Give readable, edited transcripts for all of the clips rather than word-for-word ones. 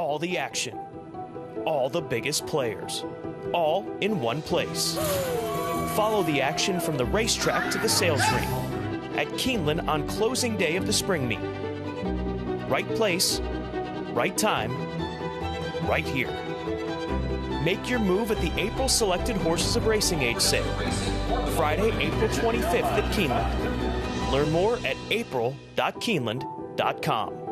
all the action, all the biggest players, all in one place. Follow the action from the racetrack to the sales ring at Keeneland on closing day of the spring meet. Right place, right time, right here. Make your move at the April Selected Horses of Racing Age sale, Friday, April 25th at Keeneland. Learn more at april.keeneland.com.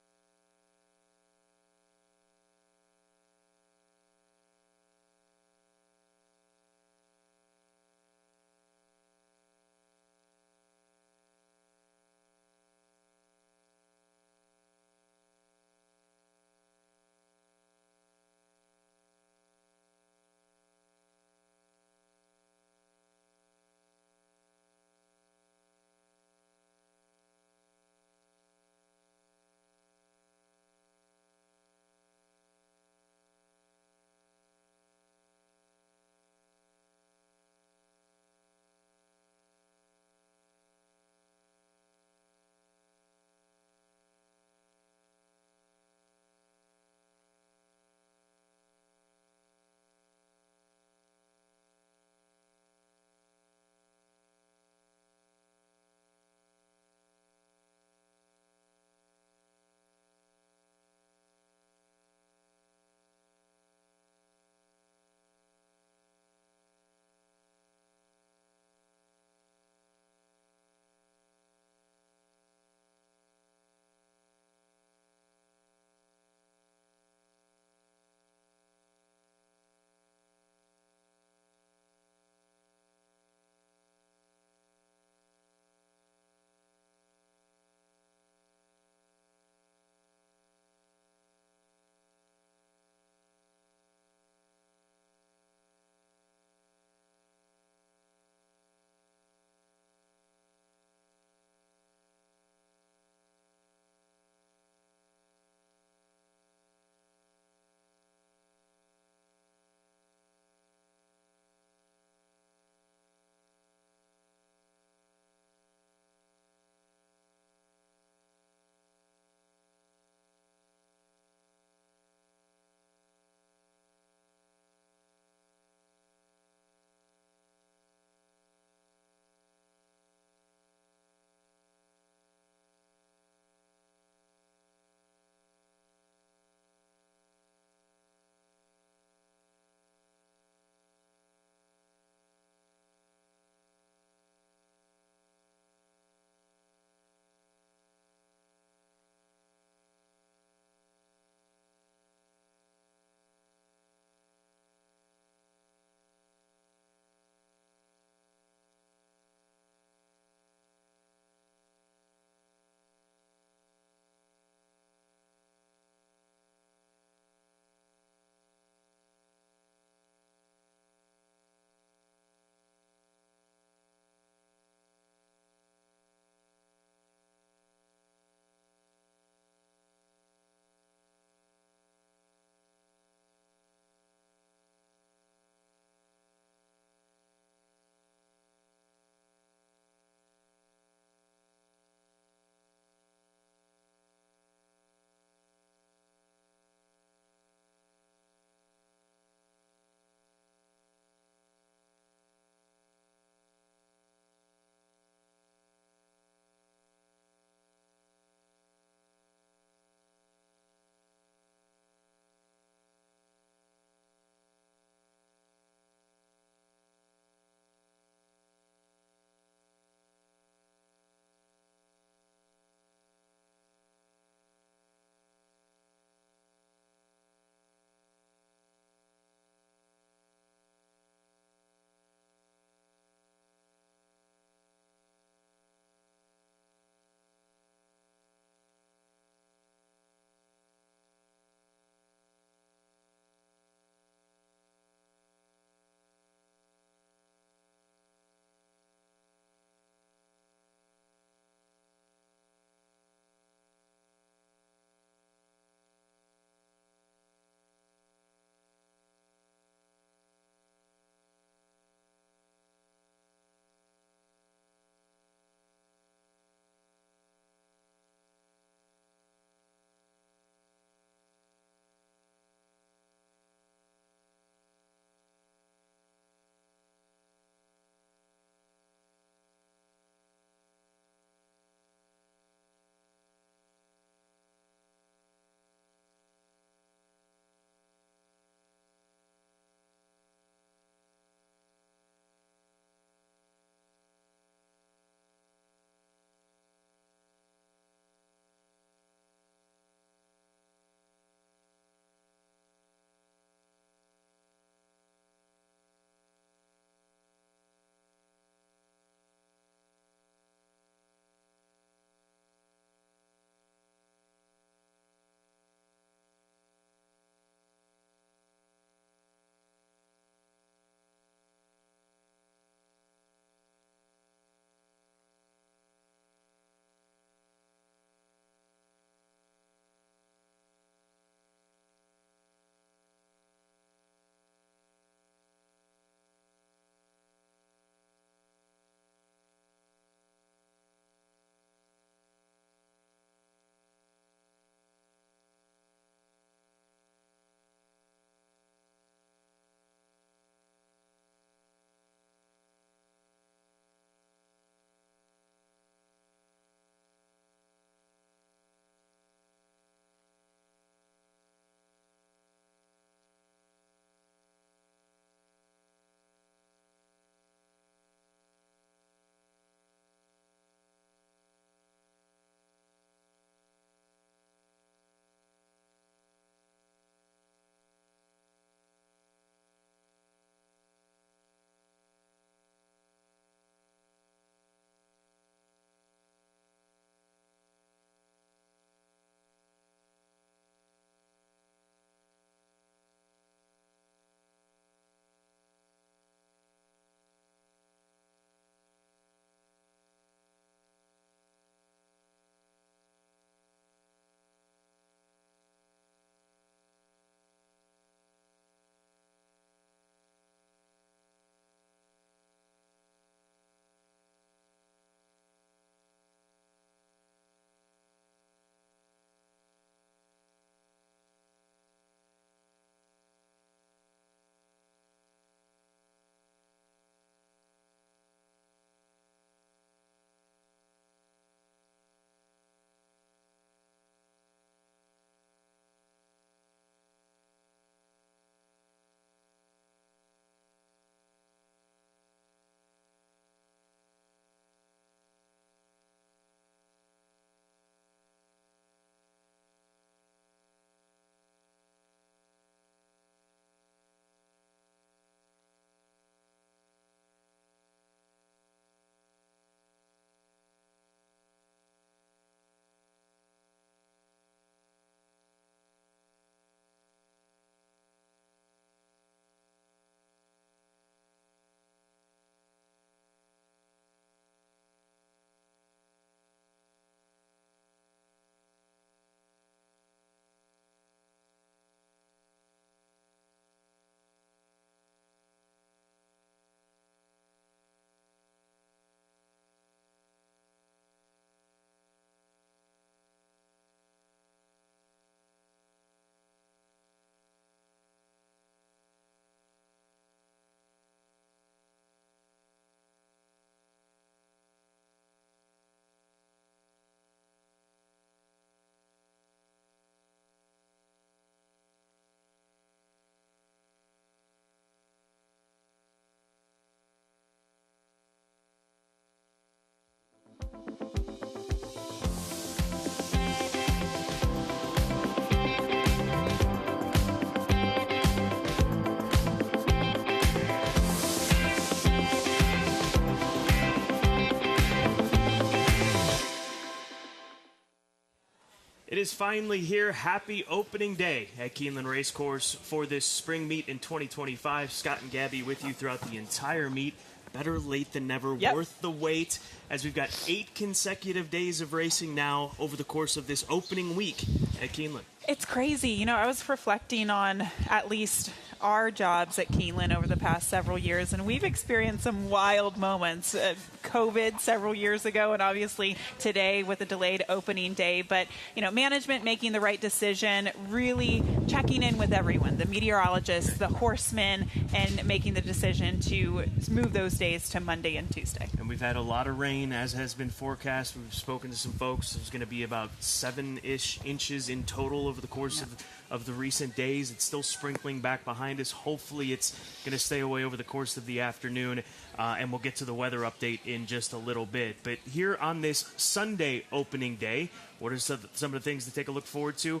It is finally here. Happy opening day at Keeneland Racecourse for this spring meet in 2025. Scott and Gabby with you throughout the entire meet. Better late than never, worth the wait, as we've got 8 consecutive days of racing now over the course of this opening week at Keeneland. It's crazy. You know, I was reflecting on at least our jobs at Keeneland over the past several years, and we've experienced some wild moments. COVID several years ago, and obviously today with a delayed opening day. But, you know, management making the right decision, really checking in with everyone, the meteorologists, the horsemen, and making the decision to move those days to Monday and Tuesday. And we've had a lot of rain, as has been forecast. We've spoken to some folks. There's going to be about 7-ish inches in total over the course of the recent days. It's still sprinkling back behind us. Hopefully it's going to stay away over the course of the afternoon, and we'll get to the weather update in just a little bit. But here on this Sunday opening day, what are some of the things to take a look forward to?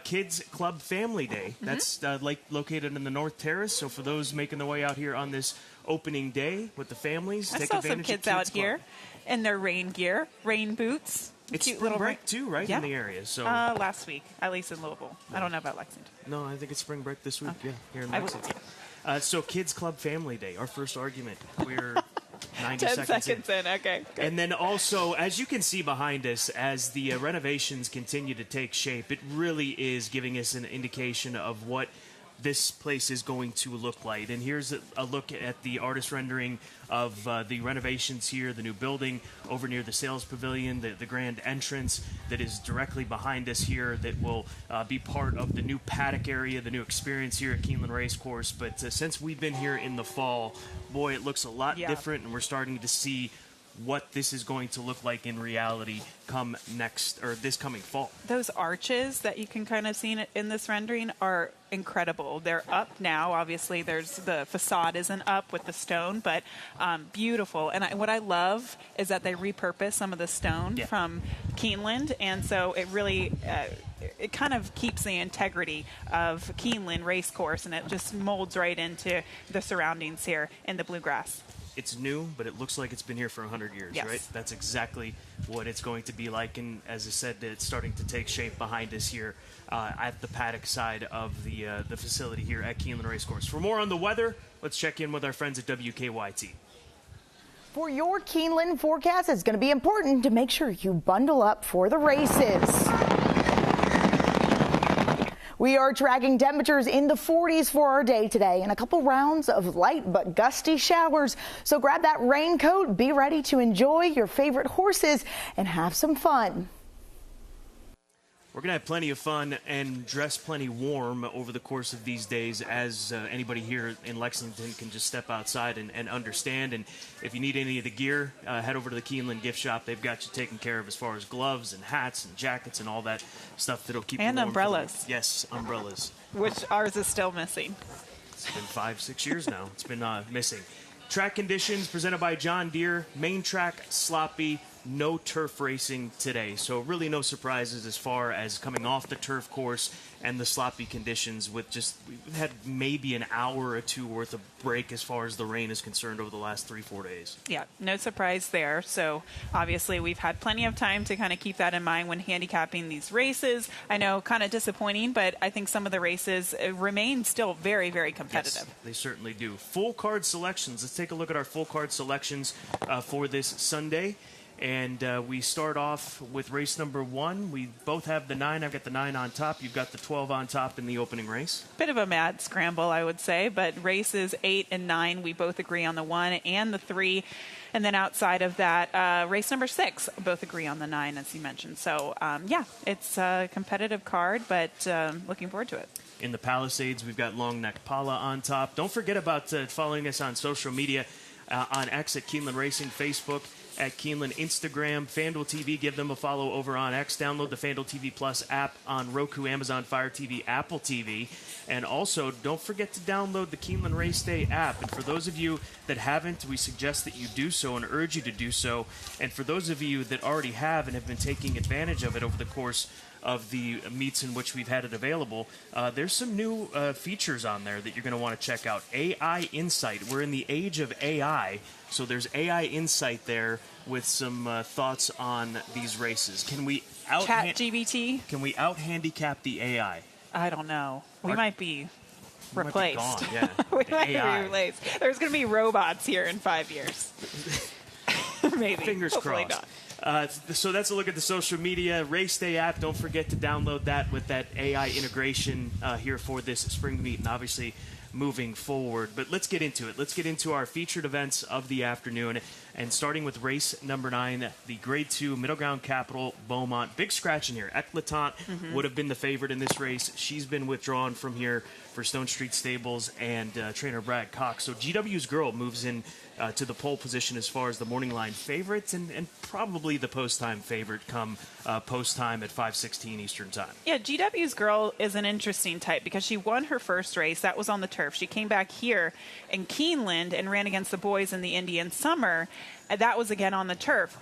Kids Club Family Day. That's located in the North Terrace. So for those making their way out here on this opening day with the families, take advantage of Kids Club. I saw some kids out here in their rain gear, rain boots. It's spring break too, right, in the area? So last week, at least in Louisville. I don't know about Lexington. No, I think it's spring break this week, here in Lexington. So Kids Club Family Day, our first argument. We're 90 seconds in. Okay. Good. And then also, as you can see behind us, as the renovations continue to take shape, it really is giving us an indication of what this place is going to look like. And here's a look at the artist rendering of the renovations here, the new building over near the sales pavilion, the grand entrance that is directly behind us here that will be part of the new paddock area, the new experience here at Keeneland Racecourse. But since we've been here in the fall, boy, it looks a lot different, and we're starting to see what this is going to look like in reality come this coming fall. Those arches that you can kind of see in this rendering are incredible. They're up now. Obviously, the facade isn't up with the stone, but beautiful. And what I love is that they repurpose some of the stone from Keeneland, and so it really it kind of keeps the integrity of Keeneland Racecourse, and it just molds right into the surroundings here in the bluegrass. It's new, but it looks like it's been here for 100 years, right? That's exactly what it's going to be like. And as I said, it's starting to take shape behind us here at the paddock side of the facility here at Keeneland Racecourse. For more on the weather, let's check in with our friends at WKYT. For your Keeneland forecast, it's going to be important to make sure you bundle up for the races. We are tracking temperatures in the 40s for our day today and a couple rounds of light but gusty showers. So grab that raincoat, be ready to enjoy your favorite horses and have some fun. We're going to have plenty of fun and dress plenty warm over the course of these days, as anybody here in Lexington can just step outside and understand. And if you need any of the gear, head over to the Keeneland gift shop. They've got you taken care of as far as gloves and hats and jackets and all that stuff that'll keep you warm. And umbrellas. Yes, umbrellas. Which ours is still missing. It's been 5-6 years now. It's been missing. Track conditions presented by John Deere. Main track, sloppy. No turf racing today, so really no surprises as far as coming off the turf course and the sloppy conditions. We've had maybe an hour or two worth of break as far as the rain is concerned over the last 3-4 days. Yeah, no surprise there. So obviously we've had plenty of time to kind of keep that in mind when handicapping these races. I know, kind of disappointing, but I think some of the races remain still very, very competitive. Yes, they certainly do. Full card selections. Let's take a look at our full card selections for this Sunday. And we start off with race number 1. We both have the 9. I've got the 9 on top. You've got the 12 on top in the opening race. Bit of a mad scramble, I would say. But races 8 and 9, we both agree on the 1 and the 3. And then outside of that, race number 6, both agree on the 9, as you mentioned. So, it's a competitive card, but looking forward to it. In the Palisades, we've got Long Neck Pala on top. Don't forget about following us on social media, on X at Keeneland Racing, Facebook at Keeneland, Instagram, FanDuel TV. Give them a follow over on X. Download the FanDuel TV Plus app on Roku, Amazon Fire TV, Apple TV. And also, don't forget to download the Keeneland Race Day app. And for those of you that haven't, we suggest that you do so and urge you to do so. And for those of you that already have and have been taking advantage of it over the course of the meets in which we've had it available, there's some new features on there that you're going to want to check out. AI Insight. We're in the age of AI, so there's AI Insight there with some thoughts on these races. Can we ChatGPT? Can we out-handicap the AI? I don't know. We might be replaced. Might be gone, yeah. We might AI. be replaced. There's going to be robots here in 5 years. Maybe. Fingers Hopefully crossed. Not. So that's a look at the social media. Race Day app, don't forget to download that with that AI integration here for this spring meet, and obviously moving forward. But let's get into it. Let's get into our featured events of the afternoon, and starting with race number 9, the Grade 2 Middle Ground Capital Beaumont. Big scratch in here. Eclatant would have been the favorite in this race. She's been withdrawn from here for Stone Street Stables and trainer Brad Cox. So GW's Girl moves in to the pole position as far as the morning line favorites, and probably the post-time favorite come post-time at 5:16 Eastern Time. Yeah, GW's Girl is an interesting type because she won her first race. That was on the turf. She came back here in Keeneland and ran against the boys in the Indian Summer. That was again on the turf.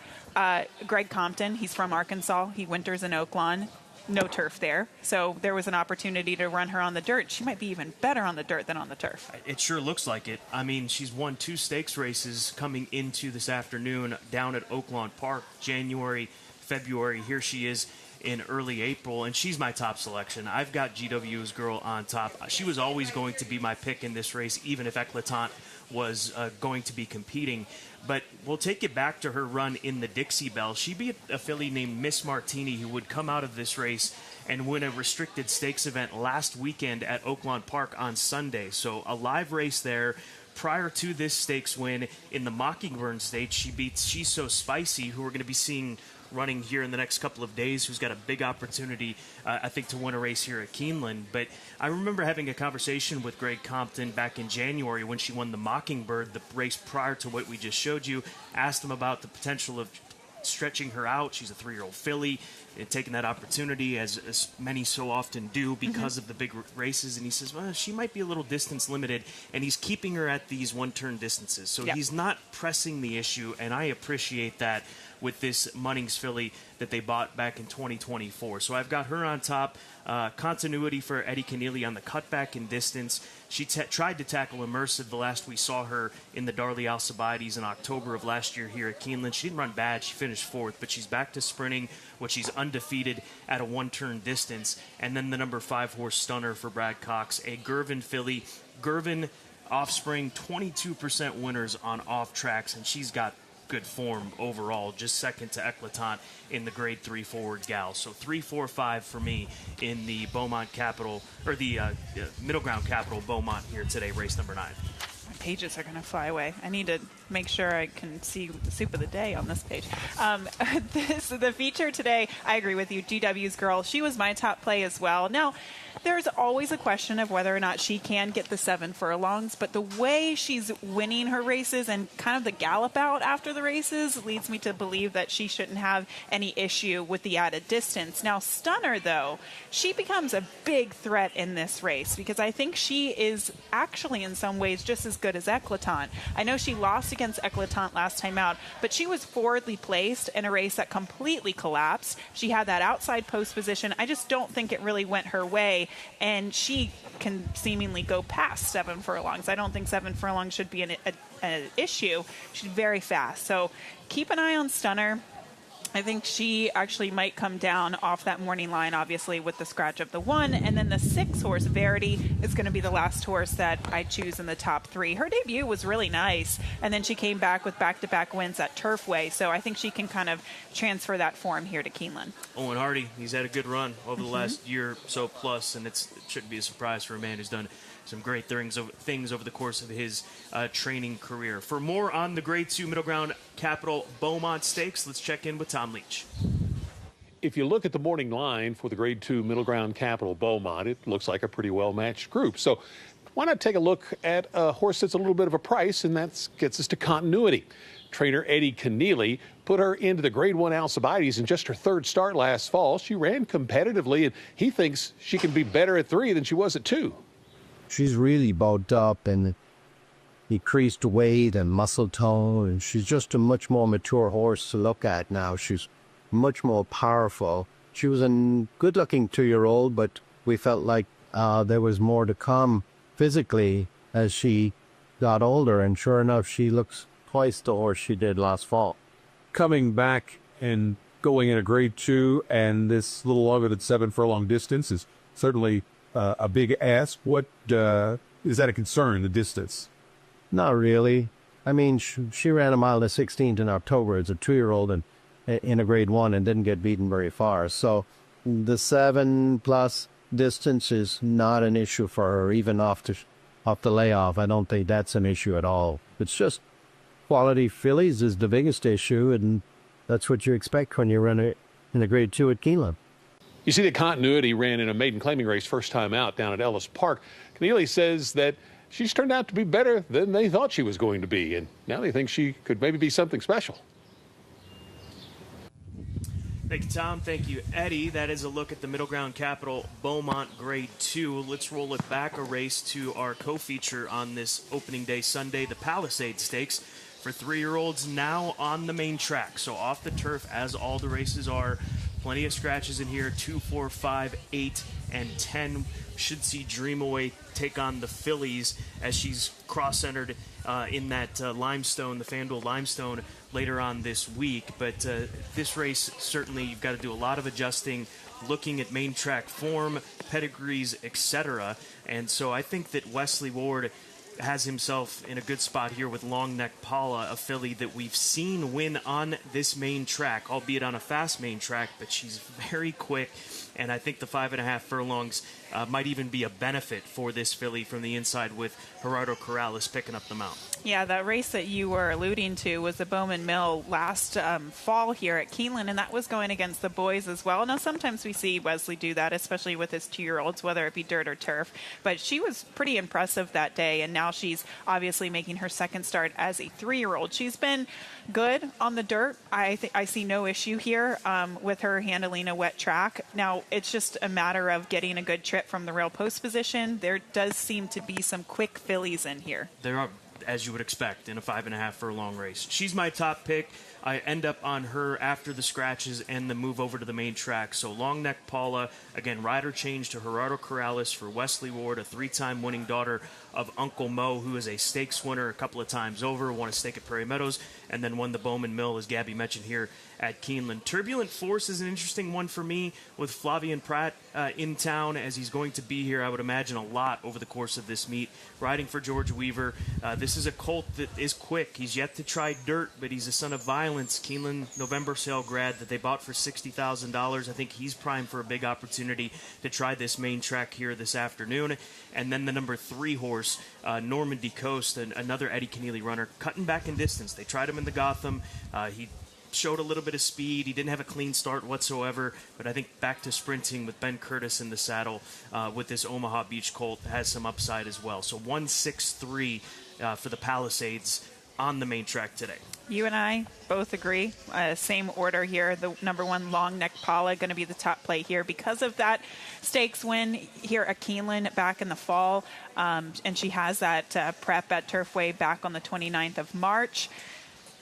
Greg Compton, he's from Arkansas. He winters in Oaklawn. No turf there. So there was an opportunity to run her on the dirt. She might be even better on the dirt than on the turf. It sure looks like it. I mean, she's won 2 stakes races coming into this afternoon down at Oaklawn Park, January, February. Here she is in early April, and she's my top selection. I've got GW's Girl on top. She was always going to be my pick in this race, even if Eclatant was going to be competing. But we'll take it back to her run in the Dixie Belle. She beat a filly named Miss Martini, who would come out of this race and win a restricted stakes event last weekend at Oaklawn Park on Sunday. So a live race there. Prior to this stakes win in the Mockingbird Stakes, she beats She's So Spicy, who we're going to be seeing running here in the next couple of days, who's got a big opportunity, I think, to win a race here at Keeneland. But I remember having a conversation with Greg Compton back in January when she won the Mockingbird, the race prior to what we just showed you, asked him about the potential of stretching her out. She's a 3-year-old filly, and taking that opportunity, as many so often do, because of the big races. And he says, well, she might be a little distance limited, and he's keeping her at these one-turn distances. So he's not pressing the issue, and I appreciate that with this Munnings filly that they bought back in 2024. So I've got her on top. Continuity for Eddie Keneally on the cutback and distance. She tried to tackle Immersive the last we saw her in the Darley Alcibiades in October of last year here at Keeneland. She didn't run bad. She finished 4th, but she's back to sprinting, which she's undefeated at a one-turn distance. And then the number 5 horse Stunner for Brad Cox, a Gervin filly. Gervin offspring, 22% winners on off tracks, and she's got good form overall, just second to Eclatant in the grade 3 forward gal. So 3, 4, 5 for me in the Beaumont Capital, or the Middle Ground Capital Beaumont here today, race number 9. My pages are going to fly away. I need to make sure I can see the soup of the day on this page. The feature today, I agree with you, GW's Girl. She was my top play as well. Now, there's always a question of whether or not she can get the 7 furlongs, but the way she's winning her races and kind of the gallop out after the races leads me to believe that she shouldn't have any issue with the added distance. Now, Stunner, though, she becomes a big threat in this race because I think she is actually in some ways just as good as Eclatant. I know she lost against Eclatant last time out, but she was forwardly placed in a race that completely collapsed. She had that outside post position. I just don't think it really went her way, and she can seemingly go past 7 furlongs. I don't think 7 furlongs should be an issue. She's very fast. So keep an eye on Stunner. I think she actually might come down off that morning line, obviously, with the scratch of the 1. And then the 6 horse, Verity, is going to be the last horse that I choose in the top 3. Her debut was really nice, and then she came back with back-to-back wins at Turfway. So I think she can kind of transfer that form here to Keeneland. Owen Hardy, he's had a good run over the last year or so plus, and it shouldn't be a surprise for a man who's done some great things over the course of his training career. For more on the Grade 2 Middle Ground Capital Beaumont Stakes, let's check in with Tom Leach. If you look at the morning line for the Grade 2 Middle Ground Capital Beaumont, it looks like a pretty well-matched group. So why not take a look at a horse that's a little bit of a price, and that gets us to Continuity. Trainer Eddie Keneally put her into the Grade 1 Alcibiades in just her 3rd start last fall. She ran competitively, and he thinks she can be better at 3 than she was at 2. She's really bulked up and decreased weight and muscle tone, and she's just a much more mature horse to look at now. She's much more powerful. She was a good-looking 2-year-old, but we felt like there was more to come physically as she got older, and sure enough, she looks twice the horse she did last fall. coming back and going in a grade 2, and this little longer than 7 furlong distance is certainly a big ask. What is that a concern, the distance? Not really. I mean, she ran a mile to 16 in October as a 2-year-old and in a grade 1 and didn't get beaten very far. So the 7+ distance is not an issue for her, even off the layoff. I don't think that's an issue at all. It's just quality fillies is the biggest issue, and that's what you expect when you run it in a grade 2 at Keeneland. You see the continuity ran in a maiden claiming race first time out down at Ellis Park. Keneally says that she's turned out to be better than they thought she was going to be, and now they think she could maybe be something special. Thank you, Tom. Thank you, Eddie. That is a look at the Middle Ground Capital Beaumont Grade 2. Let's roll it back a race to our co-feature on this opening day Sunday, the Palisades Stakes for 3-year-olds, now on the main track. So off the turf, as all the races are. Plenty of scratches in here, 2, 4, 5, 8, and 10. Should see Dream Away take on the fillies as she's cross-centered in that limestone, the FanDuel limestone, later on this week. But this race, certainly you've got to do a lot of adjusting, looking at main track form, pedigrees, etc. And so I think that Wesley Ward has himself in a good spot here with Long Neck Paula, a filly that we've seen win on this main track, albeit on a fast main track, but she's very quick, and I think the 5.5 furlongs might even be a benefit for this filly from the inside with Gerardo Corrales picking up the mount. Yeah, that race that you were alluding to was the Bowman Mill last fall here at Keeneland, and that was going against the boys as well. Now, sometimes we see Wesley do that, especially with his 2-year-olds, whether it be dirt or turf, but she was pretty impressive that day, and now she's obviously making her second start as a 3-year-old. She's been good on the dirt. I see no issue here with her handling a wet track. Now, it's just a matter of getting a good trip from the rail post position. There does seem to be some quick fillies in here. There are, as you would expect in a 5.5 furlong race. She's my top pick. I end up on her after the scratches and the move over to the main track. So Long Neck Paula, again, rider change to Gerardo Corrales for Wesley Ward, a 3-time winning daughter of Uncle Mo, who is a stakes winner a couple of times over, won a stake at Prairie Meadows, and then won the Bowman Mill, as Gabby mentioned, here at Keeneland. Turbulent Force is an interesting one for me with Flavian Pratt in town, as he's going to be here, I would imagine, a lot over the course of this meet. Riding for George Weaver. This is a colt that is quick. He's yet to try dirt, but he's a son of violence. Keeneland November sale grad that they bought for $60,000. I think he's primed for a big opportunity to try this main track here this afternoon. And then the number 3 horse, Normandy Coast, another Eddie Keneally runner, cutting back in distance. They tried him in the Gotham. He showed a little bit of speed. He didn't have a clean start whatsoever, but I think back to sprinting with Ben Curtis in the saddle with this Omaha Beach colt has some upside as well. So 163 for the Palisades on the main track today. You and I both agree. Same order here. The number 1 Long Neck Paula going to be the top play here because of that stakes win here at Keeneland back in the fall. And she has that prep at Turfway back on the 29th of March.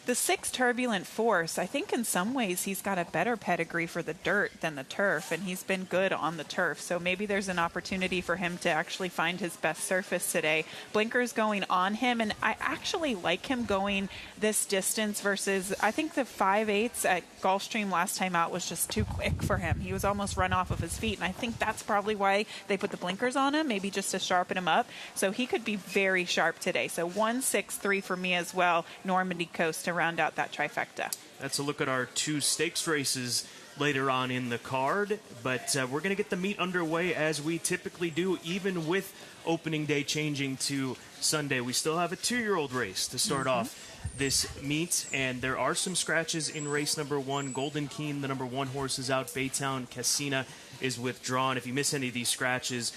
The 6 Turbulent Force, I think in some ways he's got a better pedigree for the dirt than the turf, and he's been good on the turf. So maybe there's an opportunity for him to actually find his best surface today. Blinkers going on him, and I actually like him going this distance versus, I think the 5/8 at Gulfstream last time out was just too quick for him. He was almost run off of his feet, and I think that's probably why they put the blinkers on him, maybe just to sharpen him up. So he could be very sharp today. So 163 for me as well, Normandy Coast to round out that trifecta. That's a look at our 2 stakes races later on in the card, but we're going to get the meet underway as we typically do, even with opening day changing to Sunday. We still have a 2-year-old race to start off this meet, and there are some scratches in race number 1. Golden Keen, the number 1 horse, is out. Baytown Casina is withdrawn. If you miss any of these scratches,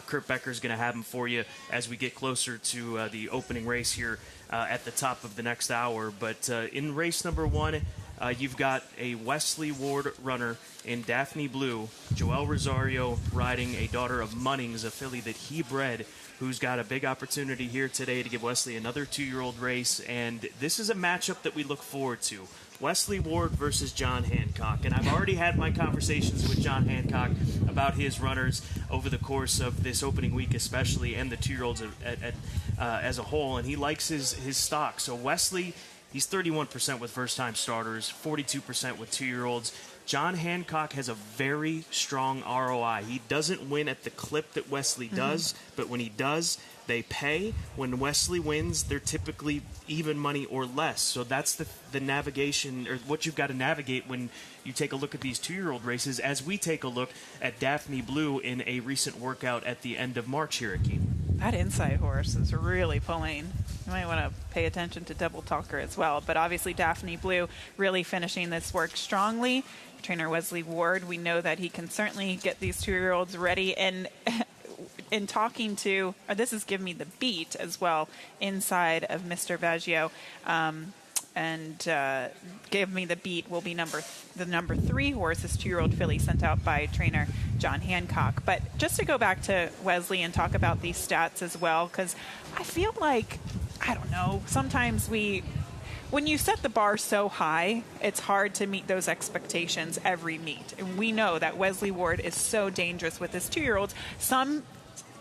Kurt Becker's going to have them for you as we get closer to the opening race here at the top of the next hour. But in race number 1, you've got a Wesley Ward runner in Daphne Blue, Joel Rosario riding a daughter of Munnings, a filly that he bred, who's got a big opportunity here today to give Wesley another 2-year-old race. And this is a matchup that we look forward to. Wesley Ward versus John Hancock. And I've already had my conversations with John Hancock about his runners over the course of this opening week especially, and the 2-year-olds as a whole, and he likes his stock. So Wesley He's 31% with first-time starters, 42% with 2-year-olds. John Hancock has a very strong ROI. He doesn't win at the clip that Wesley does, but when he does, they pay. When Wesley wins, they're typically even money or less. So that's the navigation, or what you've got to navigate when you take a look at these 2-year-old races, as we take a look at Daphne Blue in a recent workout at the end of March here at Keeneland. That inside horse is really pulling. You might want to pay attention to Double Talker as well. But obviously Daphne Blue really finishing this work strongly. Trainer Wesley Ward, we know that he can certainly get these 2-year-olds ready. And in talking to, or this is Give Me the Beat as well, inside of Mr. Baggio. Give Me the Beat will be the number 3 horse, this 2-year-old filly sent out by trainer John Hancock. But just to go back to Wesley and talk about these stats as well, because I feel like, I don't know, sometimes when you set the bar so high, it's hard to meet those expectations every meet. And we know that Wesley Ward is so dangerous with his 2-year-olds. Some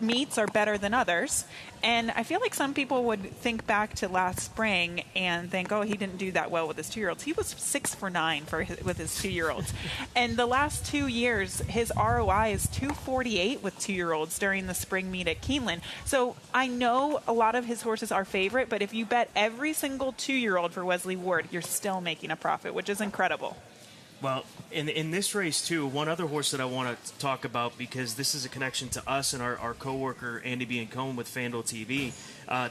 meets are better than others, and I feel like some people would think back to last spring and think, oh, he didn't do that well with his 2-year-olds. He was 6 for 9 with his 2-year-olds. And the last 2 years, his ROI is 248 with 2-year-olds during the spring meet at Keeneland. So I know a lot of his horses are favorite, but if you bet every single 2-year-old for Wesley Ward, you're still making a profit, which is incredible. Well, in this race, too, one other horse that I want to talk about, because this is a connection to us and our co-worker, Andy Biancone with FanDuel TV,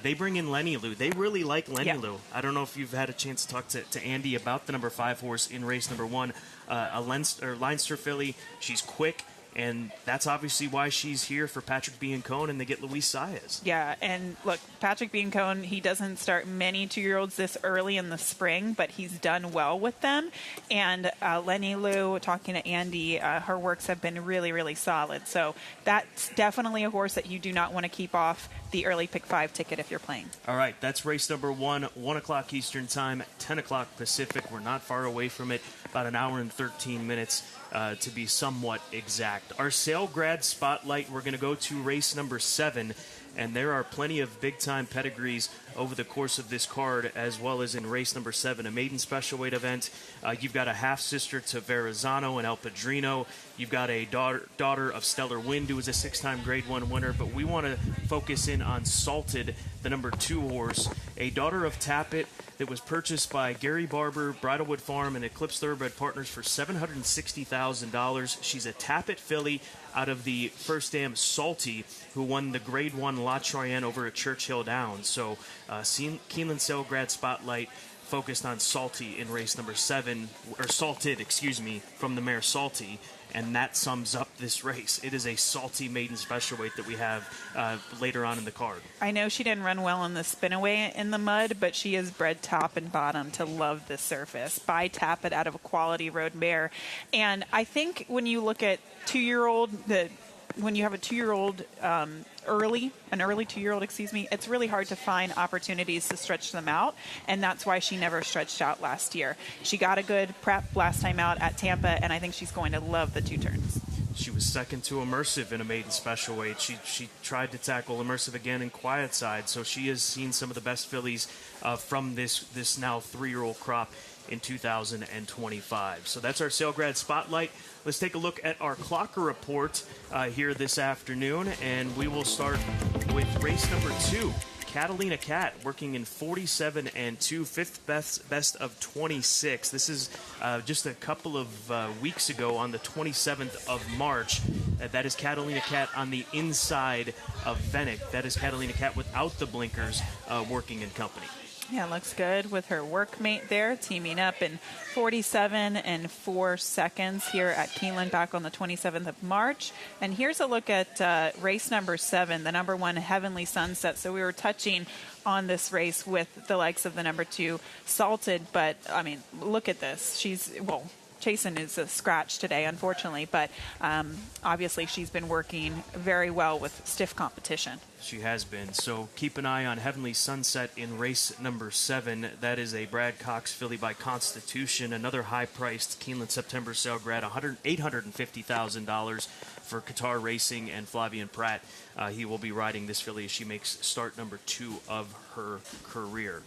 they bring in Lenny Lou. They really like Lenny Lou. I don't know if you've had a chance to talk to Andy about the number 5 horse in race number 1, a Leinster filly. She's quick. And that's obviously why she's here for Patrick Biancone, and they get Luis Saez. Yeah, and look, Patrick Biancone, he doesn't start many 2-year-olds this early in the spring, but he's done well with them. And Lenny Lou, talking to Andy, her works have been really, really solid. So that's definitely a horse that you do not want to keep off the early pick 5 ticket if you're playing. All right, that's race number 1, 1 o'clock Eastern time, 10 o'clock Pacific. We're not far away from it, about an hour and 13 minutes. To be somewhat exact. Our sale grad spotlight, we're going to go to race number 7, and there are plenty of big-time pedigrees over the course of this card, as well as in race number 7, a maiden special weight event. You've got a half-sister to Verrazano and El Padrino. You've got a daughter of Stellar Wind, who is a 6-time Grade 1 winner, but we want to focus in on Salted, the number 2 horse, a daughter of Tappet that was purchased by Gary Barber, Bridlewood Farm, and Eclipse Thoroughbred Partners for $760,000. She's a Tappet filly out of the First Dam Salty, who won the Grade 1 La Troyenne over at Churchill Downs. So Keeneland Sale Grad Spotlight focused on Salty in race number 7, or Salted, from the mare Salty. And that sums up this race. It is a Salty maiden special weight that we have later on in the card. I know she didn't run well in the spinaway in the mud, but she is bred top and bottom to love this surface. By Tappet out of a quality road mare. And I think when you look at 2-year-old, when you have a 2-year-old an early 2-year-old, it's really hard to find opportunities to stretch them out, and that's why she never stretched out last year. She got a good prep last time out at Tampa, and I think she's going to love the 2 turns. She was second to Immersive in a maiden special weight. She tried to tackle Immersive again in quiet side, so she has seen some of the best fillies from this now 3-year-old crop in 2025. So that's our Sale Grad Spotlight. Let's take a look at our Clocker report here this afternoon, and we will start with race number 2. Catalina Cat working in 47 and 2, 5th best of 26. This is just a couple of weeks ago on the 27th of March. That is Catalina Cat on the inside of Fennec. That is Catalina Cat without the blinkers working in company. Yeah, looks good with her workmate there, teaming up in 47 and 4 seconds here at Keeneland back on the 27th of March. And here's a look at race number 7, the number 1 Heavenly Sunset. So we were touching on this race with the likes of the number 2 Salted, but I mean, look at this. Chasen is a scratch today, unfortunately, but obviously she's been working very well with stiff competition. She has been. So keep an eye on Heavenly Sunset in race number 7. That is a Brad Cox filly by Constitution, another high-priced Keeneland September sale grad, $850,000 for Qatar Racing and Flavian Pratt. He will be riding this filly as she makes start number 2 of her career.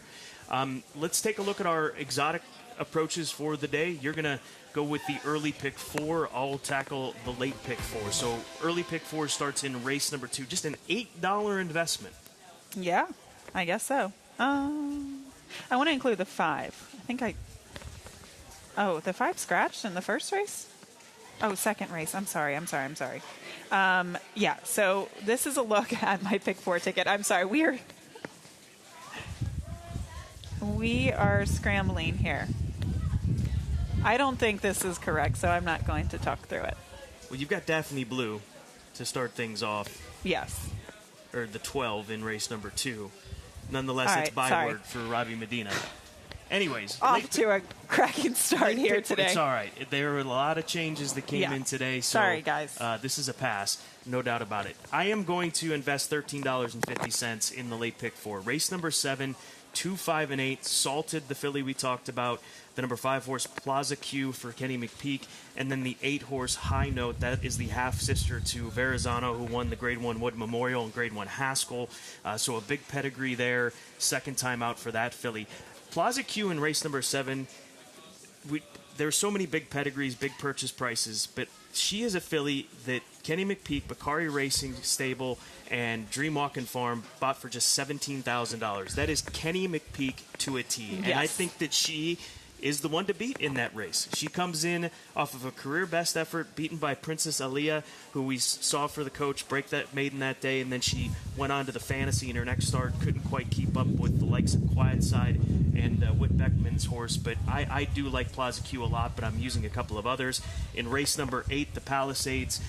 Let's take a look at our exotic approaches for the day. You're going to go with the early pick 4. I'll tackle the late pick 4. So early pick 4 starts in race number 2. Just an $8 investment. Yeah, I guess so. I want to include the 5. Oh, the 5 scratched in the first race? Oh, second race. I'm sorry. Yeah, so this is a look at my pick 4 ticket. I'm sorry. We are scrambling here. I don't think this is correct, so I'm not going to talk through it. Well, you've got Daphne Blue to start things off. Yes. Or the 12 in race number 2. Nonetheless, All right, it's byword for Robbie Medina. Anyways. Off to a cracking start here today. It's all right. There were a lot of changes that came in today. So, sorry, guys. This is a pass. No doubt about it. I am going to invest $13.50 in the late pick 4. Race number 7, 2, 5, and 8. Salted, the filly we talked about. The number 5 horse, Plaza Q for Kenny McPeak. And then the 8 horse, High Note. That is the half-sister to Verrazano, who won the Grade 1 Wood Memorial and Grade 1 Haskell. So a big pedigree there. Second time out for that filly. Plaza Q in race number 7, there's so many big pedigrees, big purchase prices, but she is a filly that Kenny McPeak, Bakari Racing Stable, and Dream Walking Farm bought for just $17,000. That is Kenny McPeak to a T. Yes. And I think that she is the one to beat in that race. She comes in off of a career best effort, beaten by Princess Aliyah, who we saw for the coach break that maiden that day, and then she went on to the Fantasy in her next start, couldn't quite keep up with the likes of Quiet Side and Whit Beckman's horse, but I do like Plaza Q a lot, but I'm using a couple of others. In race number 8, the Palisades,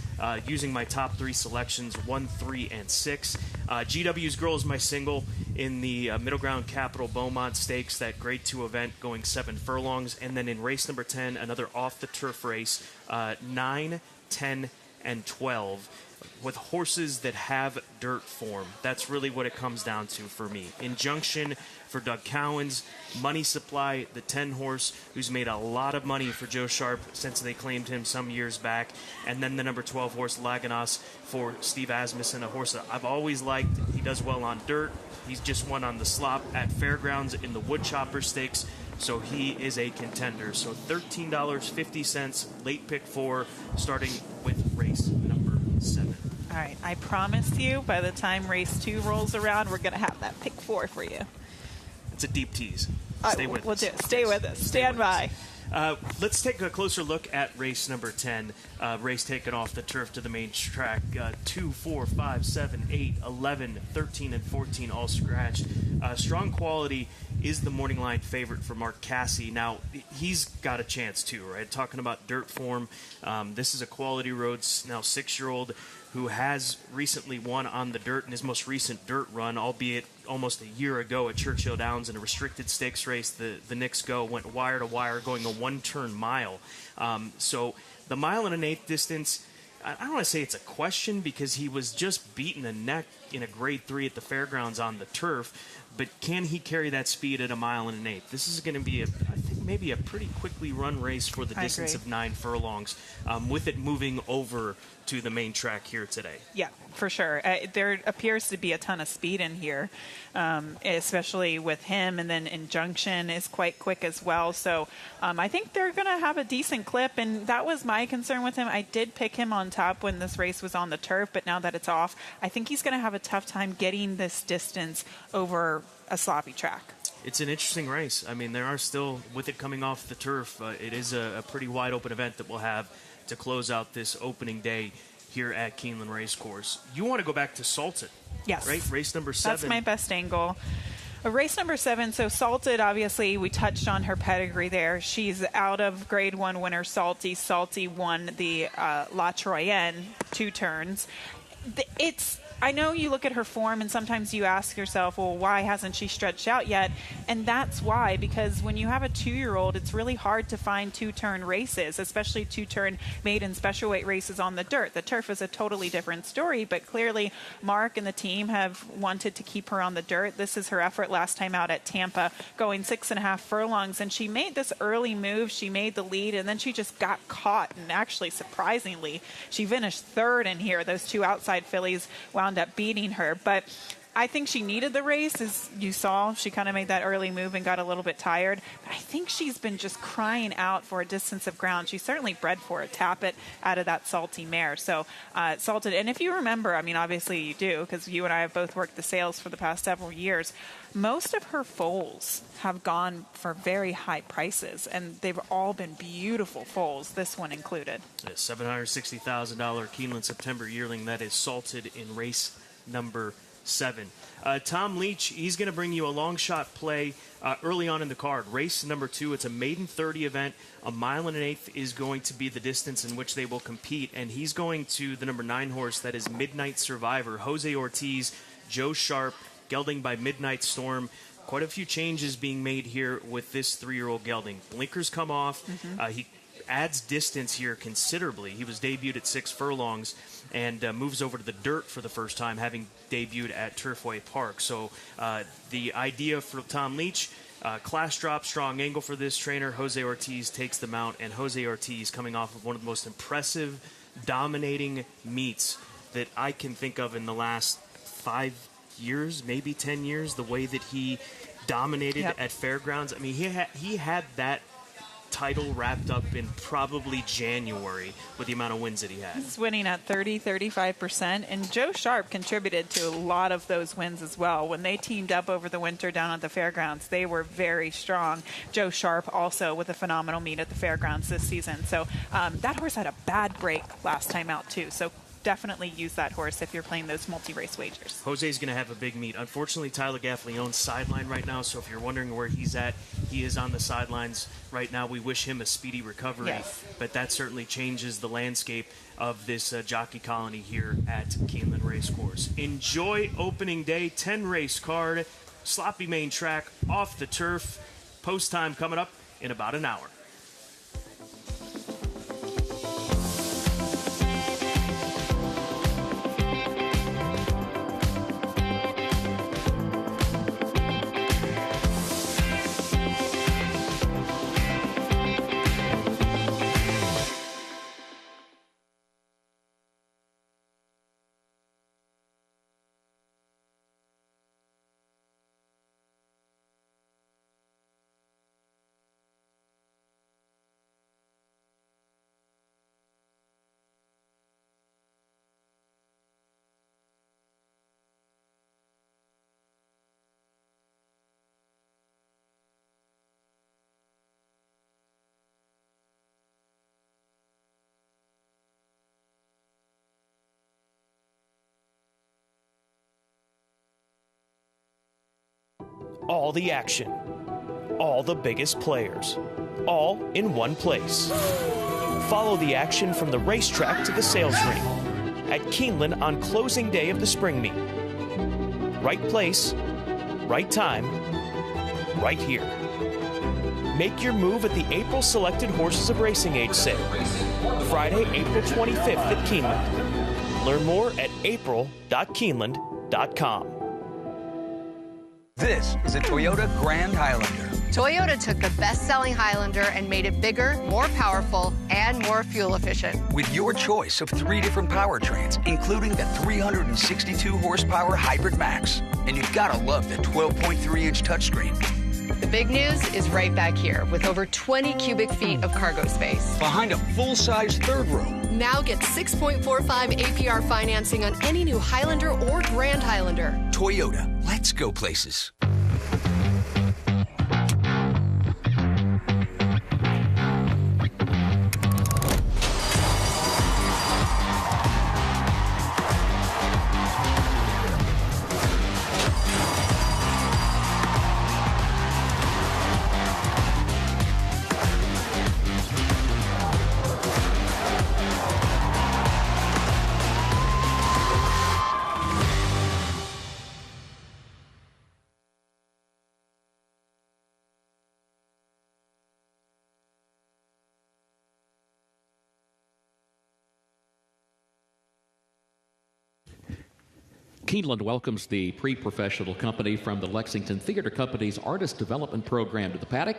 using my top 3 selections, 1, 3, and 6. GW's Girl is my single in the Middle Ground Capital Beaumont Stakes, that Grade 2 event going 7 furlongs. And then in race number 10, another off-the-turf race, 9, 10, and 12, with horses that have dirt form. That's really what it comes down to for me. Injunction for Doug Cowens, Money Supply, the 10 horse, who's made a lot of money for Joe Sharp since they claimed him some years back, and then the number 12 horse, Laganos, for Steve Asmussen, a horse that I've always liked. He does well on dirt. He's just won on the slop at Fairgrounds in the Woodchopper Stakes, so he is a contender. So $13.50, late pick 4, starting with race number 7. All right, I promise you, by the time race 2 rolls around, we're going to have that pick 4 for you. It's a deep tease. Stay with us. We'll do it. Stay with us. Stand by. Let's take a closer look at race number 10. Race taken off the turf to the main track. 2, 4, 5, 7, 8, 11, 13, and 14 all scratched. Strong Quality is the morning line favorite for Mark Cassie. Now, he's got a chance too, right? Talking about dirt form. This is a Quality Roads, now 6-year-old, who has recently won on the dirt in his most recent dirt run, albeit almost a year ago at Churchill Downs in a restricted stakes race. The Knicks Go went wire to wire, going a 1-turn mile. So the 1 1/8 distance, I don't want to say it's a question because he was just beaten a neck in a Grade 3 at the Fairgrounds on the turf, but can he carry that speed at a 1 1/8? This is going to be, I think, maybe a pretty quickly run race for the distance of 9 furlongs, with it moving over to the main track here today. Yeah, for sure. There appears to be a ton of speed in here, especially with him, and then Injunction is quite quick as well. So I think they're going to have a decent clip, and that was my concern with him. I did pick him on top when this race was on the turf, but now that it's off, I think he's going to have a tough time getting this distance over a sloppy track. It's an interesting race. I mean, there are still, with it coming off the turf, it is a pretty wide open event that we'll have to close out this opening day here at Keeneland Racecourse. You want to go back to Salted. Yes. Right? Race number 7. That's my best angle. Race number 7, so Salted, obviously, we touched on her pedigree there. She's out of Grade 1 winner Salty. Salty won the La Troyenne 2 turns. I know you look at her form and sometimes you ask yourself, well, why hasn't she stretched out yet? And that's why, because when you have a 2-year-old, it's really hard to find 2-turn races, especially 2-turn maiden special weight races on the dirt. The turf is a totally different story, but clearly Mark and the team have wanted to keep her on the dirt. This is her effort last time out at Tampa, going 6.5 furlongs, and she made this early move. She made the lead, and then she just got caught, and actually, surprisingly, she finished 3rd in here. Those 2 outside fillies wound up beating her, but I think she needed the race. As you saw, she kind of made that early move and got a little bit tired. But I think she's been just crying out for a distance of ground. She's certainly bred for it. Tap it out of that salty mare. So salted. And if you remember, I mean, obviously you do, because you and I have both worked the sales for the past several years. Most of her foals have gone for very high prices, and they've all been beautiful foals, this one included. A $760,000 Keeneland September yearling that is salted in race number 7. Tom Leach, he's going to bring you a long shot play early on in the card. Race number 2, it's a maiden 30 event. A mile and an eighth is going to be the distance in which they will compete, and he's going to the number 9 horse, that is Midnight Survivor. Jose Ortiz, Joe Sharp, gelding by Midnight Storm. Quite a few changes being made here with this 3-year-old gelding. Blinkers come off. He adds distance here considerably. He was debuted at 6 furlongs and moves over to the dirt for the first time, having debuted at Turfway Park. So the idea for Tom Leach, class drop, strong angle for this trainer. Jose Ortiz takes the mount, and Jose Ortiz coming off of one of the most impressive, dominating meets that I can think of in the last 5 years, maybe 10 years, the way that he dominated at fairgrounds. I mean, he had that title wrapped up in probably January with the amount of wins that he had. He's winning at 35%, and Joe Sharp contributed to a lot of those wins as well. When they teamed up over the winter down at the fairgrounds, they were very strong. Joe Sharp also with a phenomenal meet at the fairgrounds this season. So that horse had a bad break last time out too. So definitely use that horse if you're playing those multi-race wagers. Jose's going to have a big meet. Unfortunately, Tyler Gaffleone's sideline right now, so if you're wondering where he's at, he is on the sidelines right now. We wish him a speedy recovery, but that certainly changes the landscape of this jockey colony here at Keeneland Racecourse. Enjoy opening day, 10-race card, sloppy main track, off the turf. Post time coming up in about an hour. All the action, all the biggest players, all in one place. Follow the action from the racetrack to the sales ring at Keeneland on closing day of the spring meet. Right place, right time, right here. Make your move at the April Selected Horses of Racing Age sale, Friday, April 25th at Keeneland. Learn more at april.keeneland.com. This is a Toyota Grand Highlander. Toyota took the best-selling Highlander and made it bigger, more powerful, and more fuel efficient. With your choice of 3 different powertrains, including the 362-horsepower Hybrid Max. And you've got to love the 12.3-inch touchscreen. The big news is right back here with over 20 cubic feet of cargo space. Behind a full-size third row. Now get 6.45 APR financing on any new Highlander or Grand Highlander. Toyota, let's go places. Keeneland welcomes the pre-professional company from the Lexington Theater Company's Artist Development Program to the paddock.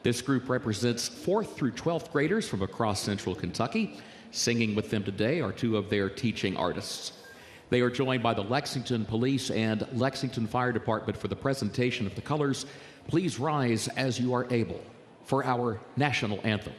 This group represents 4th through 12th graders from across central Kentucky. Singing with them today are 2 of their teaching artists. They are joined by the Lexington Police and Lexington Fire Department for the presentation of the colors. Please rise as you are able for our national anthem.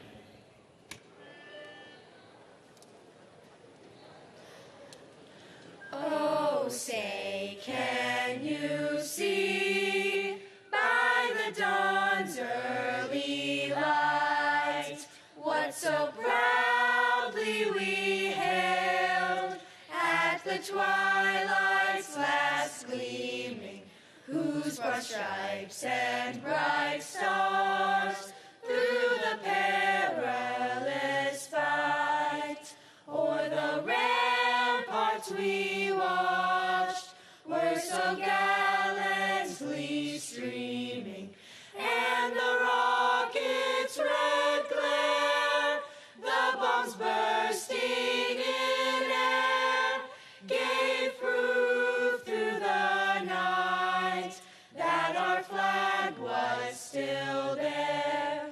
Oh, say, can you see by the dawn's early light what so proudly we hailed at the twilight's last gleaming, whose broad stripes and bright stars through the perilous fight o'er the ramparts we watched were so gallantly streaming, and the rocket's red glare, the bombs bursting in air, gave proof through the night that our flag was still there.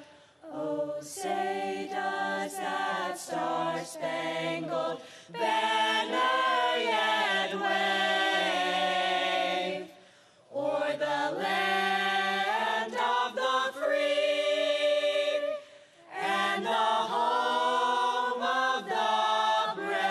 Oh, say does that star-spangled banner yet wave o'er the land of the free and the home of the brave?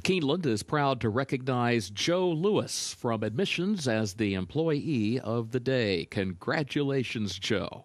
Keeneland is proud to recognize Joe Lewis from admissions as the Employee of the Day. Congratulations, Joe.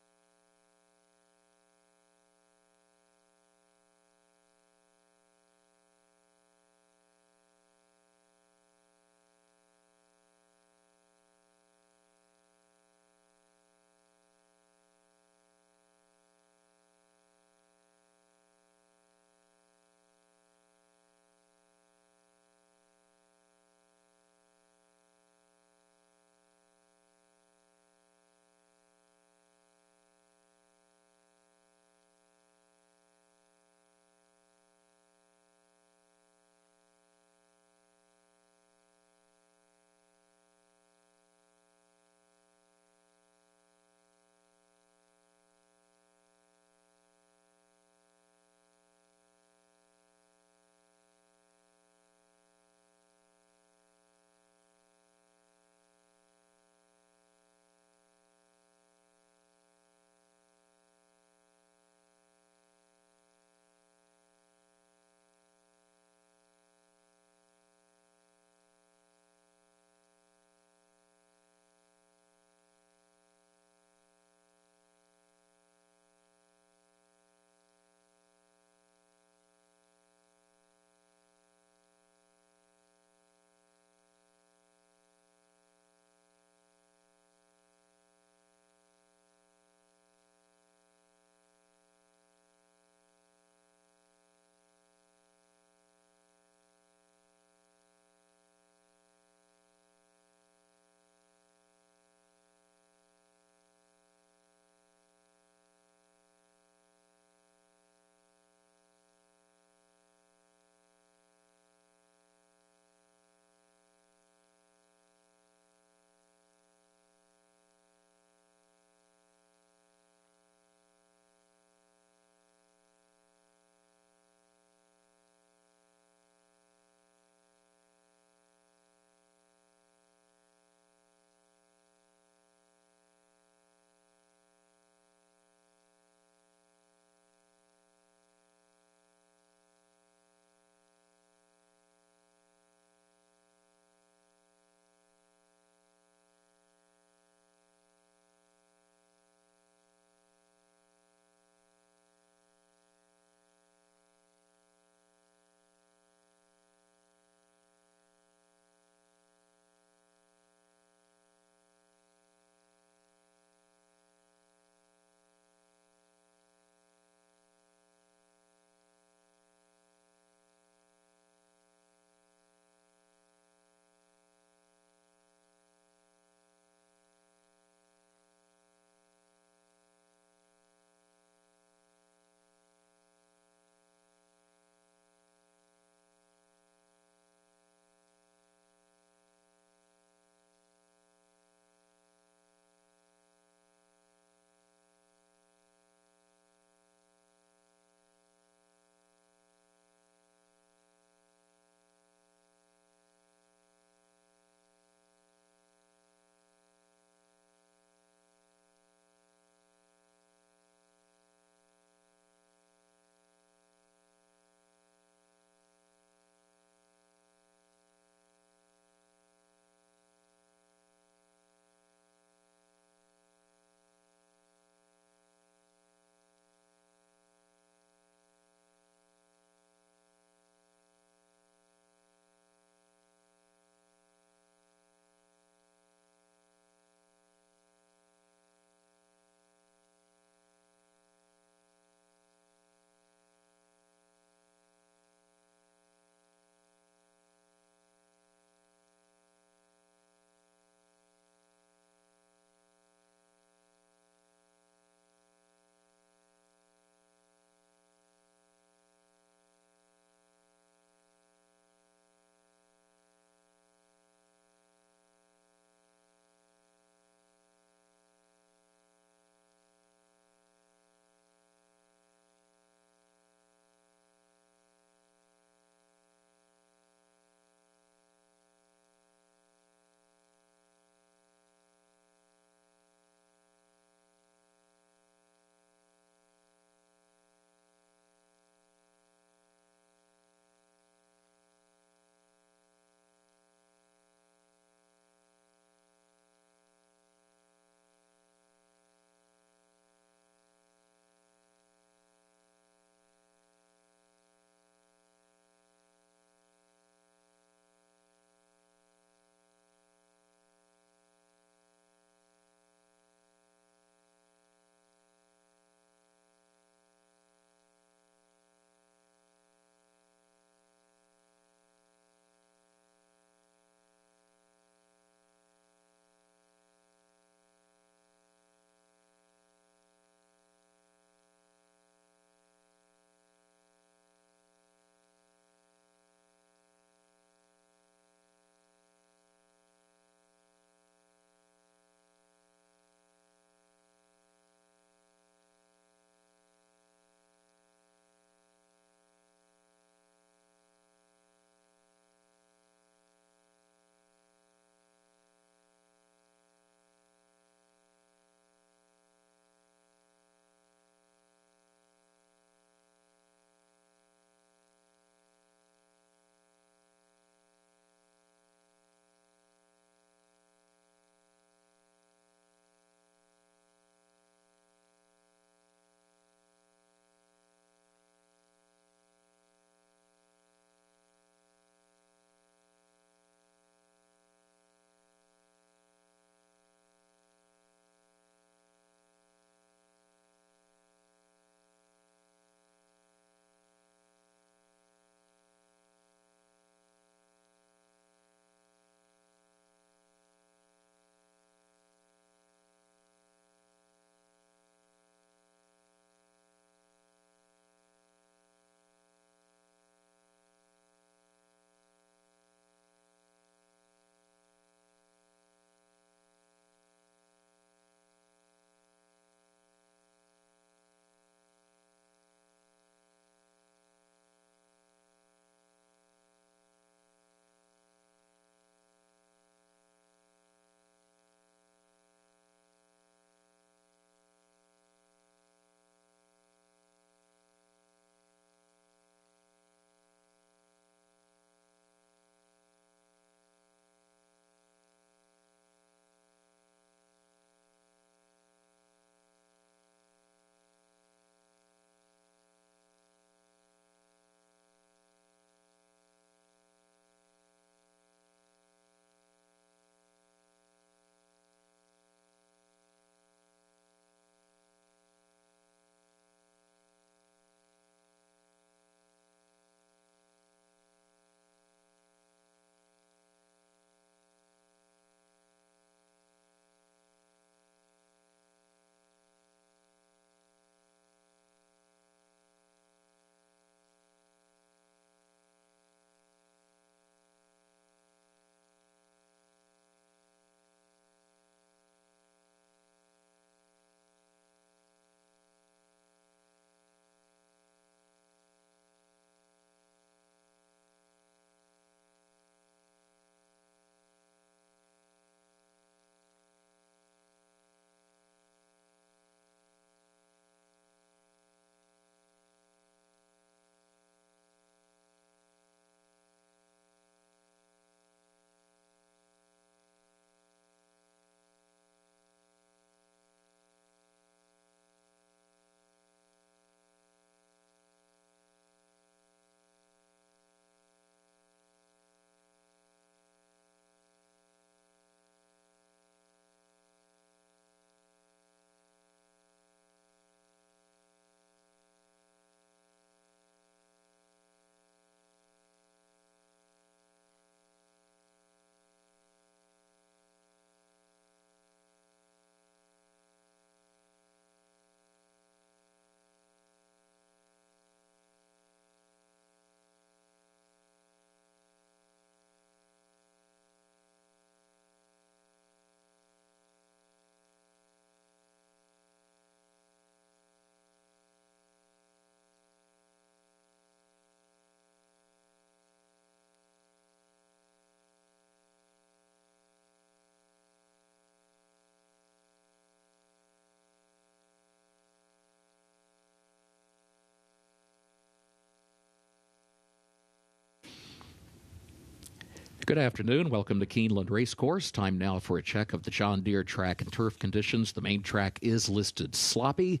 Good afternoon. Welcome to Keeneland Racecourse. Time now for a check of the John Deere track and turf conditions. The main track is listed sloppy.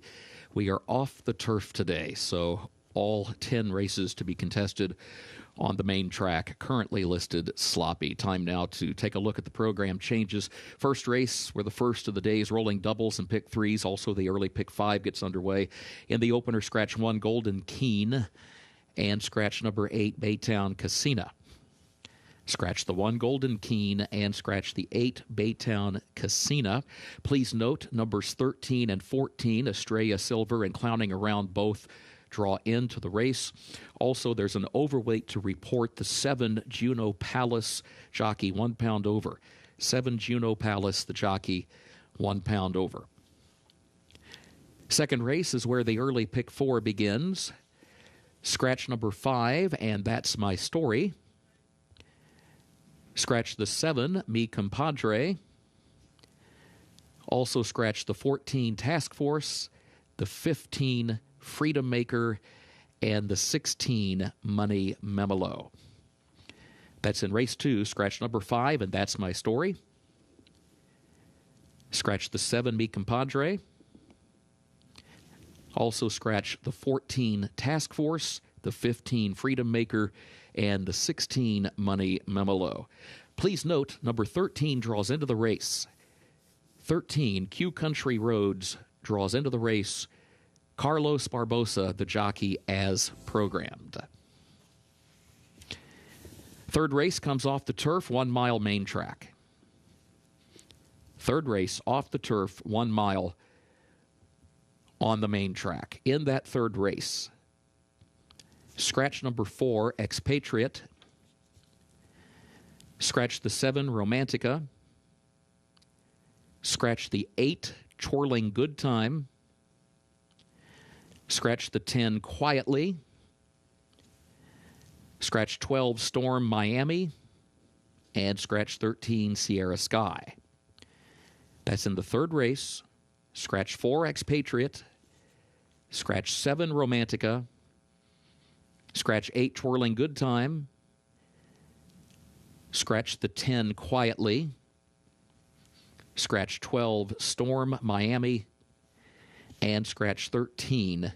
We are off the turf today, so all 10 races to be contested on the main track currently listed sloppy. Time now to take a look at the program changes. First race, where the first of the day's rolling doubles and pick threes, also the early pick 5 gets underway. In the opener, scratch 1, Golden Keen, and scratch number 8, Baytown Casino. Scratch the 1, Golden Keen, and scratch the 8, Baytown Casino. Please note numbers 13 and 14, Estrella Silver and Clowning Around, both draw into the race. Also, there's an overweight to report, the 7, Juno Palace, jockey 1 pound over. 7, Juno Palace, the jockey 1 pound over. Second race is where the early pick 4 begins. Scratch number 5, and That's My Story. Scratch the 7, Mi Compadre. Also scratch the 14, Task Force, the 15, Freedom Maker, and the 16, Money Memolo. That's in race 2. Scratch number 5, and That's My Story. Scratch the 7, Mi Compadre. Also scratch the 14, Task Force, the 15, Freedom Maker, and the 16, Money Memolo. Please note, number 13 draws into the race. 13, Q Country Roads, draws into the race. Carlos Barbosa, the jockey, as programmed. Third race comes off the turf, 1 mile main track. Third race off the turf, 1 mile on the main track. In that third race, scratch number 4, Expatriate. Scratch the 7, Romantica. Scratch the 8, Twirling Good Time. Scratch the 10, Quietly. Scratch 12, Storm Miami. And scratch 13, Sierra Sky. That's in the third race. Scratch 4, Expatriate. Scratch 7, Romantica. Scratch 8, Twirling Good Time. Scratch the 10, Quietly. Scratch 12, Storm Miami. And scratch 13,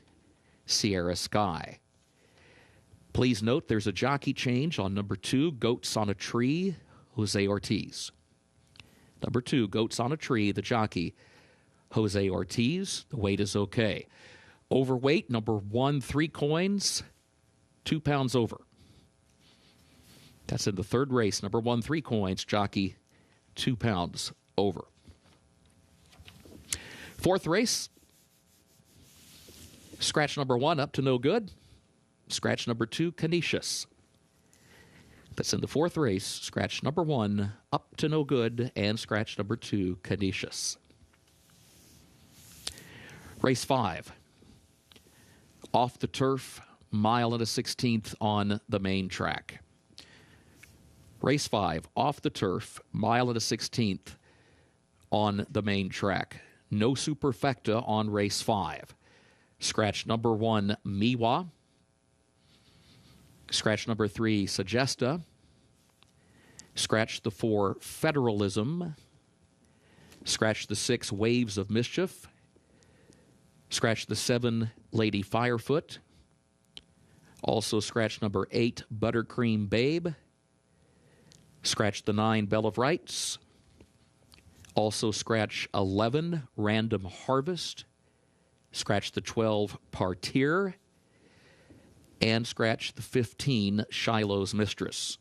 Sierra Sky. Please note there's a jockey change on number 2, Goats on a Tree, Jose Ortiz. Number 2, Goats on a Tree, the jockey, Jose Ortiz. The weight is okay. Overweight, number 1, 3 coins, 2 pounds over. That's in the third race. Number 1, 3 coins, jockey, 2 pounds over. Fourth race, scratch number 1, Up to No Good. Scratch number 2, Canisius. That's in the fourth race. Scratch number 1, Up to No Good, and scratch number 2, Canisius. Race 5, off the turf, 1 1/16 on the main track. Race 5, off the turf, 1 1/16 on the main track. No superfecta on race 5. Scratch number 1, Miwa. Scratch number 3, Suggesta. Scratch the 4, Federalism. Scratch the 6, Waves of Mischief. Scratch the 7, Lady Firefoot. Also scratch number 8, Buttercream Babe. Scratch the 9, Bell of Rights. Also scratch 11, Random Harvest. Scratch the 12, Partir. And scratch the 15, Shiloh's Mistress.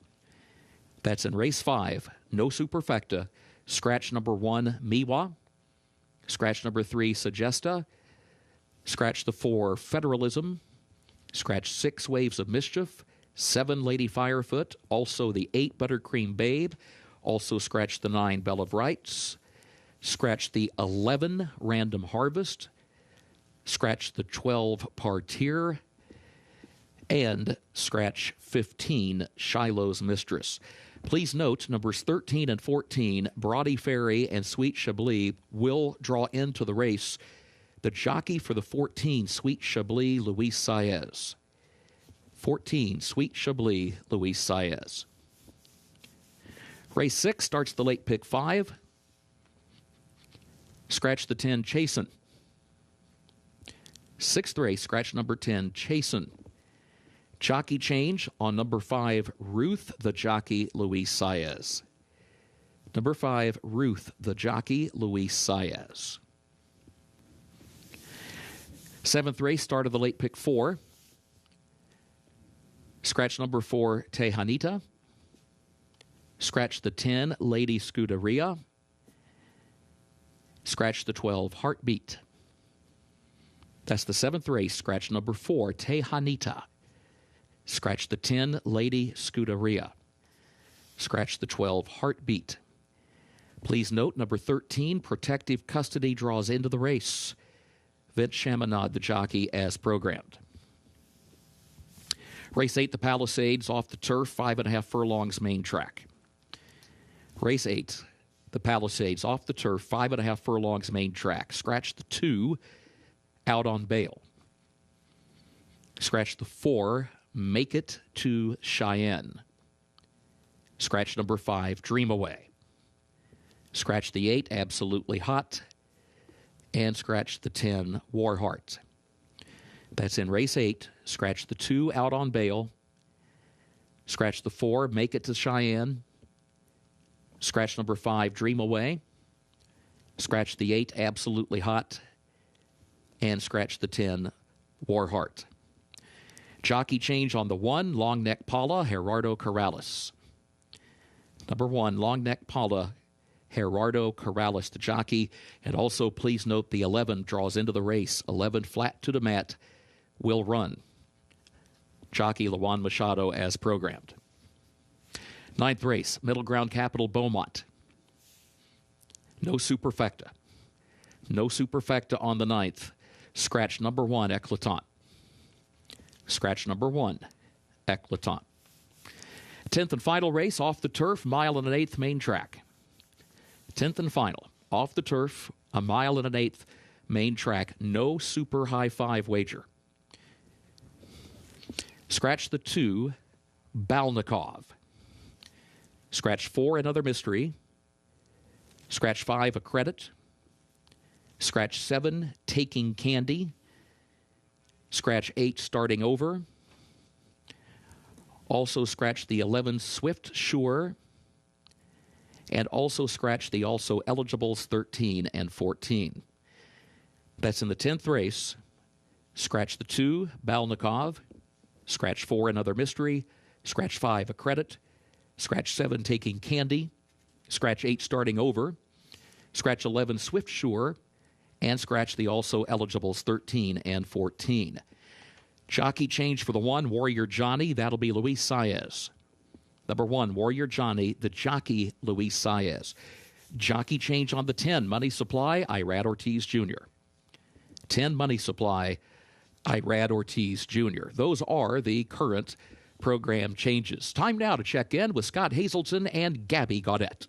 That's in race 5, no superfecta. Scratch number 1, Miwa. Scratch number 3, Suggesta. Scratch the 4, Federalism. Scratch 6, Waves of Mischief. 7, Lady Firefoot. Also the 8, Buttercream Babe. Also scratch the 9, Bell of Rights. Scratch the 11, Random Harvest. Scratch the 12, Partir. And scratch 15, Shiloh's Mistress. Please note, numbers 13 and 14, Brody Ferry and Sweet Chablis, will draw into the race. The jockey for the 14, Sweet Chablis, Luis Saez. 14, Sweet Chablis, Luis Saez. Race 6 starts the late pick 5. Scratch the 10, Chasen. 6th race, scratch number 10, Chasen. Jockey change on number 5, Ruth, the jockey, Luis Saez. Number 5, Ruth, the jockey, Luis Saez. 7th race, start of the late pick 4. Scratch number 4, Tejanita. Scratch the 10, Lady Scuderia. Scratch the 12, Heartbeat. That's the 7th race, scratch number 4, Tejanita. Scratch the 10, Lady Scuderia. Scratch the 12, Heartbeat. Please note, number 13, Protective Custody, draws into the race. Vince Chaminade, the jockey, as programmed. Race 8, the Palisades, off the turf, 5.5 furlongs, main track. Race 8, the Palisades, off the turf, 5.5 furlongs, main track. Scratch the 2, Out on Bail. Scratch the 4, Make It to Cheyenne. Scratch number 5, Dream Away. Scratch the 8, Absolutely Hot. And scratch the 10, Warheart. That's in race 8. Scratch the 2, Out on Bail. Scratch the 4, Make It to Cheyenne. Scratch number 5, Dream Away. Scratch the 8, Absolutely Hot. And scratch the 10, Warheart. Jockey change on the 1, Long Neck Paula, Gerardo Corrales. Number 1, Long Neck Paula, Gerardo Corrales, the jockey. And also, please note, the 11 draws into the race. 11, Flat to the Mat, will run. Jockey Lawan Machado as programmed. 9th race, Middle Ground Capital, Beaumont. No superfecta. No superfecta on the 9th. Scratch number 1, Eclatant. Scratch number 1, Eclatant. 10th and final race, off the turf, 1 1/8 main track. 10th and final, off the turf, 1 1/8 main track. No super high 5 wager. Scratch the 2, Balnikov. Scratch 4, Another Mystery. Scratch 5, A Credit. Scratch 7, Taking Candy. Scratch 8, Starting Over. Also scratch the 11, Swift Sure. And also scratch the also eligibles 13 and 14. That's in the 10th race. Scratch the 2, Balnikov. Scratch 4, Another Mystery. Scratch 5, A Credit. Scratch 7, Taking Candy. Scratch 8, Starting Over. Scratch 11, Swift Sure. And scratch the also eligibles 13 and 14. Jockey change for the 1, Warrior Johnny. That'll be Luis Saez. Number 1, Warrior Johnny, the jockey, Luis Saez. Jockey change on the 10, Money Supply, Irad Ortiz Jr. 10, Money Supply, Irad Ortiz Jr. Those are the current program changes. Time now to check in with Scott Hazelton and Gabby Gaudette.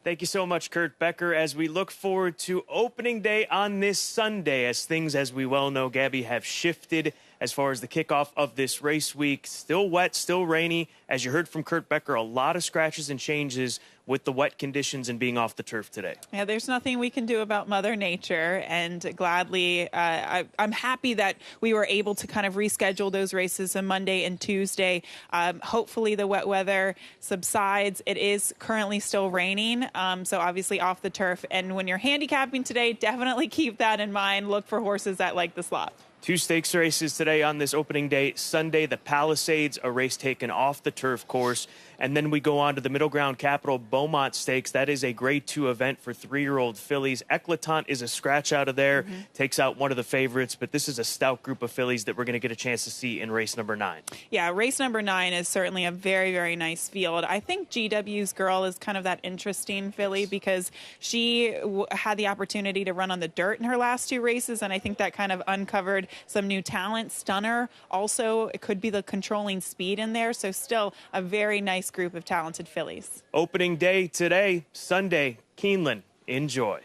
Thank you so much, Kurt Becker, as we look forward to opening day on this Sunday, as things, as we well know, Gabby, have shifted as far as the kickoff of this race week. Still wet, still rainy. As you heard from Kurt Becker, a lot of scratches and changes with the wet conditions and being off the turf today. Yeah, there's nothing we can do about Mother Nature, and gladly, I'm happy that we were able to kind of reschedule those races on Monday and Tuesday. Hopefully the wet weather subsides. It is currently still raining, so obviously off the turf. And when you're handicapping today, definitely keep that in mind. Look for horses that like the slop. 2 stakes races today on this opening day. Sunday, the Palisades, a race taken off the turf course. And then we go on to the Middle Ground Capital Beaumont Stakes. That is a grade 2 event for 3-year-old fillies. Eclatant is a scratch out of there, takes out one of the favorites. But this is a stout group of fillies that we're going to get a chance to see in race number 9. Yeah, race number 9 is certainly a very, very nice field. I think GW's Girl is kind of that interesting filly because she had the opportunity to run on the dirt in her last 2 races, and I think that kind of uncovered some new talent. Stunner also, it could be the controlling speed in there, so still a very nice group of talented fillies. Opening day today, Sunday, Keeneland. Enjoy.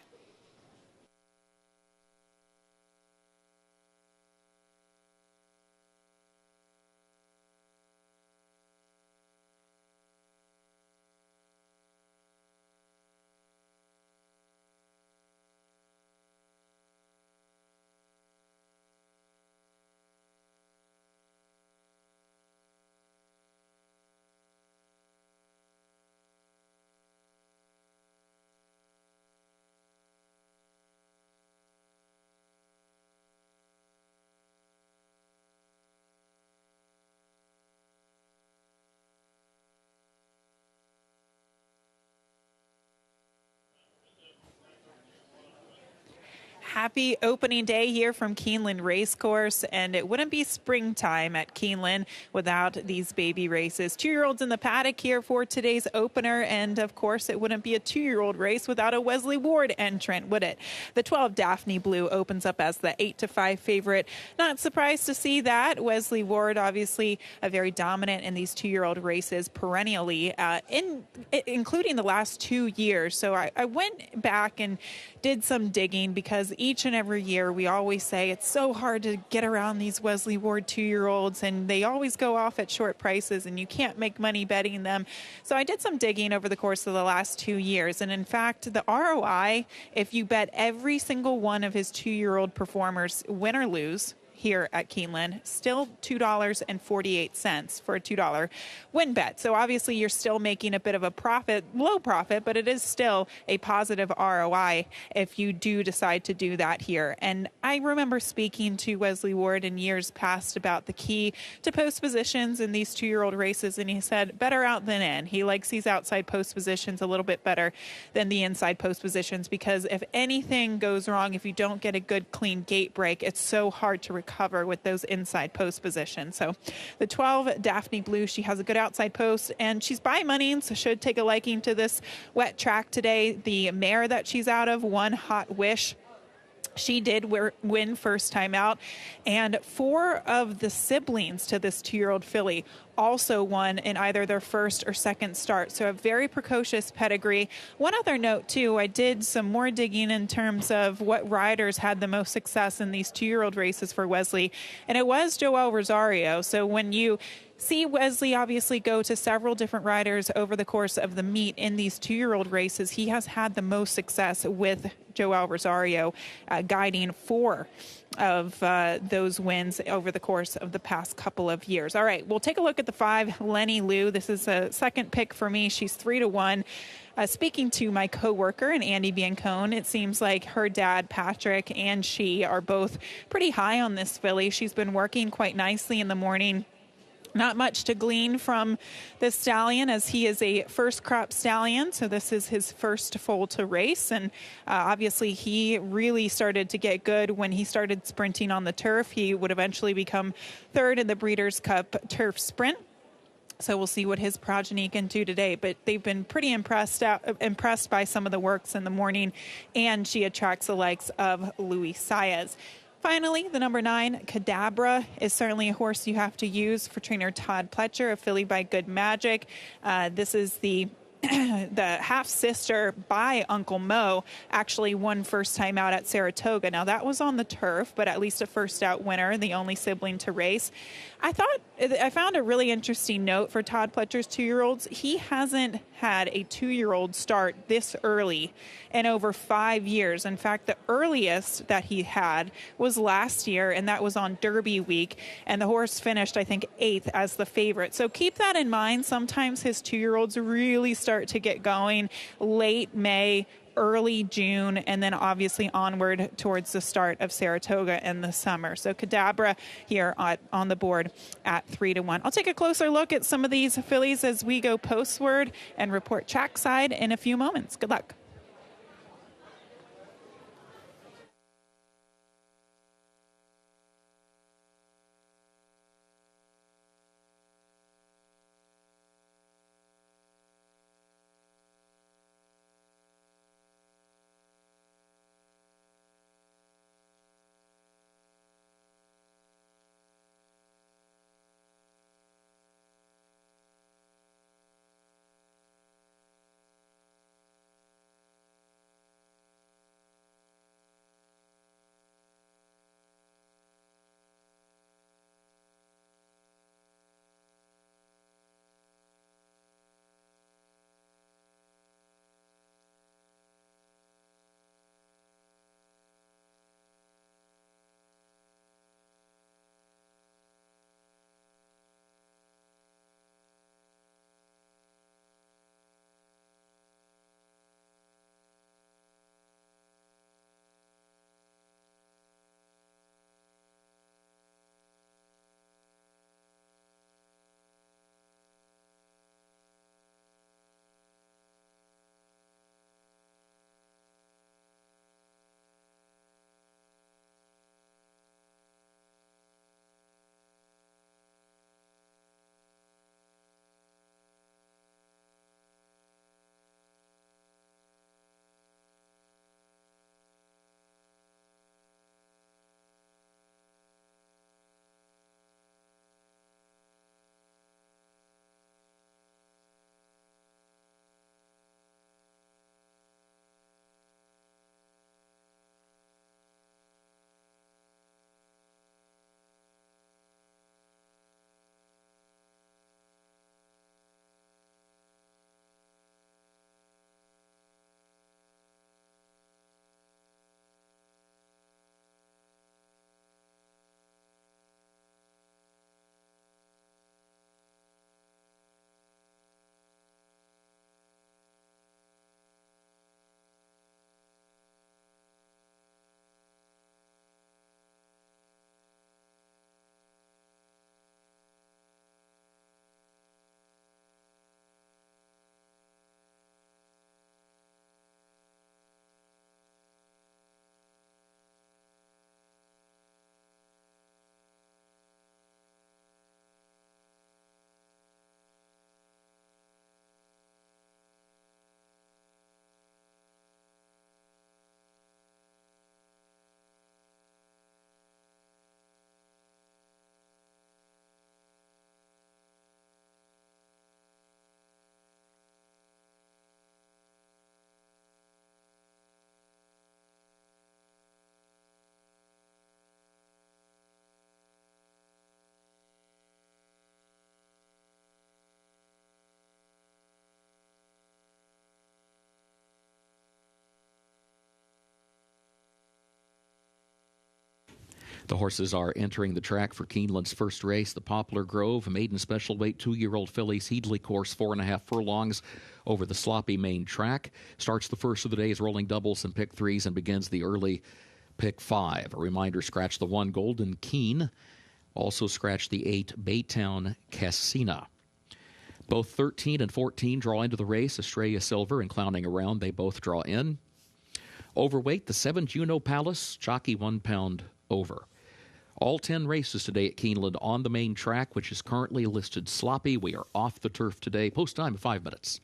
happy opening day here from Keeneland Racecourse, and it wouldn't be springtime at Keeneland without these baby races. 2-year-olds in the paddock here for today's opener, and of course it wouldn't be a 2-year-old race without a Wesley Ward entrant, would it? The 12 Daphne Blue opens up as the 8-5 favorite. Not surprised to see that. Wesley Ward, obviously a very dominant in these 2-year-old races perennially, including the last 2 years. So I went back and did some digging, because each and every year we always say it's so hard to get around these Wesley Ward 2-year-olds, and they always go off at short prices and you can't make money betting them. So I did some digging over the course of the last 2 years, and in fact the ROI, if you bet every single one of his 2-year-old performers, win or lose, here at Keeneland, still $2.48 for a $2 win bet. So obviously you're still making a bit of a profit, low profit, but it is still a positive ROI if you do decide to do that here. And I remember speaking to Wesley Ward in years past about the key to post positions in these 2-year-old races, and he said better out than in. He likes these outside post positions a little bit better than the inside post positions, because if anything goes wrong, if you don't get a good clean gate break, it's so hard to recover with those inside post positions. So the 12 Daphne Blue, she has a good outside post, and she's by money, so should take a liking to this wet track today. The mare that she's out of, One Hot Wish, she did win first time out, and 4 of the siblings to this 2-year-old filly also won in either their first or second start. So a very precocious pedigree. One other note too, I did some more digging in terms of what riders had the most success in these 2-year-old races for Wesley, and it was Joel Rosario. So when you see Wesley obviously go to several different riders over the course of the meet in these 2-year-old races, he has had the most success with Joel Rosario, guiding 4 of those wins over the course of the past couple of years. All right, we'll take a look at the 5, Lenny Liu. This is a second pick for me. She's 3-1. Speaking to my coworker and Andy Biancone, it seems like her dad, Patrick, and she are both pretty high on this filly. She's been working quite nicely in the morning. Not much to glean from this stallion, as he is a first crop stallion, so this is his first foal to race, and obviously he really started to get good when he started sprinting on the turf. He would eventually become 3rd in the Breeders' Cup Turf Sprint. So we'll see what his progeny can do today. But they've been pretty impressed by some of the works in the morning, and she attracts the likes of Luis Saez. Finally, the number 9, Cadabra, is certainly a horse you have to use for trainer Todd Pletcher, a filly by Good Magic. This is the the half-sister by Uncle Mo, actually won first time out at Saratoga. Now, that was on the turf, but at least a first-out winner, the only sibling to race. I found a really interesting note for Todd Pletcher's 2-year-olds. He hasn't had a 2-year-old start this early in over 5 years. In fact, the earliest that he had was last year, and that was on Derby week, and the horse finished, I think, 8th as the favorite. So keep that in mind. Sometimes his 2-year-olds really start to get going late May, early June, and then obviously onward towards the start of Saratoga in the summer. So Cadabra here on the board at 3-1. I'll take a closer look at some of these fillies as we go postward and report trackside in a few moments. Good luck. The horses are entering the track for Keeneland's first race, the Poplar Grove, a maiden special weight 2-year-old fillies Heedley course, 4.5 furlongs over the sloppy main track. Starts the first of the day's rolling doubles and pick threes and begins the early pick 5. A reminder, scratch the 1 Golden Keen. Also scratch the 8 Baytown Cassina. Both 13 and 14 draw into the race. Estrella Silver and Clowning Around, they both draw in. Overweight, the 7 Juno Palace, jockey 1 pound over. All 10 races today at Keeneland on the main track, which is currently listed sloppy. We are off the turf today. Post time 5 minutes.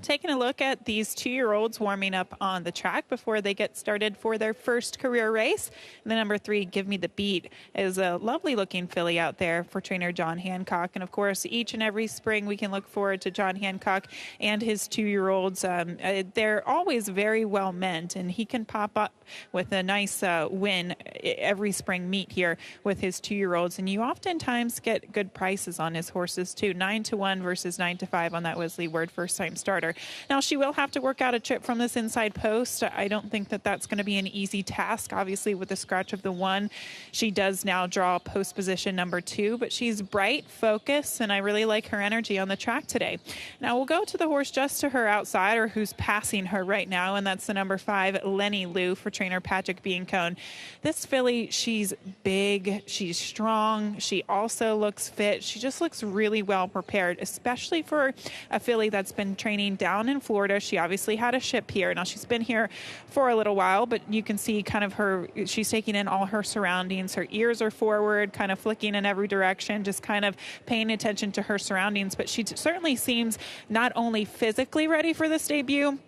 Taking a look at these 2-year-olds warming up on the track before they get started for their first career race. The number 3, Give Me the Beat, is a lovely looking filly out there for trainer John Hancock. And of course, each and every spring we can look forward to John Hancock and his 2-year-olds. They're always very well meant, and he can pop up with a nice win every spring meet here with his 2-year-olds. And you oftentimes get good prices on his horses too. 9-1 versus 9-5 on that Wesley Ward first time starter. Now, she will have to work out a trip from this inside post. I don't think that that's going to be an easy task. Obviously, with the scratch of the 1, she does now draw post position number 2, but she's bright, focused, and I really like her energy on the track today. Now, we'll go to the horse just to her outside, or who's passing her right now, and that's the number 5, Lenny Lou, for trainer Patrick Biancone. This filly, she's big, she's strong, she also looks fit. She just looks really well prepared, especially for a filly that's been training down in Florida. She obviously had a ship here. Now, she's been here for a little while, but you can see kind of she's taking in all her surroundings. Her ears are forward, kind of flicking in every direction, just kind of paying attention to her surroundings. But she certainly seems not only physically ready for this debut,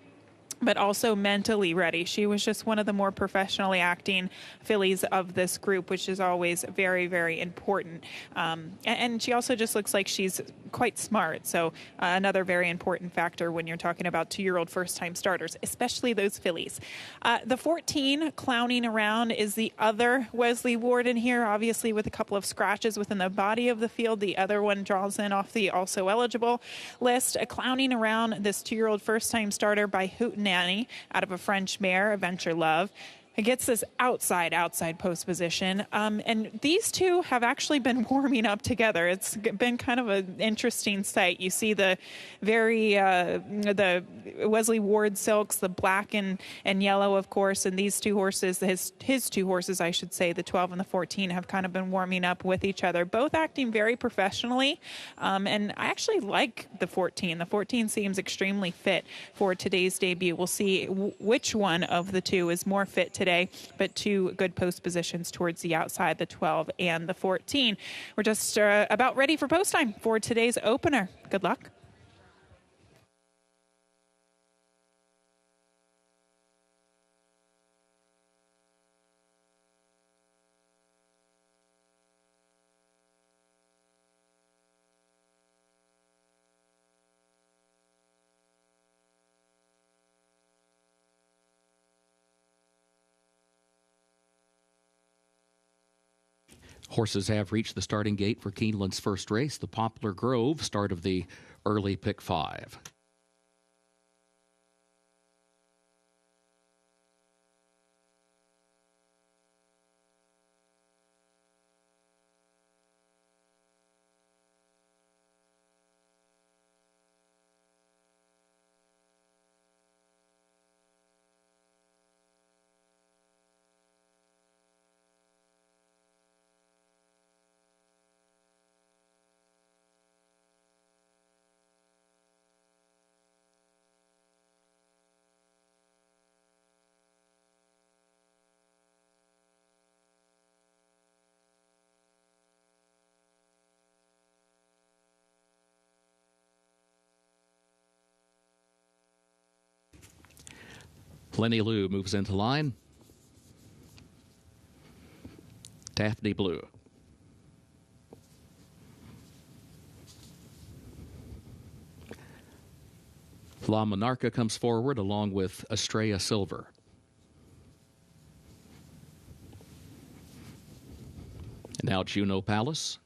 but also mentally ready. She was just one of the more professionally acting fillies of this group, which is always very, very important. And she also just looks like she's quite smart. So another very important factor when you're talking about 2-year-old first-time starters, especially those fillies. The 14, Clowning Around, is the other Wesley Ward in here, obviously with a couple of scratches within the body of the field. The other one draws in off the also eligible list. Clowning Around, this 2-year-old first-time starter by Hootenanny out of a French mare, Adventure Love. It gets this outside post position. And these two have actually been warming up together. It's been kind of an interesting sight. You see the the Wesley Ward silks, the black and yellow, of course, and these two horses, his two horses, I should say, the 12 and the 14, have kind of been warming up with each other, both acting very professionally. And I actually like the 14. The 14 seems extremely fit for today's debut. We'll see which one of the two is more fit today, but two good post positions towards the outside, the 12 and the 14. We're just about ready for post time for today's opener. Good luck. Horses have reached the starting gate for Keeneland's first race, the Poplar Grove, start of the early pick 5. Lenny Lou moves into line. Daphne Blue. La Monarca comes forward along with Estrella Silver. And now Juno Palace.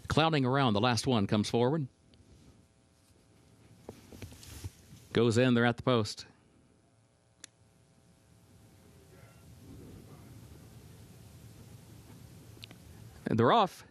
Clowning around, the last one comes forward. Goes in, they're at the post. And they're off.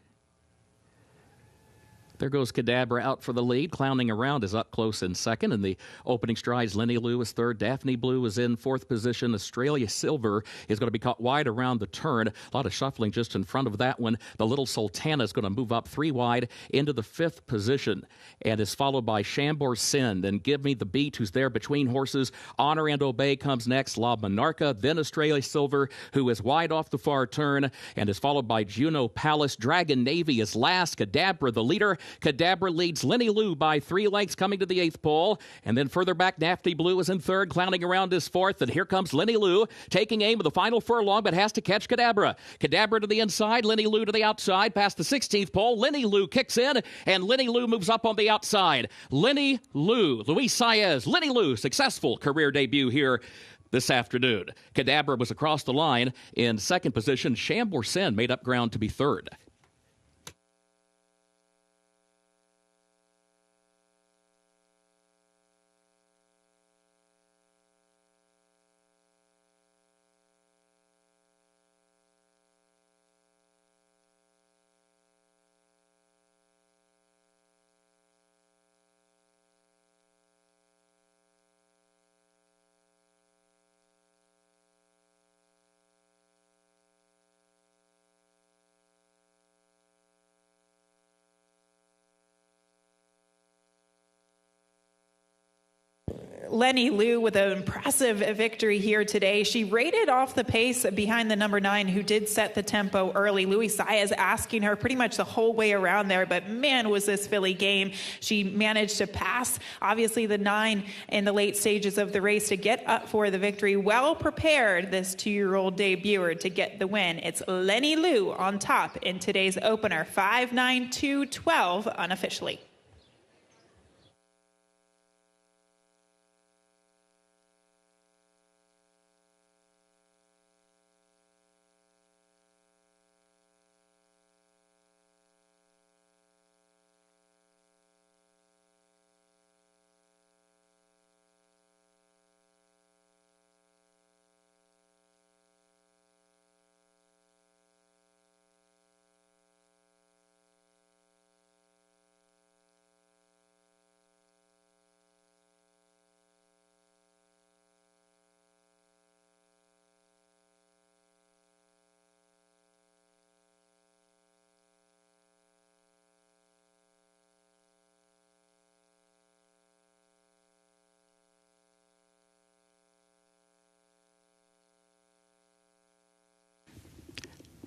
There goes Cadabra out for the lead. Clowning around is up close in second. In the opening strides, Lenny Lou is third. Daphne Blue is in fourth position. Australia Silver is going to be caught wide around the turn. A lot of shuffling just in front of that one. The Little Sultana is going to move up 3 wide into the fifth position and is followed by Chambord Sin. Then Give Me the Beat, who's there between horses. Honor and Obey comes next. La Monarca, then Australia Silver, who is wide off the far turn and is followed by Juno Palace. Dragon Navy is last. Cadabra, the leader. Cadabra leads Lenny Lou by 3 lengths coming to the 8th pole. And then further back, Daphne Blue is in third. Clowning around is fourth. And here comes Lenny Lou taking aim of the final furlong, but has to catch Cadabra. Cadabra to the inside, Lenny Lou to the outside. Past the 16th pole, Lenny Lou kicks in, and Lenny Lou moves up on the outside. Lenny Lou, Luis Saez, Lenny Lou, successful career debut here this afternoon. Cadabra was across the line in second position. Chambord Sin made up ground to be third. Lenny Lou with an impressive victory here today. She rated off the pace behind the number 9, who did set the tempo early. Luis Saez asking her pretty much the whole way around there, but man, was this filly game. She managed to pass, obviously, the 9 in the late stages of the race to get up for the victory. Well prepared, this 2-year-old debuter, to get the win. It's Lenny Lou on top in today's opener, 5-9-2-12 unofficially.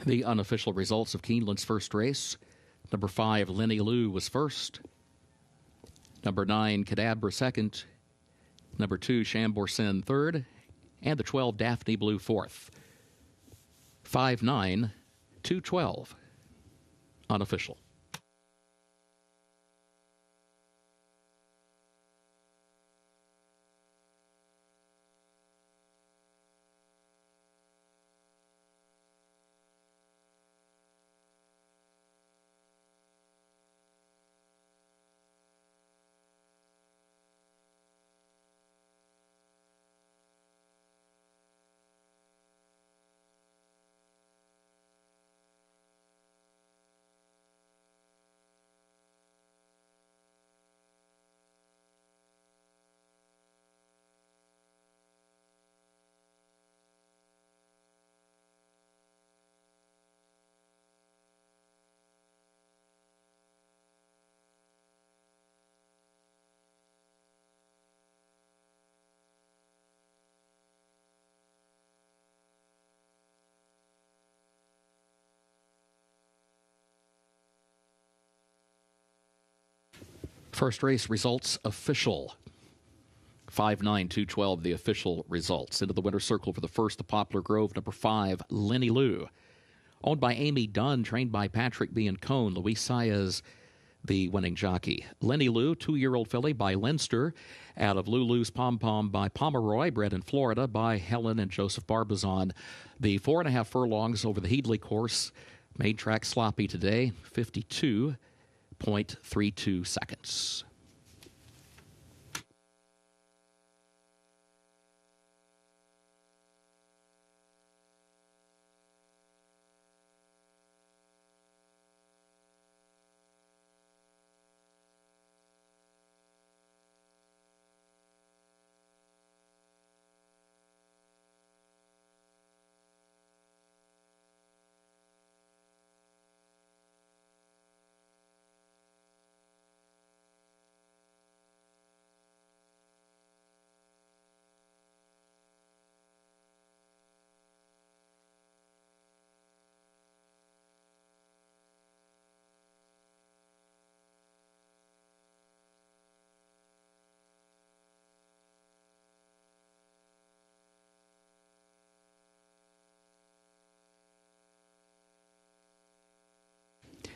The unofficial results of Keeneland's first race. Number 5, Lenny Lou was first. Number 9, Cadabra second. Number 2, Chambourcin third. And the 12, Daphne Blue fourth. 5-9, 2-12. Unofficial. First race results official. 5-9, 2-12, the official results. Into the winner's circle for the first, the Poplar Grove, number 5, Lenny Lou. Owned by Amy Dunn, trained by Patrick B. and Cone. Luis Saez, the winning jockey. Lenny Lou, 2-year-old filly by Leinster. Out of Lulu's Pom Pom by Pomeroy, bred in Florida by Helen and Joseph Barbizon. The 4.5 furlongs over the Headley course. Main track sloppy today, 52.32 seconds.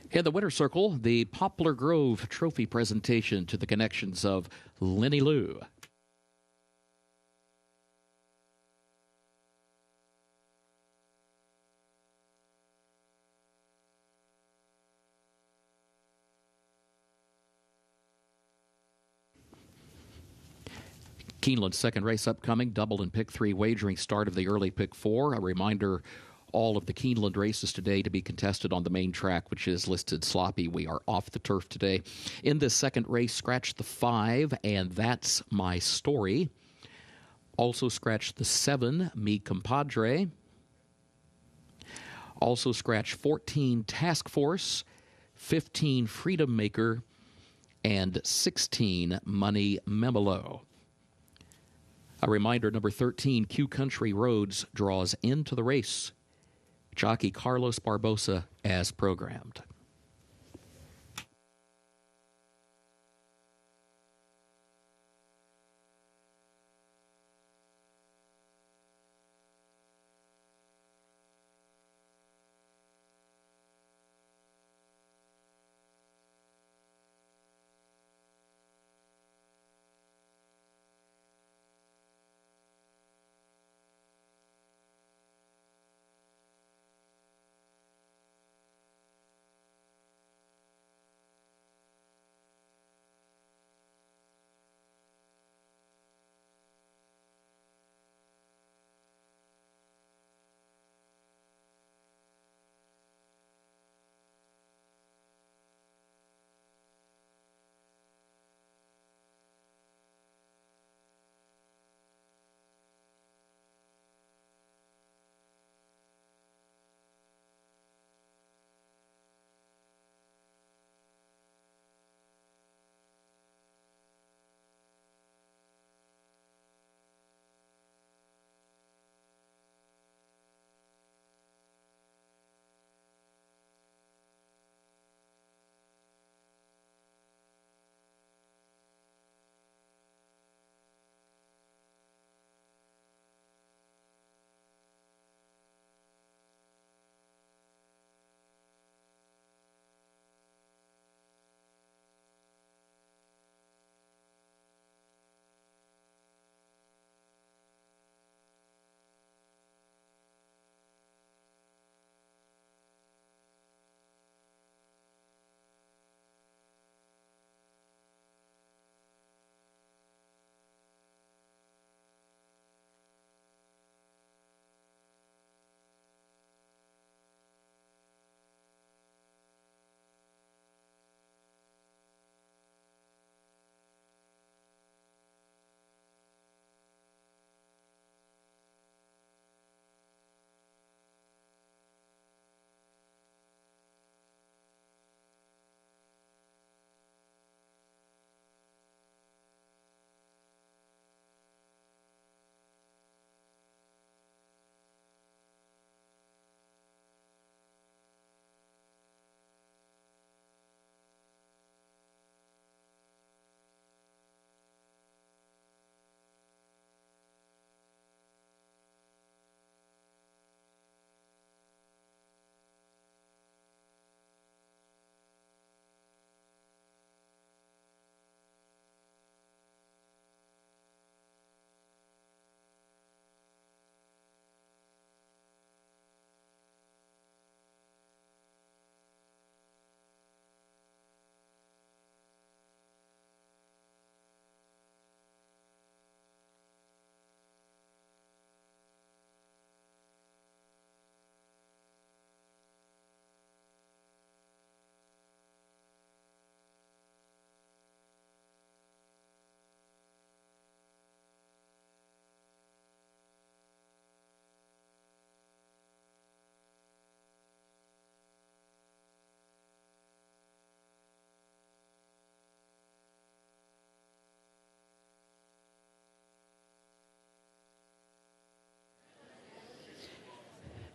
In the winner's circle, the Poplar Grove Trophy presentation to the connections of Lenny Lou. Keeneland's second race upcoming, double and pick 3 wagering start of the early pick 4. A reminder, all of the Keeneland races today to be contested on the main track, which is listed sloppy. We are off the turf today. In this second race, scratch the 5, and that's my story. Also scratch the 7, Mi Compadre. Also scratch 14, Task Force, 15, Freedom Maker, and 16, Money Memolo. A reminder, number 13, Q Country Roads, draws into the race. Jockey Carlos Barbosa as programmed.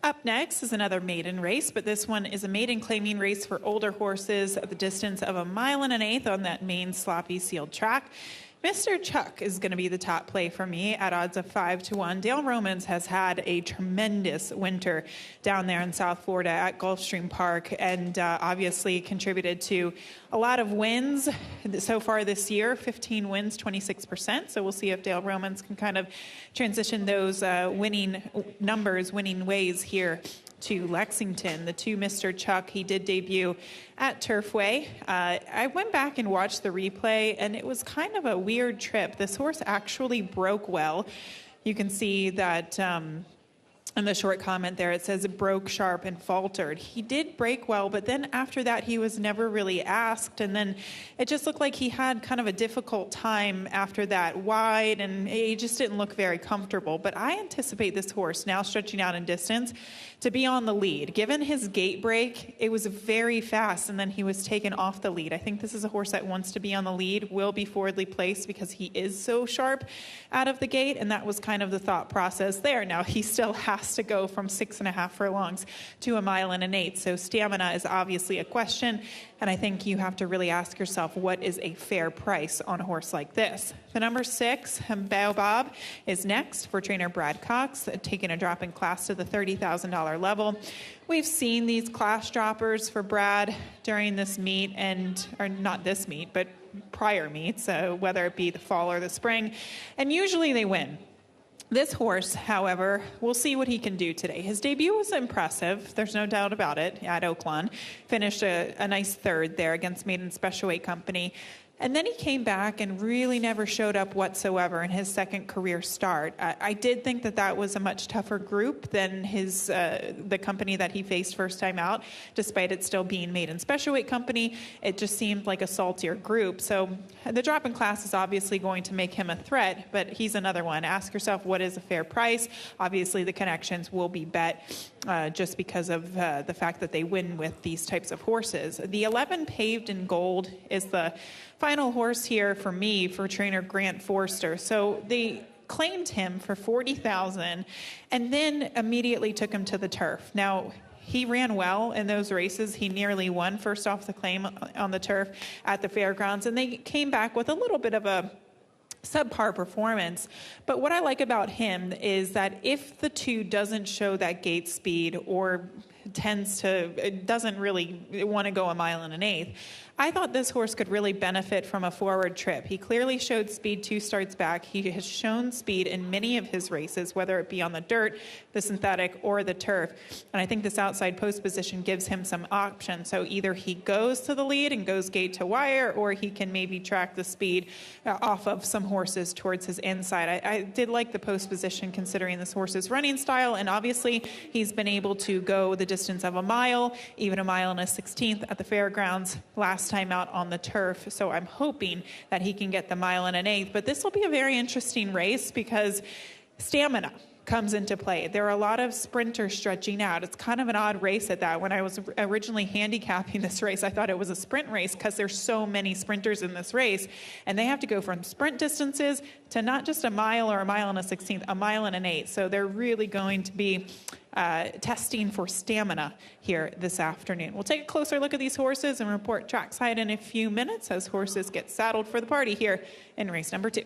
Up next is another maiden race, but this one is a maiden claiming race for older horses at the distance of 1.125 miles on that main sloppy sealed track. Mr. Chuck is going to be the top play for me at odds of 5-1. Dale Romans has had a tremendous winter down there in South Florida at Gulfstream Park, and obviously contributed to a lot of wins so far this year. 15 wins, 26%. So we'll see if Dale Romans can kind of transition those winning numbers, winning ways here to Lexington. The 2 Mr. Chuck, he did debut at Turfway. I went back and watched the replay, and it was kind of a weird trip. This horse actually broke well. You can see that in the short comment there, it says it broke sharp and faltered. He did break well, but then after that, he was never really asked. And then it just looked like he had kind of a difficult time after that wide, and he just didn't look very comfortable. But I anticipate this horse, now stretching out in distance, to be on the lead. Given his gate break, it was very fast, and then he was taken off the lead. I think this is a horse that wants to be on the lead, will be forwardly placed because he is so sharp out of the gate, and that was kind of the thought process there. Now, he still has to go from 6.5 furlongs to 1.125 miles, so stamina is obviously a question, and I think you have to really ask yourself, what is a fair price on a horse like this? The number 6, Bob, is next for trainer Brad Cox, taking a drop in class to the $30,000 level. We've seen these class droppers for Brad during this meet, or not this meet, but prior meets, whether it be the fall or the spring, and usually they win. This horse, however, we'll see what he can do today. His debut was impressive. There's no doubt about it at Oaklawn. Finished a nice third there against Maiden Special Weight Company. And then he came back and really never showed up whatsoever in his second career start. I did think that was a much tougher group than the company that he faced first time out, despite it still being Maiden Special Weight Company. It just seemed like a saltier group. So the drop in class is obviously going to make him a threat, but he's another one. Ask yourself, what is a fair price? Obviously, the connections will be bet just because of the fact that they win with these types of horses. The 11 Paved in Gold is the final horse here for me for trainer Grant Forster. So they claimed him for $40,000 and then immediately took him to the turf. Now, he ran well in those races. He nearly won first off the claim on the turf at the fairgrounds, and they came back with a little bit of a subpar performance. But what I like about him is that if the 2 doesn't show that gate speed or doesn't really want to go 1.125 miles, I thought this horse could really benefit from a forward trip. He clearly showed speed 2 starts back. He has shown speed in many of his races, whether it be on the dirt, the synthetic, or the turf. And I think this outside post position gives him some options. So either he goes to the lead and goes gate to wire, or he can maybe track the speed off of some horses towards his inside. I did like the post position considering this horse's running style, and obviously he's been able to go the distance of 1 mile, even 1.16 miles at the fairgrounds last time out on the turf. So I'm hoping that he can get the 1.125 miles. But this will be a very interesting race because stamina comes into play. There are a lot of sprinters stretching out. It's kind of an odd race at that. When I was originally handicapping this race, I thought it was a sprint race because there's so many sprinters in this race, and they have to go from sprint distances to not just 1 mile or 1.16 miles, 1.125 miles. So they're really going to be testing for stamina here this afternoon. We'll take a closer look at these horses and report trackside in a few minutes as horses get saddled for the party here in race number 2.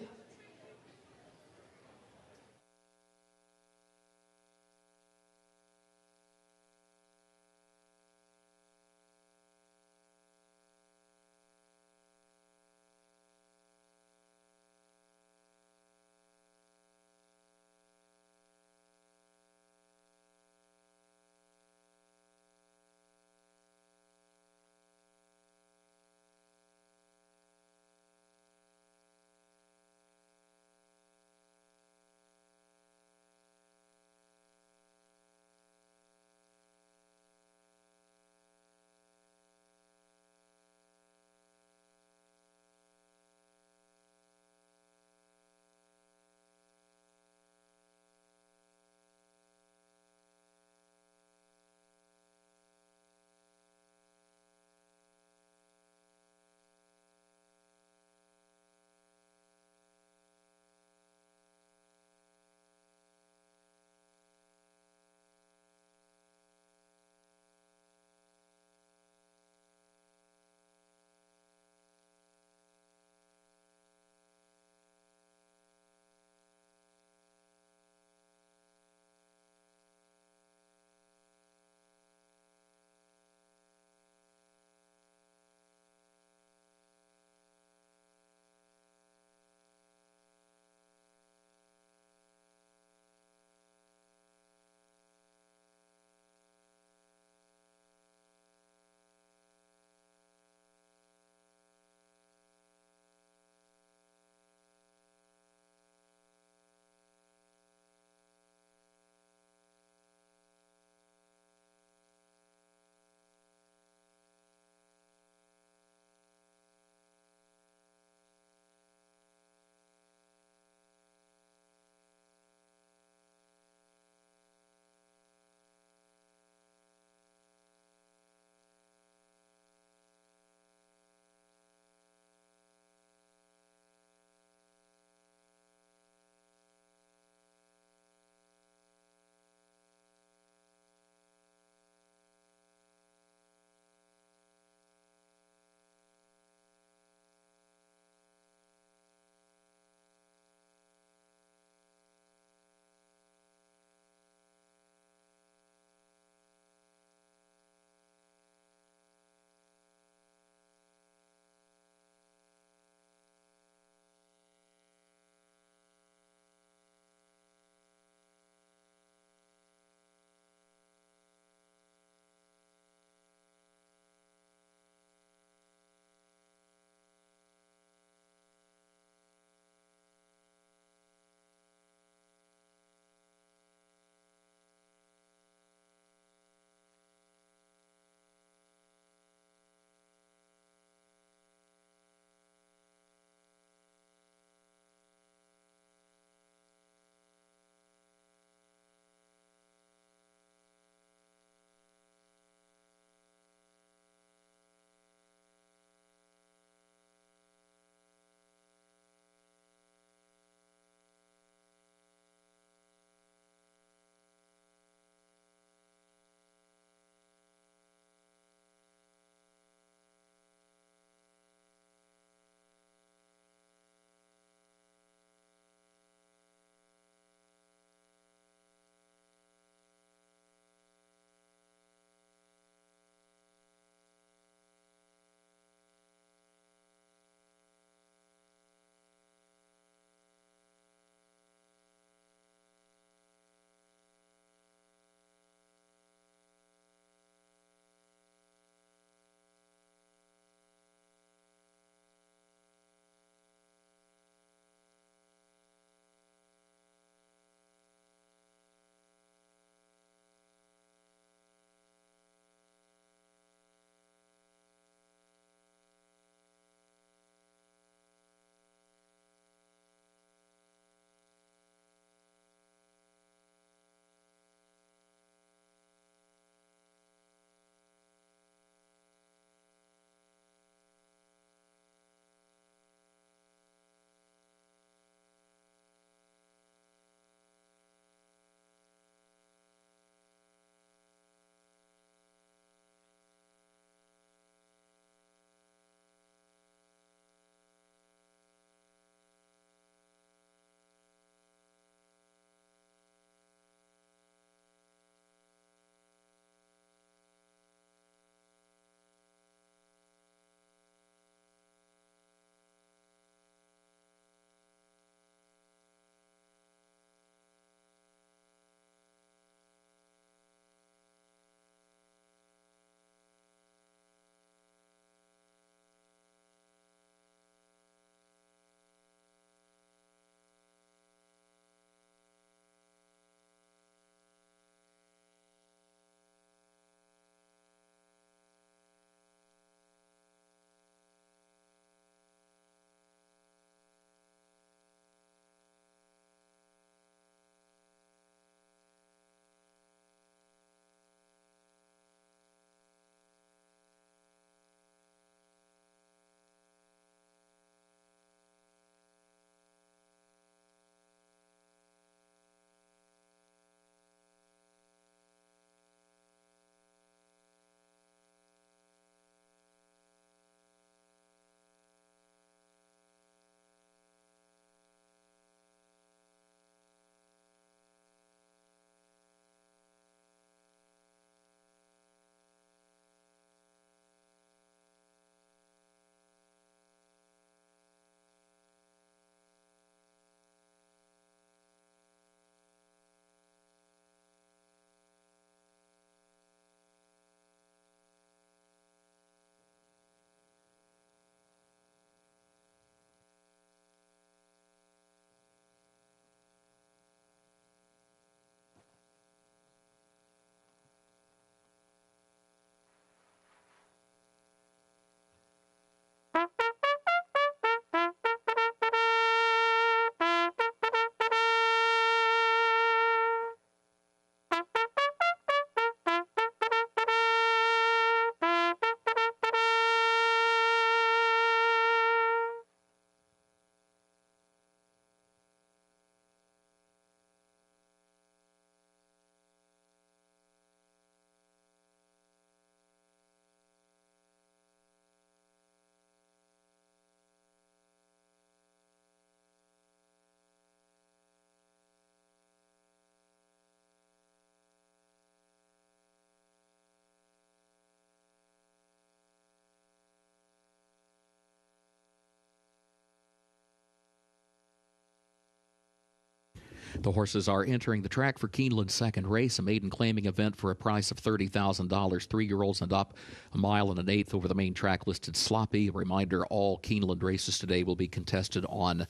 The horses are entering the track for Keeneland's second race, a maiden claiming event for a price of $30,000. 3-year-olds and up, 1 mile and an eighth over the main track listed sloppy. A reminder, all Keeneland races today will be contested on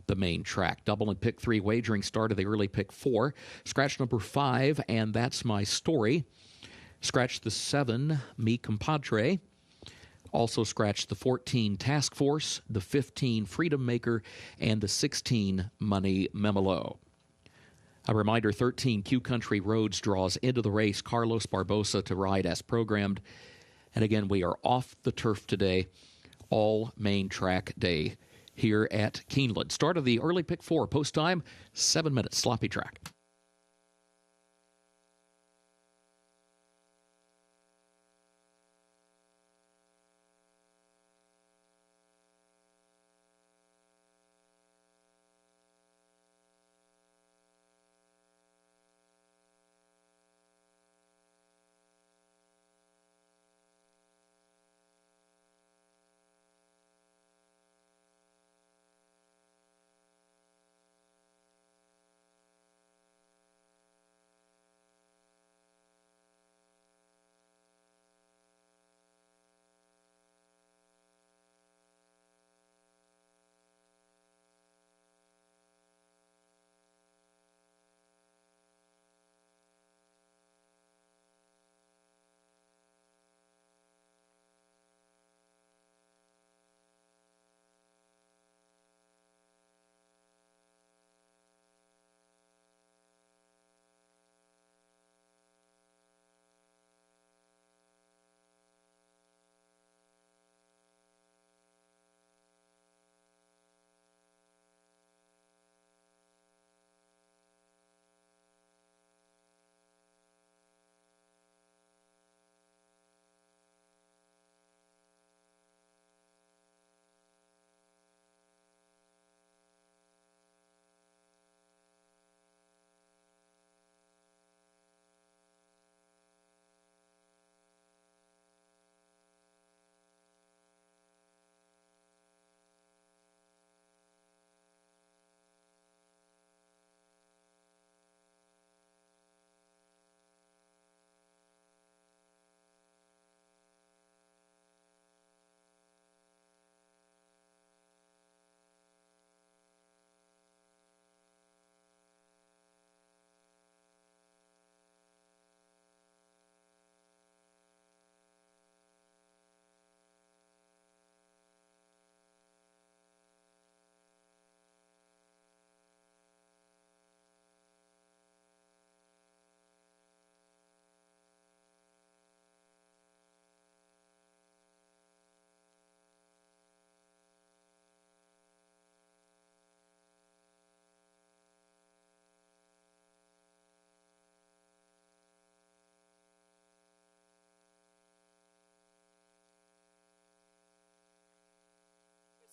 the main track. Double and pick 3 wagering started the early pick 4. Scratch number 5, and that's my story. Scratch the 7, Mi Compadre. Also scratch the 14, Task Force, the 15, Freedom Maker, and the 16, Money Memolo. A reminder, 13, Q Country Roads draws into the race. Carlos Barbosa to ride as programmed. And again, we are off the turf today, all main track day here at Keeneland. Start of the early pick 4, post time, 7 minutes, sloppy track.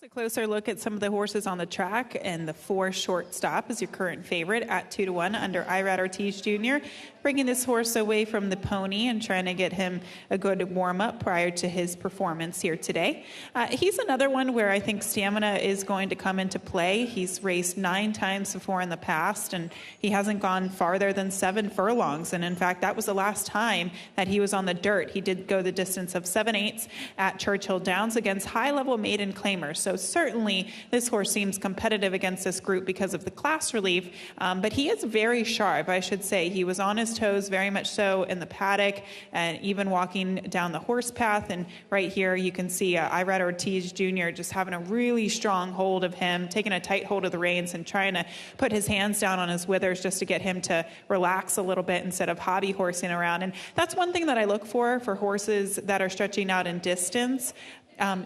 A closer look at some of the horses on the track, and the 4 Shortstop is your current favorite at 2-1 under Irad Ortiz Jr., bringing this horse away from the pony and trying to get him a good warm-up prior to his performance here today. He's another one where I think stamina is going to come into play. He's raced 9 times before in the past, and he hasn't gone farther than 7 furlongs. And in fact, that was the last time that he was on the dirt. He did go the distance of 7/8 at Churchill Downs against high-level maiden claimers. So certainly this horse seems competitive against this group because of the class relief, but he is very sharp, I should say. He was on his toes very much so in the paddock and even walking down the horse path. And right here you can see Irad Ortiz Jr. just having a really strong hold of him, taking a tight hold of the reins and trying to put his hands down on his withers just to get him to relax a little bit instead of hobby horsing around. And that's one thing that I look for horses that are stretching out in distance.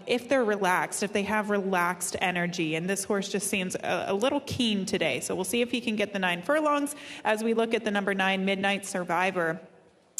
If they're relaxed, if they have relaxed energy, and this horse just seems a little keen today. So we'll see if he can get the 9 furlongs as we look at the number 9 Midnight Survivor.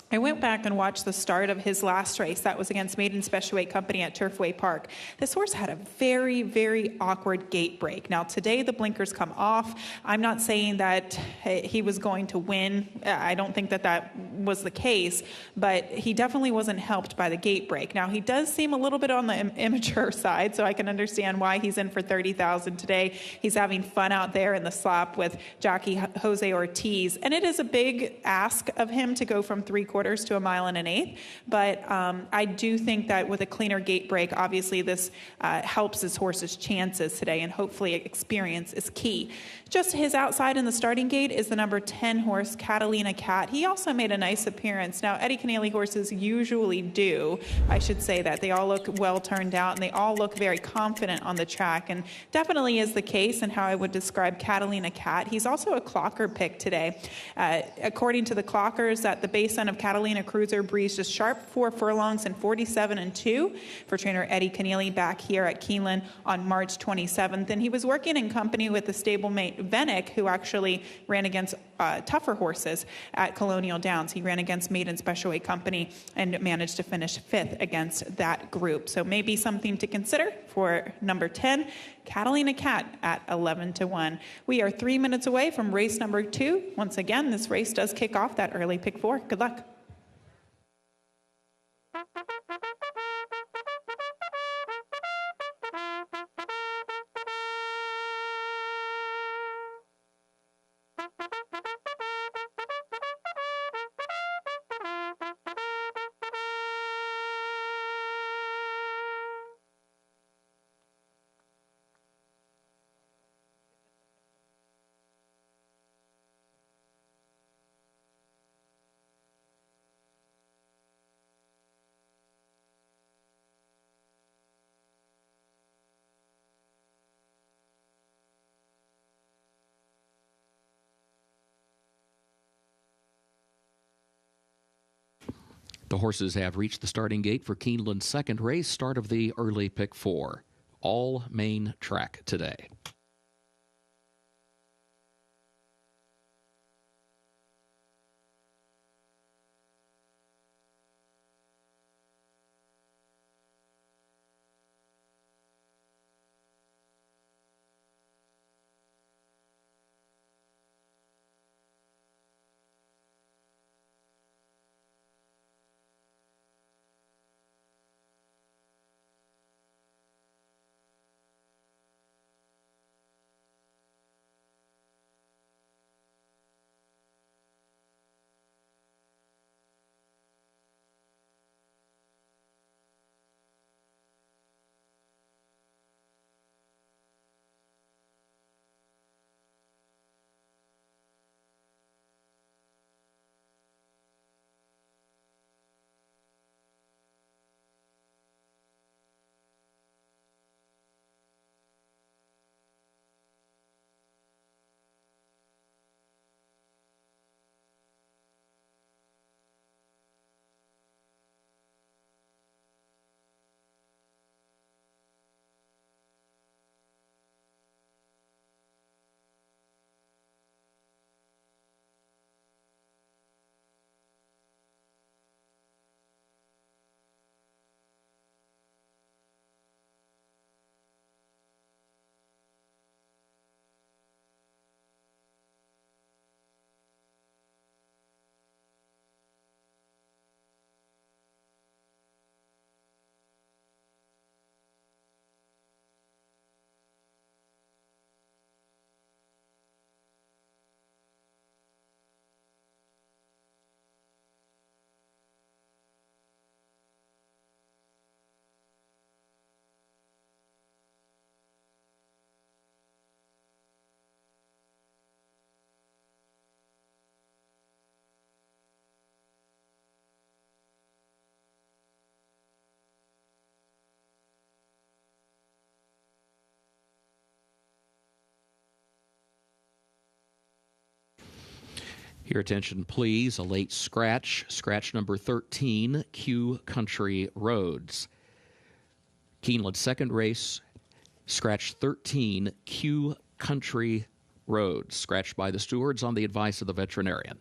I went back and watched the start of his last race. That was against Maiden Special Weight Company at Turfway Park. This horse had a very, very awkward gate break. Now, today the blinkers come off. I'm not saying that he was going to win. I don't think that that was the case, but he definitely wasn't helped by the gate break. Now, he does seem a little bit on the immature side, so I can understand why he's in for $30,000 today. He's having fun out there in the slop with jockey Jose Ortiz, and it is a big ask of him to go from 3/4 to a mile and an eighth. But I do think that with a cleaner gate break, obviously this helps his horse's chances today, and hopefully experience is key. Just his outside in the starting gate is the number 10 horse, Catalina Cat. He also made a nice appearance. Now, Eddie Keneally horses usually do. I should say that. They all look well turned out, and they all look very confident on the track, and definitely is the case in how I would describe Catalina Cat. He's also a clocker pick today. According to the clockers, at the base end of Catalina Cruiser breezed a sharp 4 furlongs and 47-2 for trainer Eddie Keneally back here at Keeneland on March 27th. And he was working in company with the stablemate Venick, who actually ran against tougher horses at Colonial Downs. He ran against Maiden Special Weight Company and managed to finish 5th against that group. So maybe something to consider for number 10, Catalina Cat at 11-1. We are 3 minutes away from race number 2. Once again, this race does kick off that early pick 4. Good luck. The horses have reached the starting gate for Keeneland's second race, start of the early pick 4. All main track today. Your attention, please. A late scratch. Scratch number 13, Q Country Roads. Keeneland's second race, scratch 13, Q Country Roads. Scratched by the stewards on the advice of the veterinarian.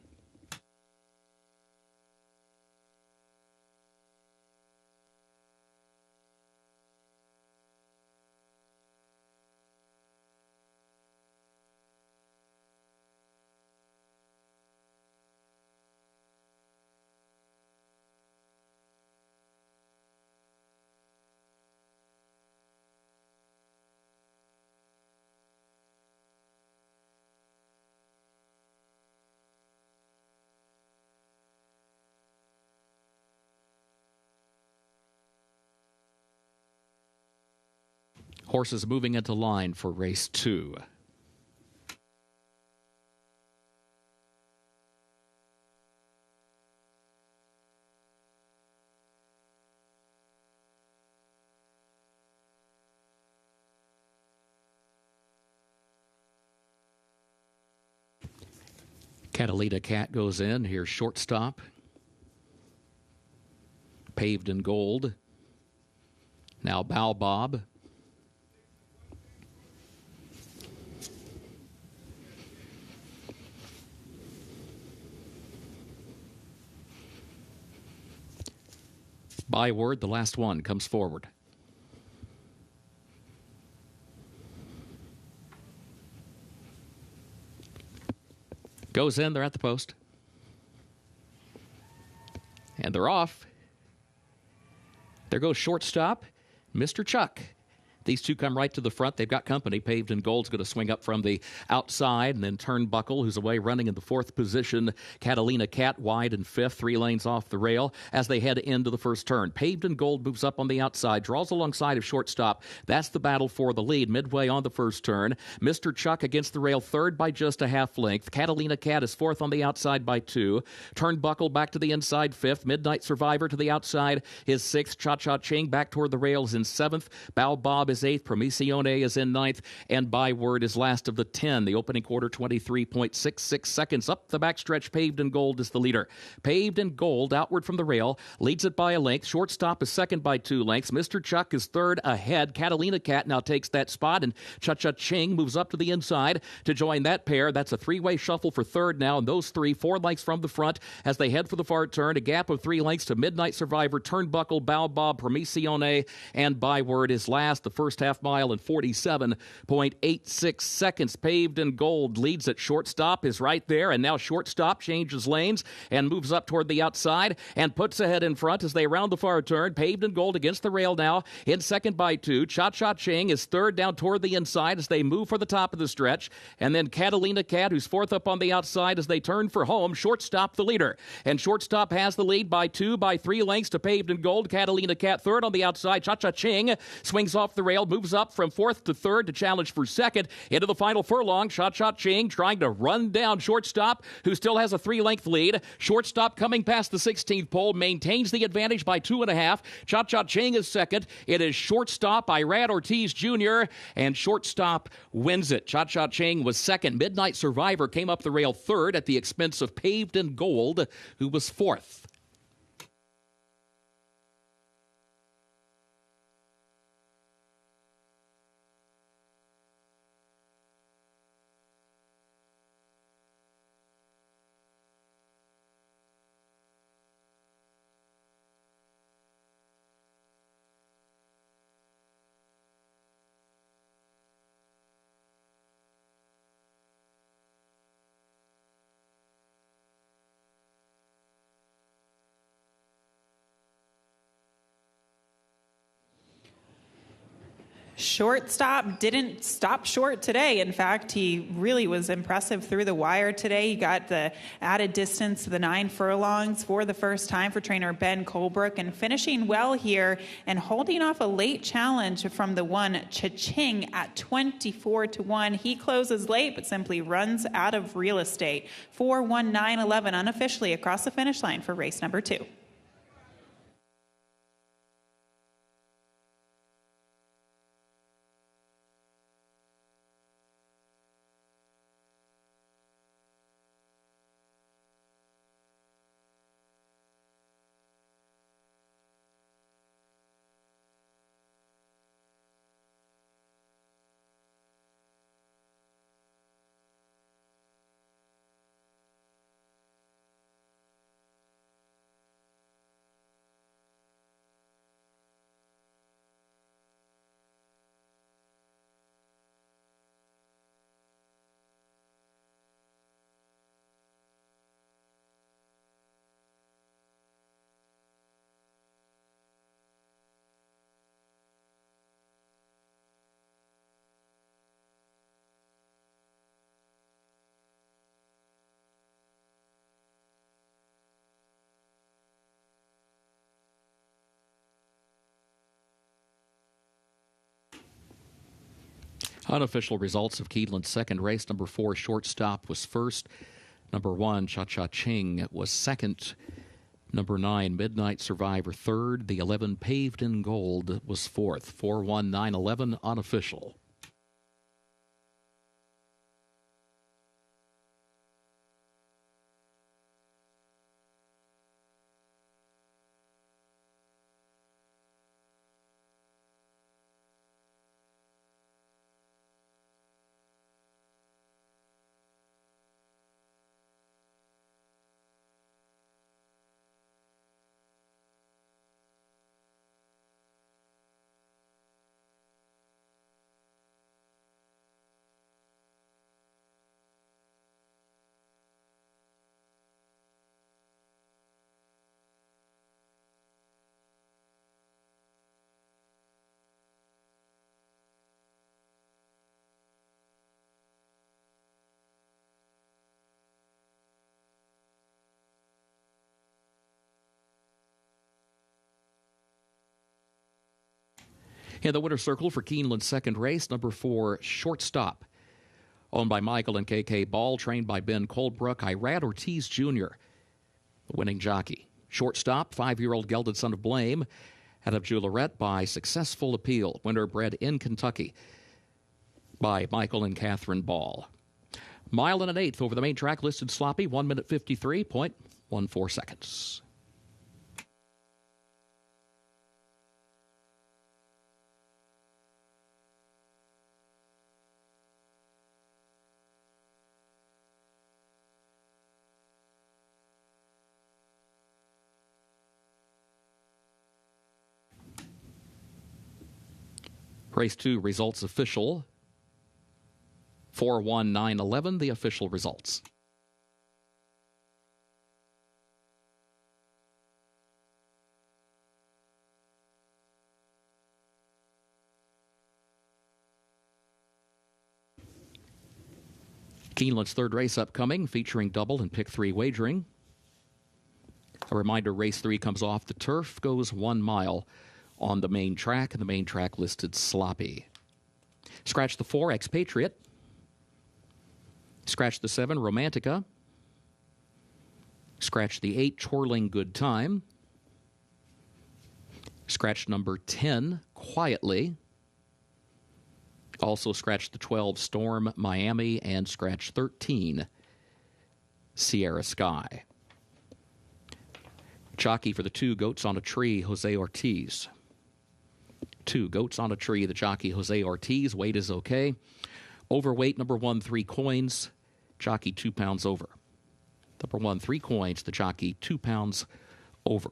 Horses moving into line for race 2. Catalina Cat goes in. Here's Shortstop. Paved in Gold. Now Baobab. Byword, the last one, comes forward. Goes in, they're at the post. And they're off. There goes Shortstop, Mr. Chuck. These two come right to the front. They've got company. Paved in Gold's going to swing up from the outside, and then Turnbuckle, who's away running in the 4th position. Catalina Cat wide in 5th, 3 lanes off the rail as they head into the first turn. Paved in Gold moves up on the outside, draws alongside of Shortstop. That's the battle for the lead midway on the first turn. Mr. Chuck against the rail, 3rd by just a half length. Catalina Cat is 4th on the outside by 2. Turnbuckle back to the inside, 5th. Midnight Survivor to the outside is 6th. Cha-Cha Ching back toward the rails in 7th. Baobab is 8th. Promisione is in 9th. And Byword is last of the 10. The opening quarter, 23.66 seconds. Up the backstretch, Paved in Gold is the leader. Paved in Gold, outward from the rail, leads it by a length. Shortstop is 2nd by 2 lengths. Mr. Chuck is 3rd ahead. Catalina Cat now takes that spot, and Cha-Cha Ching moves up to the inside to join that pair. That's a 3-way shuffle for 3rd now, and those 3, 4 lengths from the front as they head for the far turn. A gap of 3 lengths to Midnight Survivor, Turnbuckle, Baobab, Promisione, and Byword is last. The first half mile in 47.86 seconds. Paved in Gold leads at Shortstop, is right there, and now Shortstop changes lanes and moves up toward the outside and puts ahead in front as they round the far turn. Paved in Gold against the rail now in 2nd by 2. Cha-Cha Ching is 3rd down toward the inside as they move for the top of the stretch, and then Catalina Cat, who's 4th up on the outside as they turn for home. Shortstop the leader, and Shortstop has the lead by 2 by 3 lengths to Paved in Gold. Catalina Cat 3rd on the outside. Cha-Cha Ching swings off the rail, moves up from 4th to 3rd to challenge for 2nd. Into the final furlong, Cha-Cha Ching trying to run down Shortstop, who still has a 3-length lead. Shortstop coming past the 16th pole, maintains the advantage by 2.5. Cha-Cha Ching is 2nd. It is Shortstop, Irad Ortiz Jr., and Shortstop wins it. Cha-Cha Ching was 2nd. Midnight Survivor came up the rail 3rd at the expense of Paved in Gold, who was 4th. Shortstop didn't stop short today. In fact, he really was impressive through the wire today. He got the added distance to the 9 furlongs for the first time for trainer Ben Colebrook, and finishing well here and holding off a late challenge from the 1 Cha-Ching at 24-1. He closes late but simply runs out of real estate. 4:19:11 unofficially across the finish line for race number 2. Unofficial results of Keeneland's second race. Number 4, Shortstop, was first. Number 1, Cha-Cha-Ching, was second. Number 9, Midnight Survivor, third. The 11, Paved in Gold, was fourth. 4-1-9-11, unofficial. In the winner's circle for Keeneland's second race, number 4, Shortstop, owned by Michael and K.K. Ball, trained by Ben Coldbrook, Irad Ortiz Jr., the winning jockey. Shortstop, 5-year-old gelded son of Blame, out of Juliette by Successful Appeal, winner bred in Kentucky by Michael and Catherine Ball. Mile and an eighth over the main track, listed sloppy, 1 minute 53.14 seconds. Race 2 results official. 4-1-9-11, the official results. Keeneland's third race upcoming, featuring double and pick 3 wagering. A reminder, race 3 comes off the turf, goes 1 mile on the main track, and the main track listed sloppy. Scratch the 4, Expatriate. Scratch the 7, Romantica. Scratch the 8, Twirling Good Time. Scratch number 10, Quietly. Also scratch the 12, Storm Miami, and scratch 13, Sierra Sky. Jockey for the 2, Goats on a Tree, Jose Ortiz. 2, Goats on a Tree, the jockey Jose Ortiz. Weight is okay. Overweight, number 1, 3 coins. Jockey 2 pounds over. Number 1, 3 coins, the jockey 2 pounds over.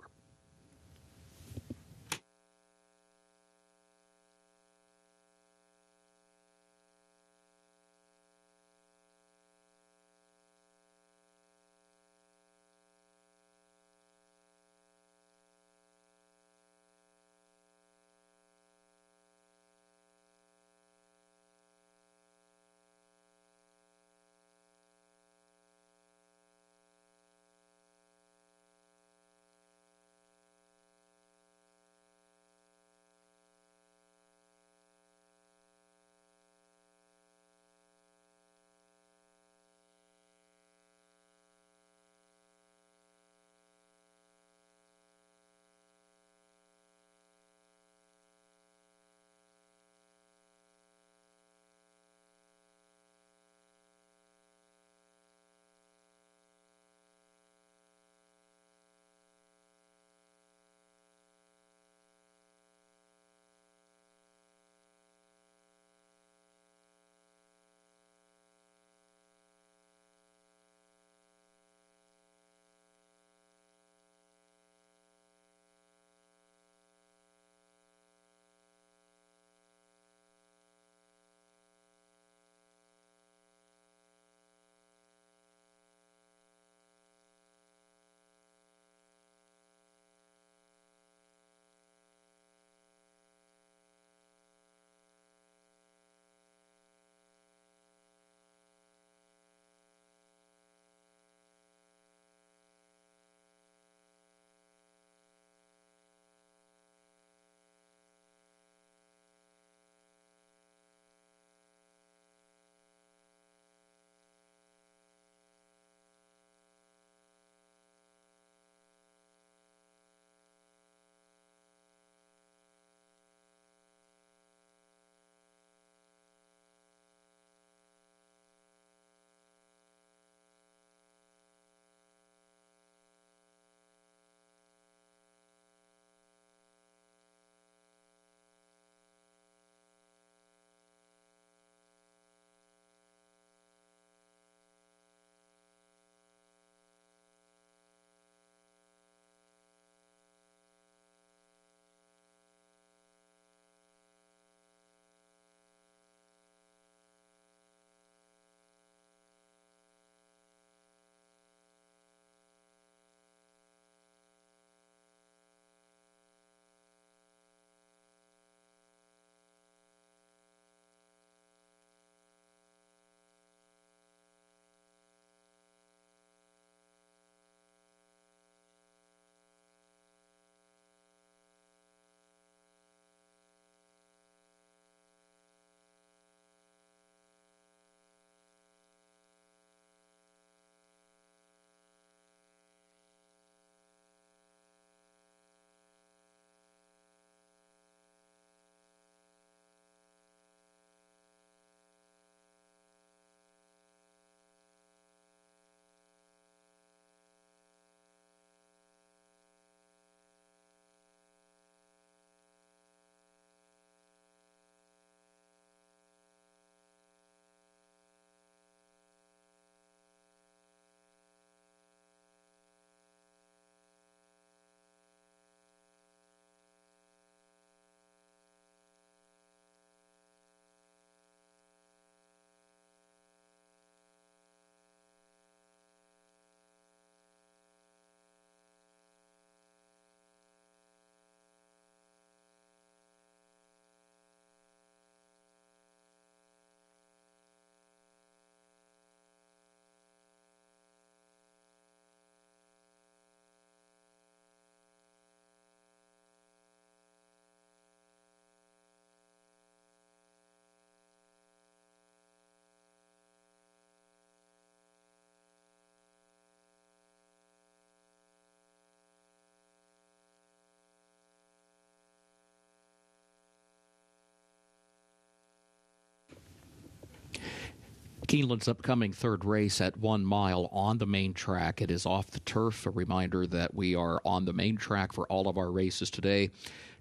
Keeneland's upcoming third race at 1 mile on the main track. It is off the turf. A reminder that we are on the main track for all of our races today.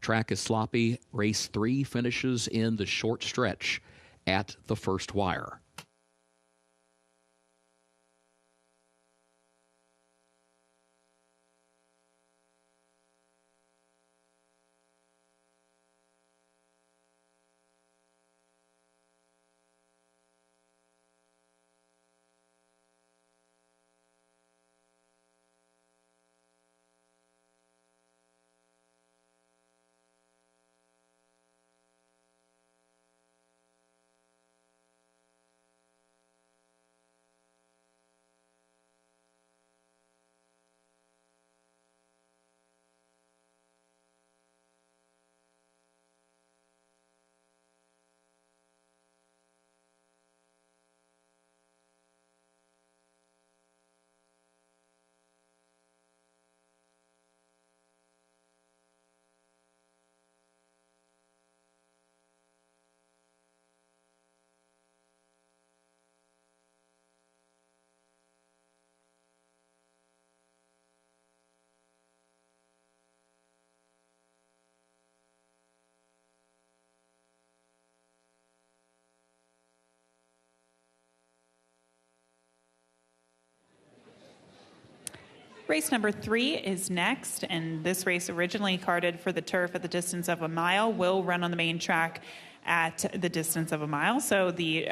Track is sloppy. Race 3 finishes in the short stretch at the first wire. Race number 3 is next, and this race, originally carded for the turf at the distance of 1 mile, will run on the main track at the distance of 1 mile. So the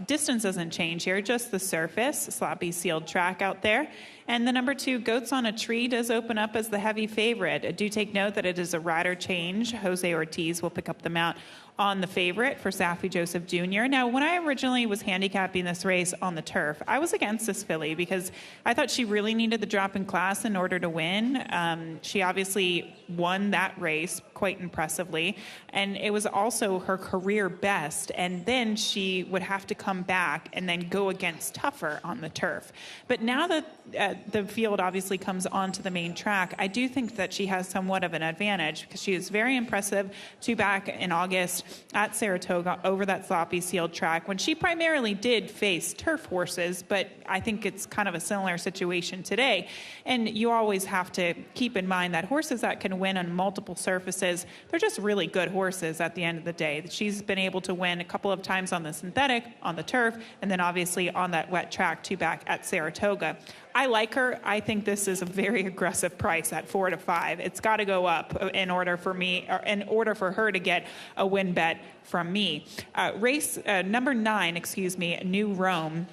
distance doesn't change here, just the surface, sloppy sealed track out there. And the number 2, Goats on a Tree, does open up as the heavy favorite. Do take note that it is a rider change. Jose Ortiz will pick up the mount on the favorite for Safi Joseph Jr. Now, when I originally was handicapping this race on the turf, I was against this filly because I thought she really needed the drop in class in order to win. She obviously won that race quite impressively, and it was also her career best, and then she would have to come back and then go against tougher on the turf. But now that the field obviously comes onto the main track, I do think that she has somewhat of an advantage because she was very impressive 2 back in August at Saratoga over that sloppy sealed track when she primarily did face turf horses, but I think it's kind of a similar situation today. And you always have to keep in mind that horses that can win on multiple surfaces, they're just really good horses at the end of the day. She's been able to win a couple of times on the synthetic, on the turf, and then obviously on that wet track 2 back at Saratoga. I like her. I think this is a very aggressive price at 4 to 5. It's got to go up in order for me, or in order for her to get a win bet from me. Race number 9, New Rome,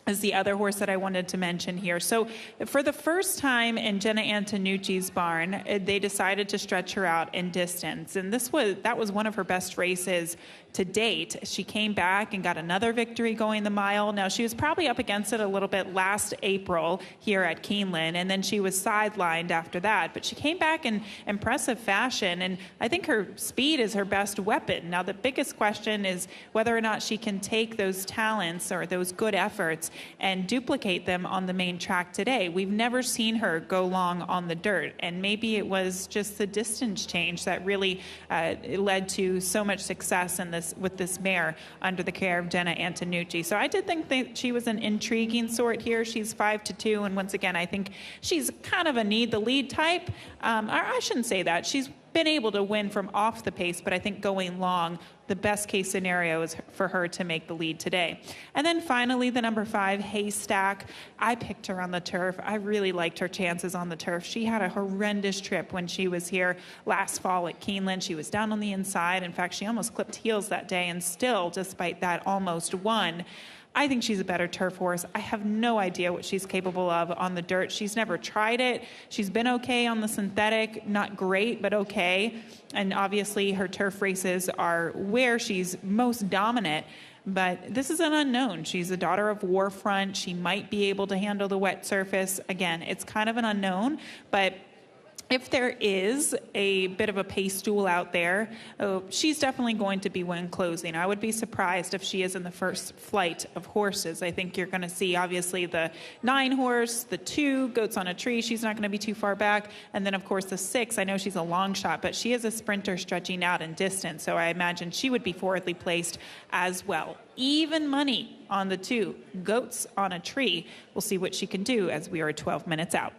is the other horse that I wanted to mention here. So for the first time in Jenna Antonucci's barn, they decided to stretch her out in distance. And that was one of her best races to date. She came back and got another victory going the mile. Now, she was probably up against it a little bit last April here at Keeneland, and then she was sidelined after that. But she came back in impressive fashion, and I think her speed is her best weapon. Now, the biggest question is whether or not she can take those talents or those good efforts and duplicate them on the main track today. We've never seen her go long on the dirt, and maybe it was just the distance change that really led to so much success in with this mare under the care of Jenna Antonucci. So I did think that she was an intriguing sort here. She's 5 to 2, and once again, I think she's kind of a need the lead type. I shouldn't say that. She's been able to win from off the pace, but I think going long, the best case scenario is for her to make the lead today. And then finally, the number 5, Haystack. I picked her on the turf. I really liked her chances on the turf. She had a horrendous trip when she was here last fall at Keeneland. She was down on the inside. In fact, she almost clipped heels that day, and still, despite that, almost won. I think she's a better turf horse. I have no idea what she's capable of on the dirt. She's never tried it. She's been okay on the synthetic, not great, but okay. And obviously her turf races are where she's most dominant. But this is an unknown. She's a daughter of Warfront. She might be able to handle the wet surface. Again, it's kind of an unknown, but If there is a bit of a pace duel out there, she's definitely going to be win closing. I would be surprised if she is in the first flight of horses. I think you're going to see, obviously, the 9 horse, the 2, Goats on a Tree. She's not going to be too far back. And then, of course, the 6. I know she's a long shot, but she is a sprinter stretching out in distance. So I imagine she would be forwardly placed as well. Even money on the 2, Goats on a Tree. We'll see what she can do as we are 12 minutes out.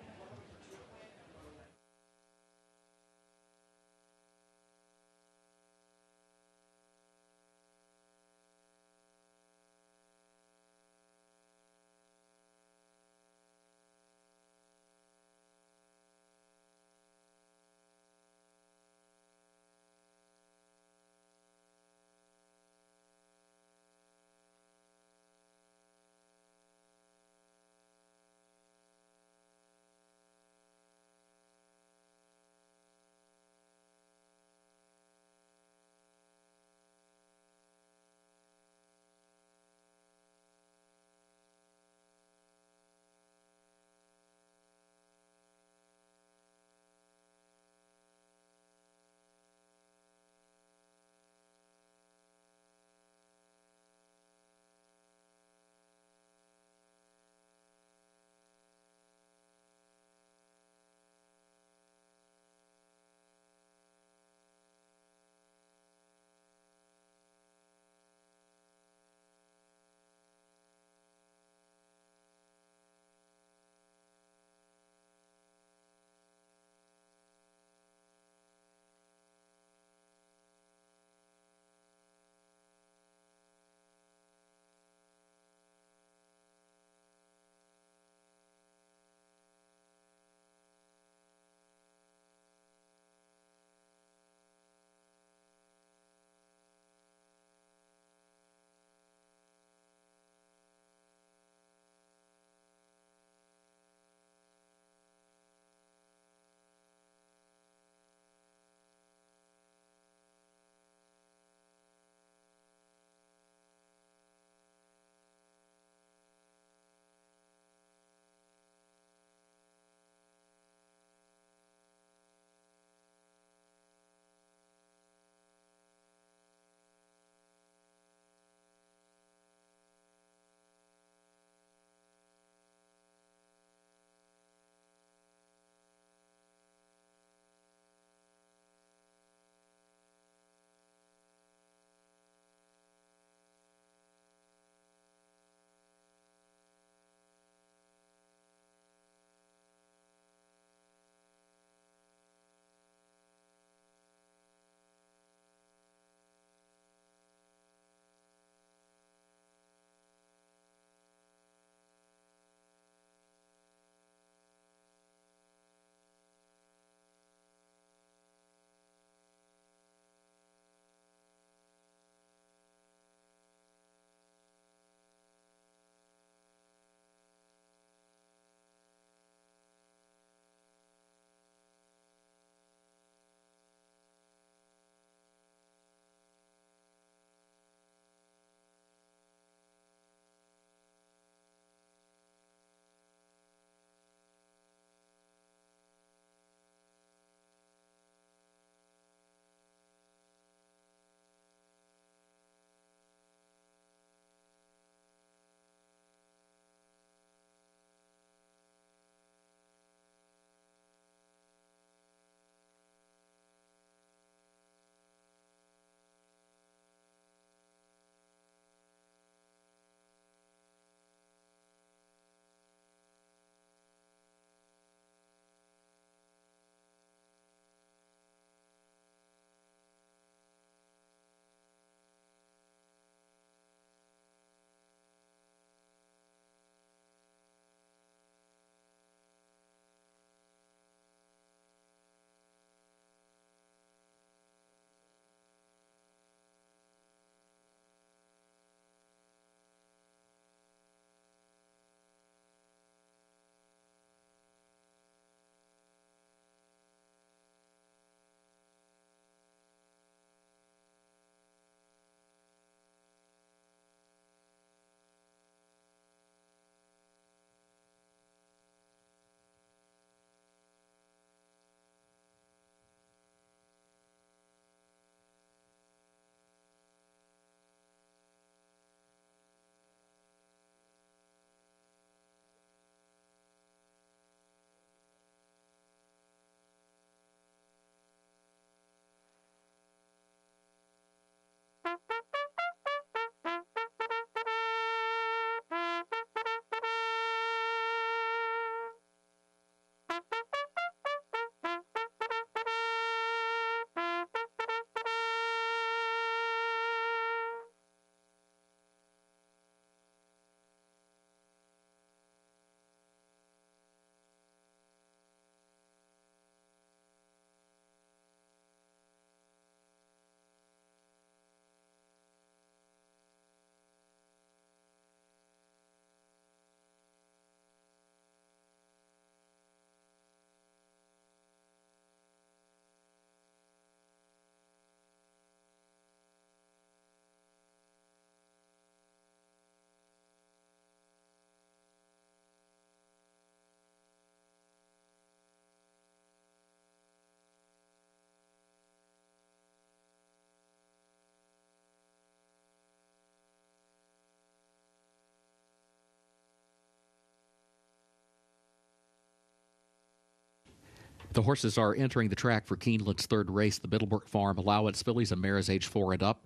The horses are entering the track for Keeneland's third race, the Middlebrook Farm Allowance fillies and mares age 4 and up.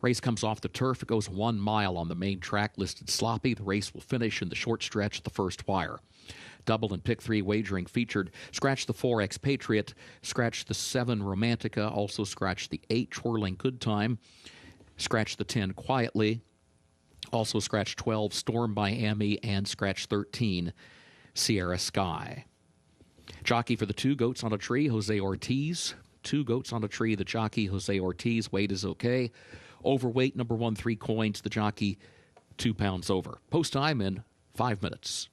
Race comes off the turf. It goes 1 mile on the main track, listed sloppy. The race will finish in the short stretch at the first wire. Double and pick 3 wagering featured. Scratch the 4 Expatriate, scratch the 7 Romantica, also scratch the 8 Twirling Good Time, scratch the 10 Quietly, also scratch 12 Storm Miami, and scratch 13 Sierra Sky. Jockey for the 2 Goats on a Tree, Jose Ortiz. 2 Goats on a Tree, the jockey, Jose Ortiz. Weight is okay. Overweight, number 1, 3 coins. The jockey, 2 pounds over. Post time in 5 minutes.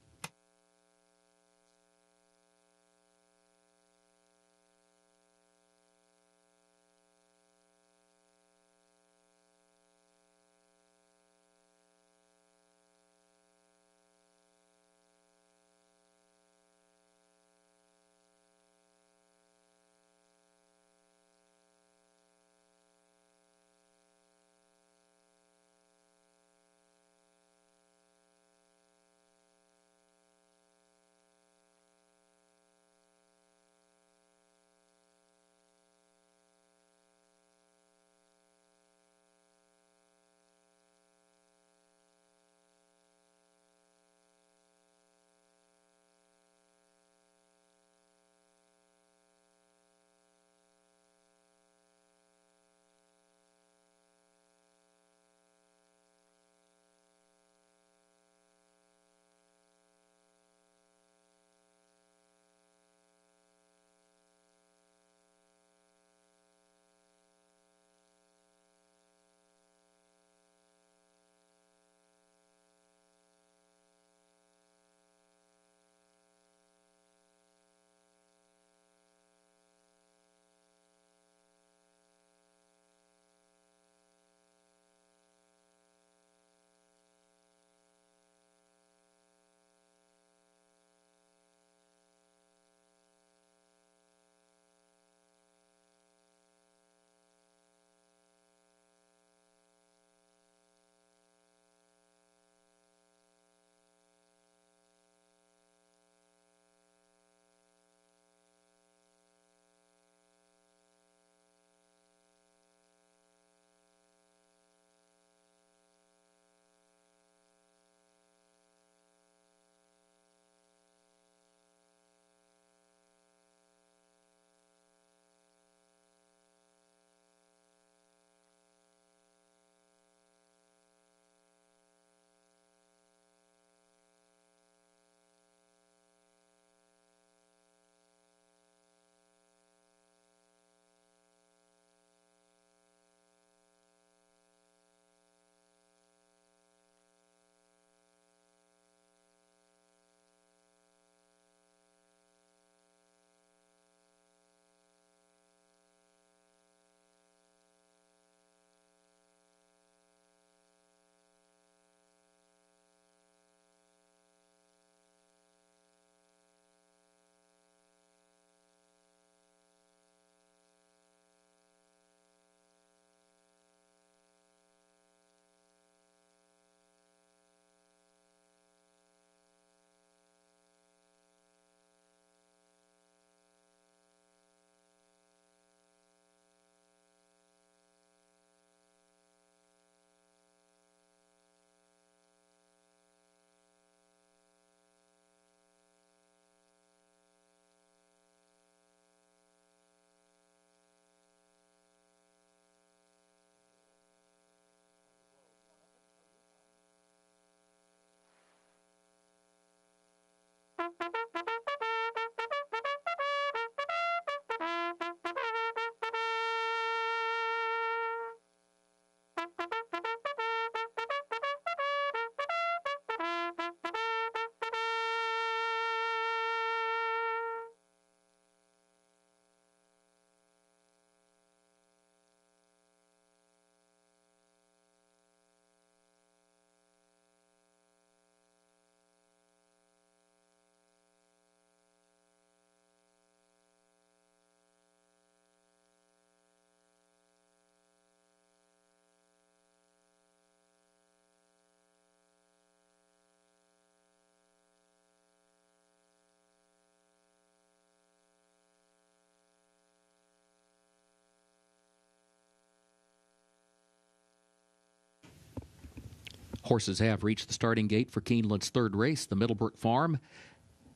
Horses have reached the starting gate for Keeneland's third race, the Middlebrook Farm,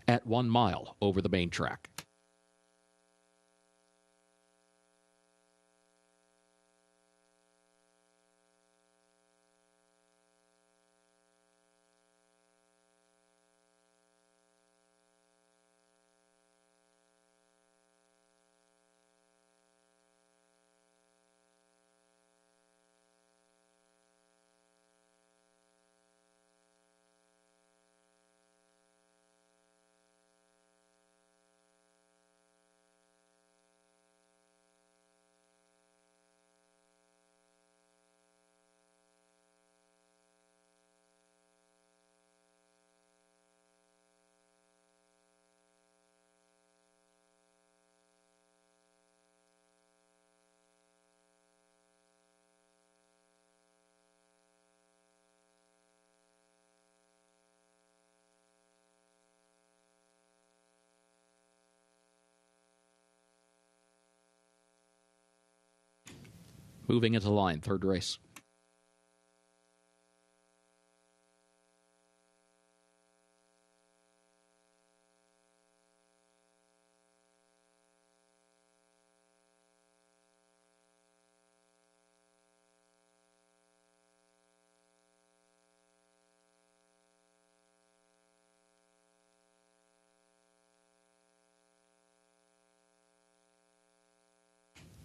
at 1 mile over the main track. Moving into line, third race.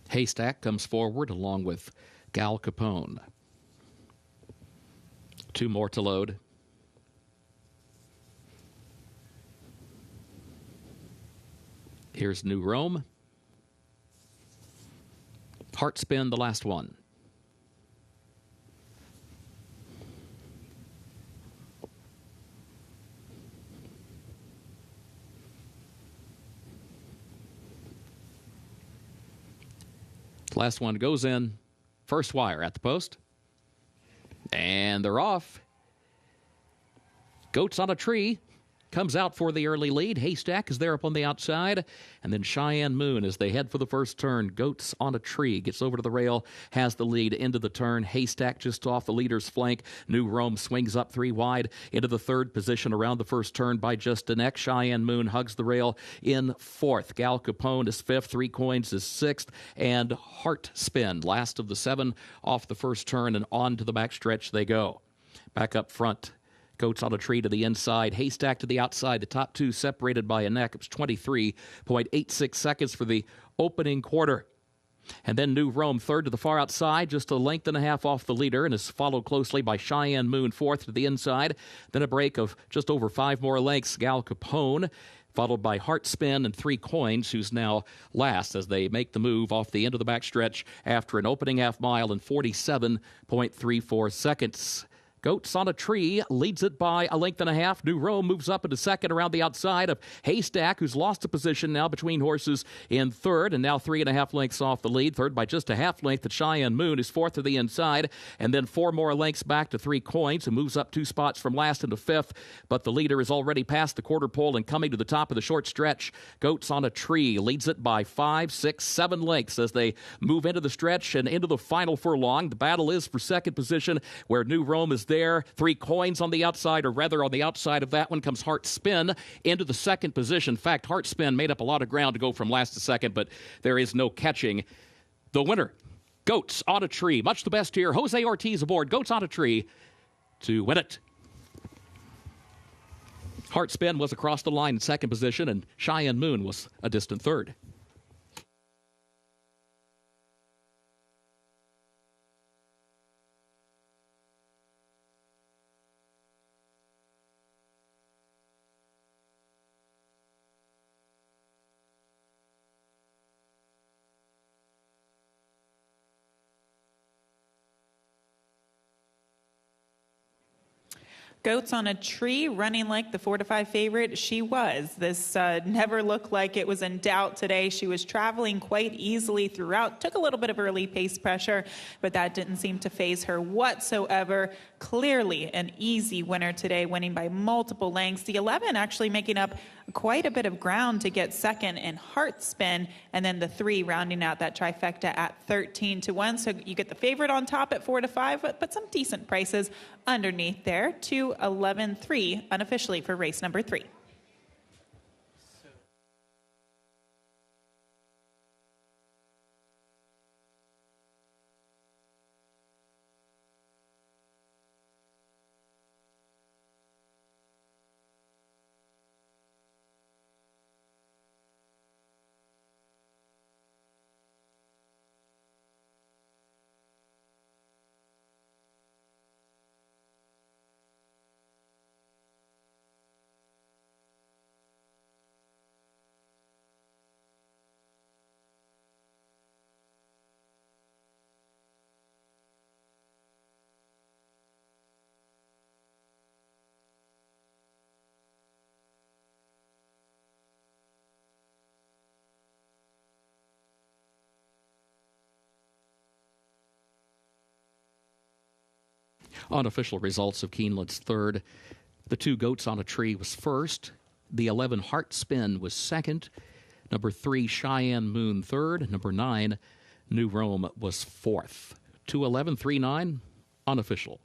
Haystack comes forward along with Gal Capone. 2 more to load. Here's New Rome. Heartspin, the last one. Last one goes in. First wire at the post. And they're off. Goats on a Tree comes out for the early lead. Haystack is there up on the outside. And then Cheyenne Moon as they head for the first turn. Goats on a Tree gets over to the rail, has the lead into the turn. Haystack just off the leader's flank. New Rome swings up 3 wide into the third position around the first turn by just a neck. Cheyenne Moon hugs the rail in fourth. Gal Capone is fifth. 3 Coins is sixth. And Heartspin, last of the 7 off the first turn, and on to the backstretch they go. Back up front. Goats on a Tree to the inside. Haystack to the outside. The top 2 separated by a neck. It was 23.86 seconds for the opening quarter. And then New Rome third to the far outside, just a length and a half off the leader, and is followed closely by Cheyenne Moon fourth to the inside. Then a break of just over 5 more lengths. Gal Capone, followed by Heartspin and 3 Coins, who's now last as they make the move off the end of the backstretch after an opening half mile in 47.34 seconds. Goats on a Tree leads it by a length and a half. New Rome moves up into second around the outside of Haystack, who's lost a position now between horses in third, and now 3.5 lengths off the lead. Third by just a half length to Cheyenne Moon, is fourth to the inside, and then 4 more lengths back to 3 Coins, who moves up 2 spots from last into fifth. But the leader is already past the quarter pole and coming to the top of the short stretch. Goats on a Tree leads it by 5, 6, 7 lengths as they move into the stretch and into the final furlong. The battle is for second position, where New Rome is there. 3 Coins on the outside, or rather on the outside of that one comes Heartspin into the second position. In fact, Heartspin made up a lot of ground to go from last to second, but there is no catching the winner. Goats on a Tree. Much the best here. Jose Ortiz aboard Goats on a Tree to win it. Heartspin was across the line in second position, and Cheyenne Moon was a distant third. Goats on a Tree, running like the 4-5 favorite. She was. This never looked like it was in doubt today. She was traveling quite easily throughout. Took a little bit of early pace pressure, but that didn't seem to faze her whatsoever. Clearly an easy winner today, winning by multiple lengths. The 11 actually making up quite a bit of ground to get second in Heart Spin, and then the 3 rounding out that trifecta at 13-1. So you get the favorite on top at 4-5, but some decent prices underneath there. 2-11-3 unofficially for race number 3. Unofficial results of Keeneland's third. The 2 Goats on a Tree was first. The 11 Heart Spin was second. Number 3 Cheyenne Moon third. Number 9 New Rome was fourth. 2-11-3-9 unofficial.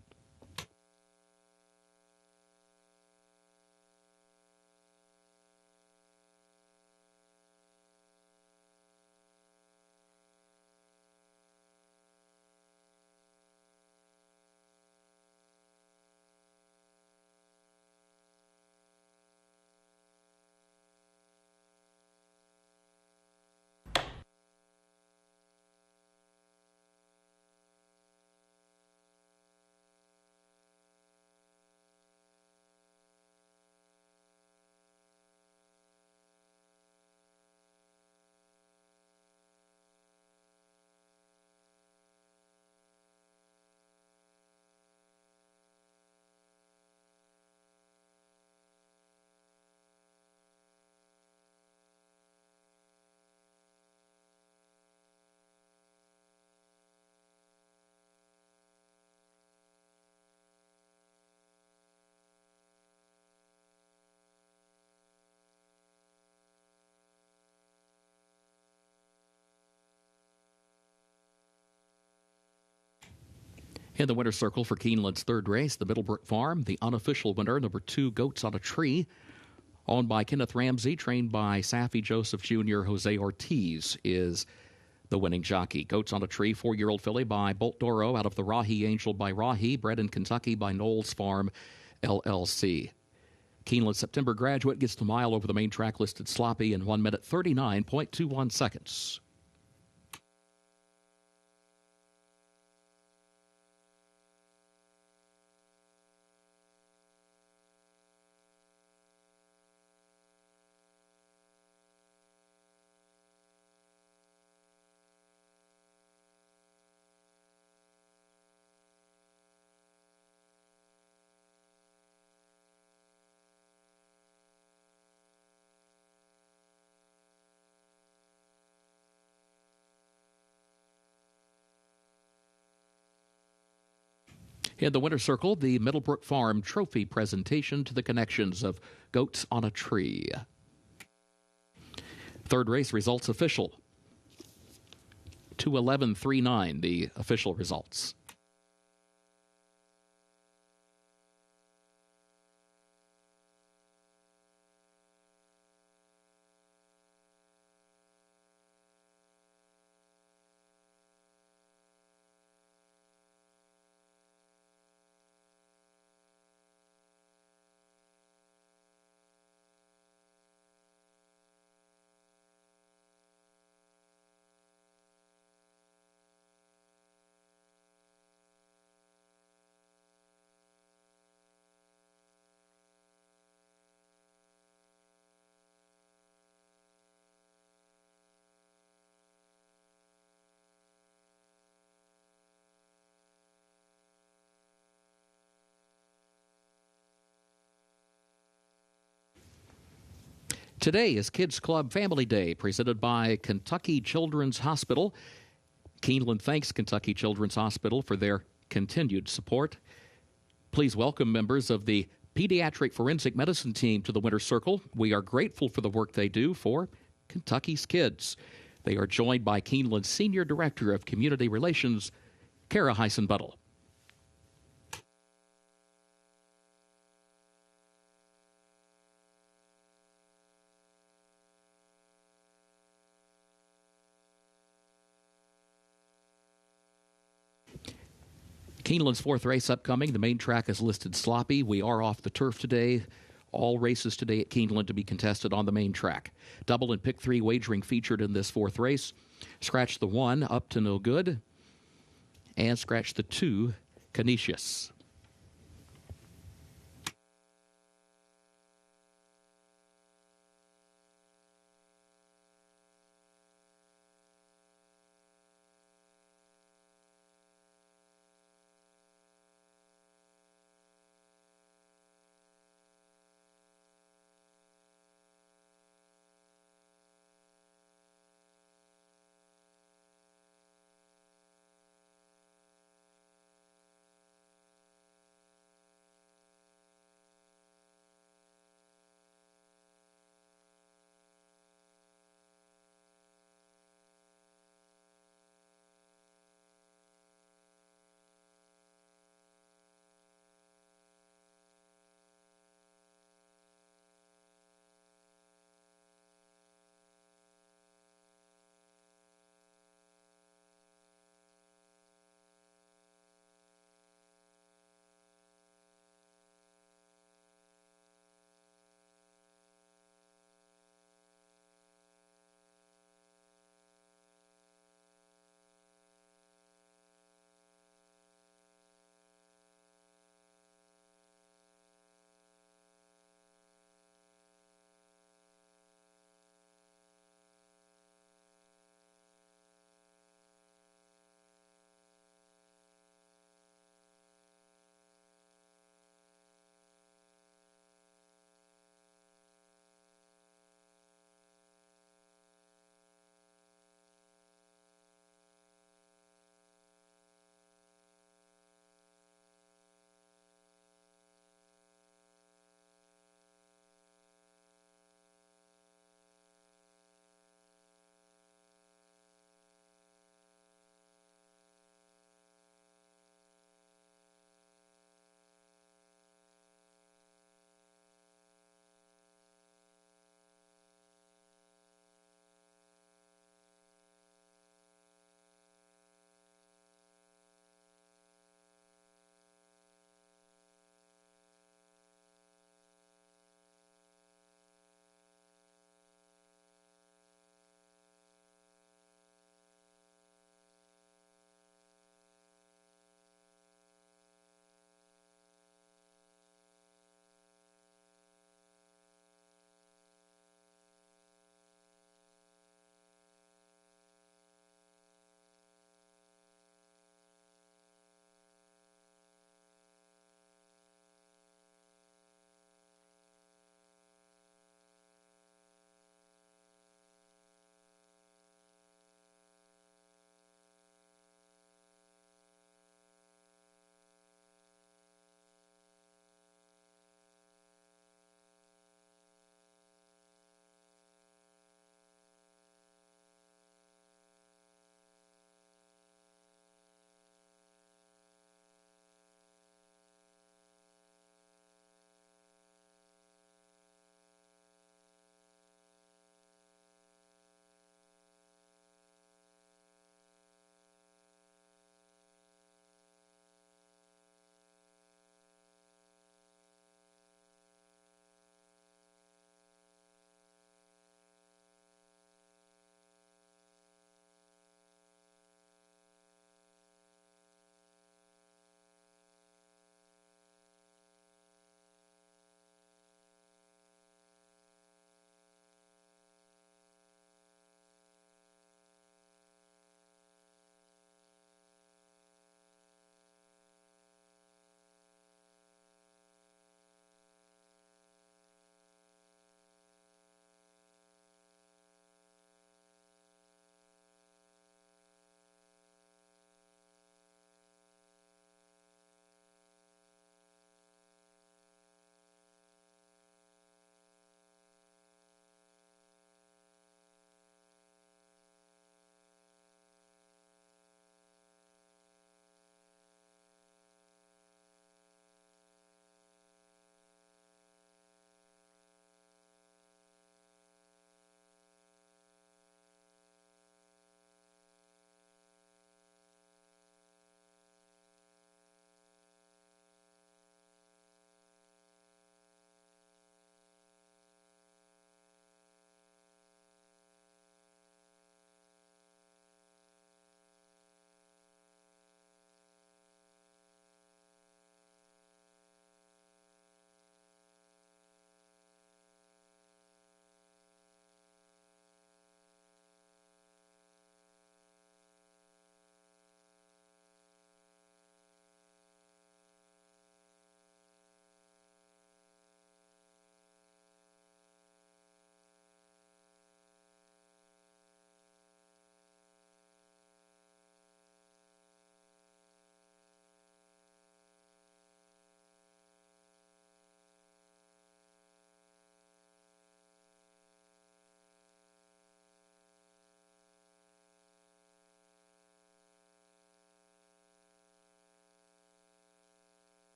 In the winner's circle for Keeneland's third race, the Middlebrook Farm, the unofficial winner, number 2 Goats on a Tree, owned by Kenneth Ramsey, trained by Safi Joseph Jr. Jose Ortiz, is the winning jockey. Goats on a Tree, 4-year-old filly by Bolt Doro out of the Rahi Angel by Rahi, bred in Kentucky by Knowles Farm, LLC. Keeneland September graduate gets the mile over the main track listed sloppy in 1 minute 39.21 seconds. In the winner's circle, the Middlebrook Farm Trophy presentation to the connections of Goats on a Tree. Third race results official. 2-11-3-9, the official results. Today is Kids Club Family Day, presented by Kentucky Children's Hospital. Keeneland thanks Kentucky Children's Hospital for their continued support. Please welcome members of the Pediatric Forensic Medicine team to the Winter Circle. We are grateful for the work they do for Kentucky's kids. They are joined by Keeneland's Senior Director of Community Relations, Kara Heisen-Buttle. Keeneland's fourth race upcoming. The main track is listed sloppy. We are off the turf today. All races today at Keeneland to be contested on the main track. Double and pick 3 wagering featured in this fourth race. Scratch the 1, Up to No Good. And scratch the 2, Canisius.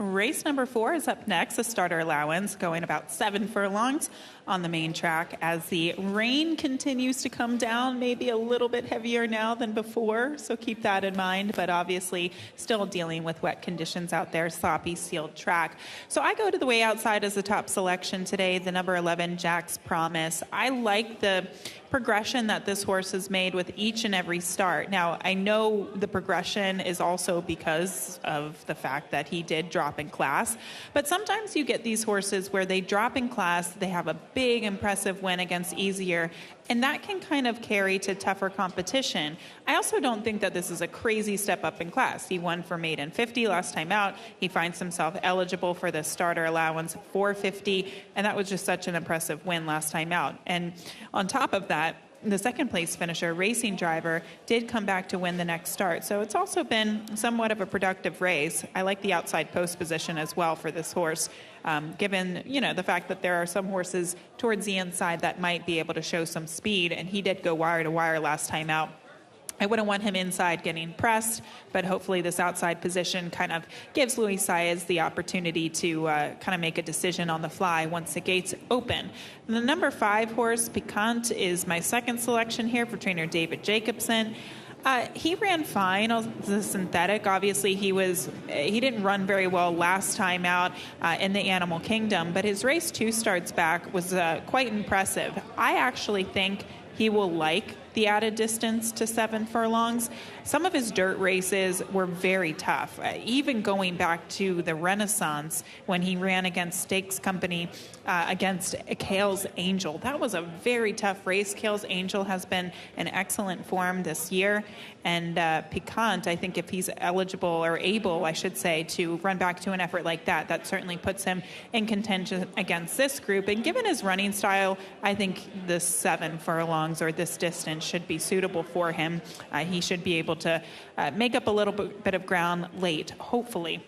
Race number 4 is up next, a starter allowance going about 7 furlongs on the main track as the rain continues to come down, maybe a little bit heavier now than before, so keep that in mind, but obviously still dealing with wet conditions out there, sloppy sealed track. So I go to the way outside as the top selection today, the number 11, Jack's Promise. I like the progression that this horse has made with each and every start. Now, I know the progression is also because of the fact that he did drop in class, but sometimes you get these horses where they drop in class, they have a big impressive win against easier, and that can kind of carry to tougher competition. I also don't think that this is a crazy step up in class. He won for maiden 50 last time out. He finds himself eligible for the starter allowance 450, and that was just such an impressive win last time out. And on top of that, the second place finisher, Racing Driver, did come back to win the next start. So it's also been somewhat of a productive race. I like the outside post position as well for this horse, given, the fact that there are some horses towards the inside that might be able to show some speed, and he did go wire to wire last time out. I wouldn't want him inside getting pressed, but hopefully this outside position kind of gives Luis Saez the opportunity to kind of make a decision on the fly once the gates open. And the number 5 horse, Piquant, is my second selection here for trainer David Jacobson. He ran fine on the synthetic. Obviously, he didn't run very well last time out in the Animal Kingdom, but his race 2 starts back was quite impressive. I actually think he will like the added distance to 7 furlongs. Some of his dirt races were very tough. Even going back to the Renaissance when he ran against Stakes Company against Kale's Angel. That was a very tough race. Kale's Angel has been in excellent form this year. And Piquant, I think if he's eligible or able, I should say, to run back to an effort like that, that certainly puts him in contention against this group. And given his running style, I think the 7 furlongs or this distance should be suitable for him. He should be able to make up a little bit of ground late, hopefully.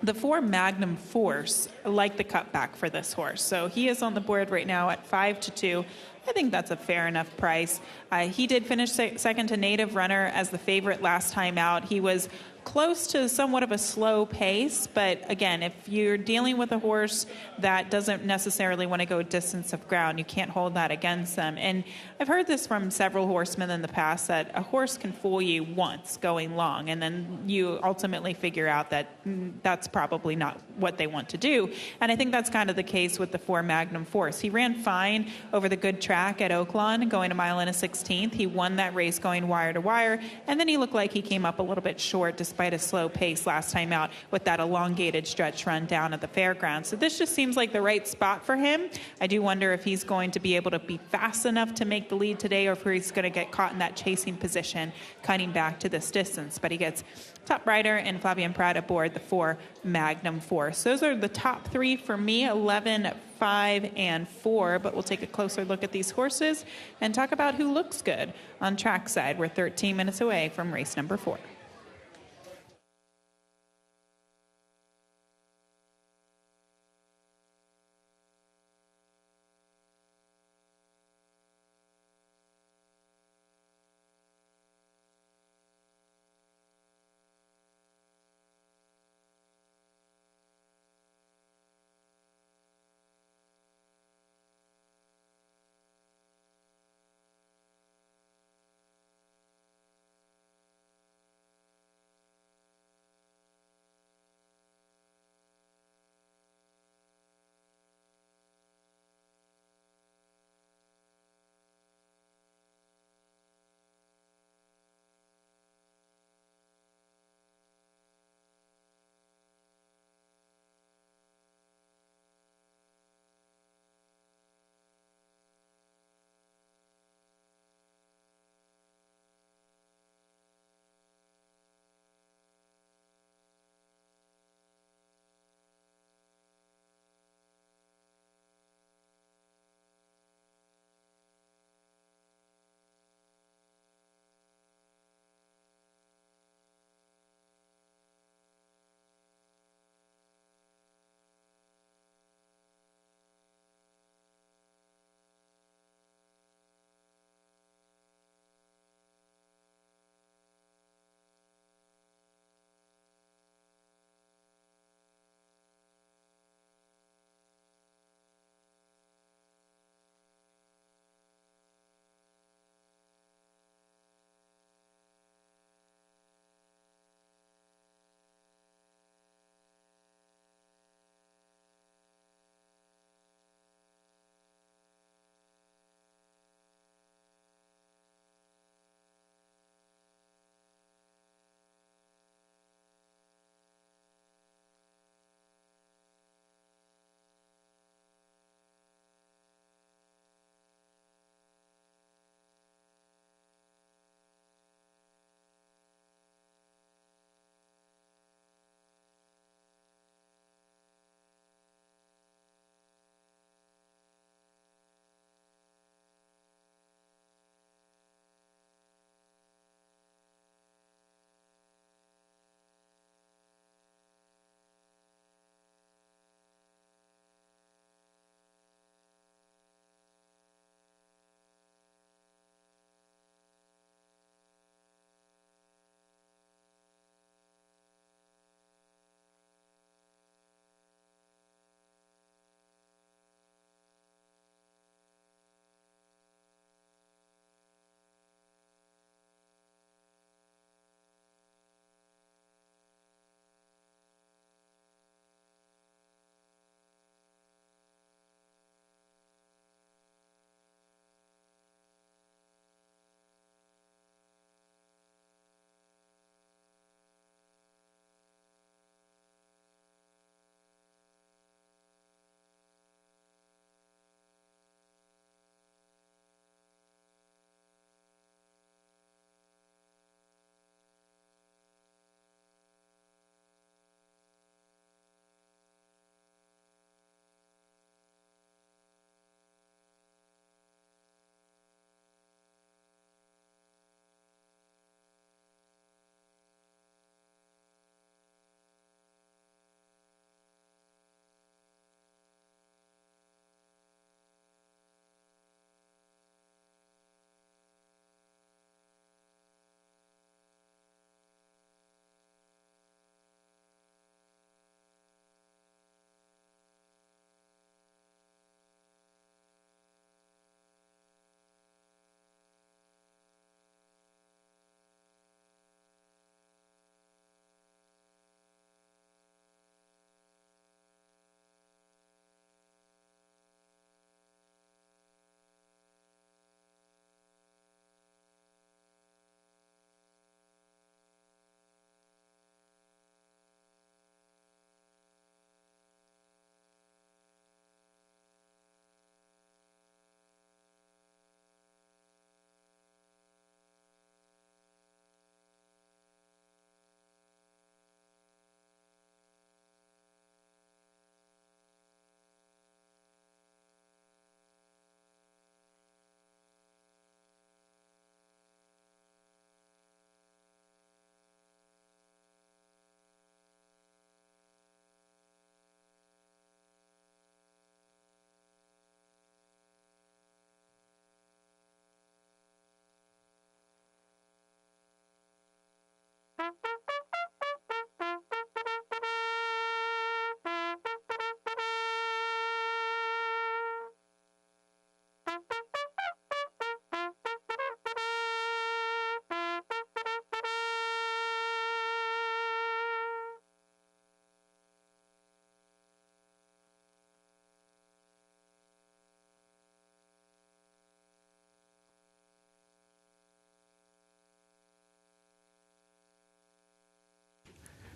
The 4 Magnum Force, I like the cutback for this horse. So he is on the board right now at 5-2. I think that's a fair enough price. He did finish second to Native Runner as the favorite last time out. He was close to somewhat of a slow pace, but again, if you're dealing with a horse that doesn't necessarily want to go distance of ground, you can't hold that against them. And I've heard this from several horsemen in the past, that a horse can fool you once going long, and then you ultimately figure out that that's probably not what they want to do. And I think that's kind of the case with the 4 Magnum Force. He ran fine over the good track at Oaklawn, going a mile and a 16th. He won that race going wire to wire, and then he looked like he came up a little bit short despite a slow pace last time out with that elongated stretch run down at the fairgrounds. So this just seems like the right spot for him. I do wonder if he's going to be able to be fast enough to make the lead today, or if he's going to get caught in that chasing position, cutting back to this distance. But he gets top rider and Flavien Prat aboard the 4 Magnum Force. Those are the top 3 for me, 11, 5, and 4. But we'll take a closer look at these horses and talk about who looks good on trackside. We're 13 minutes away from race number 4.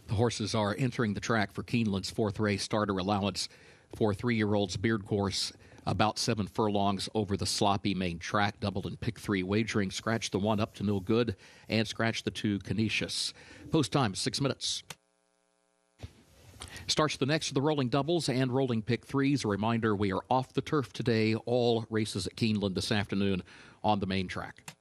The horses are entering the track for Keeneland's fourth race. Starter allowance for 3-year-olds Beard Course, about 7 furlongs over the sloppy main track. Doubled in pick 3 wagering. Scratch the 1 up to no good and scratch the 2 Canisius. Post time 6 minutes. Starts the next of the rolling doubles and rolling pick 3s. A reminder, we are off the turf today. All races at Keeneland this afternoon on the main track.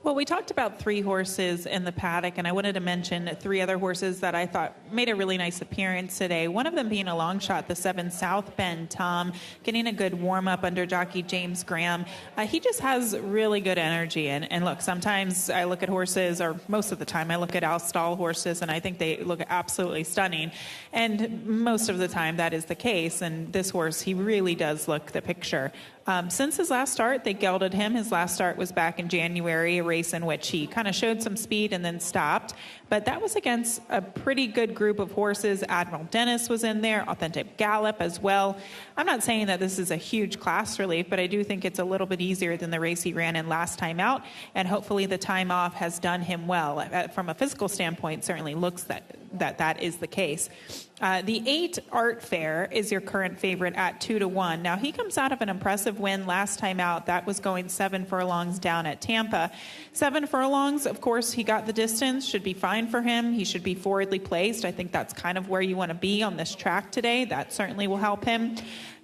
Well, we talked about 3 horses in the paddock, and I wanted to mention 3 other horses that I thought made a really nice appearance today. One of them being a long shot, the 7 South Bend Tom, getting a good warm-up under jockey James Graham. He just has really good energy. And look, sometimes I look at horses, or most of the time I look at Al-Stall horses, and I think they look absolutely stunning. And most of the time that is the case. And this horse, he really does look the picture. Since his last start, they gelded him. His last start was back in January, a race in which he kind of showed some speed and then stopped. But that was against a pretty good group of horses. Admiral Dennis was in there, Authentic Gallop as well. I'm not saying that this is a huge class relief, but I do think it's a little bit easier than the race he ran in last time out. And hopefully the time off has done him well. From a physical standpoint, certainly looks that is the case. The 8 Art Fair is your current favorite at 2-1. Now, he comes out of an impressive win last time out. That was going 7 furlongs down at Tampa. 7 furlongs, of course, he got the distance, should be fine for him. He should be forwardly placed. I think that's kind of where you want to be on this track today. That certainly will help him.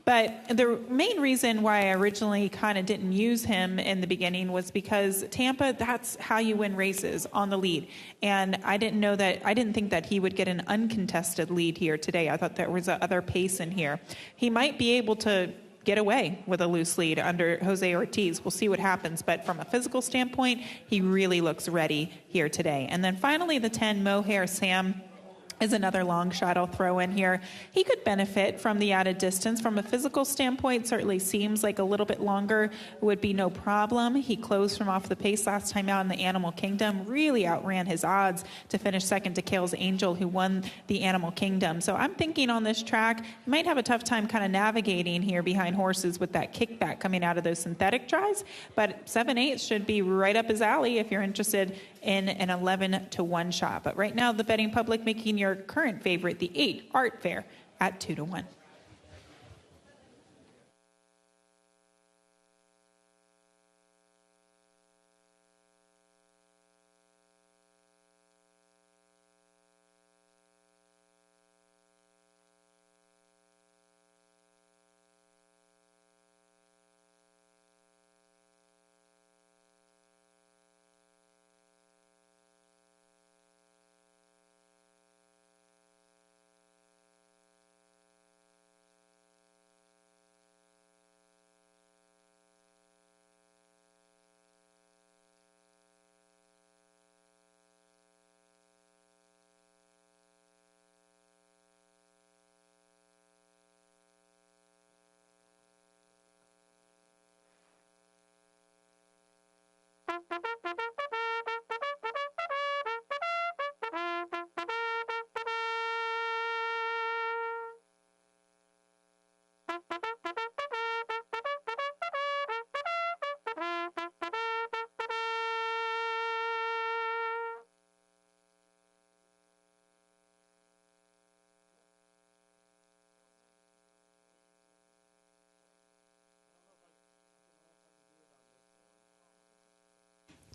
But the main reason why I originally kind of didn't use him in the beginning was because Tampa, that's how you win races, on the lead. And I didn't think that he would get an uncontested lead here today. I thought there was other pace in here. He might be able to get away with a loose lead under Jose Ortiz. We'll see what happens. But from a physical standpoint, he really looks ready here today. And then finally, the 10 Mohair Sam is another long shot I'll throw in here. He could benefit from the added distance. From a physical standpoint, certainly seems like a little bit longer would be no problem. He closed from off the pace last time out in the Animal Kingdom, really outran his odds to finish second to Kale's Angel, who won the Animal Kingdom. So I'm thinking on this track, you might have a tough time kind of navigating here behind horses with that kickback coming out of those synthetic tries, but 7/8 should be right up his alley if you're interested in an 11-1 shot. But right now, the betting public making your current favorite, the 8 Art Fair, at 2-1.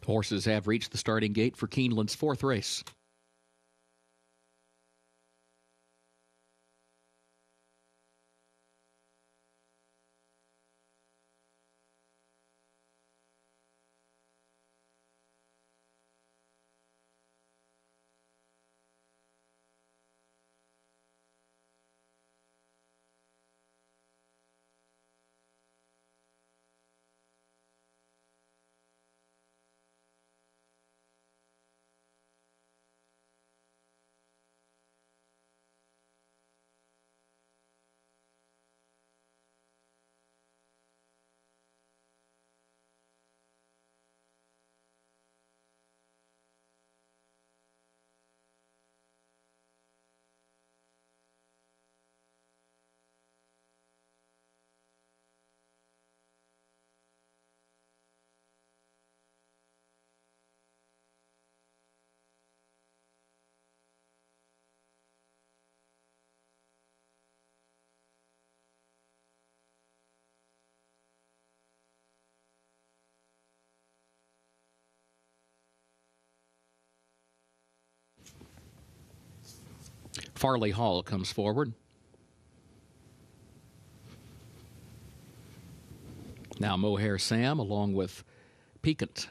Horses have reached the starting gate for Keeneland's 4th race. Farley Hall comes forward. Now Mohair Sam along with Piquant.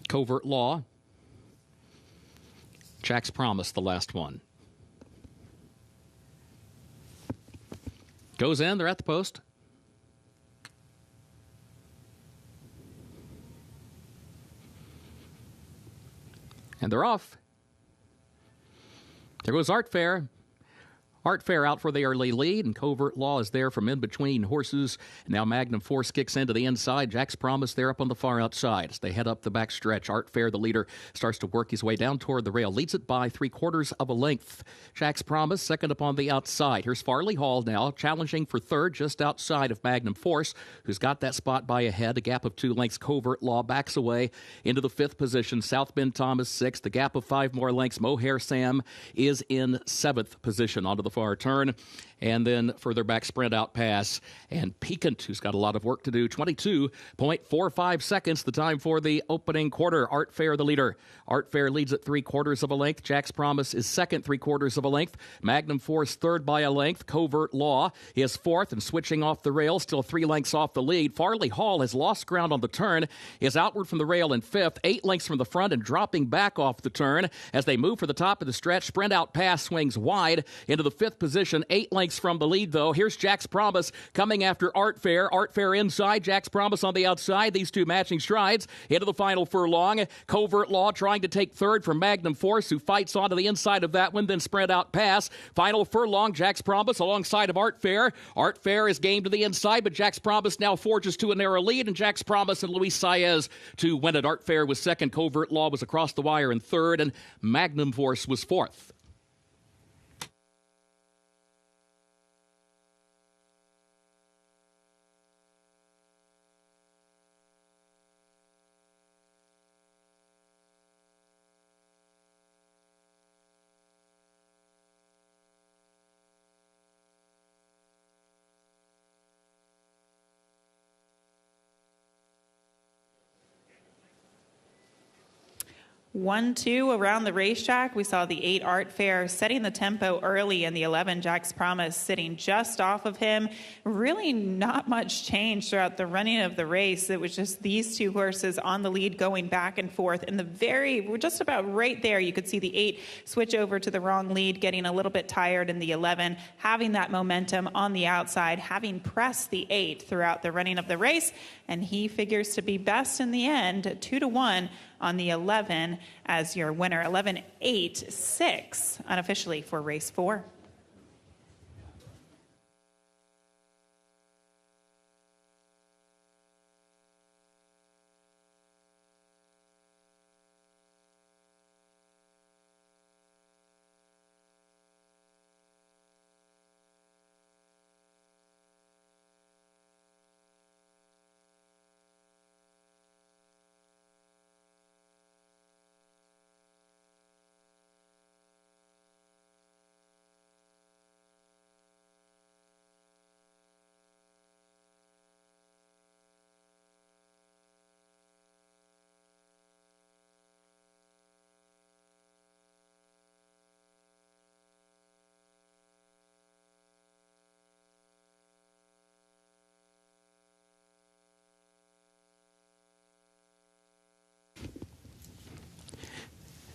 Covert Law. Jack's Promise, the last one. Goes in, they're at the post. And they're off. There goes Art Fair. Art Fair out for the early lead, and Covert Law is there from in between horses. Now Magnum Force kicks into the inside. Jack's Promise there up on the far outside. As they head up the back stretch, Art Fair, the leader, starts to work his way down toward the rail. Leads it by 3/4 of a length. Jack's Promise second upon the outside. Here's Farley Hall now, challenging for third just outside of Magnum Force, who's got that spot by a head. A gap of 2 lengths. Covert Law backs away into the 5th position. South Bend Thomas 6th. A gap of 5 more lengths. Mohair Sam is in 7th position onto the far turn. And then further back, sprint out pass. And Piquant, who's got a lot of work to do, 22.45 seconds, the time for the opening quarter. Art Fair, the leader. Art Fair leads at 3/4 of a length. Jack's Promise is second, 3/4 of a length. Magnum Force third by a length. Covert Law is fourth and switching off the rail, still 3 lengths off the lead. Farley Hall has lost ground on the turn, is outward from the rail in 5th, 8 lengths from the front and dropping back off the turn as they move for the top of the stretch. Sprint out pass swings wide into the 5th fifth position, 8 lengths from the lead, though. Here's Jack's Promise coming after Art Fair. Art Fair inside, Jack's Promise on the outside. These two matching strides into the final furlong. Covert Law trying to take third from Magnum Force, who fights onto the inside of that one, then sprint out pass. Final furlong, Jack's Promise alongside of Art Fair. Art Fair is game to the inside, but Jack's Promise now forges to a narrow lead, and Jack's Promise and Luis Saez to win it. Art Fair was second, Covert Law was across the wire in third, and Magnum Force was fourth. One, two around the racetrack. We saw the 8 Art Fair setting the tempo early, and the 11 Jack's Promise sitting just off of him. Really not much change throughout the running of the race. It was just these two horses on the lead going back and forth. And we're just about right there. You could see the 8 switch over to the wrong lead, getting a little bit tired, and the 11 having that momentum on the outside, having pressed the 8 throughout the running of the race. And he figures to be best in the end, 2-1 on the 11 as your winner. 11-8-6 unofficially for race 4.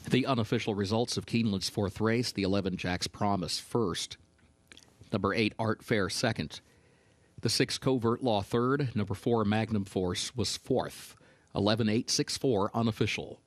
The unofficial results of Keeneland's fourth race: the 11 Jack's Promise first, number 8 Art Fair second, the 6 Covert Law third, number 4 Magnum Force was fourth. 11-8-6-4 unofficial.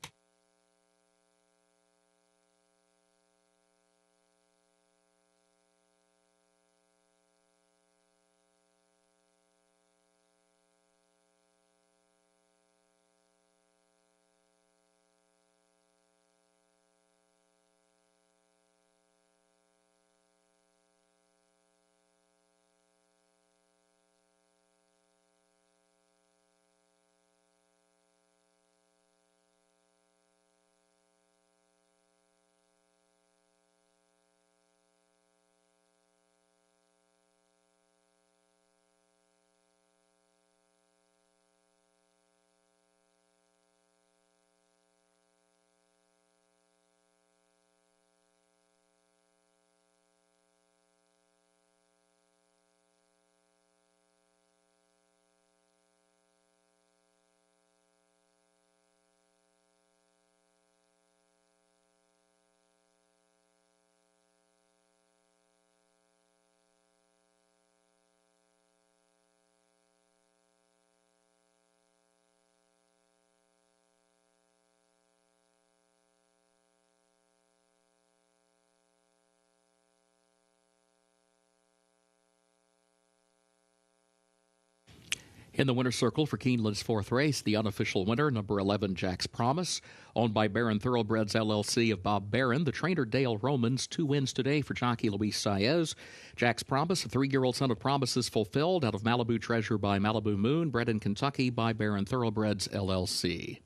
In the winner's circle for Keeneland's fourth race, the unofficial winner, number 11 Jack's Promise, owned by Barron Thoroughbreds LLC of Bob Barron. The trainer Dale Romans, 2 wins today for jockey Luis Saez. Jack's Promise, a 3-year-old son of promises fulfilled, out of Malibu Treasure by Malibu Moon, bred in Kentucky by Barron Thoroughbreds LLC.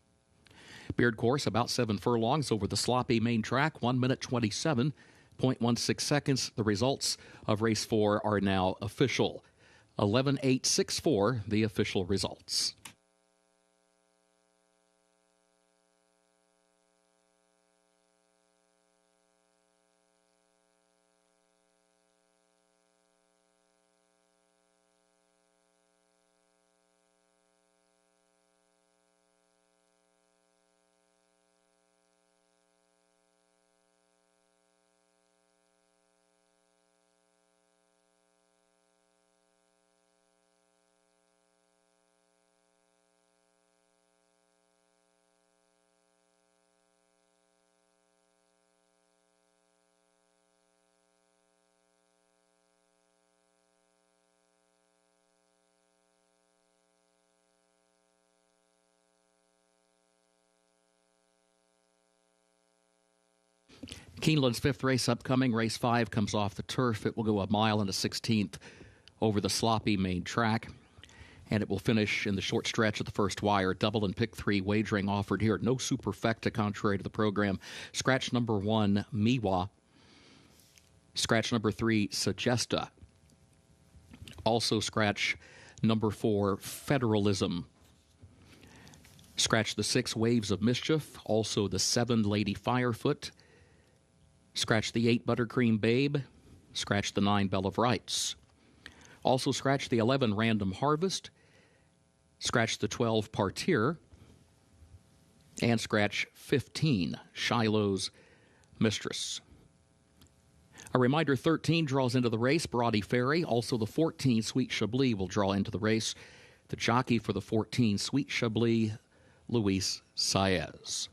Beard course, about 7 furlongs over the sloppy main track, 1 minute 27.16 seconds. The results of race 4 are now official. 11-8-6-4, the official results. Keeneland's 5th race upcoming. Race 5 comes off the turf. It will go 1 mile and a 16th over the sloppy main track. And it will finish in the short stretch of the first wire. Double and pick 3 wagering offered here. No superfecta, contrary to the program. Scratch number 1, Miwa. Scratch number 3, Sagesta. Also scratch number 4, Federalism. Scratch the 6, Waves of Mischief. Also the 7, Lady Firefoot. Scratch the 8, Buttercream Babe. Scratch the 9, Bell of Rights. Also scratch the 11, Random Harvest. Scratch the 12, Partir. And scratch 15, Shiloh's Mistress. A reminder, 13 draws into the race, Broady Ferry. Also the 14, Sweet Chablis, will draw into the race. The jockey for the 14, Sweet Chablis, Luis Saez.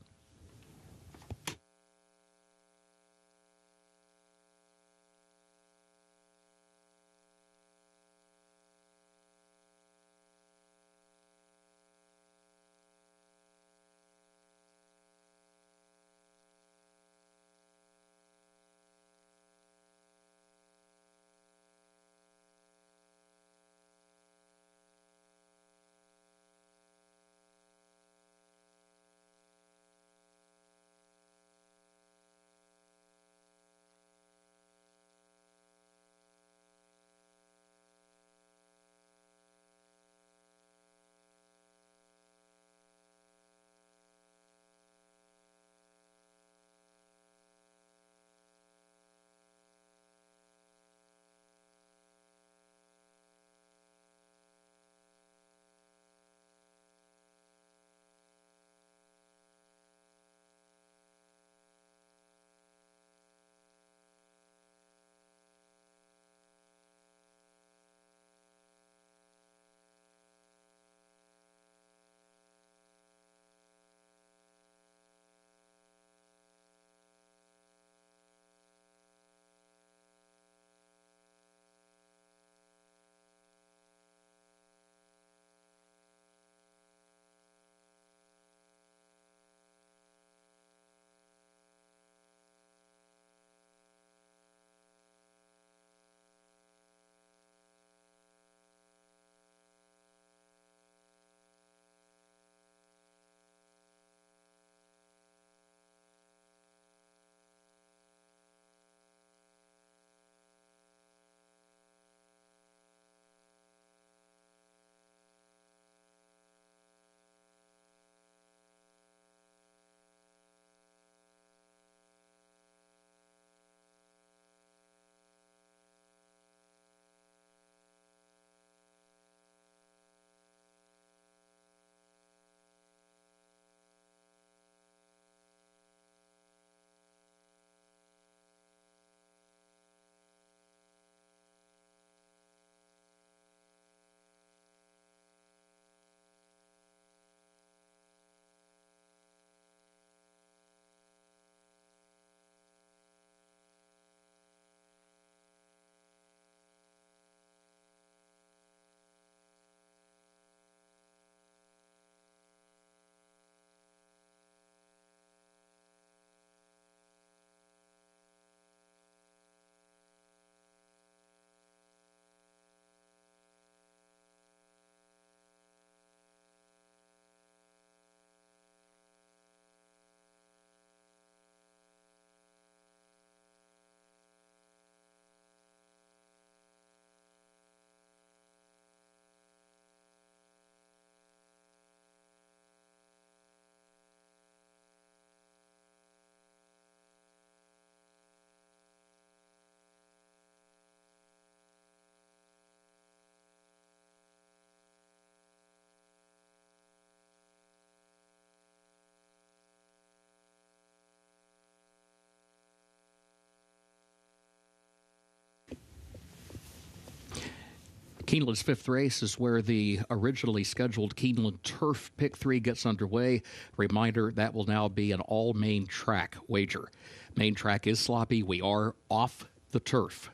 Keeneland's 5th race is where the originally scheduled Keeneland Turf Pick 3 gets underway. Reminder, that will now be an all-main track wager. Main track is sloppy. We are off the turf.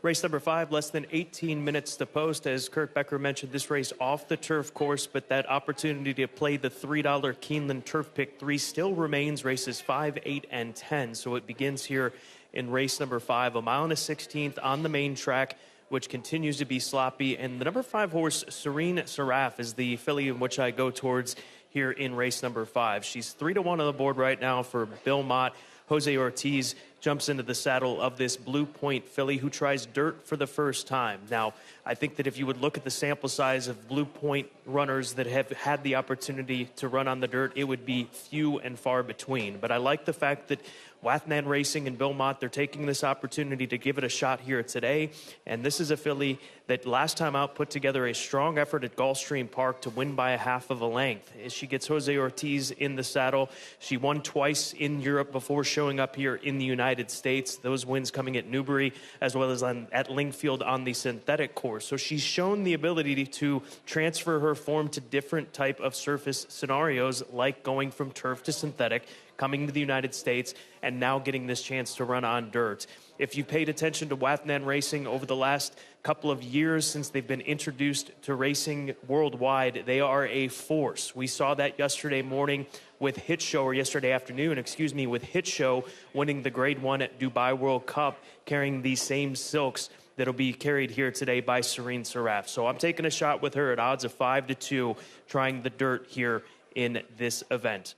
Race number 5, less than 18 minutes to post. As Kurt Becker mentioned, this race off the turf course, but that opportunity to play the $3 Keeneland Turf Pick 3 still remains races 5, 8, and 10. So it begins here in race number 5, a mile and a 16th on the main track, which continues to be sloppy. And the number 5 horse, Serene Seraph, is the filly in which I go towards here in race number 5. She's 3-1 on the board right now for Beaumont. Jose Ortiz jumps into the saddle of this Blue Point filly who tries dirt for the first time. Now, I think that if you would look at the sample size of Blue Point runners that have had the opportunity to run on the dirt, it would be few and far between. But I like the fact that Wathnan Racing and Beaumont, they're taking this opportunity to give it a shot here today. And this is a filly that last time out put together a strong effort at Gulfstream Park to win by a half of a length. As she gets Jose Ortiz in the saddle, she won twice in Europe before showing up here in the United States. Those wins coming at Newbury as well as at Lingfield on the synthetic course. So she's shown the ability to transfer her form to different type of surface scenarios, like going from turf to synthetic, coming to the United States, and now getting this chance to run on dirt. If you paid attention to Wathnan Racing over the last couple of years since they've been introduced to racing worldwide, they are a force. We saw that yesterday morning with Hit Show, or yesterday afternoon, with Hit Show winning the Grade 1 at Dubai World Cup, carrying these same silks that'll be carried here today by Serene Seraph. So I'm taking a shot with her at odds of 5-2, trying the dirt here in this event.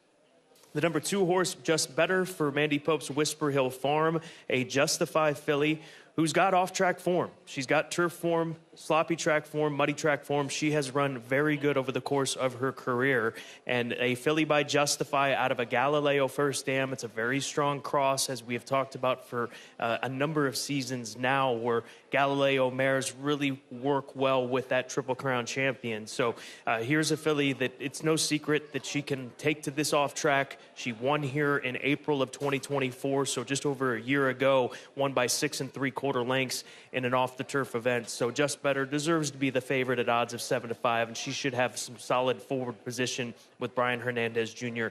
The number 2 horse, Just Better, for Mandy Pope's Whisper Hill Farm, a Justify filly who's got off-track form. She's got turf form, sloppy track form, muddy track form. She has run very good over the course of her career. And a filly by Justify out of a Galileo First Dam. It's a very strong cross, as we have talked about for a number of seasons now, where Galileo mares really work well with that Triple Crown champion. So here's a filly that it's no secret that she can take to this off-track. She won here in April of 2024, so just over a year ago, won by 6 3/4 lengths in an off-the-turf event. So Just Better deserves to be the favorite at odds of 7-5, and she should have some solid forward position with Brian Hernandez Jr.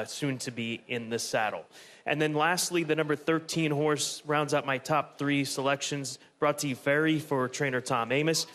Soon to be in the saddle. And then lastly, the number 13 horse rounds out my top 3 selections, brought to you Ferry for trainer Tom Amos.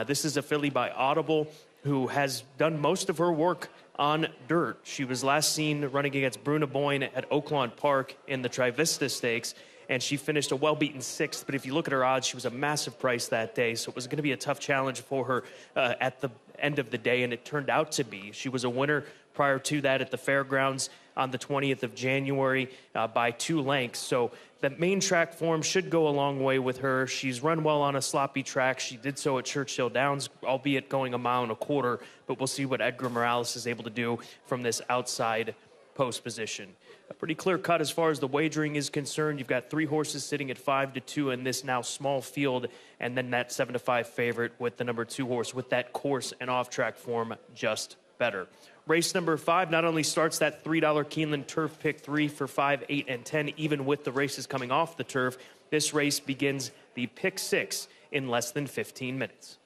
This is a filly by Audible who has done most of her work on dirt. She was last seen running against Bruna Boyne at Oaklawn Park in the Trivista Stakes, and she finished a well-beaten 6th. But if you look at her odds, she was a massive price that day, so it was going to be a tough challenge for her at the end of the day, and it turned out to be. She was a winner prior to that at the Fairgrounds on the 20th of January by 2 lengths. So the main track form should go a long way with her. She's run well on a sloppy track. She did so at Churchill Downs, albeit going 1.25 miles, but we'll see what Edgar Morales is able to do from this outside post position. A pretty clear cut as far as the wagering is concerned. You've got 3 horses sitting at 5-2 in this now small field, and then that 7-5 favorite with the number 2 horse with that course and off-track form, Just Better. Race number 5 not only starts that $3 Keeneland Turf Pick 3 for 5, 8, and 10, even with the races coming off the turf. This race begins the Pick 6 in less than 15 minutes.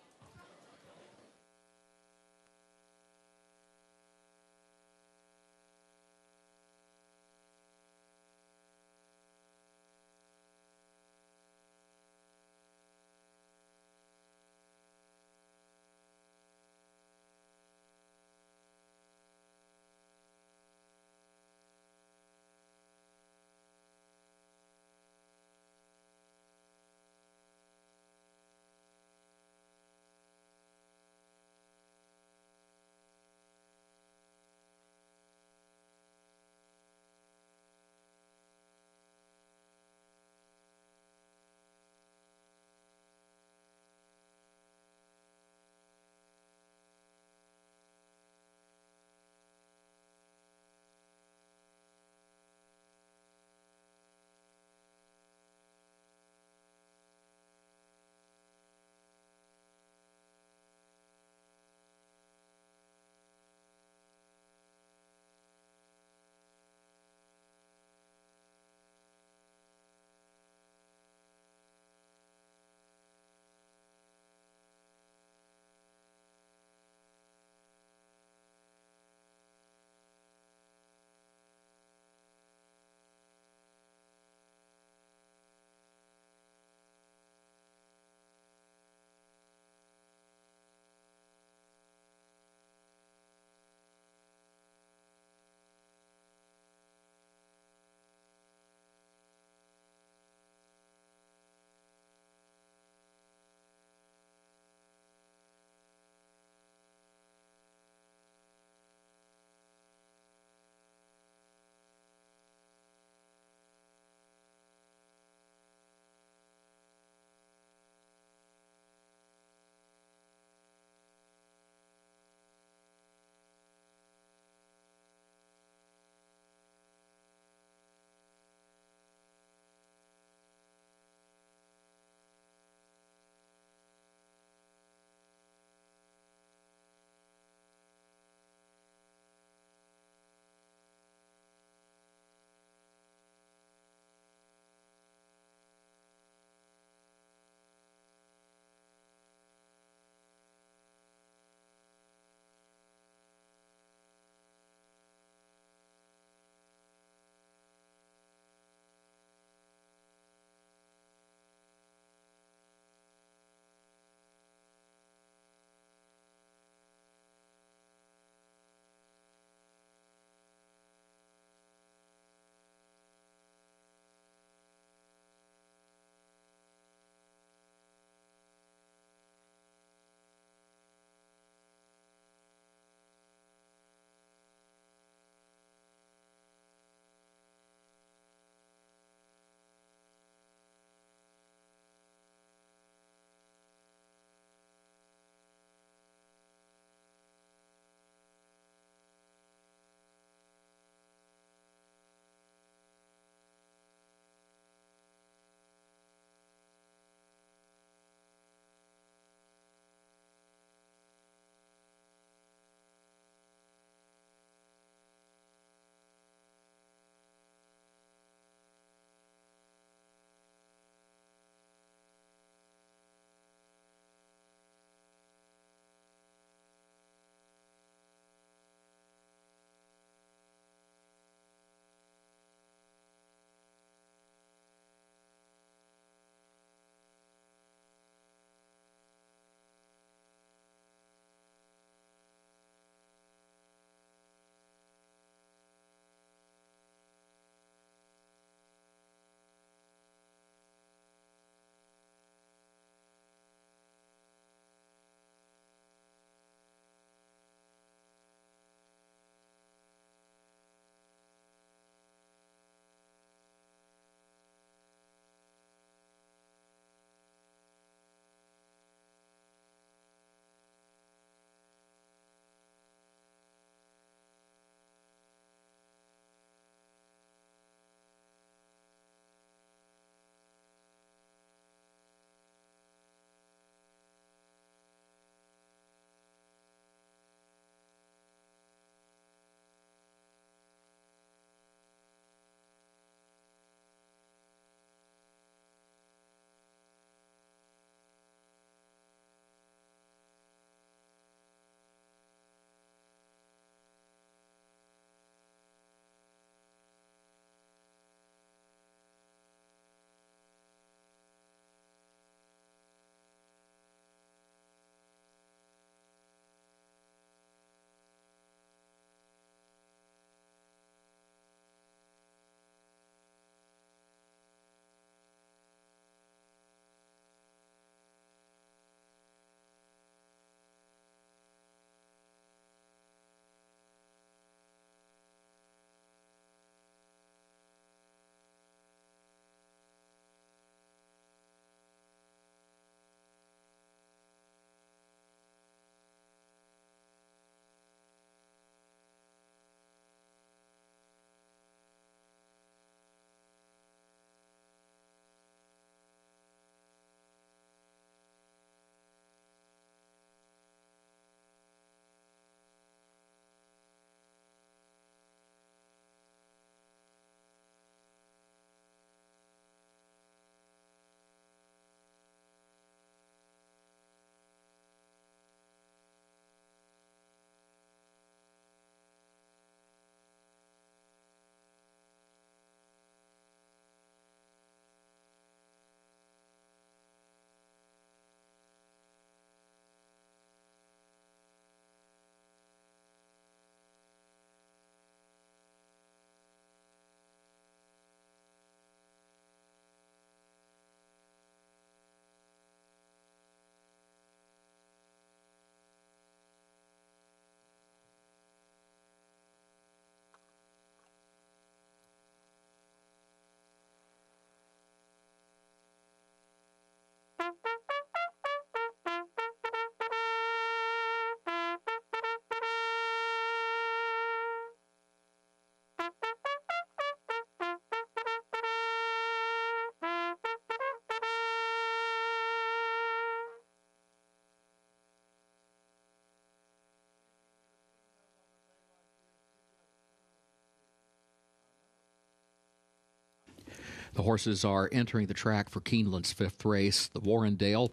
The horses are entering the track for Keeneland's fifth race, the Warrendale.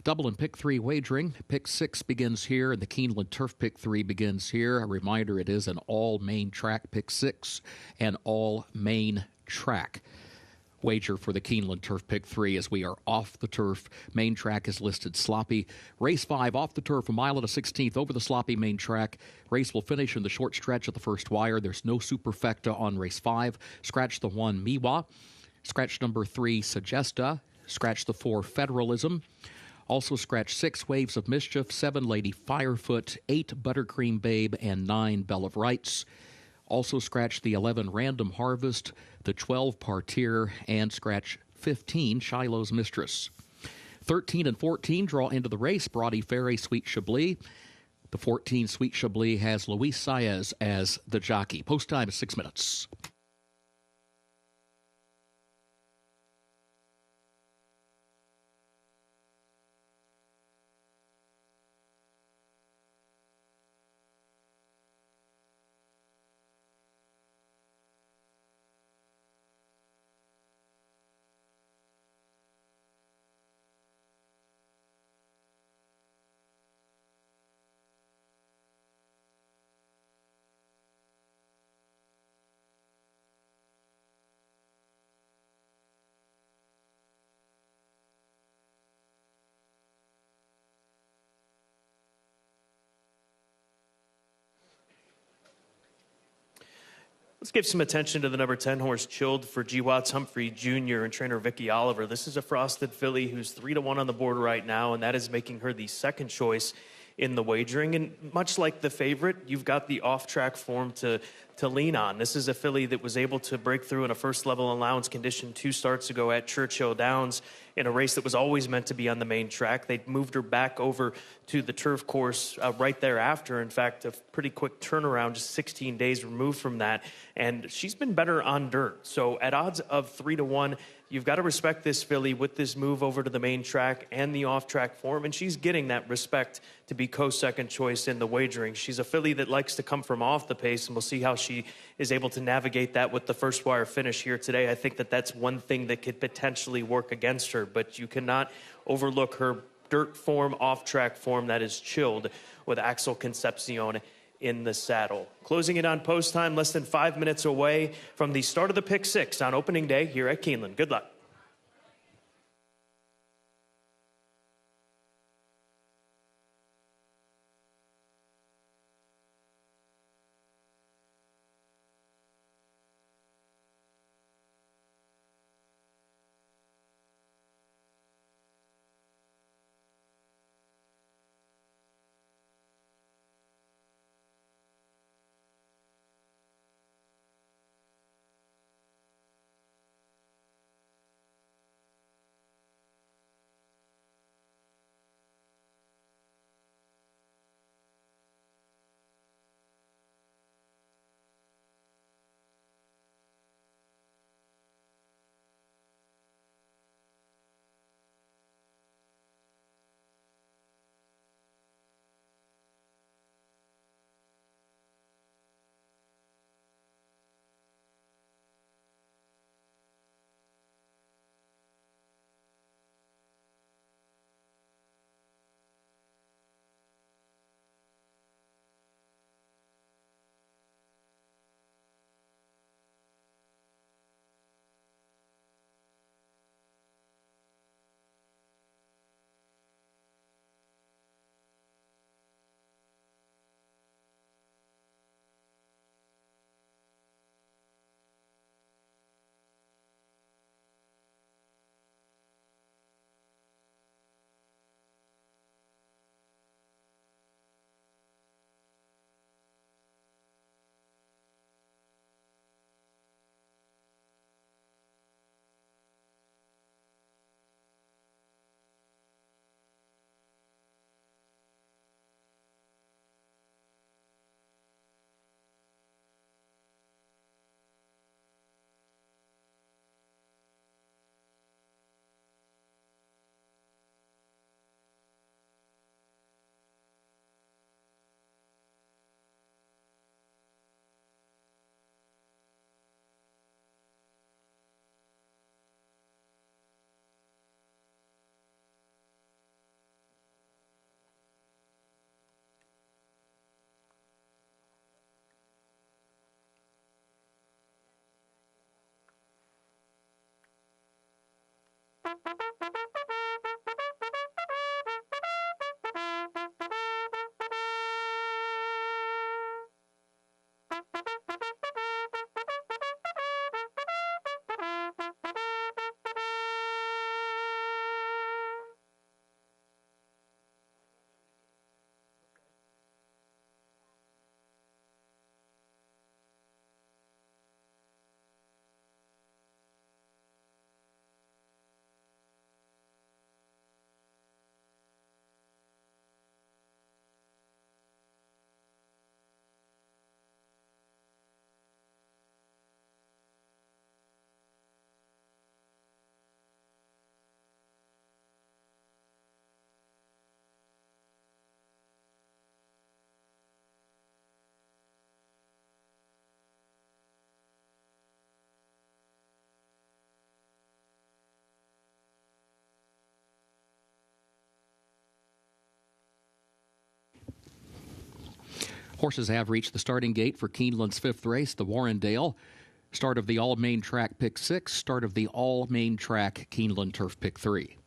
Double and pick 3 wagering. Pick 6 begins here, and the Keeneland Turf pick 3 begins here. A reminder, it is an all-main track pick 6 and all-main track wager for the Keeneland Turf pick 3 as we are off the turf. Main track is listed sloppy. Race 5 off the turf, a mile and a 16th over the sloppy main track. Race will finish in the short stretch of the first wire. There's no superfecta on race 5. Scratch the 1, Miwa. Scratch number 3, Suggesta. Scratch the 4, Federalism. Also scratch 6, Waves of Mischief, 7, Lady Firefoot, 8, Buttercream Babe, and 9, Bell of Rights. Also scratch the 11, Random Harvest, the 12, Partir, and scratch 15, Shiloh's Mistress. 13 and 14 draw into the race, Broady Ferry, Sweet Chablis. The 14, Sweet Chablis, has Luis Saez as the jockey. Post time is 6 minutes. Let's give some attention to the number 10 horse, Chilled, for G. Watts Humphrey Jr. and trainer Vicky Oliver. This is a frosted filly who's 3-1 on the board right now, and that is making her the second choice in the wagering. And much like the favorite, you've got the off-track form to lean on. This is a filly that was able to break through in a first-level allowance condition 2 starts ago at Churchill Downs in a race that was always meant to be on the main track. They moved her back over to the turf course right thereafter. In fact, a pretty quick turnaround, just 16 days removed from that. And she's been better on dirt. So at odds of 3-1, you've got to respect this filly with this move over to the main track and the off-track form, and she's getting that respect to be co-second choice in the wagering. She's a filly that likes to come from off the pace, and we'll see how she is able to navigate that with the first wire finish here today. I think that that's one thing that could potentially work against her, but you cannot overlook her dirt form, off-track form that is Chilled with Axel Concepcion in the saddle. Closing it on post time, less than 5 minutes away from the start of the pick 6 on opening day here at Keeneland. Good luck. Horses have reached the starting gate for Keeneland's fifth race, the Warrendale. Start of the all-main track pick 6, start of the all-main track Keeneland Turf pick 3.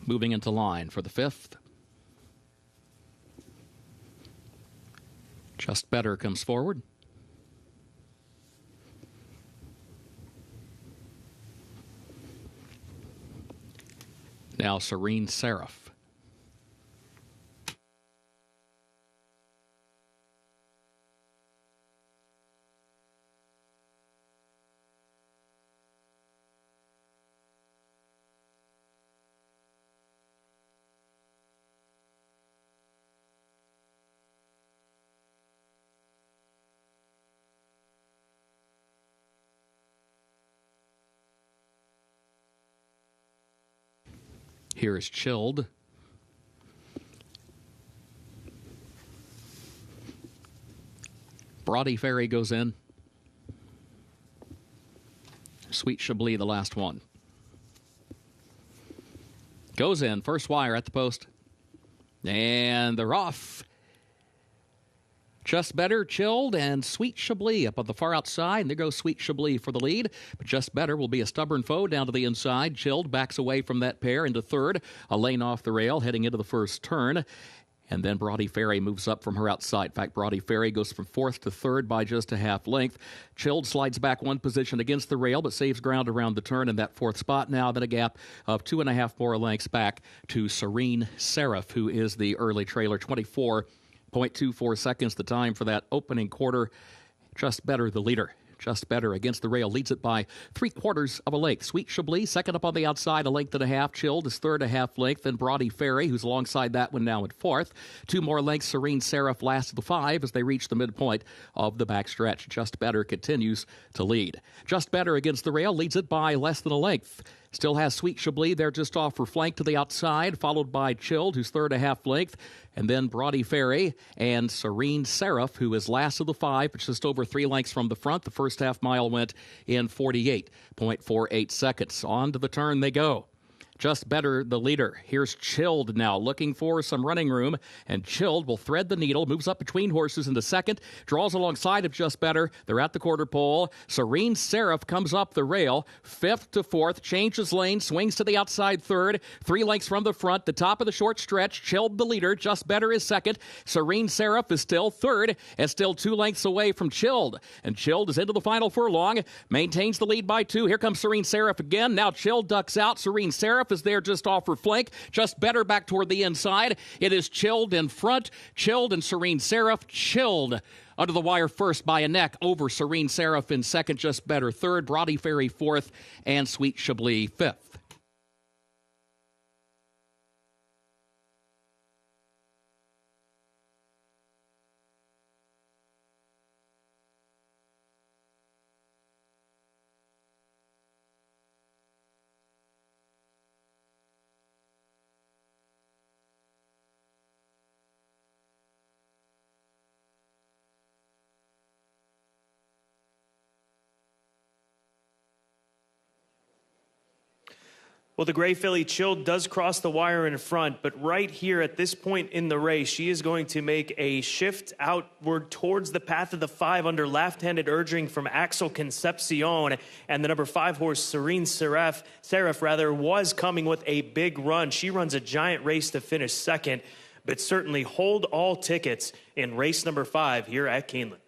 Moving into line for the fifth. Just Better comes forward. Now Serene Seraph. Here is Chilled. Brody Ferry goes in. Sweet Chablis, the last one. Goes in. First wire at the post. And they're off. Just Better, Chilled, and Sweet Chablis up on the far outside. And there goes Sweet Chablis for the lead. But Just Better will be a stubborn foe down to the inside. Chilled backs away from that pair into third. A lane off the rail heading into the first turn. And then Brody Ferry moves up from her outside. In fact, Brody Ferry goes from fourth to third by just a half length. Chilled slides back one position against the rail, but saves ground around the turn in that fourth spot now. Then a gap of 2.5 more lengths back to Serene Seraph, who is the early trailer. 24.24 seconds the time for that opening quarter. Just Better, the leader. Just Better against the rail, leads it by 3/4 of a length. Sweet Chablis second up on the outside, a length and a half. Chilled is third, a half length. Then Brody Ferry, who's alongside that one now at fourth. 2 more lengths. Serene Seraph last of the 5 as they reach the midpoint of the backstretch. Just Better continues to lead. Just Better against the rail, leads it by less than a length. Still has Sweet Chablis there just off her flank to the outside, followed by Chilled, who's third, a half length. And then Brody Ferry and Serene Seraph, who is last of the 5, but just over 3 lengths from the front. The first half mile went in 48.48 seconds. On to the turn they go. Just Better, the leader. Here's Chilled now, looking for some running room, and Chilled will thread the needle, moves up between horses into second, draws alongside of Just Better. They're at the quarter pole. Serene Seraph comes up the rail, fifth to fourth, changes lane, swings to the outside third, 3 lengths from the front, the top of the short stretch. Chilled the leader, Just Better is second. Serene Seraph is still third, and still 2 lengths away from Chilled. And Chilled is into the final furlong, maintains the lead by 2. Here comes Serene Seraph again. Now Chilled ducks out. Serene Seraph is there just off her flank. Just Better back toward the inside. It is Chilled in front. Chilled and Serene Seraph. Chilled under the wire first by a neck over Serene Seraph in second. Just Better third. Brody Ferry fourth. And Sweet Chablis fifth. Well, the Gray Filly Chilled does cross the wire in front, but right here at this point in the race, she is going to make a shift outward towards the path of the 5 under left-handed urging from Axel Concepcion. And the number 5 horse, Serene Seraph, was coming with a big run. She runs a giant race to finish second, but certainly hold all tickets in race number 5 here at Keeneland.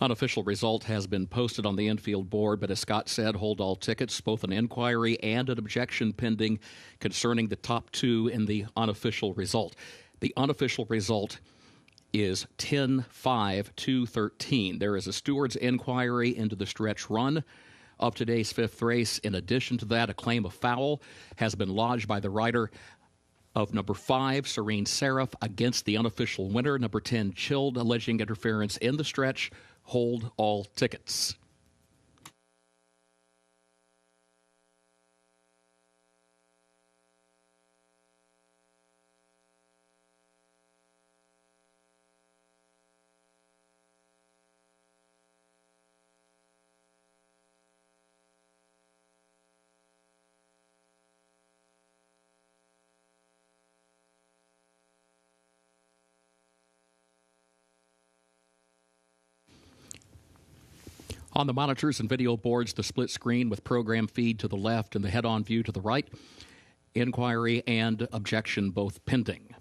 Unofficial result has been posted on the infield board, but as Scott said, hold all tickets, both an inquiry and an objection pending concerning the top 2 in the unofficial result. The unofficial result is 10-5-2-13. There is a steward's inquiry into the stretch run of today's 5th race. In addition to that, a claim of foul has been lodged by the rider of number 5, Serene Seraph, against the unofficial winner, number 10, Chilled, alleging interference in the stretch. Hold all tickets. On the monitors and video boards, the split screen with program feed to the left and the head-on view to the right. Inquiry and objection both pending.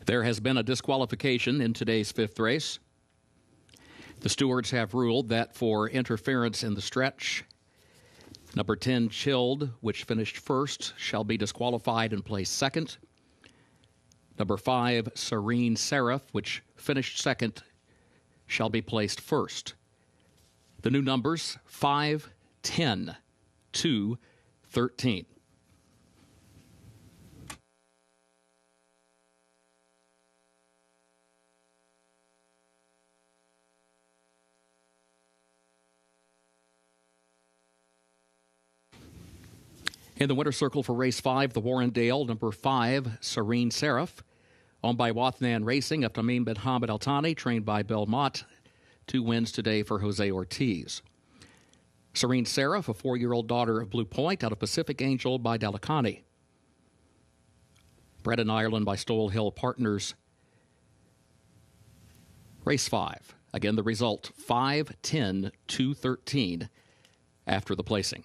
There has been a disqualification in today's fifth race. The stewards have ruled that for interference in the stretch, number 10, Chilled, which finished first, shall be disqualified and place second. Number 5, Serene Seraph, which finished second, shall be placed first. The new numbers, 5, 10, 2, 13. In the winter circle for race 5, the Warrendale, number 5, Serene Seraph, owned by Wathnan Racing of Tamim bin Hamad Al Thani, trained by Beaumont. 2 wins today for Jose Ortiz. Serene Seraph, a 4-year-old daughter of Blue Point, out of Pacific Angel by Dalakani. Bred in Ireland by Stowell Hill Partners. Race 5. Again, the result, 5, 10, 2, 13 after the placing.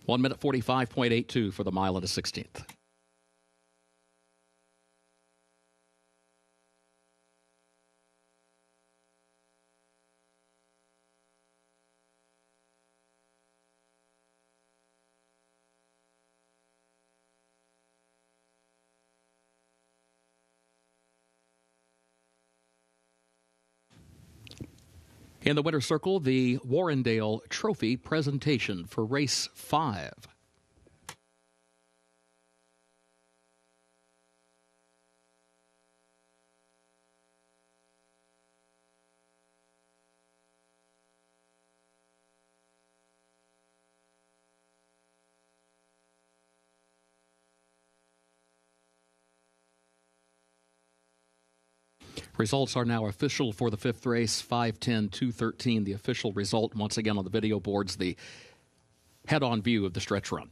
1 minute 45.82 for the mile and a 16th. In the winter circle, the Warrendale Trophy presentation for race 5. Results are now official for the fifth race, 5:10, 2:13. The official result, once again on the video boards, the head-on view of the stretch run.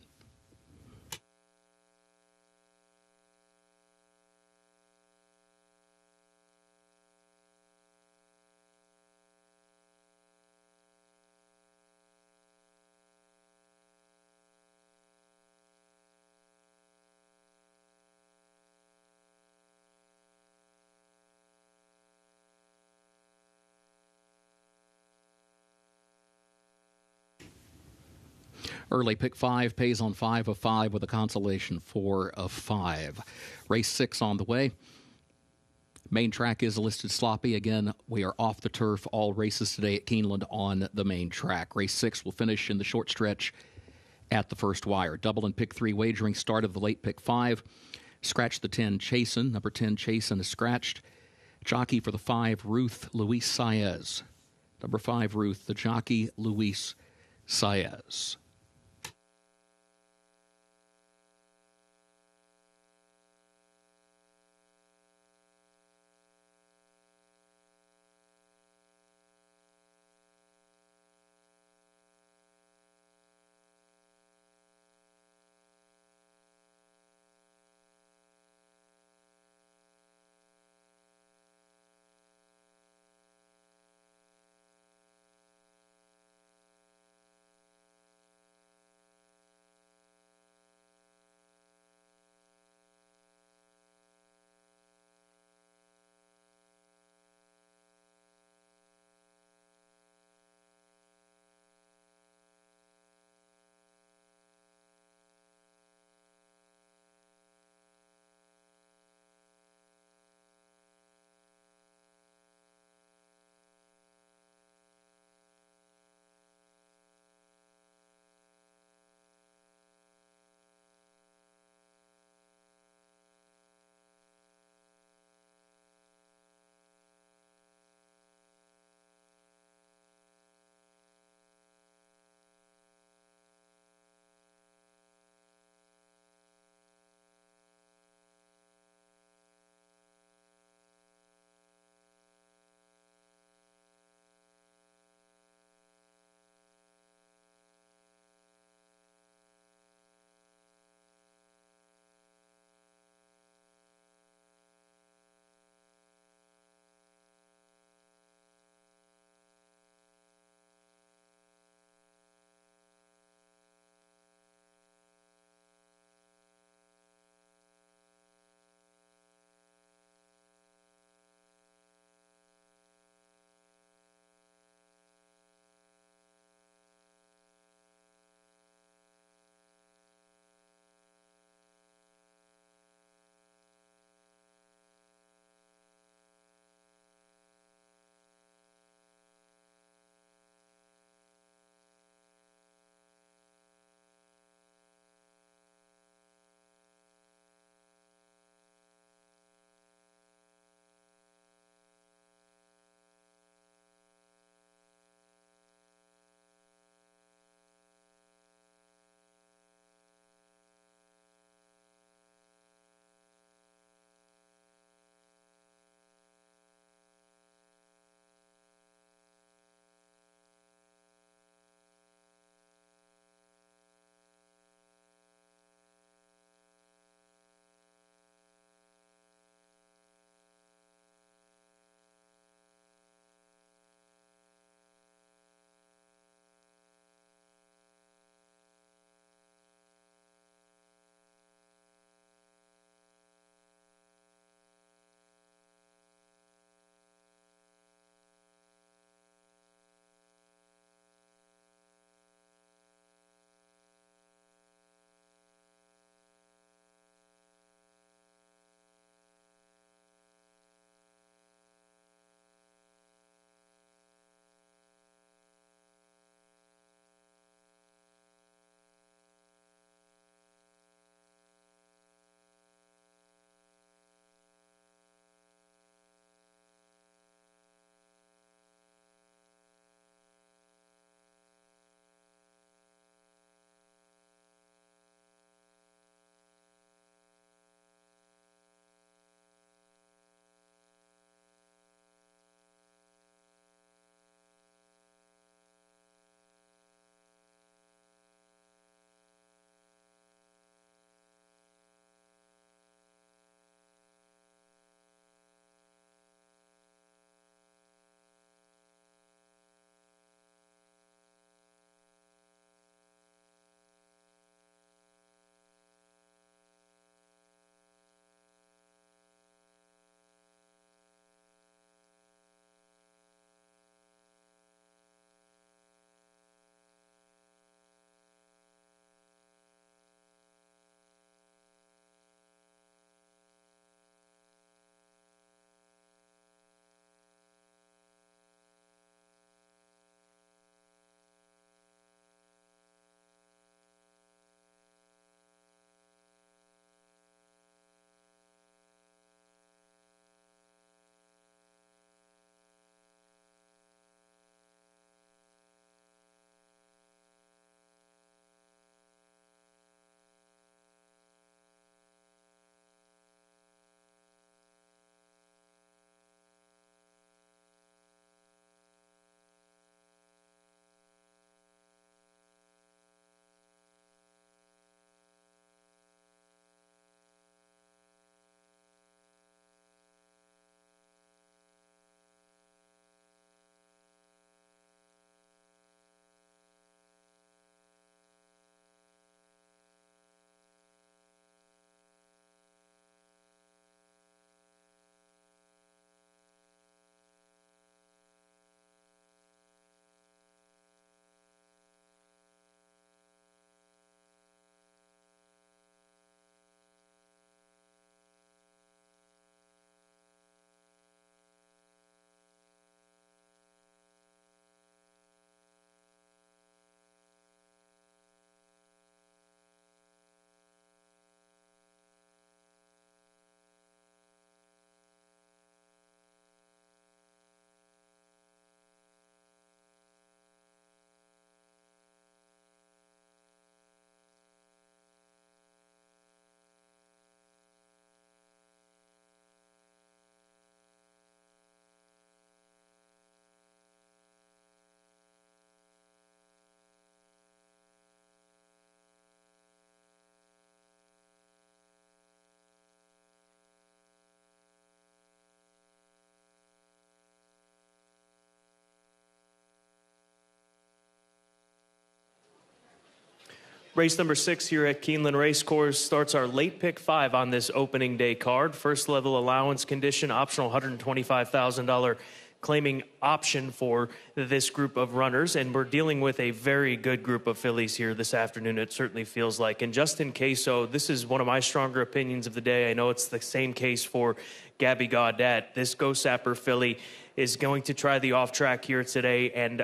Early pick 5 pays on 5 of 5 with a consolation 4 of 5. Race 6 on the way. Main track is listed sloppy. Again, we are off the turf. All races today at Keeneland on the main track. Race 6 will finish in the short stretch at the first wire. Double and pick 3 wagering start of the late pick 5. Scratch the 10, Chasen. Number 10, Chasen is scratched. Jockey for the 5, Ruth Luis Saez. Number 5, Ruth, the jockey, Luis Saez. Race number 6 here at Keeneland Racecourse starts our late pick 5 on this opening day card. First level allowance condition, optional $125,000 claiming option for this group of runners. And we're dealing with a very good group of fillies here this afternoon, it certainly feels like. And just in case, so this is one of my stronger opinions of the day. I know it's the same case for Gabby Gaudet. This Go Sapper filly is going to try the off track here today, and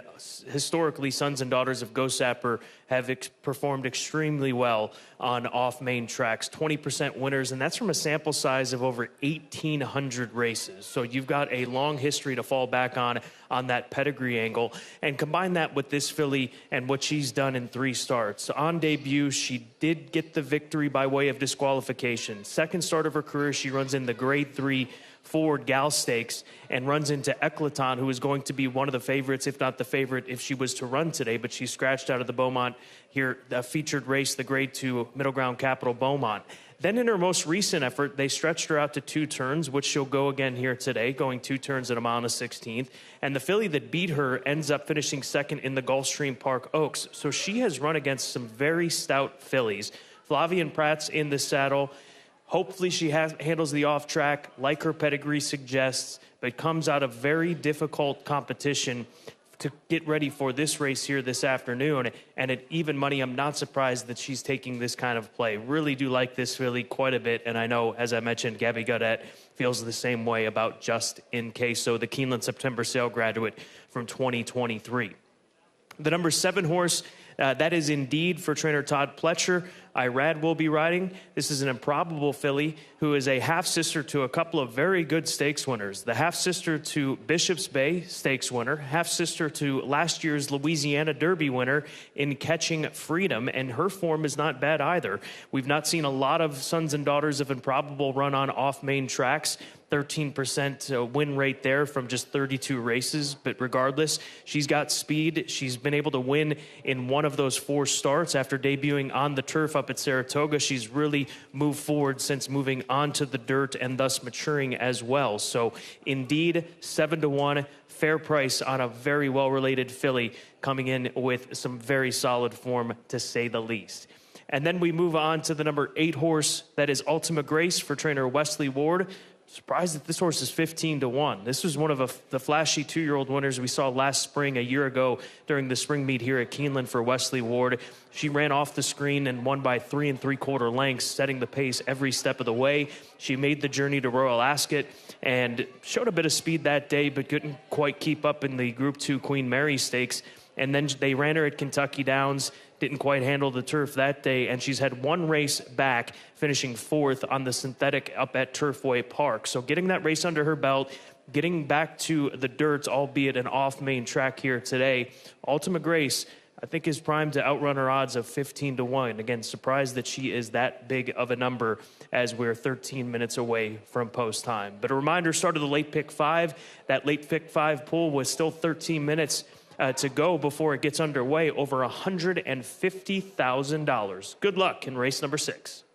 historically sons and daughters of Go Sapper have performed extremely well on off main tracks, 20% winners, and that's from a sample size of over 1,800 races. So you've got a long history to fall back on that pedigree angle, and combine that with this filly and what she's done in 3 starts. On debut, she did get the victory by way of disqualification. Second start of her career, she runs in the Grade 3 Ford Gal Stakes and runs into Eclaton, who is going to be one of the favorites, if not the favorite, if she was to run today. But she's scratched out of the Beaumont here, the featured race, the Grade 2 Middle Ground Capital Beaumont. Then in her most recent effort, they stretched her out to 2 turns, which she'll go again here today, going 2 turns at a mile and a 16th. And the filly that beat her ends up finishing second in the Gulfstream Park Oaks. So she has run against some very stout fillies. Flavian Pratt's in the saddle. Hopefully she handles the off track like her pedigree suggests, but comes out of very difficult competition to get ready for this race here this afternoon. And at even money, I'm not surprised that she's taking this kind of play. Really do like this filly quite a bit. And I know, as I mentioned, Gabby Gaudet feels the same way about Just In Case. So the Keeneland September sale graduate from 2023. The number 7 horse, that is Indeed for trainer Todd Pletcher. Irad will be riding. This is an improbable filly who is a half-sister to a couple of very good stakes winners. The half-sister to Bishop's Bay stakes winner, half-sister to last year's Louisiana Derby winner in Catching Freedom, and her form is not bad either. We've not seen a lot of sons and daughters of Improbable run on off-main tracks. 13% win rate there from just 32 races. But regardless, she's got speed. She's been able to win in one of those 4 starts after debuting on the turf up at Saratoga. She's really moved forward since moving onto the dirt and thus maturing as well. So Indeed, 7-1, fair price on a very well-related filly, coming in with some very solid form, to say the least. And then we move on to the number 8 horse, that is Ultima Grace for trainer Wesley Ward. Surprised that this horse is 15-1. This was one of the flashy 2-year-old winners we saw last spring, a year ago, during the spring meet here at Keeneland for Wesley Ward. She ran off the screen and won by 3 3/4 lengths, setting the pace every step of the way. She made the journey to Royal Ascot and showed a bit of speed that day, but couldn't quite keep up in the Group 2 Queen Mary Stakes. And then they ran her at Kentucky Downs, didn't quite handle the turf that day, and she's had 1 race back, finishing 4th on the synthetic up at Turfway Park. So getting that race under her belt, getting back to the dirt, albeit an off-main track here today, Ultima Grace, I think, is primed to outrun her odds of 15-1. Again, surprised that she is that big of a number as we're 13 minutes away from post time. But a reminder, start of the late pick 5. That late pick 5 pool was still 13 minutes to go before it gets underway. Over $150,000. Good luck in race number 6.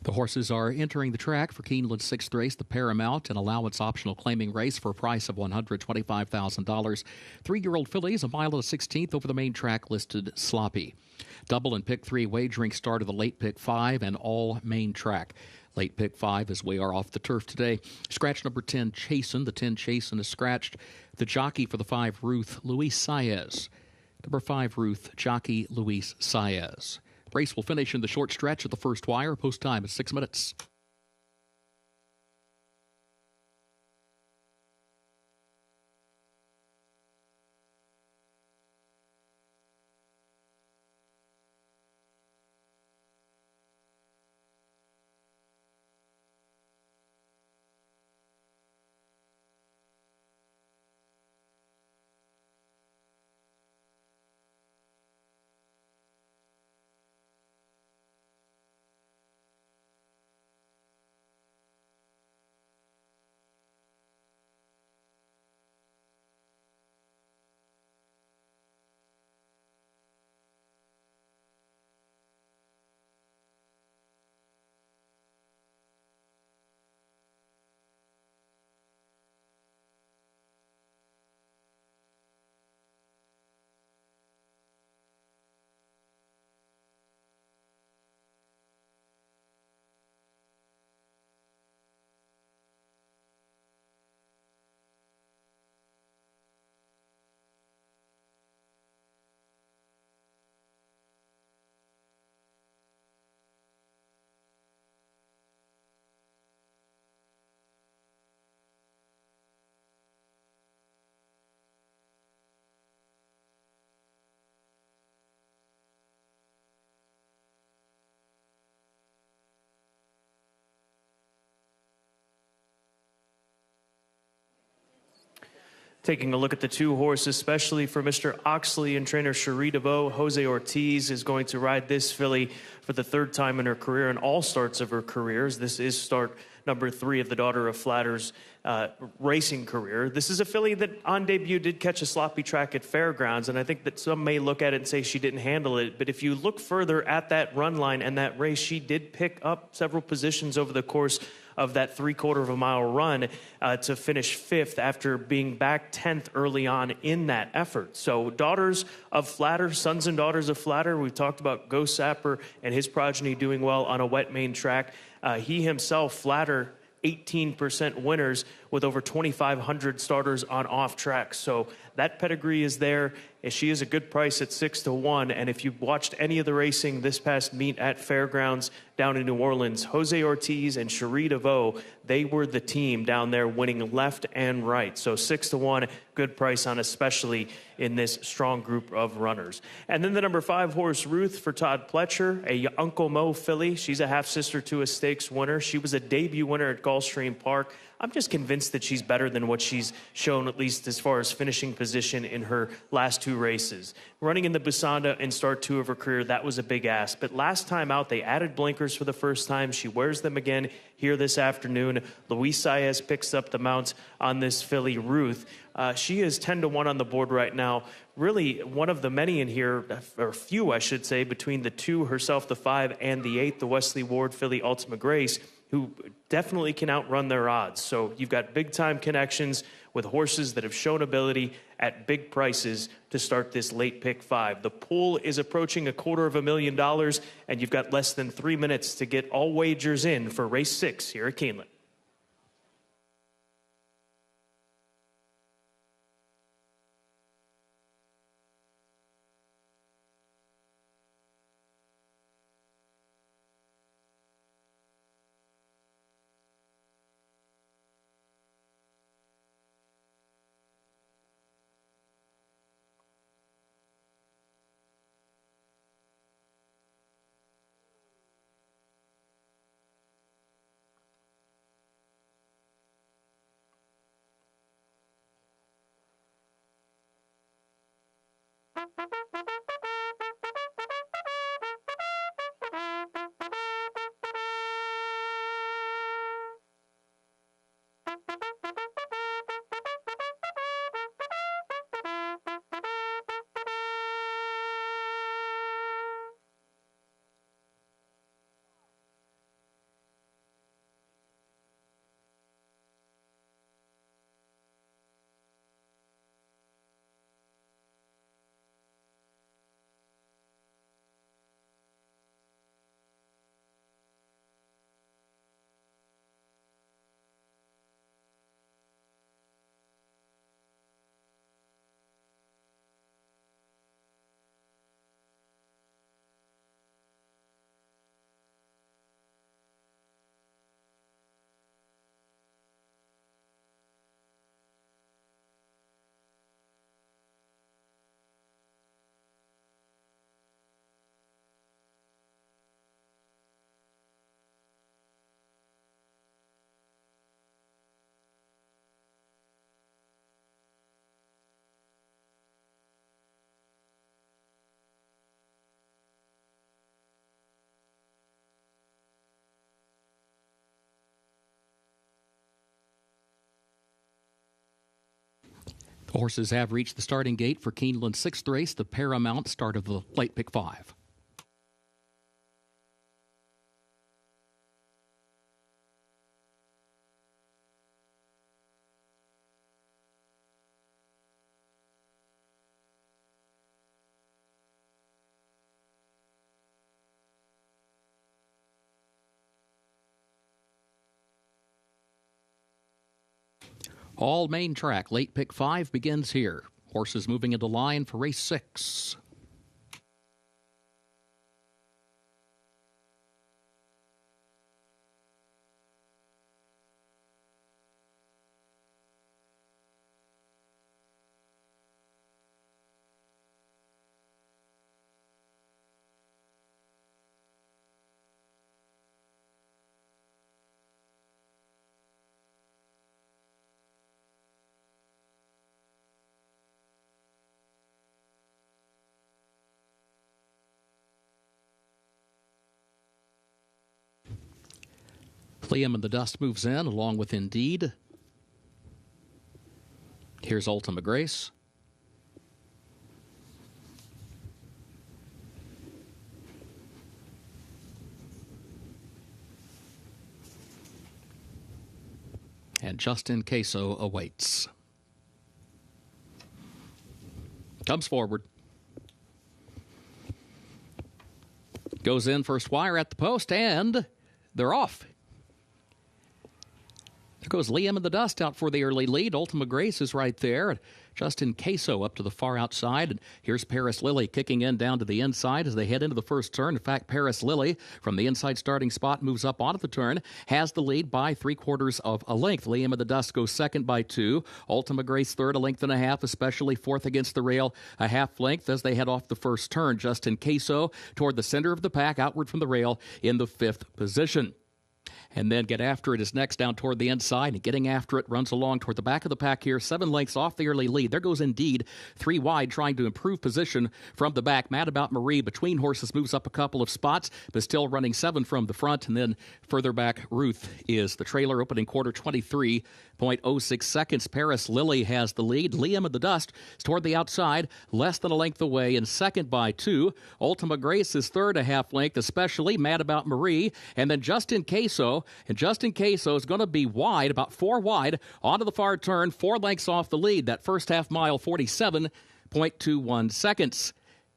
The horses are entering the track for Keeneland's 6th race, the Paramount, an allowance optional claiming race for a price of $125,000. 3-year-old fillies, a mile and a 16th over the main track, listed sloppy. Double and pick 3 wagering start of the late pick 5 and all main track. Late pick 5 as we are off the turf today. Scratch number 10, Chasen. The 10, Chasen, is scratched. The jockey for the 5, Ruth, Luis Saez. Number 5, Ruth, jockey Luis Saez. Race will finish in the short stretch of the first wire. Post time is 6 minutes. Taking a look at the 2 horses, especially for Mr. Oxley and trainer Cherie DeVoe, Jose Ortiz is going to ride this filly for the 3rd time in her career and all starts of her careers. This is start number 3 of the daughter of Flatter's racing career. This is a filly that on debut did catch a sloppy track at Fairgrounds, and I think that some may look at it and say she didn't handle it. But if you look further at that run line and that race, she did pick up several positions over the course of that 3/4 of a mile run to finish 5th after being back 10th early on in that effort. So daughters of Flatter, sons and daughters of Flatter, we've talked about Ghost Sapper and his progeny doing well on a wet main track. He himself, Flatter, 18% winners with over 2,500 starters on off track. So that pedigree is there. And she is a good price at 6-1. And if you've watched any of the racing this past meet at Fairgrounds down in New Orleans, Jose Ortiz and Cherie DeVoe, they were the team down there winning left and right. So 6-1, good price on, especially in this strong group of runners. And then the number 5 horse, Ruth, for Todd Pletcher, a Uncle Mo filly. She's a half-sister to a stakes winner. She was a debut winner at Gulfstream Park. I'm just convinced that she's better than what she's shown, at least as far as finishing position in her last 2 races. Running in the Busanda in start 2 of her career, that was a big ask. But last time out, they added blinkers for the first time. She wears them again here this afternoon. Luis Saez picks up the mount on this filly, Ruth. She is 10-1 on the board right now. Really one of the many in here, or few, I should say, between the 2, herself, the 5, and the 8, the Wesley Ward filly, Ultima Grace, who definitely can outrun their odds. So you've got big-time connections with horses that have shown ability at big prices to start this late pick 5. The pool is approaching $250,000, and you've got less than 3 minutes to get all wagers in for race 6 here at Keeneland. Horses have reached the starting gate for Keeneland's 6th race, the Paramount, start of the late pick 5. All main track, late pick 5 begins here. Horses moving into line for race 6. Liam and the Dust moves in, along with Indeed. Here's Ultima Grace. And Justin Queso awaits. Comes forward. Goes in first wire at the post, and they're off. There goes Liam and the Dust out for the early lead. Ultima Grace is right there. Justin Queso up to the far outside. And here's Paris Lily kicking in down to the inside as they head into the first turn. In fact, Paris Lily from the inside starting spot moves up onto the turn, has the lead by 3/4 of a length. Liam and the Dust goes second by 2. Ultima Grace third, 1.5 lengths, especially fourth against the rail, a half length as they head off the first turn. Justin Queso toward the center of the pack, outward from the rail in the 5th position. And then Get After It is next down toward the inside. And Getting After It runs along toward the back of the pack here. 7 lengths off the early lead. There goes Indeed. 3 wide, trying to improve position from the back. Mad About Marie between horses moves up a couple of spots, but still running 7 from the front. And then further back, Ruth is the trailer. Opening quarter, 23.06 seconds. Paris Lily has the lead. Liam and the Dust is toward the outside, less than a length away, in second by 2. Ultima Grace is third, a half length, especially Mad About Marie. And then Justin Queso. And Justin Queso is going to be wide, about 4 wide, onto the far turn, 4 lengths off the lead. That first half mile, 47.21 seconds.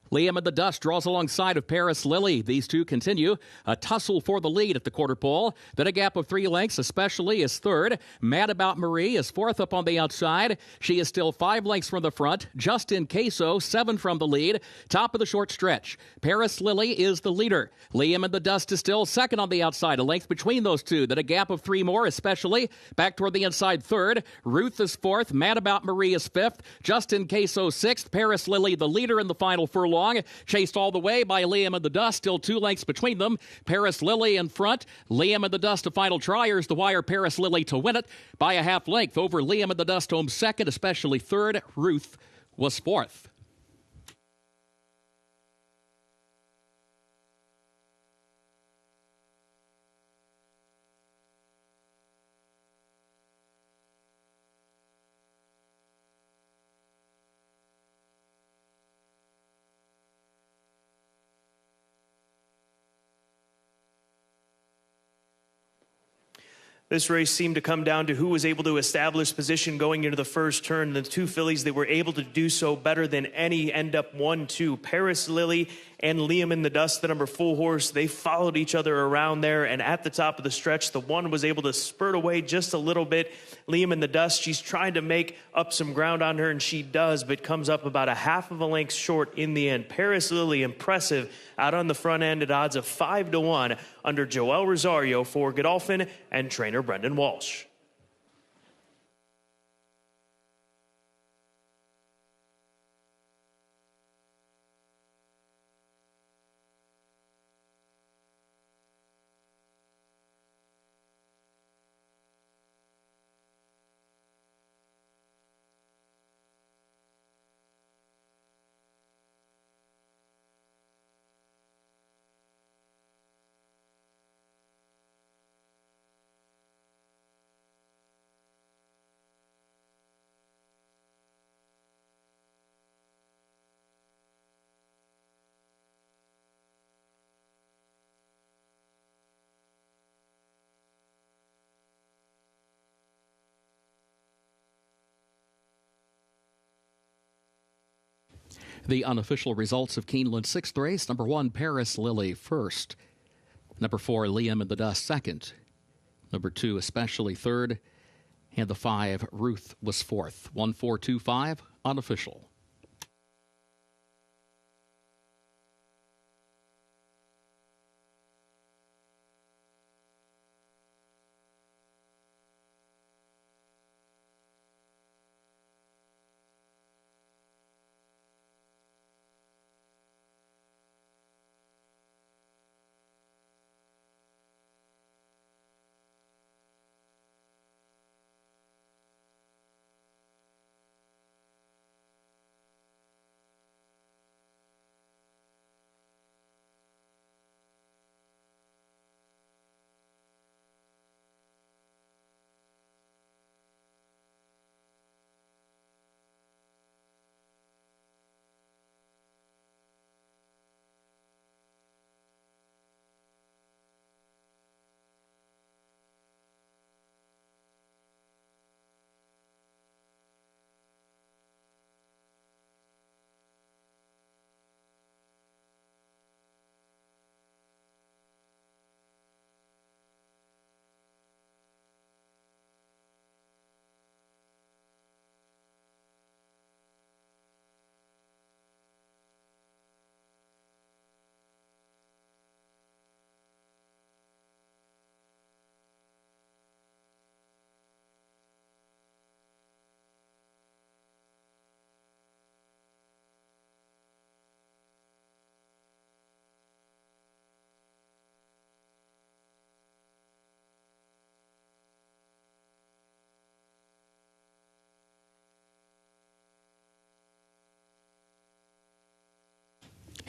Liam and the Dust draws alongside of Paris Lily. These two continue a tussle for the lead at the quarter pole. Then a gap of 3 lengths, especially, is third. Mad About Marie is fourth up on the outside. She is still 5 lengths from the front. Justin Queso, 7 from the lead. Top of the short stretch. Paris Lily is the leader. Liam and the Dust is still second on the outside. A length between those two. Then a gap of 3 more, especially. Back toward the inside, third. Ruth is fourth. Mad About Marie is fifth. Justin Queso, 6th. Paris Lily, the leader in the final furlong. Chased all the way by Liam and the Dust, still 2 lengths between them. Paris Lily in front. Liam and the Dust, a final tryers, the wire. Paris Lily to win it by a half length over Liam and the Dust, home second, especially third. Ruth was fourth. This race seemed to come down to who was able to establish position going into the first turn. The 2 fillies that were able to do so better than any end up 1-2. Paris Lily and Liam in the Dust, the number 4 horse, they followed each other around there. And at the top of the stretch, the one was able to spurt away just a little bit. Liam in the Dust, she's trying to make up some ground on her, and she does, but comes up about a half of a length short in the end. Paris Lily, impressive, out on the front end at odds of 5-1 under Joel Rosario for Godolphin and trainer Brendan Walsh. The unofficial results of Keeneland's 6th race: number 1, Paris Lily, first. Number 4, Liam in the Dust, second. Number 2, Especially, third. And the 5, Ruth, was fourth. 1-4-2-5, unofficial.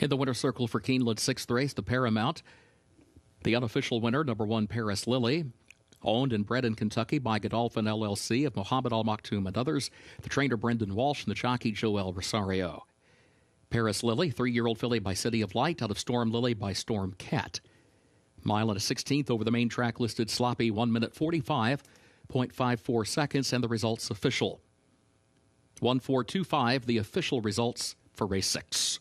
In the winner's circle for Keeneland's 6th race, the Paramount. The unofficial winner, number 1, Paris Lily. Owned and bred in Kentucky by Godolphin LLC of Mohammed Al Maktoum and others. The trainer, Brendan Walsh, and the jockey, Joel Rosario. Paris Lily, 3-year-old filly by City of Light, out of Storm Lily by Storm Cat. Mile and a 16th over the main track, listed sloppy, 1 minute 45.54 seconds, and the results official. 1-4-2-5, the official results for race 6.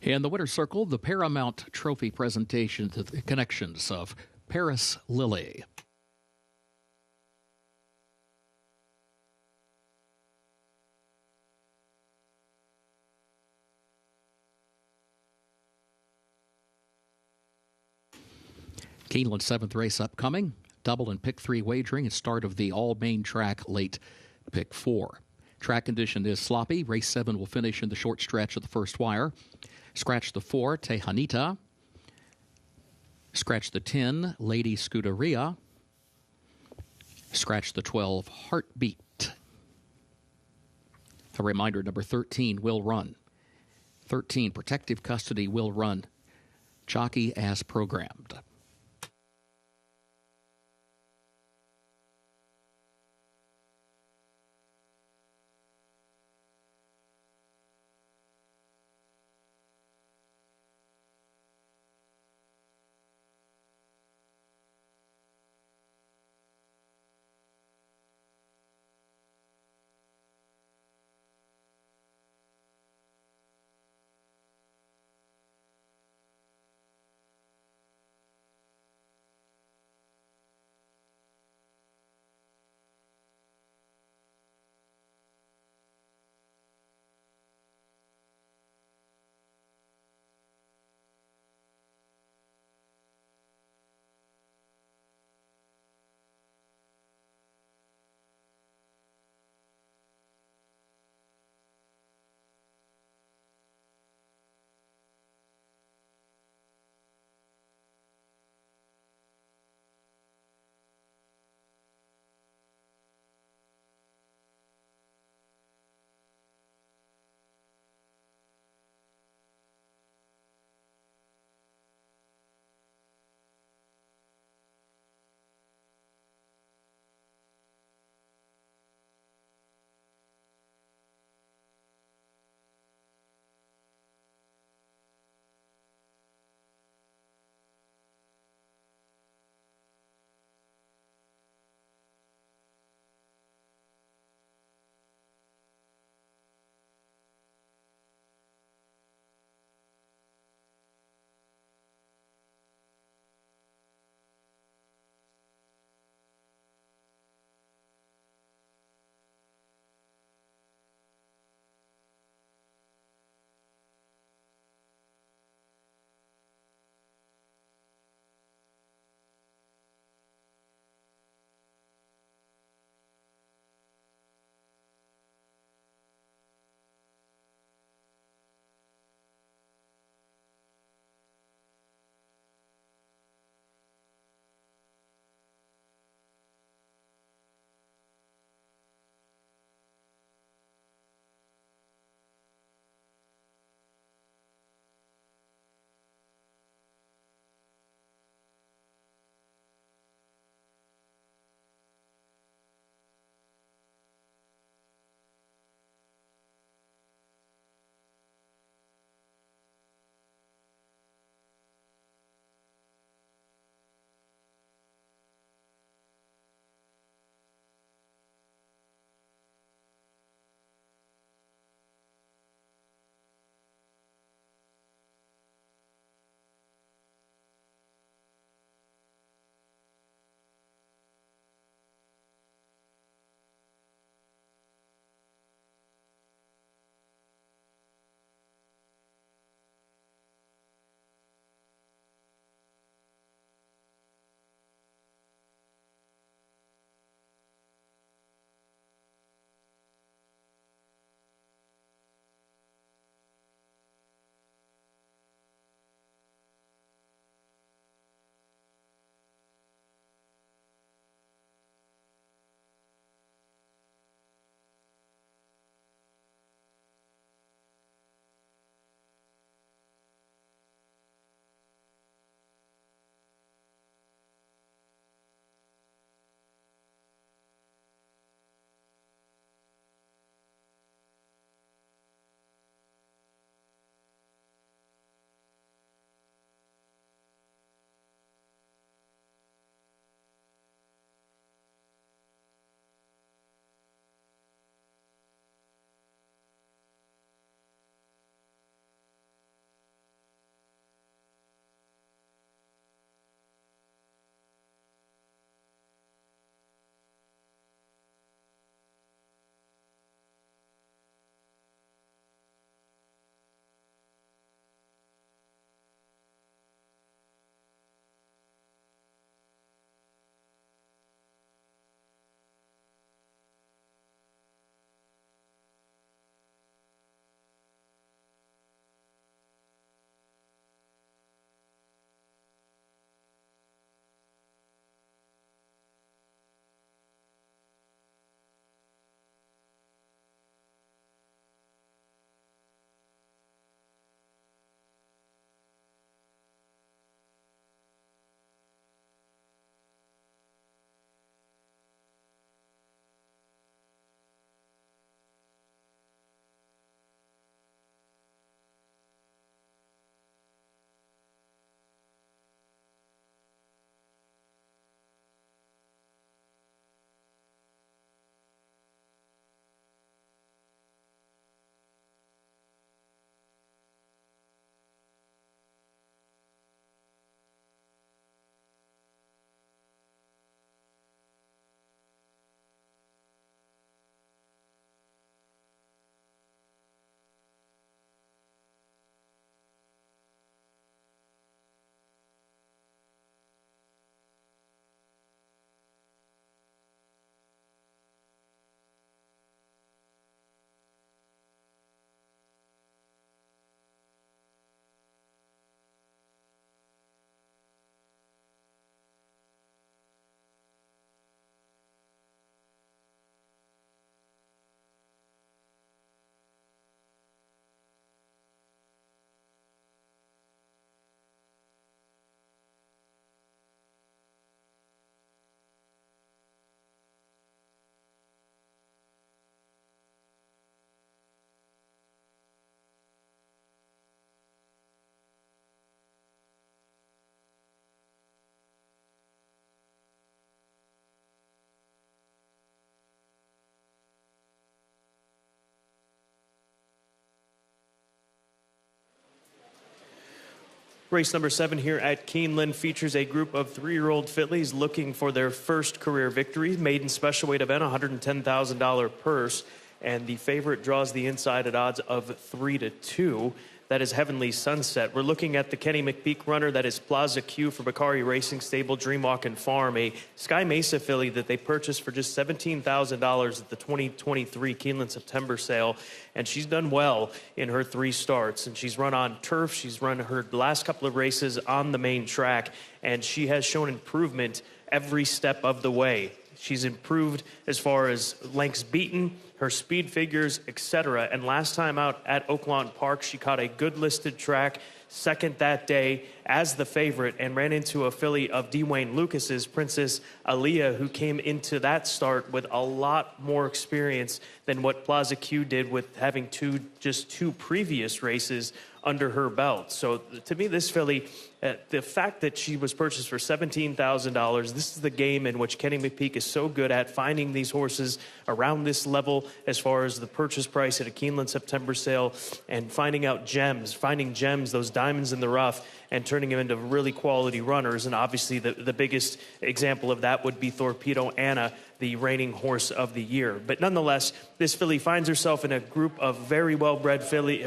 In the winner's circle, the Paramount Trophy presentation to the connections of Paris Lily. Keeneland's 7th race upcoming. Double and pick 3 wagering at start of the all-main track late pick 4. Track condition is sloppy. Race 7 will finish in the short stretch of the first wire. Scratch the 4, Tejanita. Scratch the 10, Lady Scuderia. Scratch the 12, Heartbeat. A reminder, number 13 will run. 13, Protective Custody will run. Jockey as programmed. Race number 7 here at Keeneland features a group of 3-year-old fillies looking for their first career victory. Maiden special weight event, $110,000 purse. And the favorite draws the inside at odds of 3-2. That is Heavenly Sunset. We're looking at the Kenny McPeak runner. That is Plaza Q for Bakari Racing Stable, Dreamwalk and Farm, a Sky Mesa filly that they purchased for just $17,000 at the 2023 Keeneland September sale. And she's done well in her 3 starts. And she's run on turf. She's run her last couple of races on the main track. And she has shown improvement every step of the way. She's improved as far as lengths beaten, her speed figures, etc. And last time out at Oaklawn Park, she caught a good listed track, second that day as the favorite, and ran into a filly of Dwayne Lucas's, Princess Aaliyah, who came into that start with a lot more experience than what Plaza Q did with having just two previous races under her belt. So to me, this filly, the fact that she was purchased for $17,000, this is the game in which Kenny McPeak is so good at finding these horses around this level as far as the purchase price at a Keeneland September sale, and finding gems, those diamonds in the rough, and turning them into really quality runners. And obviously the biggest example of that would be Torpedo Anna, the reigning horse of the year. But nonetheless, this filly finds herself in a group of very well-bred fillies,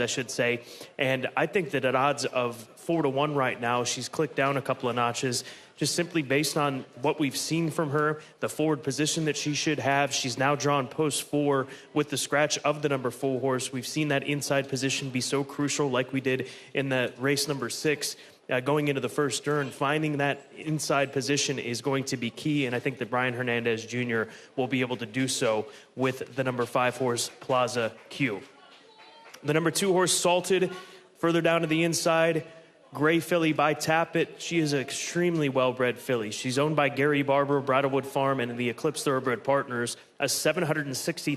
I should say. And I think that at odds of 4-1 right now, she's clicked down a couple of notches, just simply based on what we've seen from her, the forward position that she should have. She's now drawn post 4 with the scratch of the number 4 horse. We've seen that inside position be so crucial, like we did in the race number 6. Going into the first turn, finding that inside position is going to be key, and I think that Brian Hernandez Jr. will be able to do so with the number 5 horse, Plaza Q. The number 2 horse, Salted, further down to the inside. Gray filly by Tappet. She is an extremely well-bred filly. She's owned by Gary Barber, Bridlewood Farm, and the Eclipse Thoroughbred Partners, a $760,000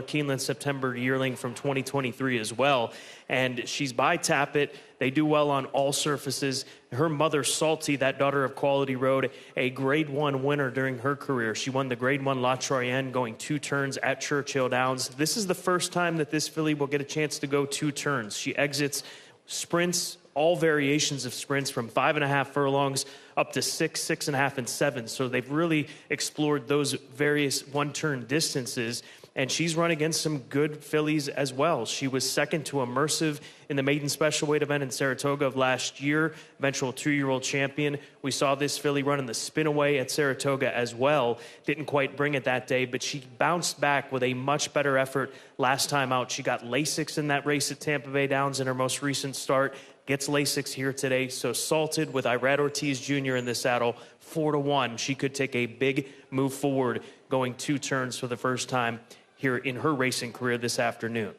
Keeneland September yearling from 2023 as well. And she's by Tappet. They do well on all surfaces. Her mother, Salty, that daughter of Quality Road, a Grade 1 winner during her career. She won the Grade 1 La Troyenne, going 2 turns at Churchill Downs. This is the first time that this filly will get a chance to go 2 turns. She exits sprints, all variations of sprints, from 5.5 furlongs up to 6, 6.5, and 7. So they've really explored those various one-turn distances, and she's run against some good fillies as well. She was second to Immersive in the maiden special weight event in Saratoga of last year, eventual 2-year-old champion. We saw this filly run in the spin-away at Saratoga as well. Didn't quite bring it that day, but she bounced back with a much better effort last time out. She got Lasix in that race at Tampa Bay Downs in her most recent start. Gets Lasix here today. So Salted with Irad Ortiz Jr. in the saddle, 4-1. She could take a big move forward, going 2 turns for the first time here in her racing career this afternoon.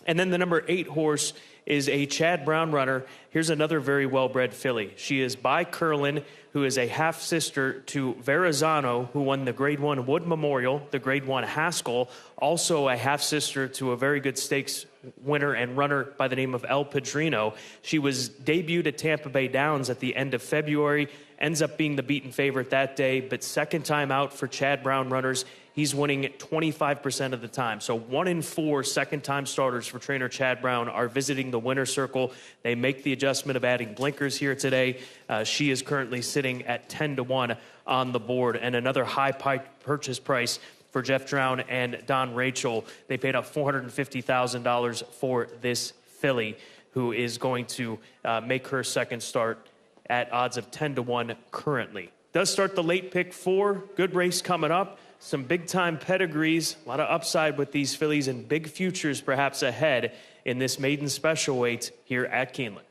And then the number 8 horse is a Chad Brown runner. Here's another very well-bred filly. She is by Curlin, who is a half-sister to Verrazano, who won the Grade 1 Wood Memorial, the Grade 1 Haskell, also a half-sister to a very good stakes winner and runner by the name of El Padrino. She was debuted at Tampa Bay Downs at the end of February, ends up being the beaten favorite that day, but second time out for Chad Brown runners. He's winning 25% of the time. So 1 in 4 second-time starters for trainer Chad Brown are visiting the winner's circle. They make the adjustment of adding blinkers here today. She is currently sitting at 10-1 on the board, and another high purchase price for Jeff Drown and Don Rachel. They paid out $450,000 for this filly, who is going to make her second start at odds of 10-1 currently. Does start the late pick 4. Good race coming up. Some big-time pedigrees, a lot of upside with these fillies, and big futures perhaps ahead in this maiden special weight here at Keeneland.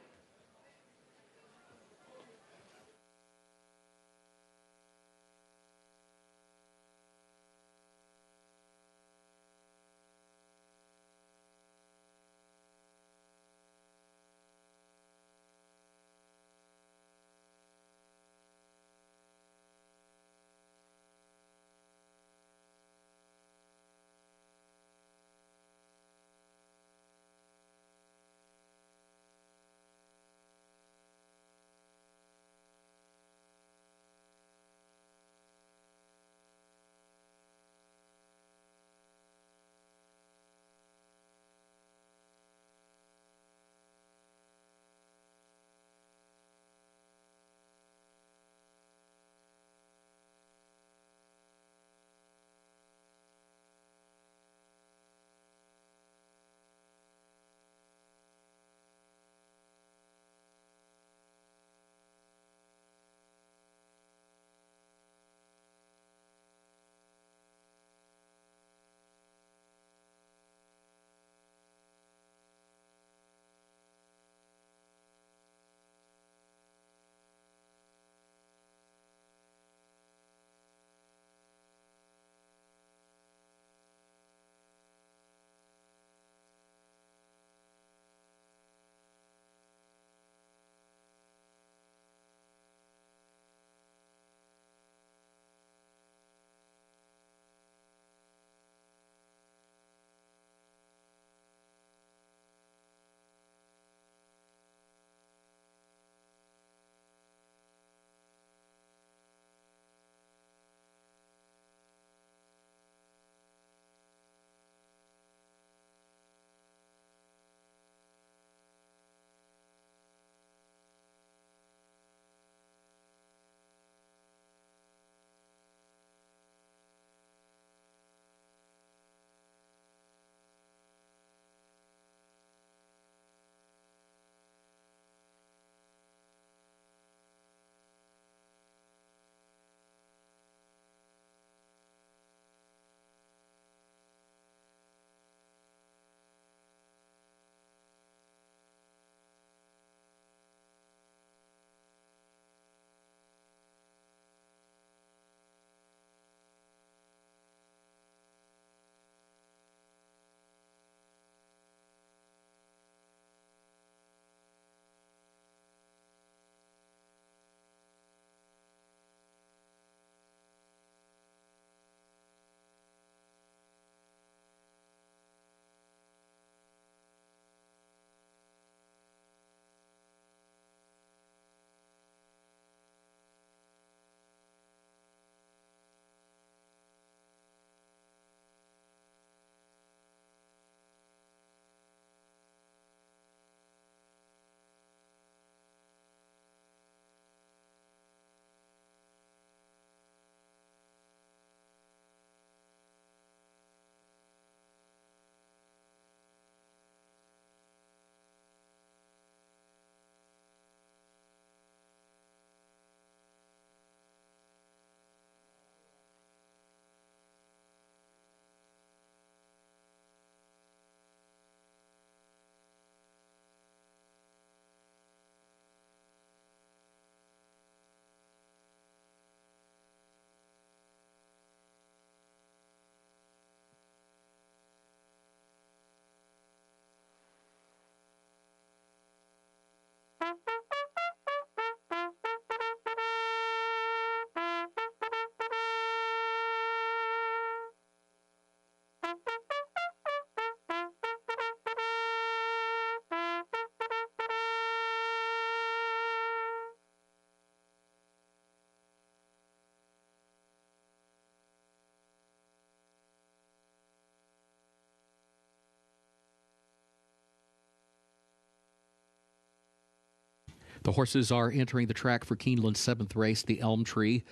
The horses are entering the track for Keeneland's 7th race, the Elm Tree.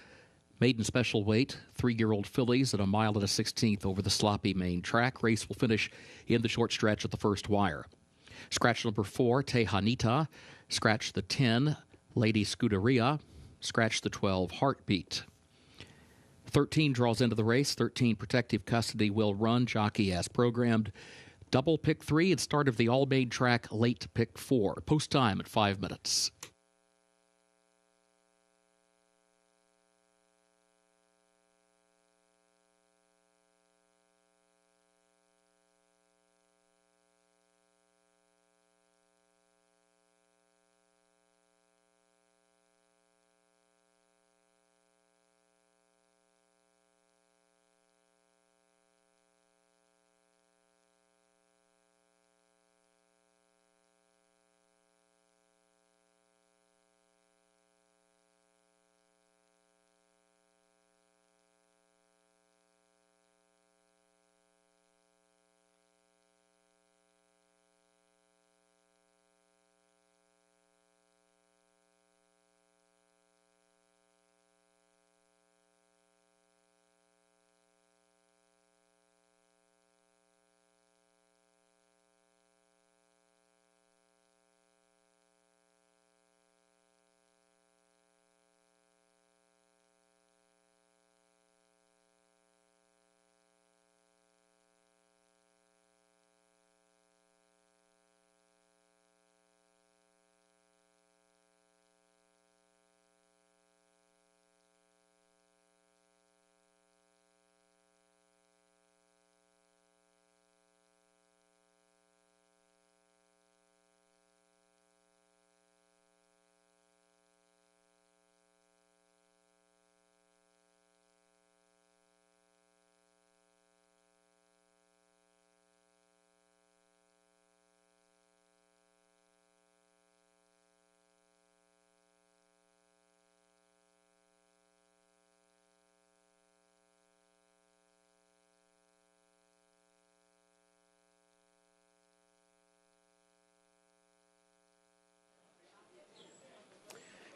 Maiden special weight, 3-year-old fillies at 1 mile and a 16th over the sloppy main track. Race will finish in the short stretch at the first wire. Scratch number 4, Tejanita. Scratch the 10, Lady Scuderia. Scratch the 12, Heartbeat. 13 draws into the race. 13 Protective Custody will run, jockey as programmed. Double pick 3 and start of the all-main track, late pick 4. Post time at 5 minutes.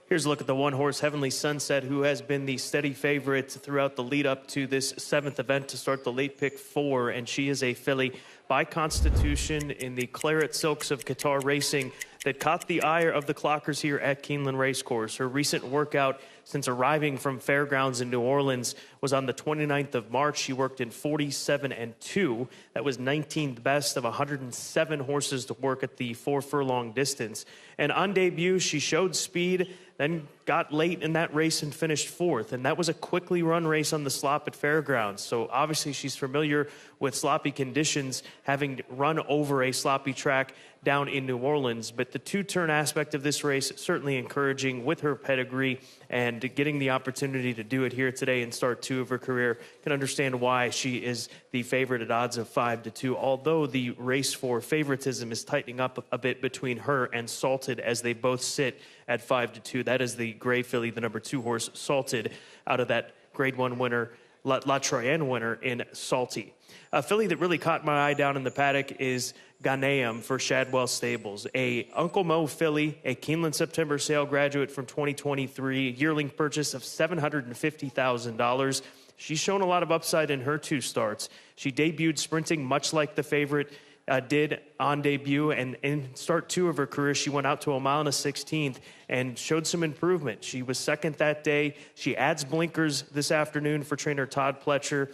Here's a look at the one-horse Heavenly Sunset, who has been the steady favorite throughout the lead-up to this 7th event to start the late pick 4, and she is a filly by constitution in the Claret Silks of Qatar Racing that caught the ire of the clockers here at Keeneland Racecourse. Her recent workout since arriving from Fairgrounds in New Orleans was on the 29th of March. She worked in 47-2. That was 19th best of 107 horses to work at the 4-furlong distance. And on debut, she showed speed, then got late in that race and finished 4th. And that was a quickly run race on the slop at Fairgrounds. So obviously she's familiar with sloppy conditions, having run over a sloppy track down in New Orleans. But the two-turn aspect of this race certainly encouraging with her pedigree, and getting the opportunity to do it here today in start 2 of her career. Can understand why she is the favorite at odds of 5-2, although the race for favoritism is tightening up a bit between her and Salted as they both sit at 5-2. That is the gray filly, the number 2 horse, Salted, out of that Grade 1 winner, La Troyenne winner in Salty. A filly that really caught my eye down in the paddock is Ghanaian for Shadwell Stables, a Uncle Mo filly, a Keeneland September sale graduate from 2023, yearling purchase of $750,000. She's shown a lot of upside in her 2 starts. She debuted sprinting much like the favorite did on debut, and in start 2 of her career, she went out to 1 mile and a 16th and showed some improvement. She was second that day. She adds blinkers this afternoon for trainer Todd Pletcher.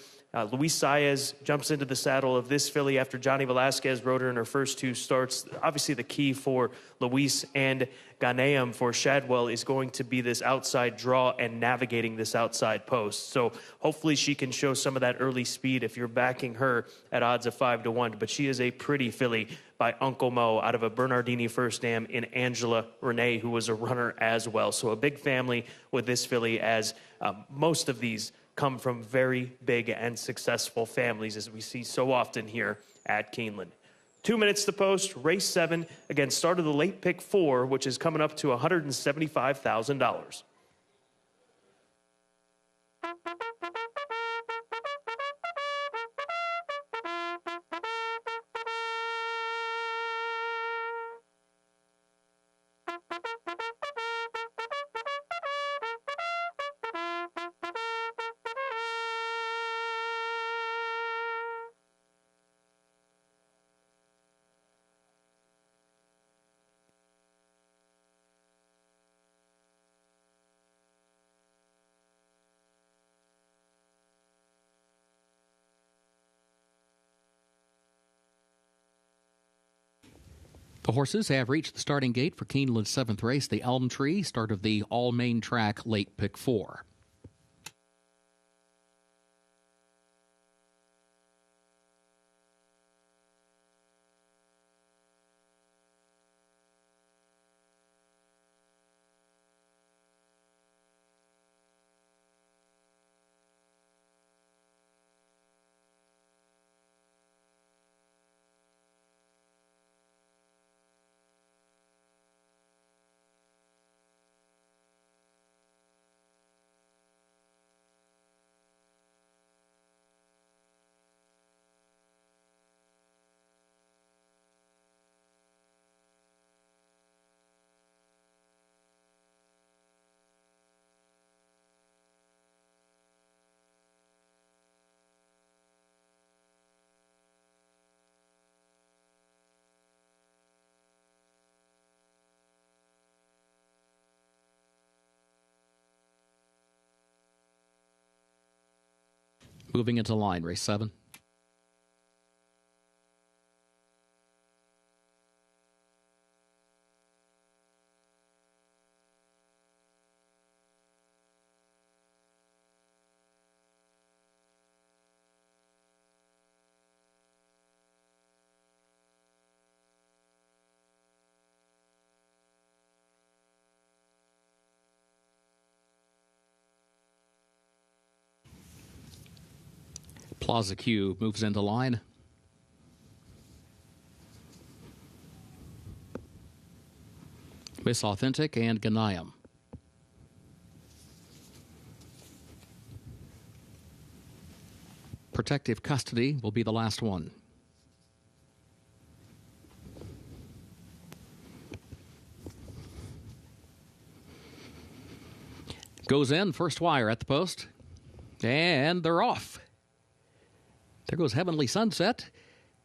Luis Saez jumps into the saddle of this filly after Johnny Velasquez rode her in her first 2 starts. Obviously, the key for Luis and Ghanaian for Shadwell is going to be this outside draw and navigating this outside post. So hopefully she can show some of that early speed if you're backing her at odds of 5-1. But she is a pretty filly by Uncle Mo out of a Bernardini First Dam in Angela Renee, who was a runner as well. So a big family with this filly, as most of these come from very big and successful families, as we see so often here at Keeneland. 2 minutes to post, race 7. Again, start of the late pick 4, which is coming up to $175,000. The horses have reached the starting gate for Keeneland's 7th race, the Elm Tree, start of the all-main track late pick 4. Moving into line, race 7. Plaza Q moves into line. Miss Authentic and Ganayam. Protective Custody will be the last one. Goes in, first wire at the post, and they're off. There goes Heavenly Sunset.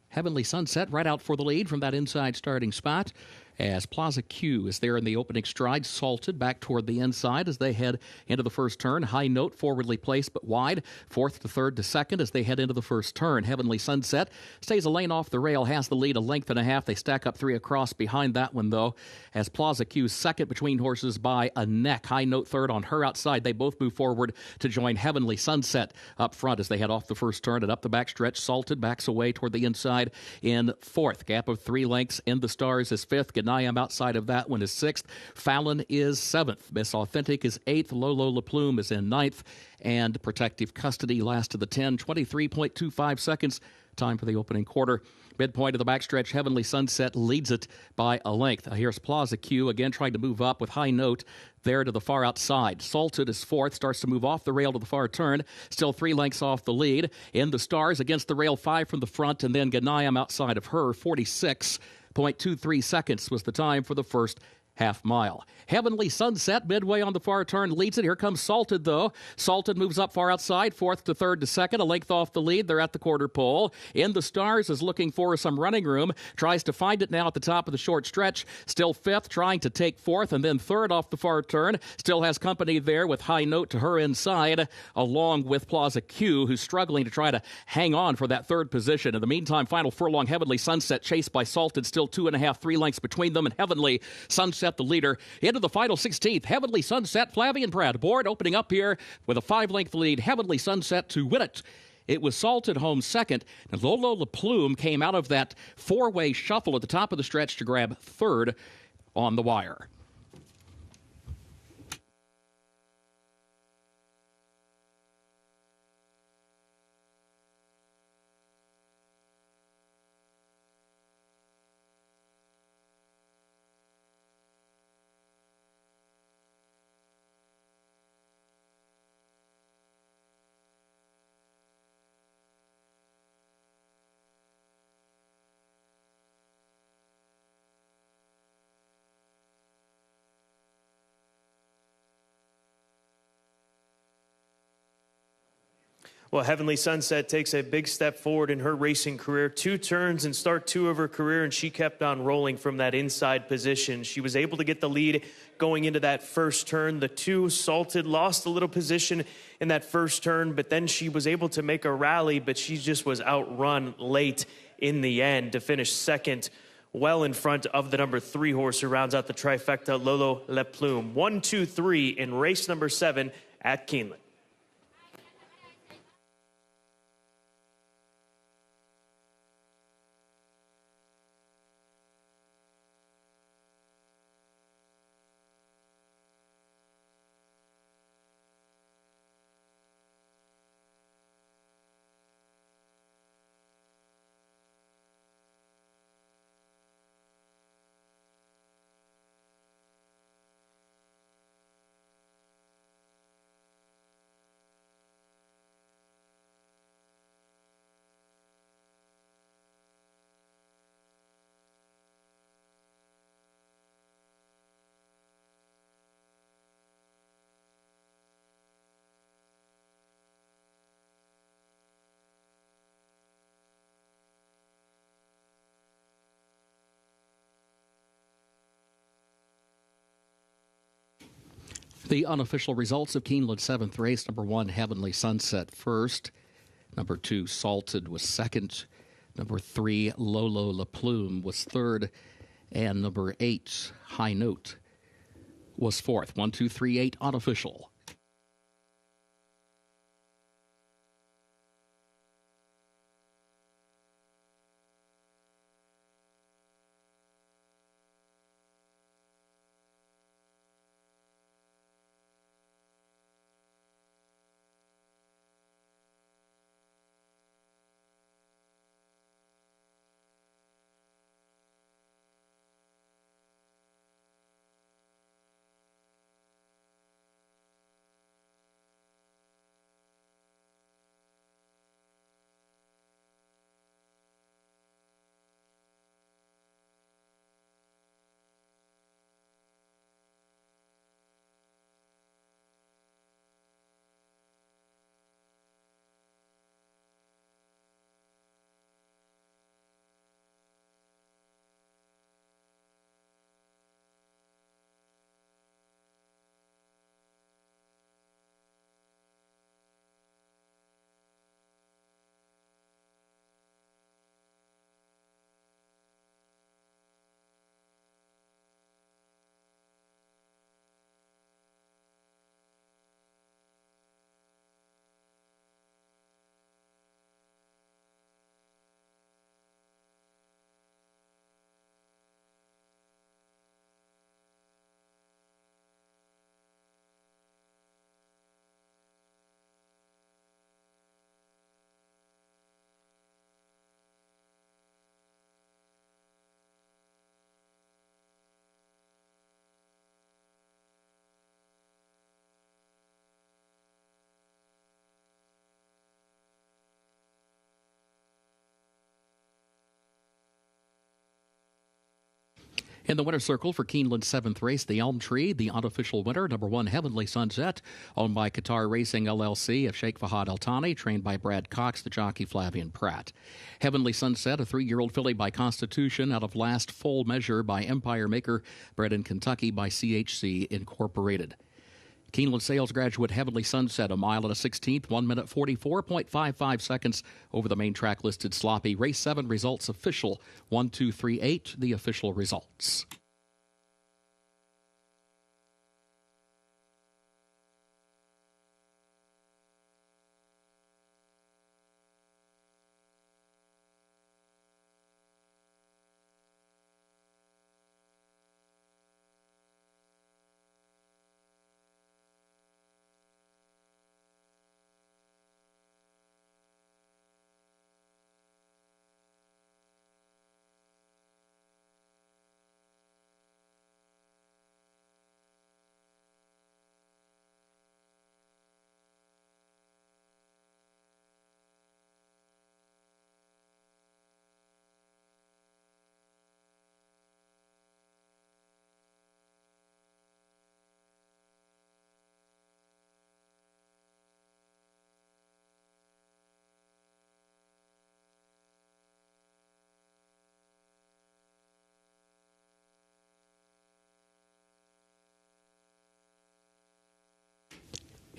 Heavenly Sunset right out for the lead from that inside starting spot, as Plaza Q is there in the opening stride, salted back toward the inside as they head into the first turn. High Note forwardly placed but wide, fourth to third to second as they head into the first turn. Heavenly Sunset stays a lane off the rail, has the lead a length and a half. They stack up 3 across behind that one, though, as Plaza Q second between horses by a neck. High Note third on her outside. They both move forward to join Heavenly Sunset up front as they head off the first turn and up the backstretch. Salted backs away toward the inside in fourth. Gap of 3 lengths. In the Stars is fifth. Ganayam outside of that one is sixth. Fallon is seventh. Miss Authentic is eighth. Lolo La Plume is in ninth. And Protective Custody last to the 10. 23.25 seconds. Time for the opening quarter. Midpoint of the backstretch, Heavenly Sunset leads it by a length. Here's Plaza Q again trying to move up with High Note there to the far outside. Salted is fourth, starts to move off the rail to the far turn. Still 3 lengths off the lead. In the Stars against the rail, 5 from the front, and then Ganayam outside of her. 46.23 seconds was the time for the first half mile. Heavenly Sunset midway on the far turn leads it. Here comes Salted, though. Salted moves up far outside, fourth to third to second, a length off the lead. They're at the quarter pole. In the Stars is looking for some running room, tries to find it now at the top of the short stretch. Still fifth, trying to take fourth, and then third off the far turn. Still has company there with High Note to her inside, along with Plaza Q, who's struggling to try to hang on for that third position. In the meantime, final furlong, Heavenly Sunset chased by Salted, still 2.5, 3 lengths between them, and Heavenly Sunset the leader into the final 16th. Heavenly Sunset, Flavian Pratt aboard, opening up here with a 5-length lead. Heavenly Sunset to win it It was Salted home second, and Lolo La Plume came out of that four-way shuffle at the top of the stretch to grab third on the wire. Well, Heavenly Sunset takes a big step forward in her racing career. 2 turns and start 2 of her career, and she kept on rolling from that inside position. She was able to get the lead going into that first turn. The 2, Salted, lost a little position in that first turn, but then she was able to make a rally, but she just was outrun late in the end to finish second, well in front of the number 3 horse who rounds out the trifecta, Lolo La Plume. 1, 2, 3 in race number 7 at Keeneland. The unofficial results of Keeneland 7th race: number 1, Heavenly Sunset, first. Number 2, Salted, was second. Number 3, Lolo La Plume, was third. And number 8, High Note, was fourth. 1, 2, 3, 8 unofficial. In the winner's circle for Keeneland's 7th race, the Elm Tree, the unofficial winner, number 1, Heavenly Sunset, owned by Qatar Racing LLC of Sheikh Fahad Al Thani, trained by Brad Cox, the jockey Flavian Pratt. Heavenly Sunset, a 3-year-old filly by Constitution, out of Last Full Measure by Empire Maker, bred in Kentucky by CHC Incorporated. Keeneland sales graduate Heavenly Sunset, a mile and a 16th, 1 minute 44.55 seconds over the main track listed sloppy. Race 7 results official. 1, 2, 3, 8, the official results.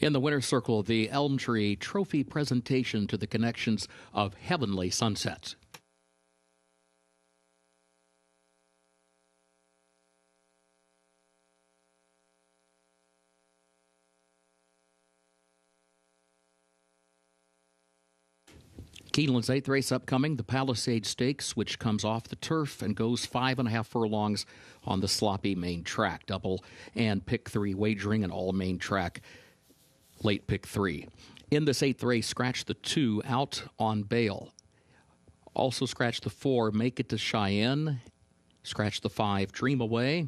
In the winner's circle, the Elm Tree Trophy presentation to the connections of Heavenly Sunsets. Keeneland's 8th race upcoming, the Palisades Stakes, which comes off the turf and goes 5.5 furlongs on the sloppy main track. Double and pick 3 wagering and all main track late pick 3. In this 8th race, scratch the 2 out on bail. Also scratch the 4, Make It to Cheyenne. Scratch the 5, Dream Away.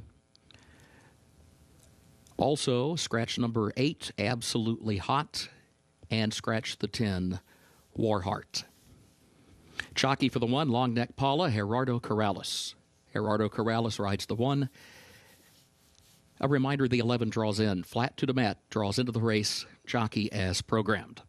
Also scratch number 8, Absolutely Hot. And scratch the 10, Warheart. Jockey for the 1, Long Neck Paula, Gerardo Corrales. Gerardo Corrales rides the 1. A reminder, the 11 draws in. Flat to the mat, draws into the race. Jockey as programmed.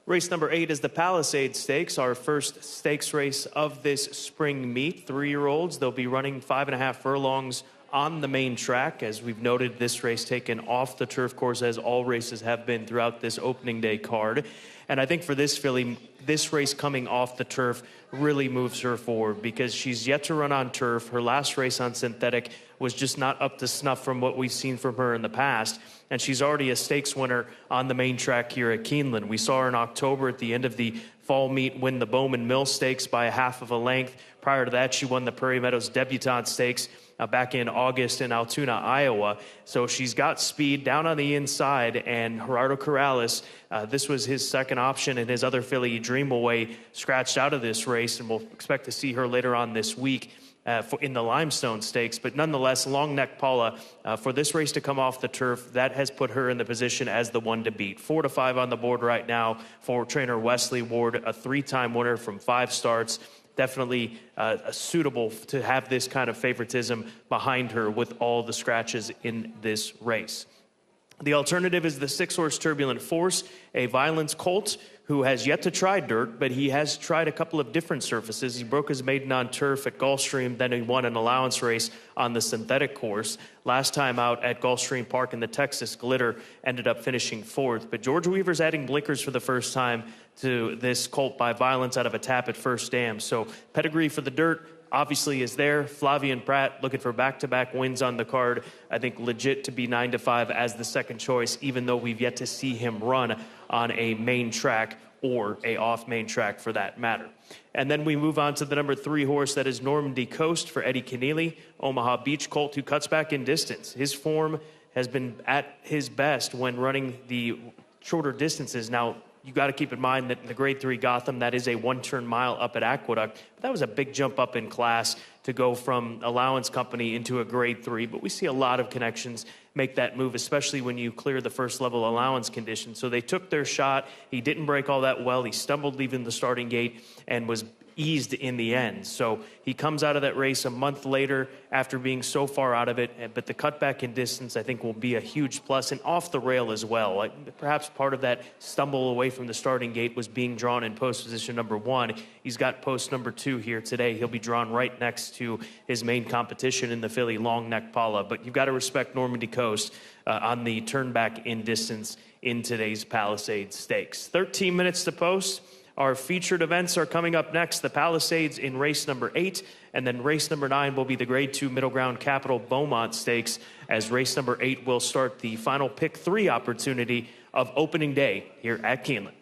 Race number 8 is the Palisades Stakes, our first stakes race of this spring meet. 3-year-olds, they'll be running 5.5 furlongs on the main track. As we've noted, this race taken off the turf course, as all races have been throughout this opening day card. And I think for this filly, this race coming off the turf really moves her forward because she's yet to run on turf. Her last race on synthetic was just not up to snuff from what we've seen from her in the past. And she's already a stakes winner on the main track here at Keeneland. We saw her in October at the end of the fall meet win the Bowman Mill Stakes by a half of a length. Prior to that, she won the Prairie Meadows Debutante Stakes back in August in Altoona, Iowa. So she's got speed down on the inside, and Gerardo Corrales, this was his second option, and his other filly, Dream Away, scratched out of this race, and we'll expect to see her later on this week in the Limestone Stakes. But nonetheless, Long Neck Paula, for this race to come off the turf, that has put her in the position as the one to beat. 4-5 on the board right now for trainer Wesley Ward, a 3-time winner from 5 starts. Definitely suitable to have this kind of favoritism behind her with all the scratches in this race. The alternative is the 6-horse Turbulent Force, a Violence colt who has yet to try dirt, but he has tried a couple of different surfaces. He broke his maiden on turf at Gulfstream, then he won an allowance race on the synthetic course. Last time out at Gulfstream Park in the Texas Glitter, ended up finishing 4th. But George Weaver's adding blinkers for the first time to this colt by Violence out of a tap at First Dam. So pedigree for the dirt obviously is there. Flavian Pratt looking for back-to-back wins on the card. I think legit to be 9-5 as the second choice, even though we've yet to see him run on a main track or a off-main track for that matter. And then we move on to the number 3 horse, that is Normandy Coast for Eddie Keneally, Omaha Beach colt who cuts back in distance. His form has been at his best when running the shorter distances. Now, you got to keep in mind that in the Grade 3 Gotham, that is a 1-turn mile up at Aqueduct. But that was a big jump up in class to go from allowance company into a Grade 3. But we see a lot of connections make that move, especially when you clear the first level allowance condition. So they took their shot. He didn't break all that well. He stumbled leaving the starting gate and was eased in the end. So he comes out of that race a month later after being so far out of it. But the cutback in distance, I think, will be a huge plus, and off the rail as well. Perhaps part of that stumble away from the starting gate was being drawn in post position number 1. He's got post number 2 here today. He'll be drawn right next to his main competition in the filly Long Neck Paula. But you've got to respect Normandy Coast on the turn back in distance in today's Palisades Stakes. 13 minutes to post. Our featured events are coming up next. The Palisades in race number 8, and then race number 9 will be the Grade 2 Middle Ground Capital Beaumont Stakes, as race number 8 will start the final pick 3 opportunity of opening day here at Keeneland.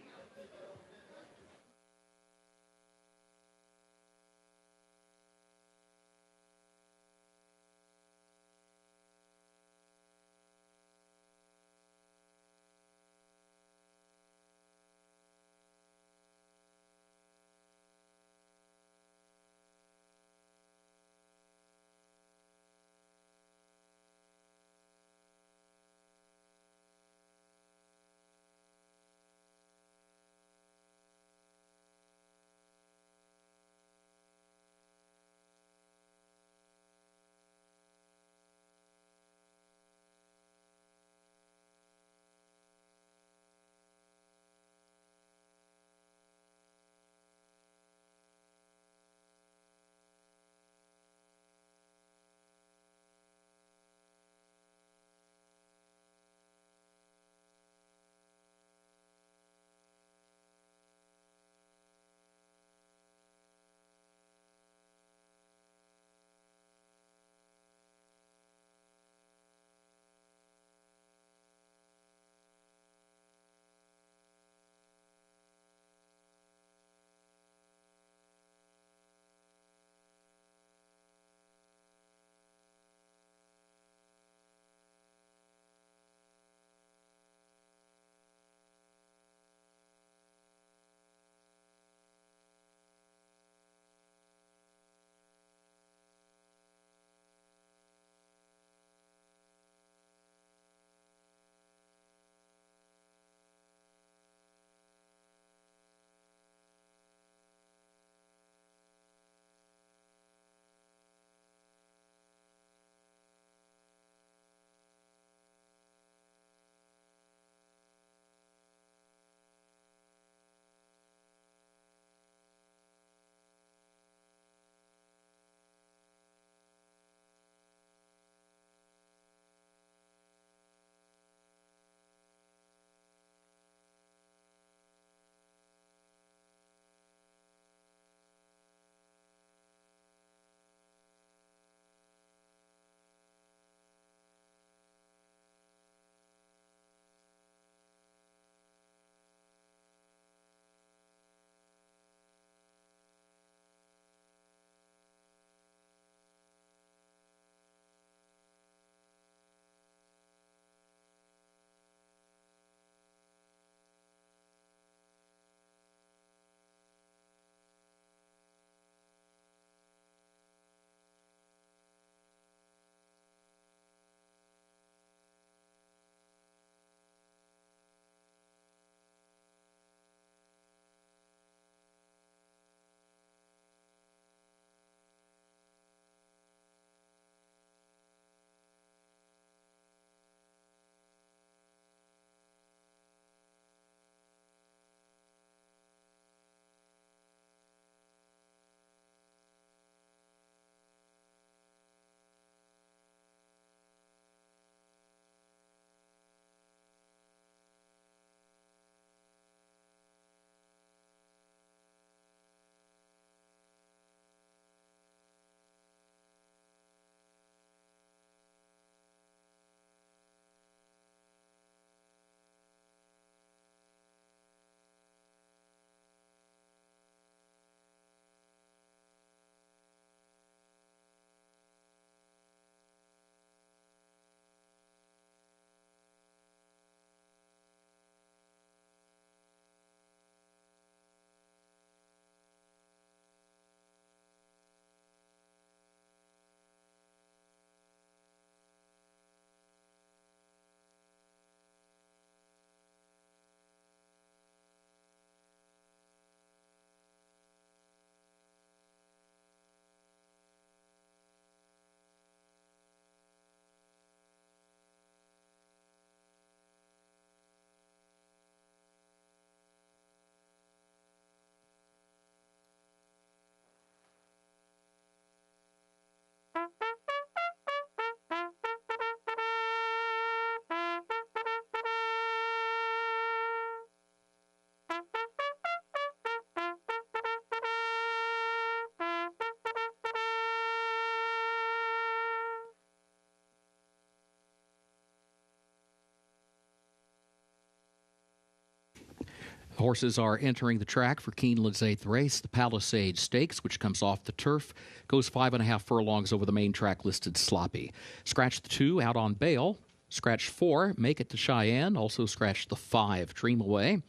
Horses are entering the track for Keeneland's 8th race, the Palisades Stakes, which comes off the turf, goes 5.5 furlongs over the main track listed Sloppy. Scratch the 2 out on bail. Scratch 4, Make It to Cheyenne. Also scratch the 5, Dream Away.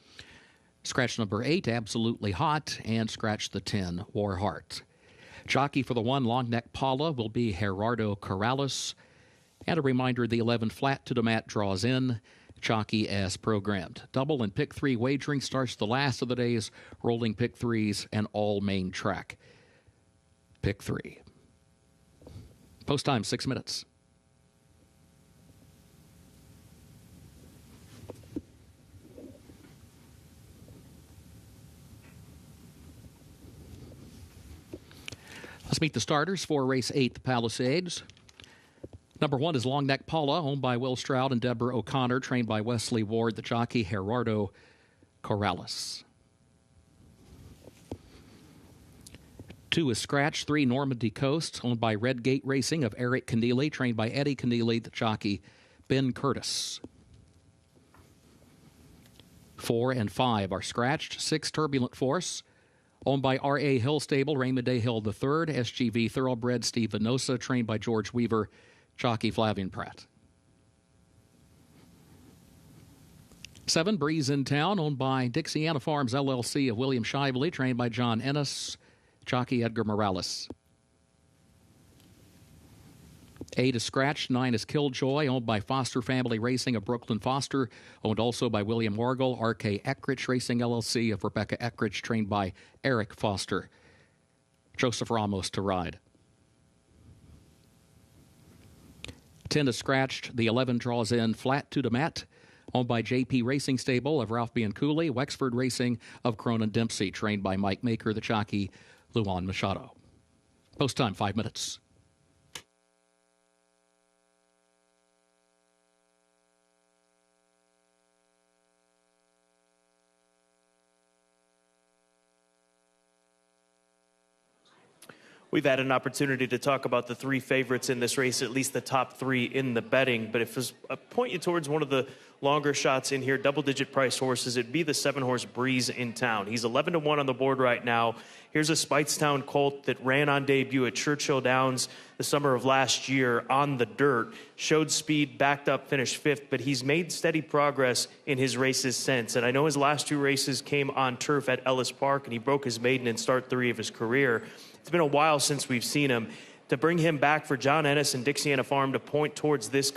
Scratch number 8, Absolutely Hot. And scratch the 10, War Heart. Jockey for the 1, Long Neck Paula, will be Gerardo Corrales. And a reminder, the 11 flat to the mat draws in. Jockey as programmed. Double and pick 3 wagering starts the last of the day's rolling pick 3s and all main track. Pick 3. Post time 6 minutes. Let's meet the starters for race 8, the Palisades. Number 1 is Long Neck Paula, owned by Will Stroud and Deborah O'Connor, trained by Wesley Ward, the jockey Gerardo Corrales. 2 is Scratch, 3 Normandy Coast, owned by Redgate Racing of Eric Keneally, trained by Eddie Keneally, the jockey Ben Curtis. 4 and 5 are scratched. 6 Turbulent Force, owned by R.A. Hill Stable, Raymond A. Hill III, SGV Thoroughbred Steve Venosa, trained by George Weaver, jockey Flavian Pratt. 7 Breeze in Town, owned by Dixiana Farms LLC of William Shively, trained by John Ennis, jockey Edgar Morales. 8 is Scratch, 9 is Killjoy, owned by Foster Family Racing of Brooklyn Foster, owned also by William Wargel, R.K. Eckridge Racing LLC of Rebecca Eckridge, trained by Eric Foster. Joseph Ramos to ride. 10 is Scratched, the 11 draws in flat to the mat, owned by JP Racing Stable of Ralph Bianculli, Wexford Racing of Cronin Dempsey, trained by Mike Maker, the jockey Luan Machado. Post time 5 minutes. We've had an opportunity to talk about the 3 favorites in this race, at least the top 3 in the betting. But if I point you towards one of the longer shots in here, double-digit price horses, it'd be the 7-horse Breeze in Town. He's 11-1 on the board right now. Here's a Spitestown colt that ran on debut at Churchill Downs the summer of last year on the dirt, showed speed, backed up, finished 5th, but he's made steady progress in his races since. And I know his last 2 races came on turf at Ellis Park, and he broke his maiden in start 3 of his career. It's been a while since we've seen him. To bring him back for John Ennis and Dixiana Farm to point towards this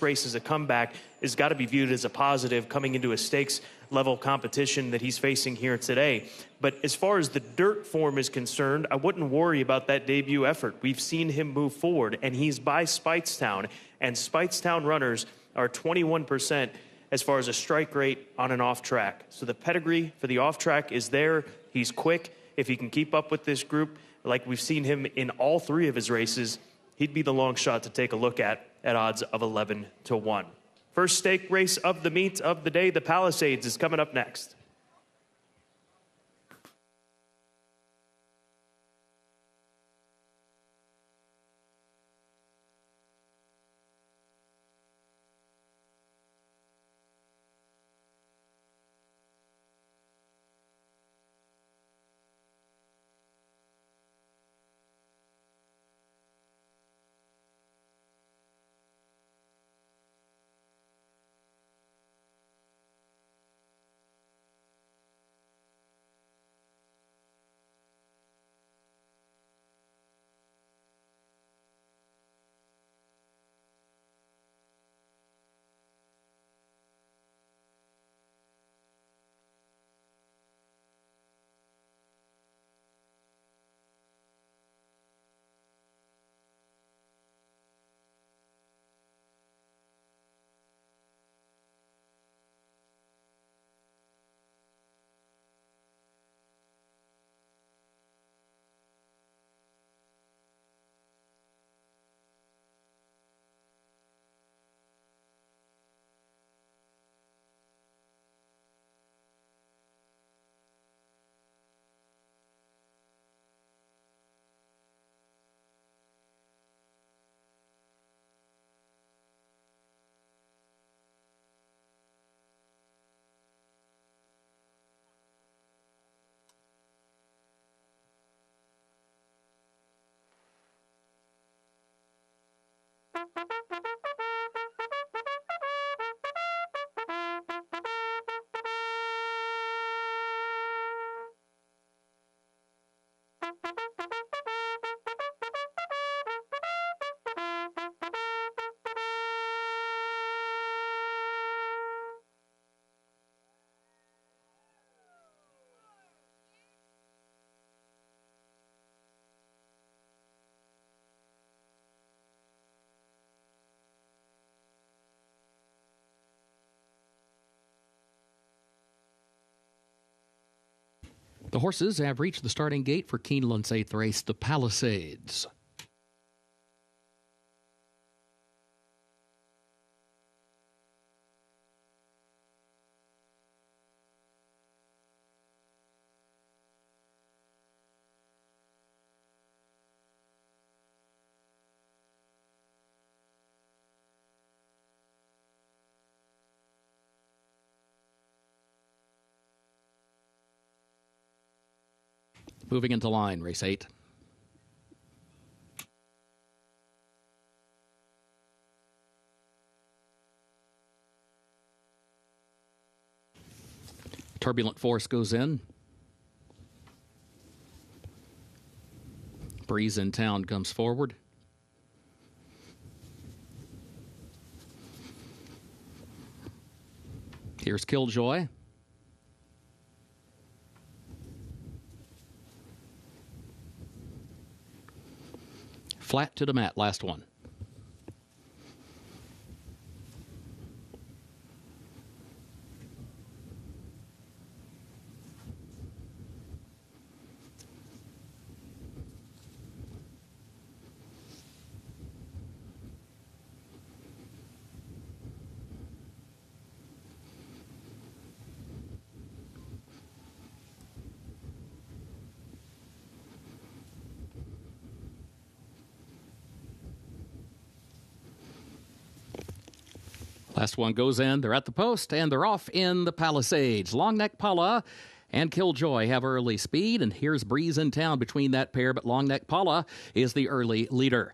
race as a comeback has got to be viewed as a positive coming into a stakes-level competition that he's facing here today. But as far as the dirt form is concerned, I wouldn't worry about that debut effort. We've seen him move forward, and he's by Spitestown, and Spitestown runners are 21% as far as a strike rate on an off-track. So the pedigree for the off-track is there. He's quick. If he can keep up with this group, like we've seen him in all 3 of his races, he'd be the long shot to take a look at odds of 11-1. First stake race of the meet of the day, the Palisades, is coming up next. The horses have reached the starting gate for Keeneland's 8th race, the Palisades. Moving into line, race 8. Turbulent Force goes in. Breeze in Town comes forward. Here's Killjoy. Flat to the mat, last one. Last one goes in. They're at the post, and they're off in the Palisades. Long Neck Paula and Killjoy have early speed, and here's Breeze in Town between that pair, but Long Neck Paula is the early leader.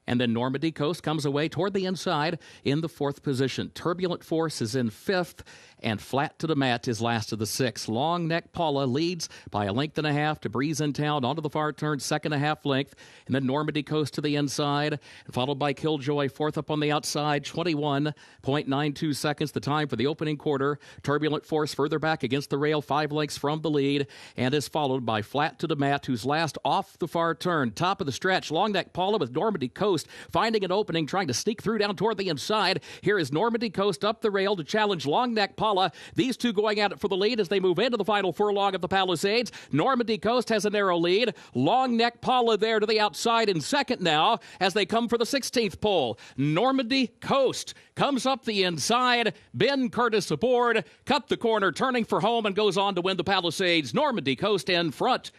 And then Normandy Coast comes away toward the inside in the 4th position. Turbulent Force is in 5th, and Flat to the Mat is last of the 6. Long Neck Paula leads by a length and a half to Breeze in Town onto the far turn, 2.5 length. And then Normandy Coast to the inside, followed by Killjoy, 4th up on the outside, 21.92 seconds, the time for the opening quarter. Turbulent Force further back against the rail, 5 lengths from the lead, and is followed by Flat to the Mat, who's last off the far turn. Top of the stretch, Long Neck Paula with Normandy Coast finding an opening, trying to sneak through down toward the inside. Here is Normandy Coast up the rail to challenge Long Neck Paula. These two going at it for the lead as they move into the final furlong of the Palisades. Normandy Coast has a narrow lead. Long Neck Paula there to the outside in second now as they come for the 16th pole. Normandy Coast comes up the inside. Ben Curtis aboard, cut the corner, turning for home, and goes on to win the Palisades. Normandy Coast in front.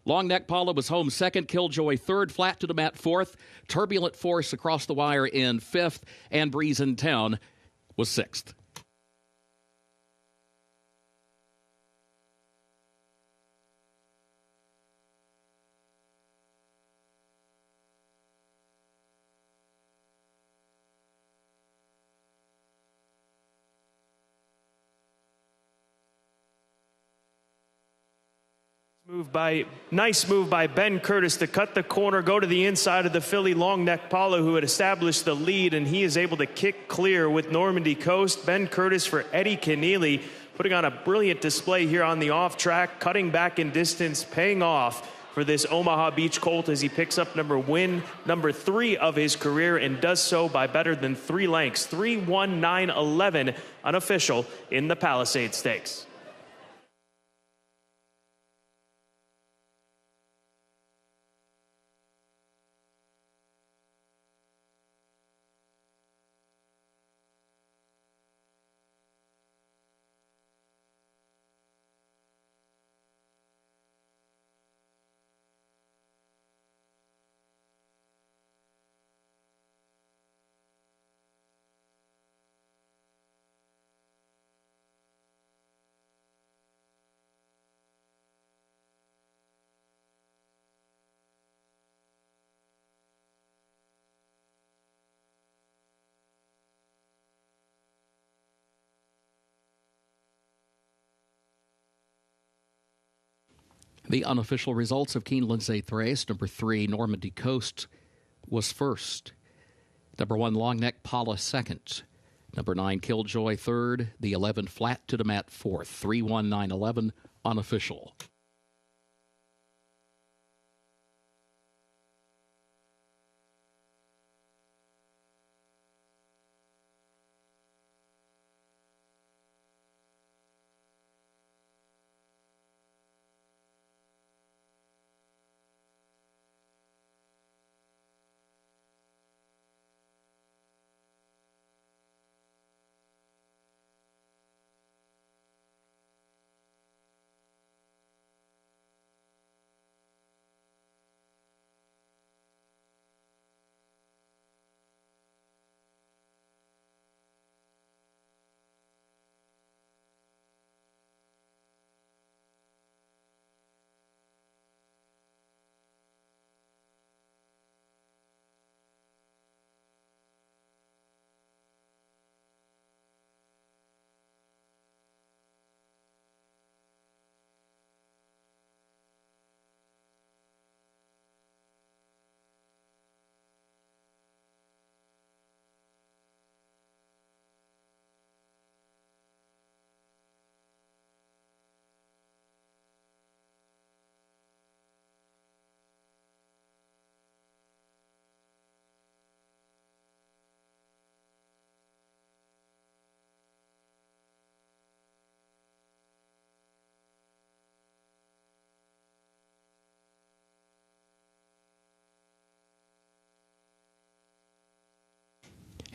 Long Neck Paula was home second, Killjoy third, Flat to the Mat fourth, Turbulent Force across the wire in fifth, and Breeze in Town was sixth. Nice move by Ben Curtis to cut the corner, go to the inside of the filly Long Neck Paula, who had established the lead, and he is able to kick clear with Normandy Coast. Ben Curtis for Eddie Keneally, putting on a brilliant display here on the off track, cutting back in distance, paying off for this Omaha Beach Colt as he picks up win number 3 of his career, and does so by better than 3 lengths, 3-1-9-11 unofficial in the Palisades Stakes. The unofficial results of Keeneland's 8th race: number 3, Normandy Coast, was first. Number 1, Longneck Paula, second. Number 9, Killjoy, third. The 11, Flat to the Mat, fourth. 3-1-9-11, unofficial.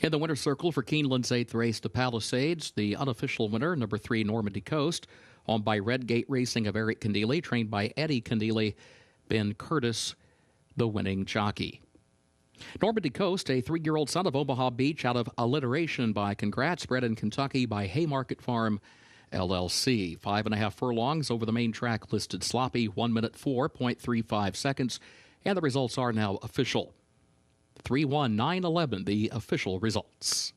In the winner's circle for Keeneland's 8th race, the Palisades, the unofficial winner, number 3, Normandy Coast, owned by Redgate Racing of Eric Condeely, trained by Eddie Condeely, Ben Curtis, the winning jockey. Normandy Coast, a 3-year-old son of Omaha Beach out of Alliteration by Congrats, bred in Kentucky by Haymarket Farm, LLC. 5.5 furlongs over the main track, listed sloppy, 1 minute 4.35 seconds, and the results are now official. 3-1-9-11, the official results.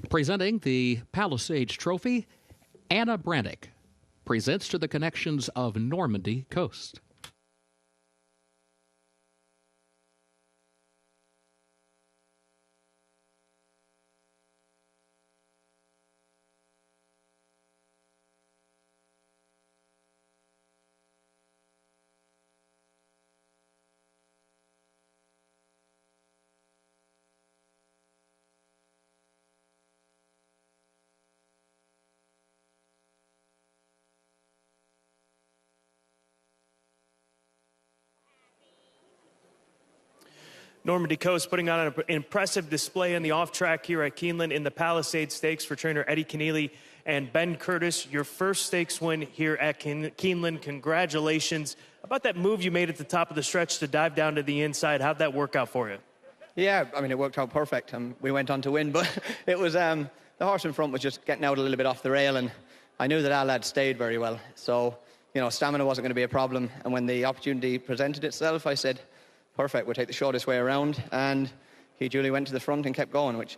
Presenting the Palisades Trophy, Anna Brannick presents to the connections of Normandy Coast. Normandy Coast putting on an impressive display on the off-track here at Keeneland in the Palisades Stakes for trainer Eddie Condeely and Ben Curtis. Your first stakes win here at Keeneland. Congratulations. About that move you made at the top of the stretch to dive down to the inside, how'd that work out for you? Yeah, I mean, it worked out perfect. We went on to win, but it was the horse in front was just getting out a little bit off the rail, and I knew that Al had stayed very well. So, you know, stamina wasn't going to be a problem. And when the opportunity presented itself, I said, perfect, we'll take the shortest way around. And he duly went to the front and kept going, which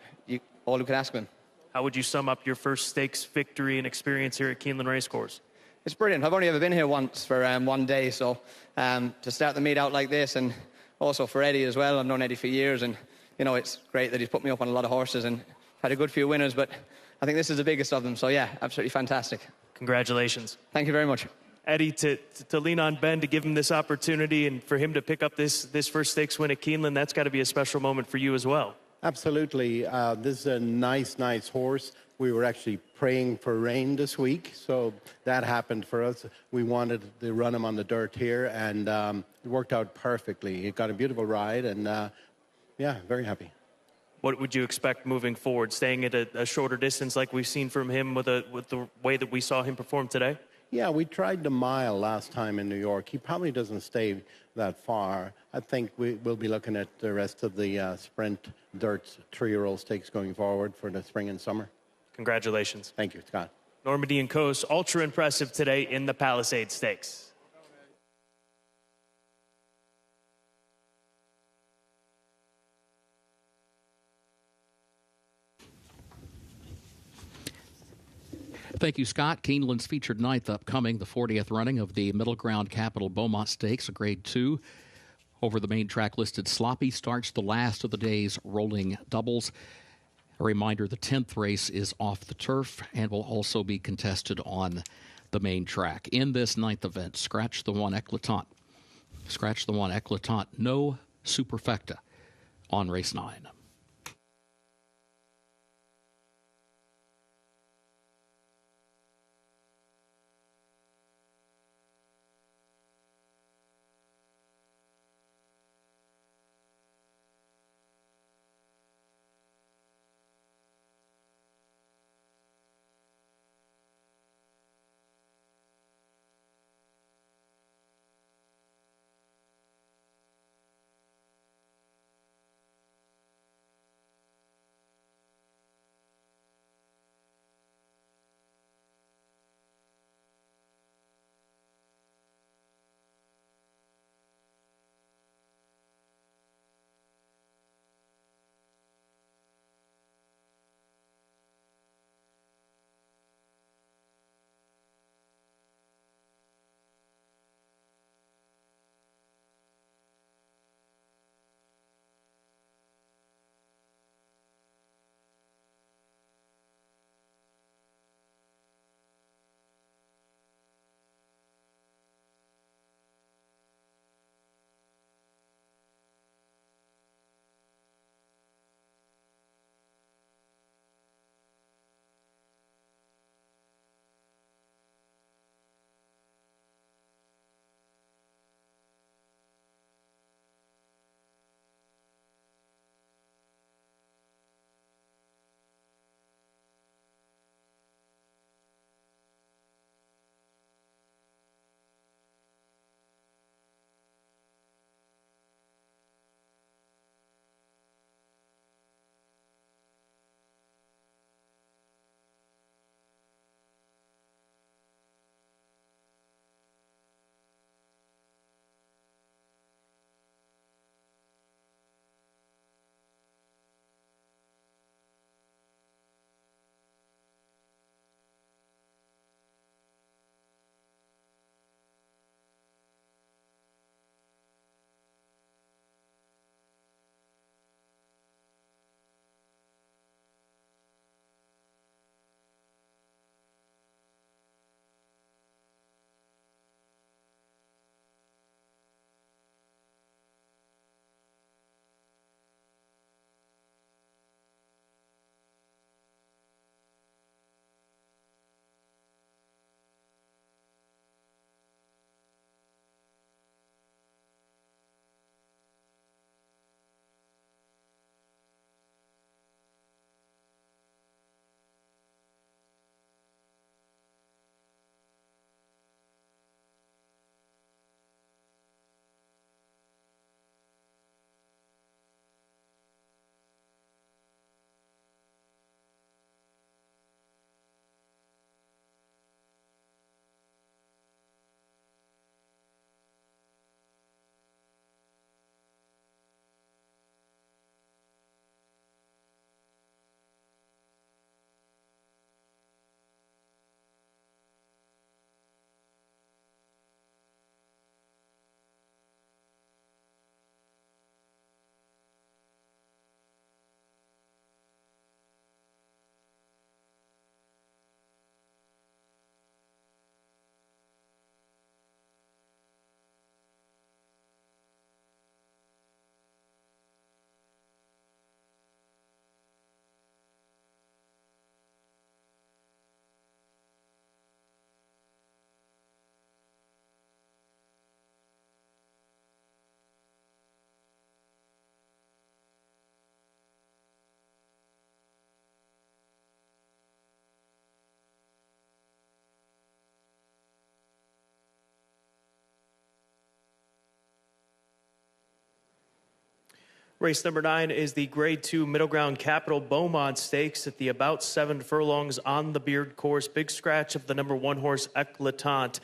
all you could ask of him. How would you sum up your first stakes victory and experience here at Keeneland Racecourse? It's brilliant. I've only ever been here once for one day, so to start the meet out like this, and also for Eddie as well. I've known Eddie for years, and you know, it's great that he's put me up on a lot of horses and had a good few winners, but I think this is the biggest of them. So yeah, absolutely fantastic. Congratulations. Thank you very much. Eddie, to lean on Ben to give him this opportunity and for him to pick up this first stakes win at Keeneland, that's got to be a special moment for you as well. Absolutely. This is a nice horse. We were actually praying for rain this week, so that happened for us. We wanted to run him on the dirt here, and it worked out perfectly. He got a beautiful ride, and yeah, very happy. What would you expect moving forward, staying at a shorter distance like we've seen from him with the way that we saw him perform today? Yeah, we tried the mile last time in New York. He probably doesn't stay that far. I think we'll be looking at the rest of the sprint dirt 3-year-old stakes going forward for the spring and summer. Congratulations. Thank you, Scott. Normandy and Coast, ultra impressive today in the Palisades Stakes. Thank you, Scott. Keeneland's featured ninth upcoming, the 40th running of the Middle Ground Capital Beaumont Stakes, a Grade 2. Over the main track listed Sloppy starts the last of the day's rolling doubles. A reminder, the 10th race is off the turf and will also be contested on the main track. In this ninth event, Scratch the One Eclatant. Scratch the One Eclatant, no superfecta on race 9. Race number 9 is the Grade 2 Middle Ground Capital Beaumont Stakes at the about 7 furlongs on the Beard course. Big scratch of the number 1 horse, Eclatant,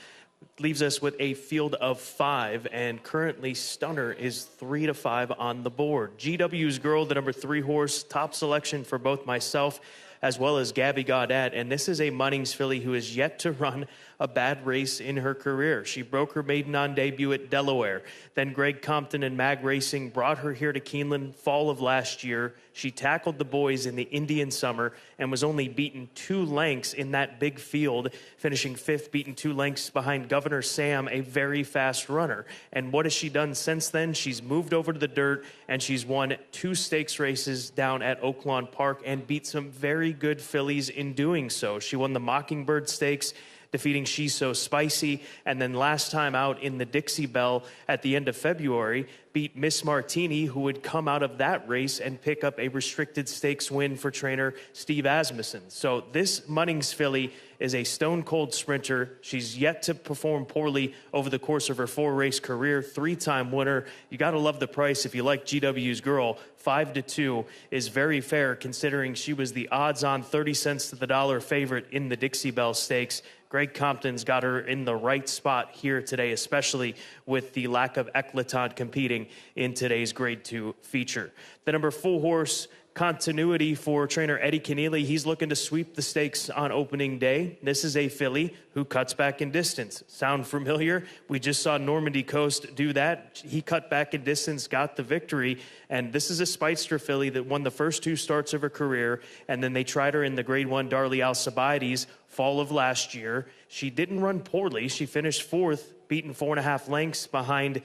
leaves us with a field of 5, and currently Stunner is 3-5 on the board. GW's Girl, the number 3 horse, top selection for both myself as well as Gabby Gaudet, and this is a Munnings filly who is yet to run a bad race in her career. She broke her maiden on debut at Delaware. Then Greg Compton and Mag Racing brought her here to Keeneland fall of last year. She tackled the boys in the Indian Summer and was only beaten 2 lengths in that big field, finishing 5th, beaten 2 lengths behind Governor Sam, a very fast runner. And what has she done since then? She's moved over to the dirt, and she's won 2 stakes races down at Oaklawn Park and beat some very good fillies in doing so. She won the Mockingbird Stakes, defeating She's So Spicy, and then last time out in the Dixie Belle at the end of February, beat Miss Martini, who would come out of that race and pick up a restricted stakes win for trainer Steve Asmussen. So this Munnings filly is a stone-cold sprinter. She's yet to perform poorly over the course of her 4-race career, 3-time winner. You got to love the price if you like GW's Girl. 5-2 is very fair considering she was the odds-on 30 cents to the dollar favorite in the Dixie Belle Stakes. Greg Compton's got her in the right spot here today, especially with the lack of Eclatant competing in today's Grade 2 feature. The number 4 horse, Continuity, for trainer Eddie Keneally. He's looking to sweep the stakes on opening day. This is a filly who cuts back in distance. Sound familiar? We just saw Normandy Coast do that. He cut back in distance, got the victory, and this is a Speedster filly that won the first 2 starts of her career, and then they tried her in the Grade 1 Darley Alcibiades fall of last year. She didn't run poorly. She finished 4th, beaten 4.5 lengths behind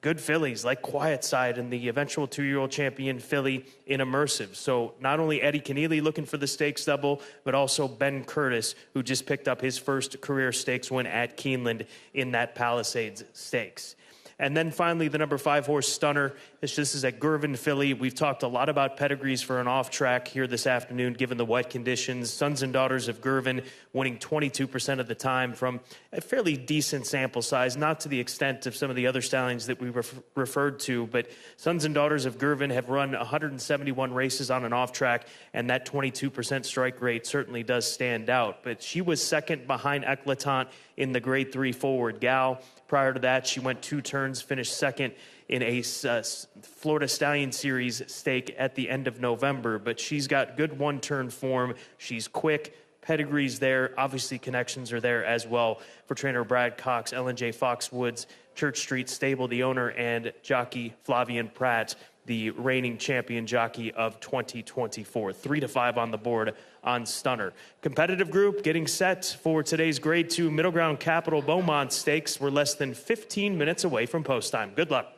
good fillies like Quiet Side and the eventual 2-year-old champion filly in Immersive. So not only Eddie Keneally looking for the stakes double, but also Ben Curtis, who just picked up his first career stakes win at Keeneland in that Palisades Stakes. And then finally, the number 5 horse, Stunner. This is a Gervin filly. We've talked a lot about pedigrees for an off track here this afternoon, given the wet conditions. Sons and Daughters of Gervin winning 22% of the time from a fairly decent sample size, not to the extent of some of the other stallions that we referred to, but Sons and Daughters of Gervin have run 171 races on an off track, and that 22% strike rate certainly does stand out. But she was second behind Eclatant in the Grade 3 Forward Gal. Prior to that, she went 2 turns, finished second in a Florida Stallion Series stake at the end of November. But she's got good one-turn form. She's quick. Pedigree's there. Obviously, connections are there as well for trainer Brad Cox, L&J Foxwoods, Church Street Stable, the owner, and jockey Flavian Pratt, the reigning champion jockey of 2024. 3-5 on the board on Stunner. Competitive group getting set for today's Grade 2 Middle Ground Capital Beaumont Stakes. We're less than 15 minutes away from post time. Good luck.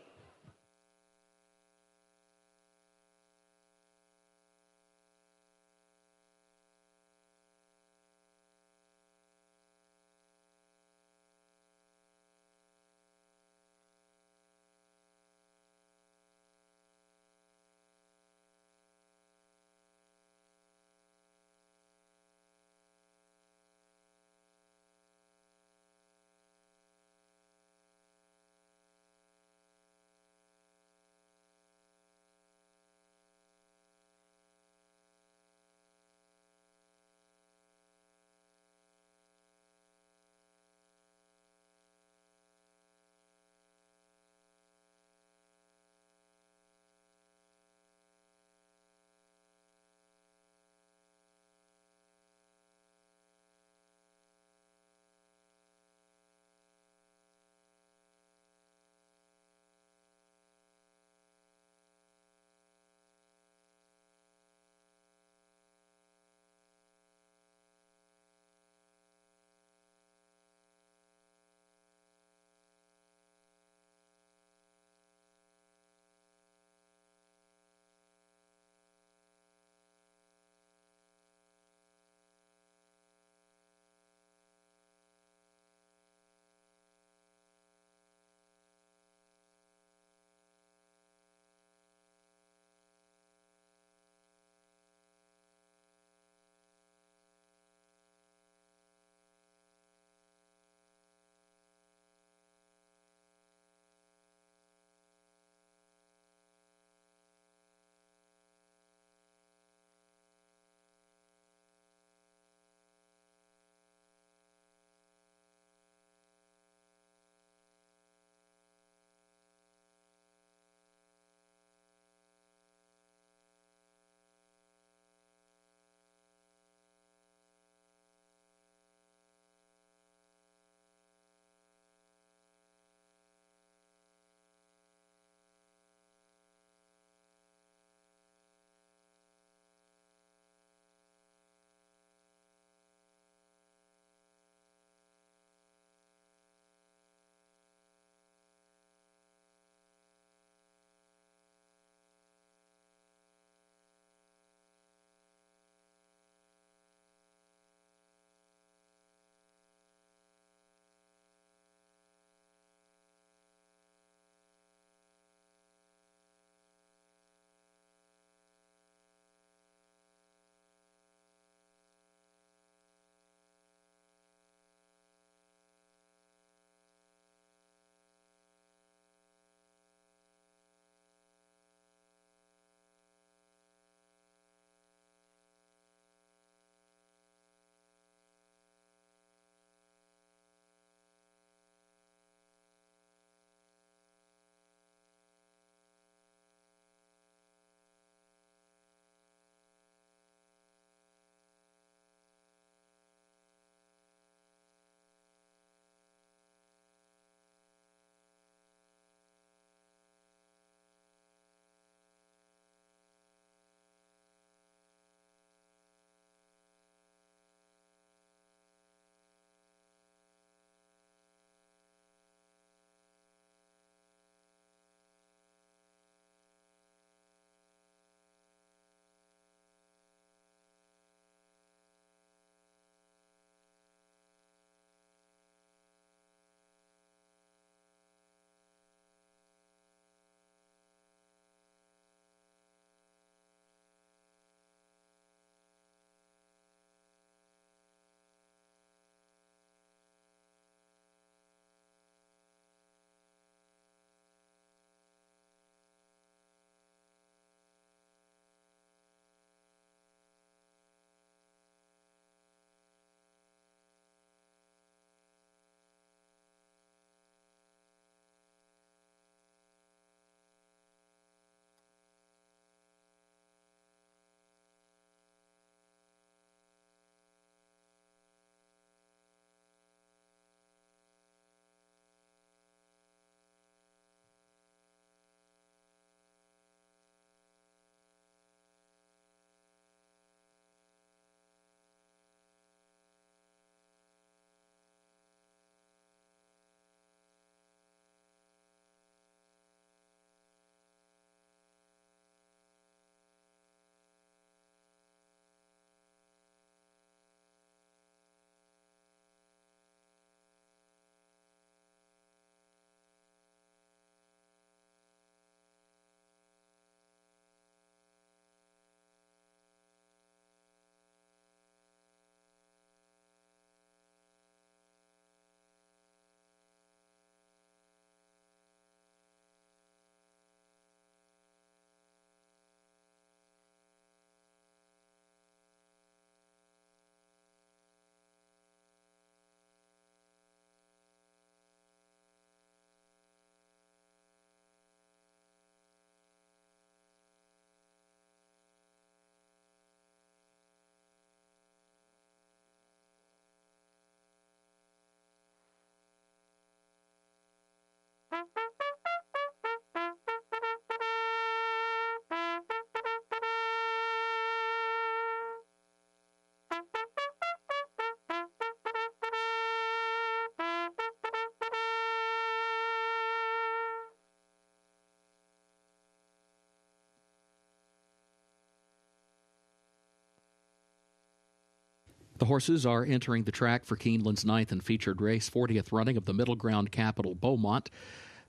The horses are entering the track for Keeneland's 9th and featured race, 40th running of the Middle Ground Capital Beaumont.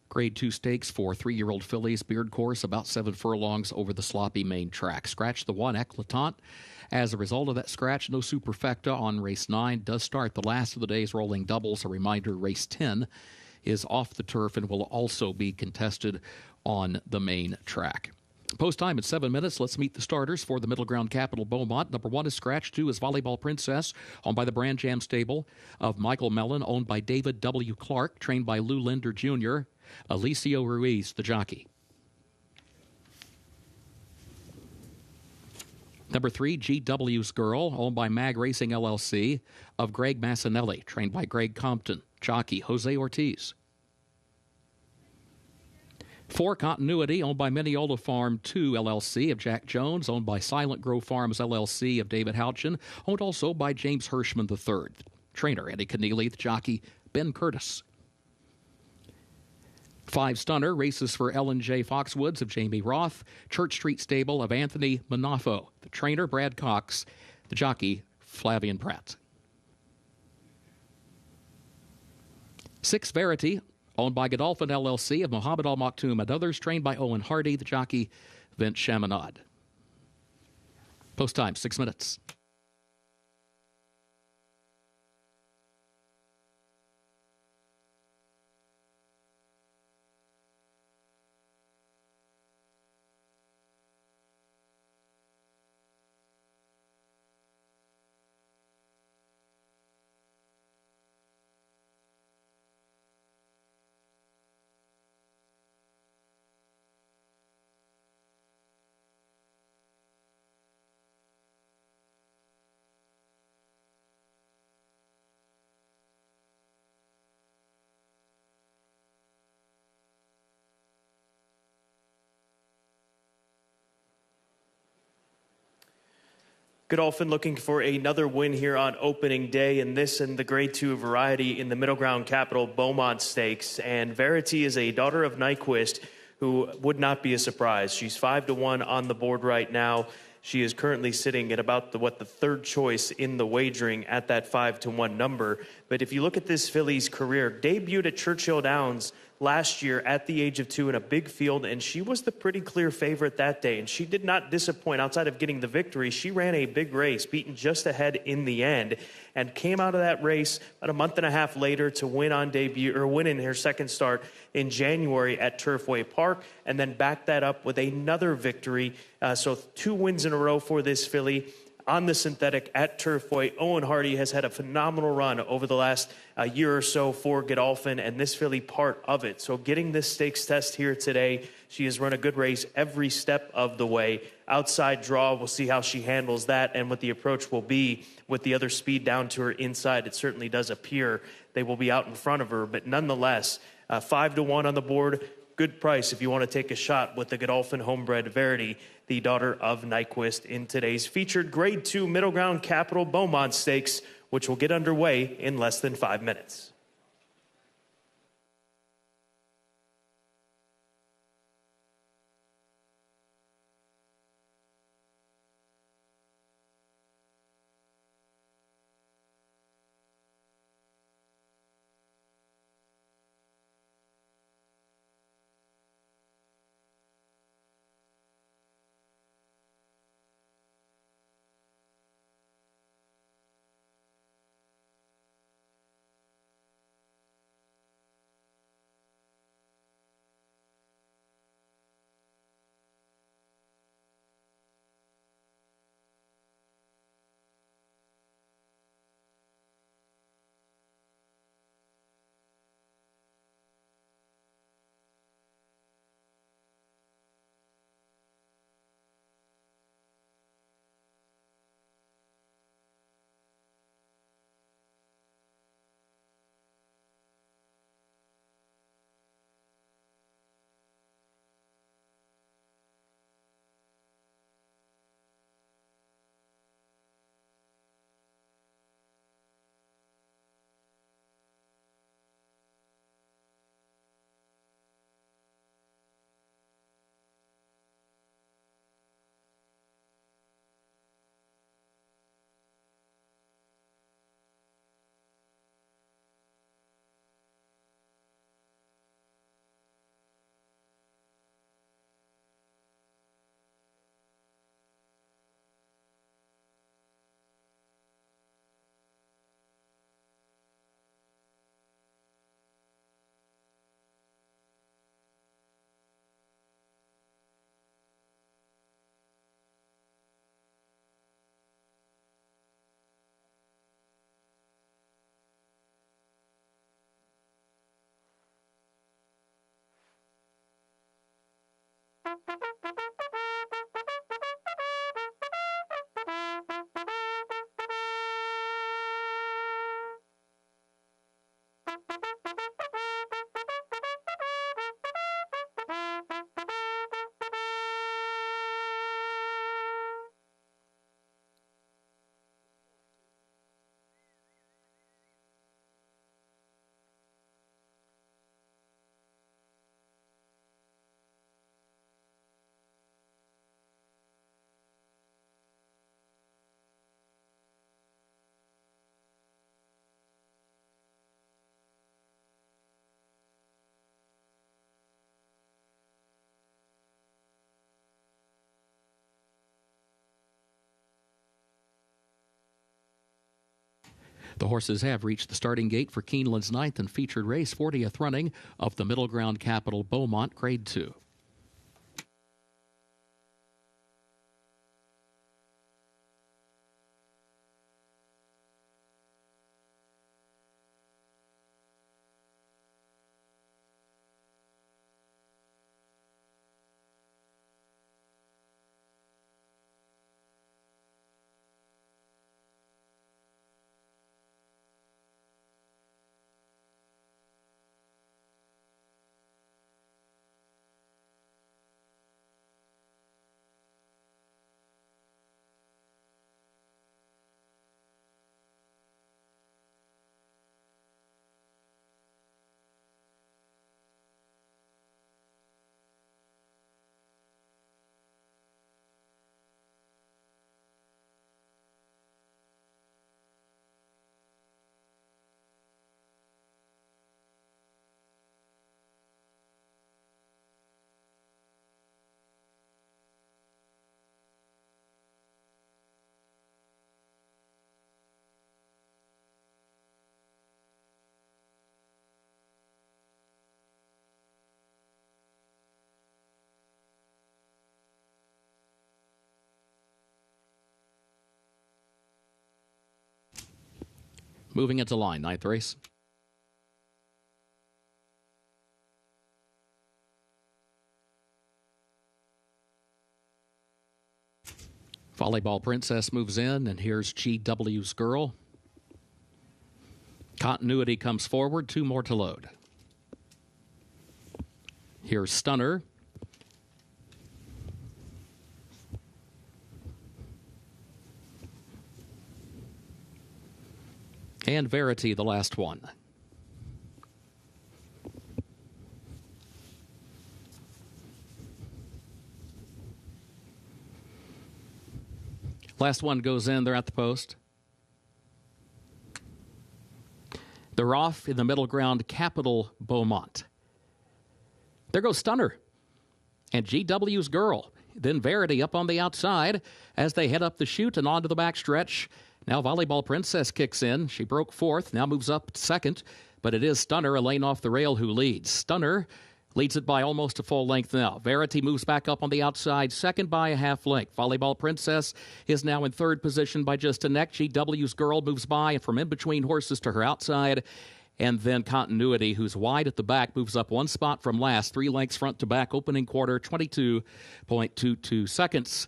Grade 2 stakes for 3-year-old fillies, beard course, about 7 furlongs over the sloppy main track. Scratch the 1, Eclatant. As a result of that scratch, no superfecta on race 9. Does start the last of the day's rolling doubles. A reminder, race 10 is off the turf and will also be contested on the main track. Post time at 7 minutes. Let's meet the starters for the Middle Ground Capital Beaumont. Number 1 is Scratch. 2 is Volleyball Princess, owned by the Brand Jam stable of Michael Mellon, owned by David W. Clark, trained by Lou Linder Jr., Alicio Ruiz, the jockey. Number 3, GW's Girl, owned by Mag Racing LLC, of Greg Massinelli, trained by Greg Compton, jockey Jose Ortiz. 4, Continuity, owned by Mineola Farm 2 LLC of Jack Jones, owned by Silent Grove Farms LLC of David Houchin, owned also by James Hirschman III. Trainer Eddie Keneally, the jockey Ben Curtis. 5, Stunner, races for Ellen J. Foxwoods of Jamie Roth, Church Street Stable of Anthony Manafo. The trainer Brad Cox, the jockey Flavian Pratt. 6, Verity, owned by Godolphin LLC of Mohammed Al Maktoum and others, trained by Owen Hardy, the jockey Vince Chaminade. Post time, 6 minutes. Godolphin looking for another win here on opening day, and this in the Grade 2 variety in the Middle Ground Capital Beaumont Stakes. And Verity is a daughter of Nyquist, who would not be a surprise. She's 5-1 on the board right now. She is currently sitting at about the third choice in the wagering at that 5-1 number. But if you look at this filly's career, debuted at Churchill Downs last year at the age of 2 in a big field, and she was the pretty clear favorite that day, and she did not disappoint. Outside of getting the victory, she ran a big race, beaten just ahead in the end, and came out of that race about a month and a half later to win on debut, or win in her second start in January at Turfway Park, and then backed that up with another victory. So 2 wins in a row for this filly on the synthetic at Turfway. Owen Hardy has had a phenomenal run over the last year or so for Godolphin, and this filly part of it. So getting this stakes test here today, she has run a good race every step of the way. Outside draw, we'll see how she handles that and what the approach will be with the other speed down to her inside. It certainly does appear they will be out in front of her, but nonetheless, 5-1 on the board. Good price if you want to take a shot with the Godolphin homebred Verity, the daughter of Nyquist, in today's featured Grade 2 Middle Ground Capital Beaumont Stakes, which will get underway in less than 5 minutes. The horses have reached the starting gate for Keeneland's 9th and featured race, 40th running of the Middle Ground Capital Beaumont Grade 2. Moving into line, 9th race. Volleyball Princess moves in, and here's GW's Girl. Continuity comes forward, 2 more to load. Here's Stunner. And Verity, the last one. Last one goes in. They're at the post. They're off in the Middle Ground Capital Beaumont. There goes Stunner. And GW's Girl. Then Verity up on the outside as they head up the chute and onto the backstretch. Now Volleyball Princess kicks in. She broke 4th, now moves up 2nd. But it is Stunner, a lane off the rail, who leads. Stunner leads it by almost a full length now. Verity moves back up on the outside, 2nd by a half length. Volleyball Princess is now in 3rd position by just a neck. GW's Girl moves by, and from in between horses to her outside. And then Continuity, who's wide at the back, moves up 1 spot from last, 3 lengths front to back, opening quarter, 22.22 seconds.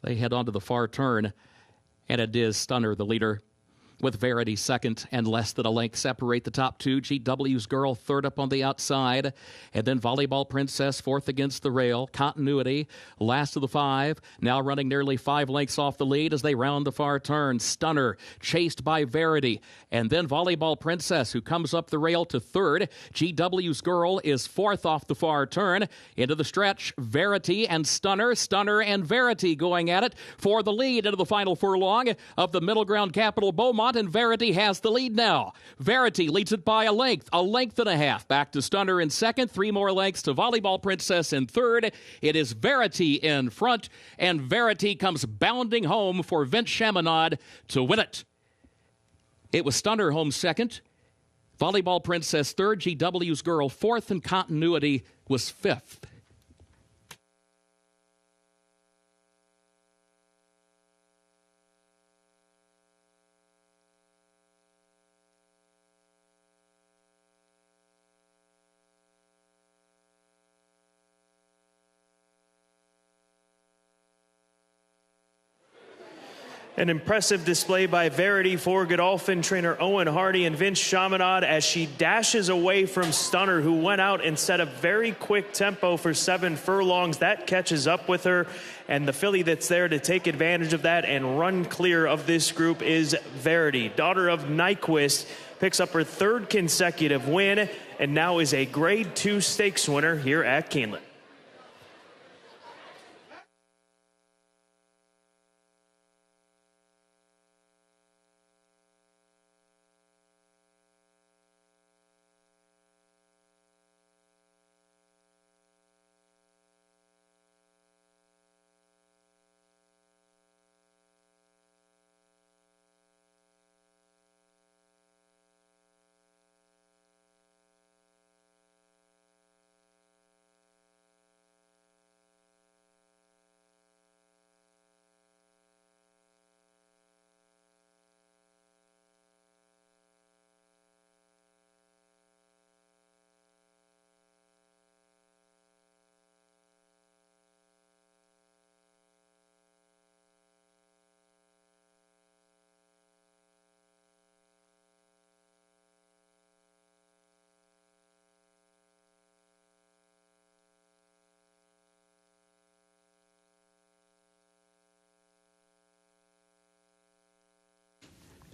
They head onto the far turn. And it is Stunner, the leader, with Verity 2nd and less than a length separate the top 2. GW's Girl 3rd up on the outside. And then Volleyball Princess 4th against the rail. Continuity last of the 5. Now running nearly 5 lengths off the lead as they round the far turn. Stunner chased by Verity. And then Volleyball Princess, who comes up the rail to 3rd. GW's Girl is 4th off the far turn. Into the stretch, Verity and Stunner. Stunner and Verity going at it for the lead into the final furlong of the Middle Ground Capital Beaumont. And Verity has the lead now. Verity leads it by a length and a half. Back to Stunner in 2nd, 3 more lengths to Volleyball Princess in 3rd. It is Verity in front, and Verity comes bounding home for Vince Chaminade to win it. It was Stunner home 2nd, Volleyball Princess 3rd, GW's Girl 4th, and Continuity was 5th. An impressive display by Verity for Godolphin trainer Owen Hardy and Vince Chaminade as she dashes away from Stunner, who went out and set a very quick tempo for 7 furlongs. That catches up with her, and the filly that's there to take advantage of that and run clear of this group is Verity. Daughter of Nyquist picks up her 3rd consecutive win and now is a Grade 2 stakes winner here at Keeneland.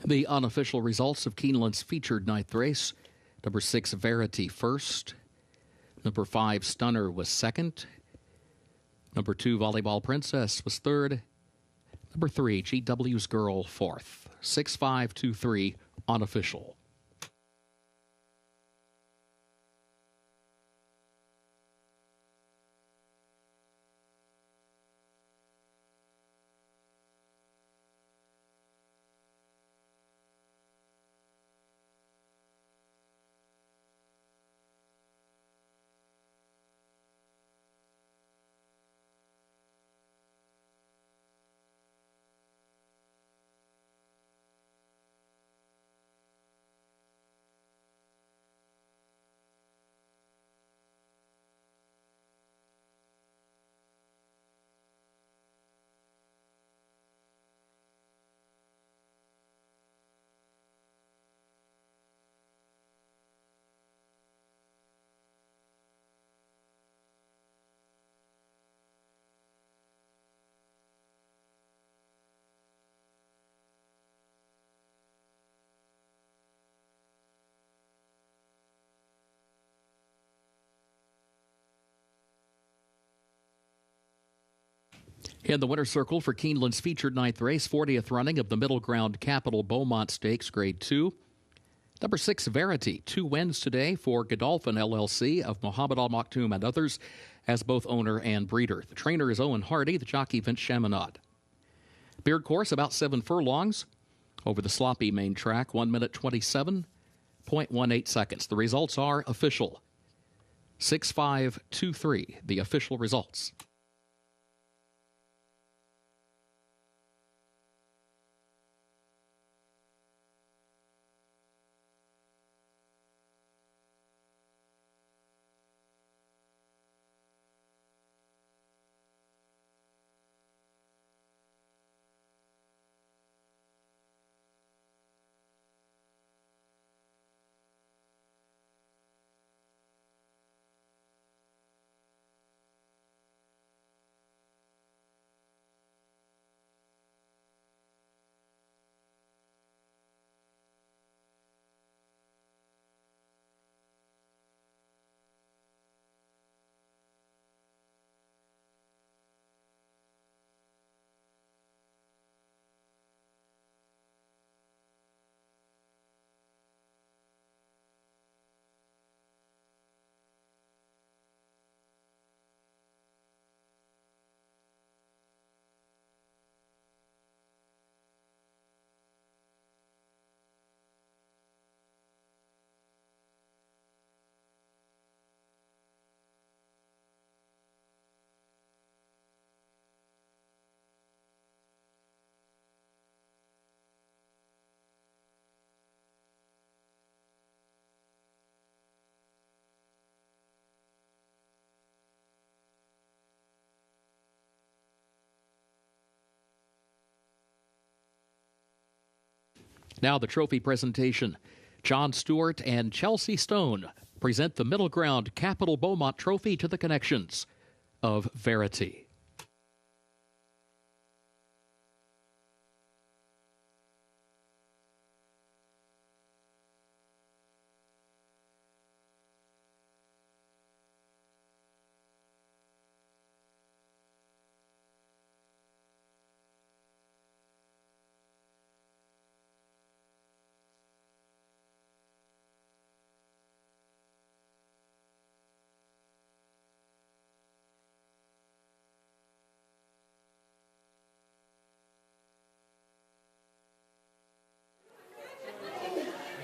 The unofficial results of Keeneland's featured 9th race. Number 6, Verity, first. Number 5, Stunner, was second. Number 2, Volleyball Princess, was third. Number 3, GW's Girl, fourth. 6-5-2-3, unofficial. In the winner's circle for Keeneland's featured 9th race, 40th running of the Middle Ground Capital Beaumont Stakes, Grade 2. Number 6, Verity, 2 wins today for Godolphin LLC of Mohammed Al Maktoum and others as both owner and breeder. The trainer is Owen Hardy, the jockey Vince Chaminade. Beard course about 7 furlongs over the sloppy main track, 1 minute 27.18 seconds. The results are official. 6-5-2-3, the official results. Now the trophy presentation. John Stewart and Chelsea Stone present the Middle Ground Capital Beaumont Trophy to the connections of Verity.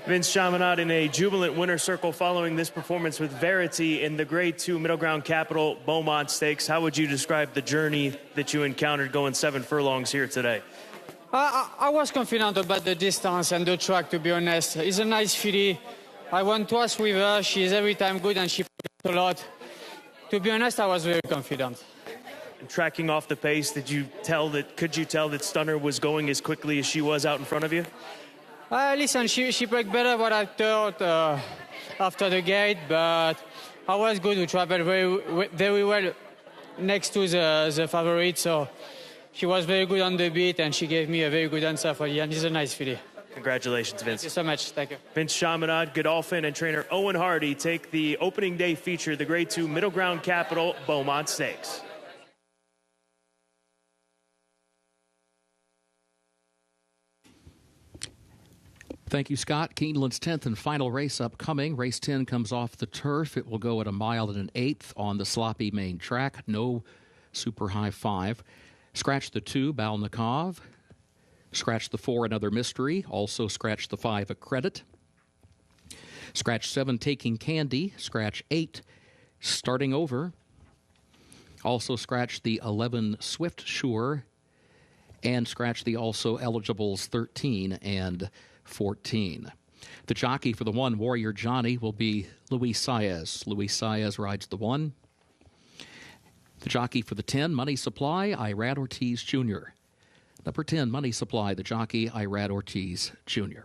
Vince Chaminade in a jubilant winner's circle following this performance with Verity in the Grade 2 Middle Ground Capital Beaumont Stakes. How would you describe the journey that you encountered going 7 furlongs here today? I was confident about the distance and the track, to be honest. It's a nice filly. I won twice with her. She is every time good and she plays a lot. To be honest, I was very confident. And tracking off the pace, could you tell that Stunner was going as quickly as she was out in front of you? Listen, she broke better what I thought after the gate, but I was good. We traveled very well next to the favorite, so she was very good on the beat, and she gave me a very good answer for the end. She's a nice filly. Congratulations, Vince. Thank you so much. Thank you. Vince Chaminade, Godolphin, and trainer Owen Hardy take the opening day feature, the Grade 2 Middle Ground Capital Beaumont Stakes. Thank you, Scott. Keeneland's 10th and final race upcoming. Race 10 comes off the turf. It will go at 1 1/8 on the sloppy main track. No super high 5. Scratch the 2, Balnikov. Scratch the 4, Another Mystery. Also scratch the 5, A Credit. Scratch 7, Taking Candy. Scratch 8, Starting Over. Also scratch the 11, Swift Sure. And scratch the also eligibles 13 and 14. The jockey for the 1, Warrior Johnny, will be Luis Saez. Luis Saez rides the 1. The jockey for the 10, Money Supply, Irad Ortiz Jr. Number 10, Money Supply, the jockey, Irad Ortiz Jr.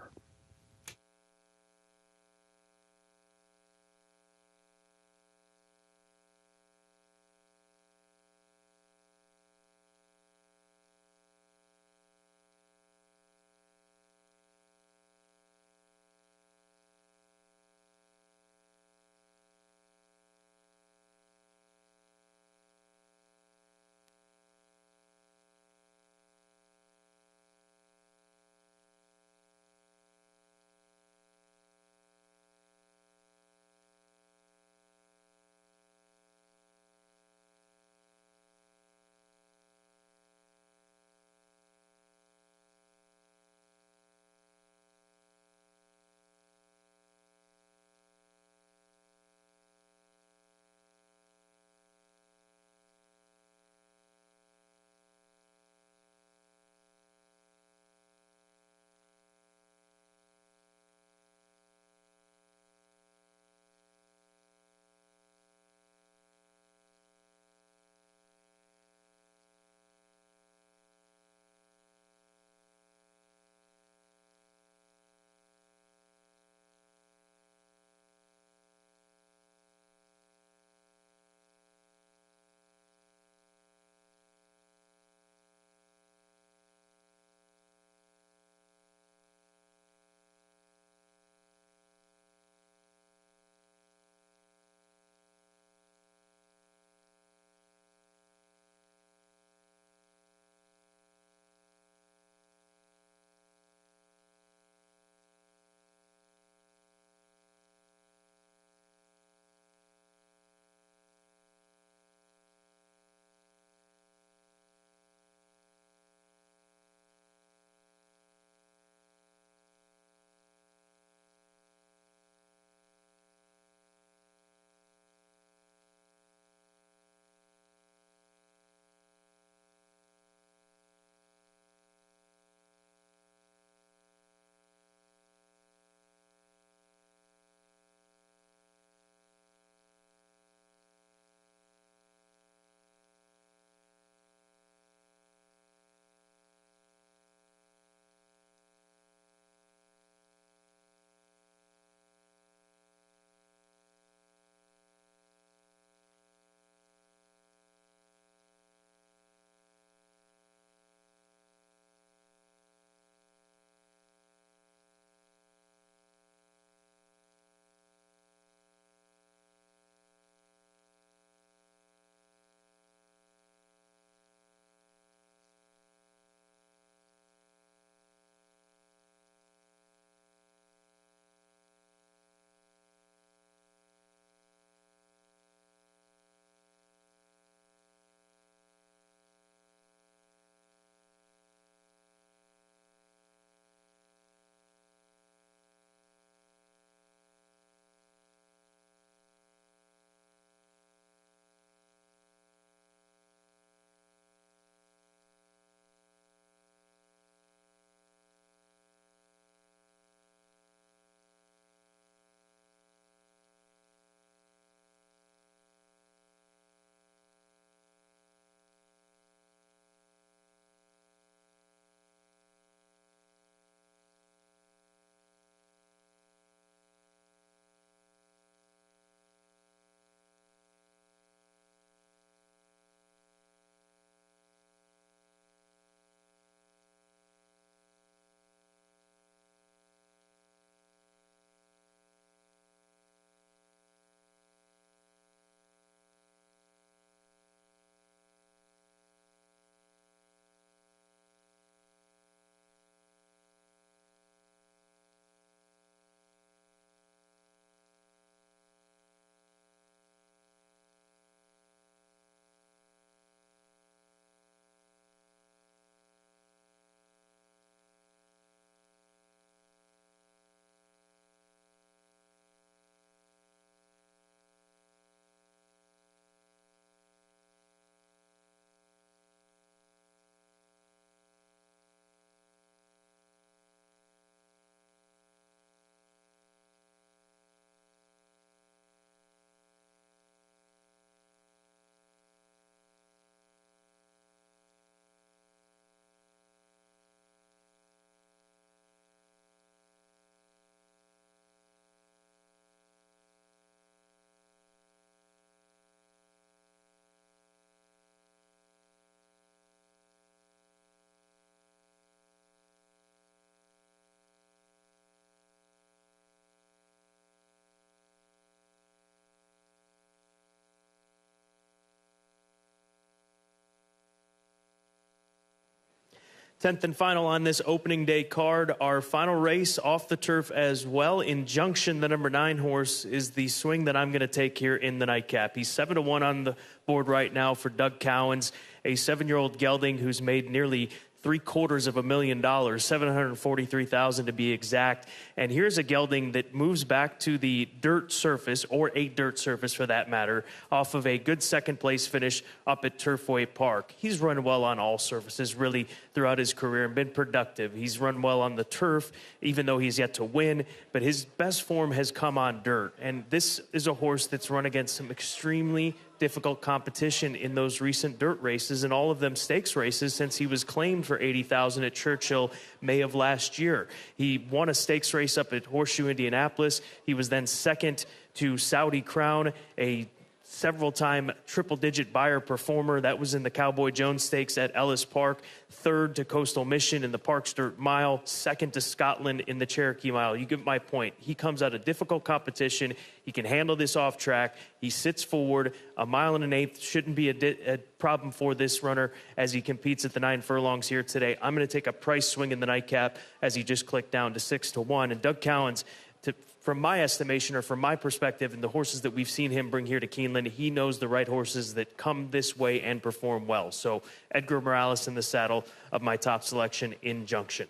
10th and final on this opening day card, our final race off the turf as well. In Junction, the number 9 horse is the swing that I'm going to take here in the nightcap. He's 7-1 on the board right now for Doug Cowens, a 7-year-old gelding who's made nearly $750,000, $743,000 to be exact. And here's a gelding that moves back to the dirt surface, or a dirt surface for that matter, off of a good second place finish up at Turfway Park. He's run well on all surfaces really throughout his career and been productive. He's run well on the turf, even though he's yet to win, but his best form has come on dirt. And this is a horse that's run against some extremely difficult competition in those recent dirt races, and all of them stakes races since he was claimed for $80,000 at Churchill May of last year. He won a stakes race up at Horseshoe Indianapolis. He was then second to Saudi Crown, a several-time triple-digit buyer performer. That was in the Cowboy Jones Stakes at Ellis Park. Third to Coastal Mission in the Parks Dirt Mile. Second to Scotland in the Cherokee Mile. You get my point. He comes out of difficult competition. He can handle this off track. He sits forward. A 1 1/8 shouldn't be a problem for this runner as he competes at the 9 furlongs here today. I'm going to take a price swing in the nightcap as he just clicked down to 6-1. And Doug Cowens, from my estimation or from my perspective and the horses that we've seen him bring here to Keeneland, he knows the right horses that come this way and perform well. So Edgar Morales in the saddle of my top selection in Junction.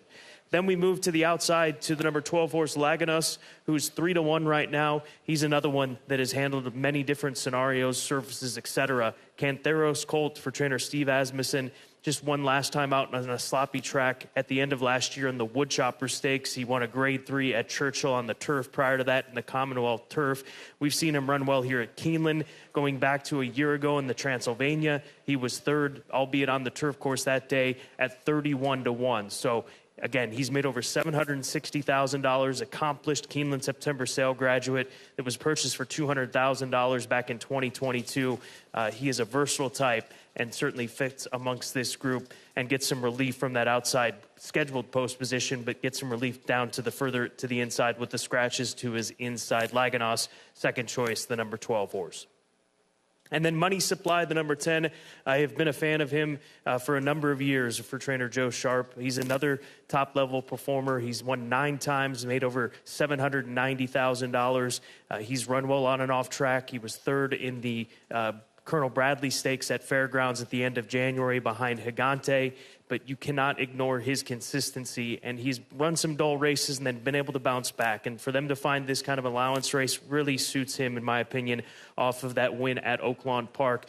Then we move to the outside to the number 12 horse Laganos, who's 3-1 right now. He's another one that has handled many different scenarios, surfaces, etc. Cantheros Colt for trainer Steve Asmussen. Just won last time out on a sloppy track at the end of last year in the Woodchopper Stakes. He won a grade 3 at Churchill on the turf prior to that in the Commonwealth turf. We've seen him run well here at Keeneland. Going back to a year ago in the Transylvania, he was third, albeit on the turf course that day, at 31-1. So again, he's made over $760,000, accomplished Keeneland September sale graduate that was purchased for $200,000 back in 2022. He is a versatile type and certainly fits amongst this group and gets some relief from that outside scheduled post position, but gets some relief down to the further to the inside with the scratches to his inside. Laganos, second choice, the number 12 horse. And then Money Supply, the number 10. I have been a fan of him for a number of years for trainer Joe Sharp. He's another top-level performer. He's won 9 times, made over $790,000. He's run well on and off track. He was third in the Colonel Bradley Stakes at Fairgrounds at the end of January behind Gigante, but you cannot ignore his consistency, and he's run some dull races and then been able to bounce back. And for them to find this kind of allowance race really suits him, in my opinion, off of that win at Oaklawn Park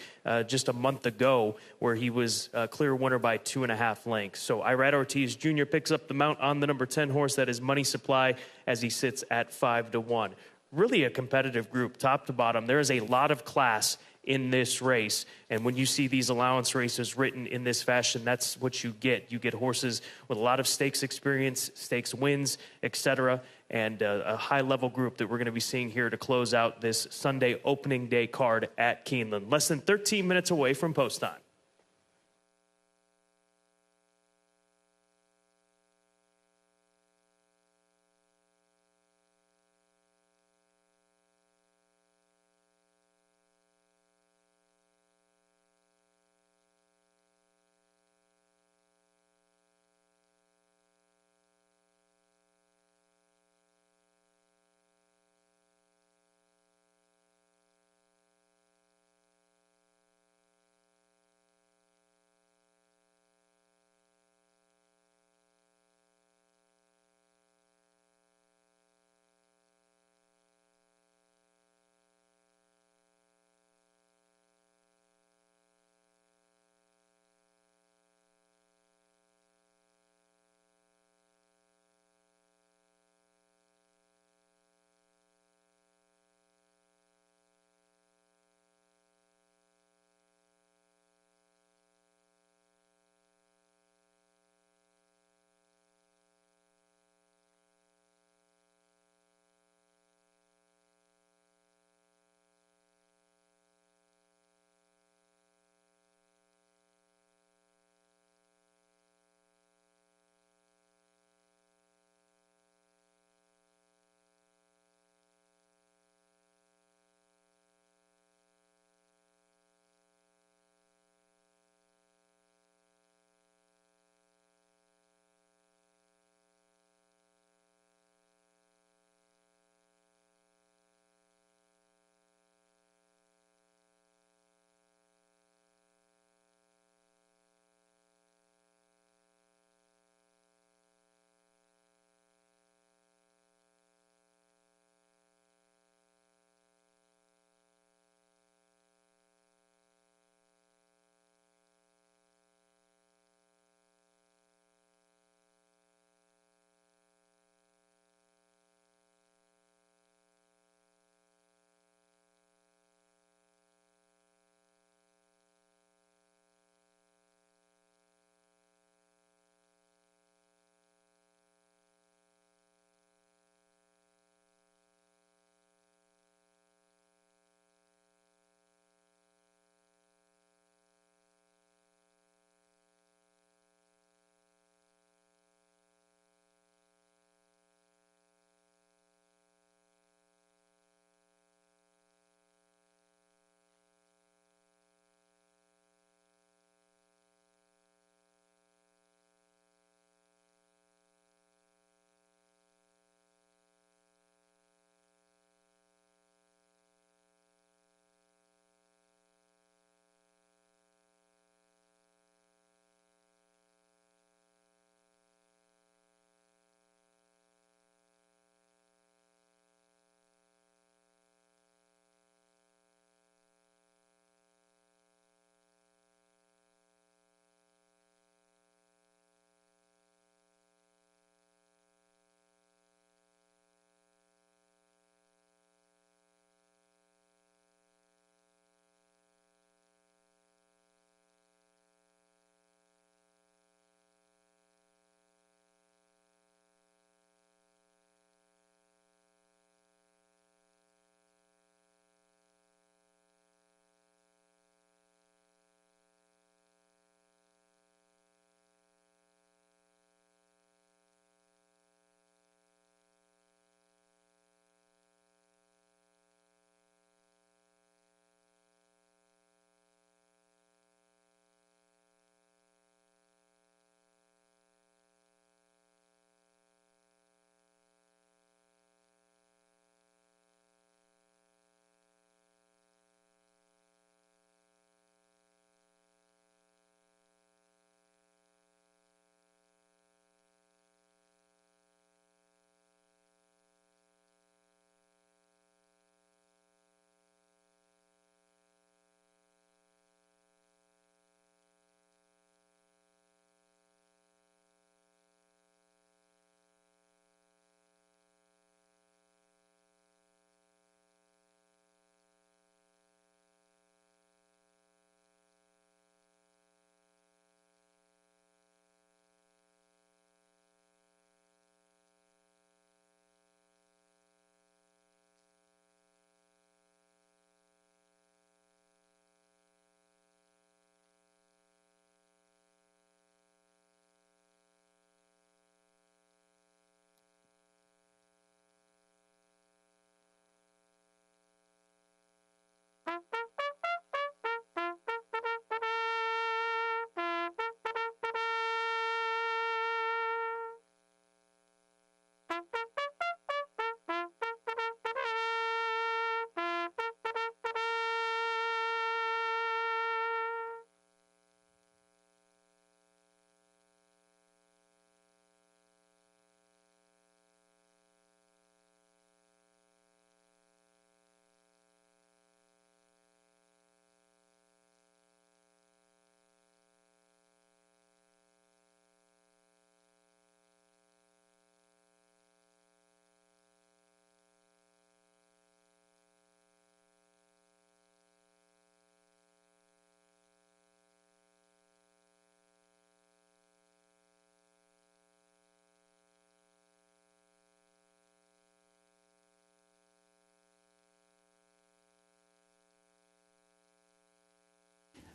just a month ago, where he was a clear winner by 2.5 lengths. So Irad Ortiz Jr. picks up the mount on the number 10 horse. That is Money Supply as he sits at 5-1. Really a competitive group, top to bottom. There is a lot of class in this race, and when you see these allowance races written in this fashion, that's what you get. You get horses with a lot of stakes experience, stakes wins, etc., and a high-level group that we're going to be seeing here to close out this Sunday opening day card at Keeneland. Less than 13 minutes away from post time.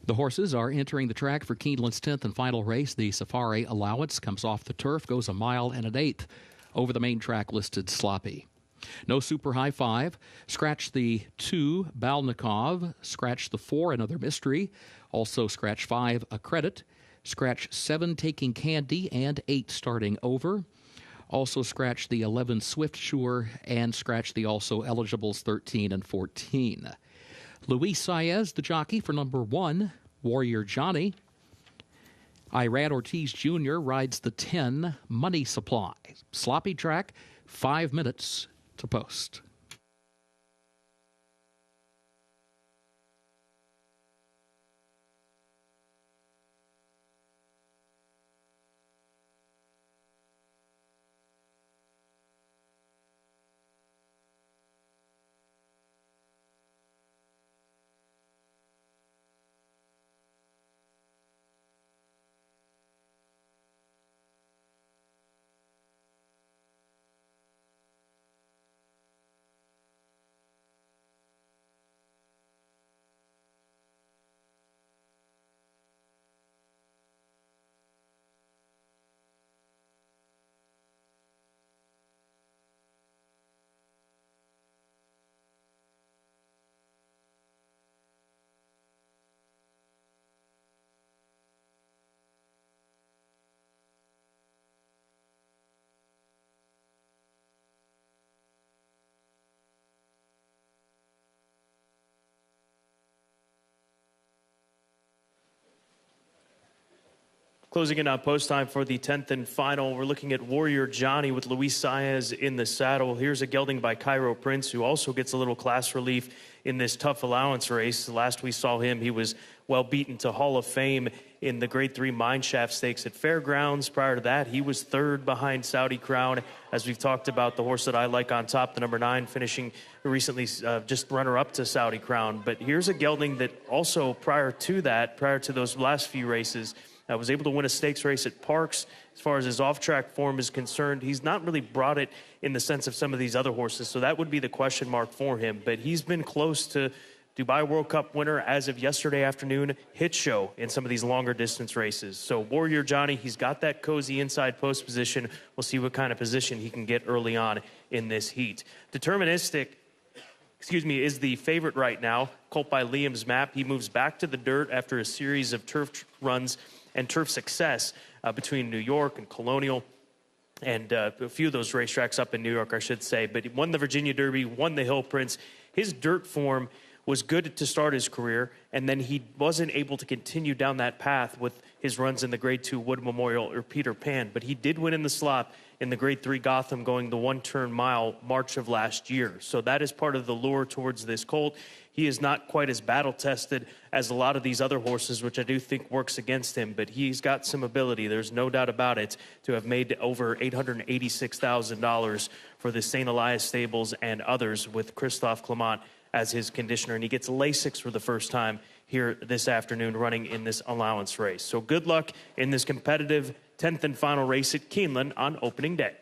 The horses are entering the track for Keeneland's 10th and final race. The Safari Allowance comes off the turf, goes 1 1/8 over the main track listed Sloppy. No Super High 5. Scratch the 2, Balnikov. Scratch the 4, Another Mystery. Also scratch 5, A Credit. Scratch 7, Taking Candy, and 8, Starting Over. Also scratch the 11, Swift Sure, and scratch the also eligibles 13 and 14. Luis Saez, the jockey for number 1, Warrior Johnny. Irad Ortiz Jr. rides the 10, Money Supply. Sloppy track, 5 minutes to post. Closing in on post time for the 10th and final, we're looking at Warrior Johnny with Luis Saez in the saddle. Here's a gelding by Cairo Prince, who also gets a little class relief in this tough allowance race. Last we saw him, he was well beaten to Hall of Fame in the Grade 3 Mineshaft Stakes at Fairgrounds. Prior to that, he was third behind Saudi Crown. As we've talked about, the horse that I like on top, the number 9, finishing recently just runner-up to Saudi Crown. But here's a gelding that also prior to those last few races, was able to win a stakes race at Parks. As far as his off-track form is concerned, he's not really brought it in the sense of some of these other horses, so that would be the question mark for him. But he's been close to Dubai World Cup winner as of yesterday afternoon, hit show in some of these longer distance races. So Warrior Johnny, he's got that cozy inside post position. We'll see what kind of position he can get early on in this heat. Deterministic is the favorite right now, colt by Liam's Map. He moves back to the dirt after a series of turf runs and turf success between New York and Colonial and a few of those racetracks up in New York, I should say. But he won the Virginia Derby, won the Hill Prince. His dirt form was good to start his career, and then he wasn't able to continue down that path with his runs in the Grade 2 Wood Memorial or Peter Pan. But he did win in the slop in the Grade 3 Gotham, going the one-turn mile March of last year. So that is part of the lure towards this colt. He is not quite as battle-tested as a lot of these other horses, which I do think works against him, but he's got some ability, there's no doubt about it, to have made over $886,000 for the St. Elias Stables and others with Christophe Clement as his conditioner. And he gets Lasix for the first time here this afternoon running in this allowance race. So good luck in this competitive 10th and final race at Keeneland on opening day.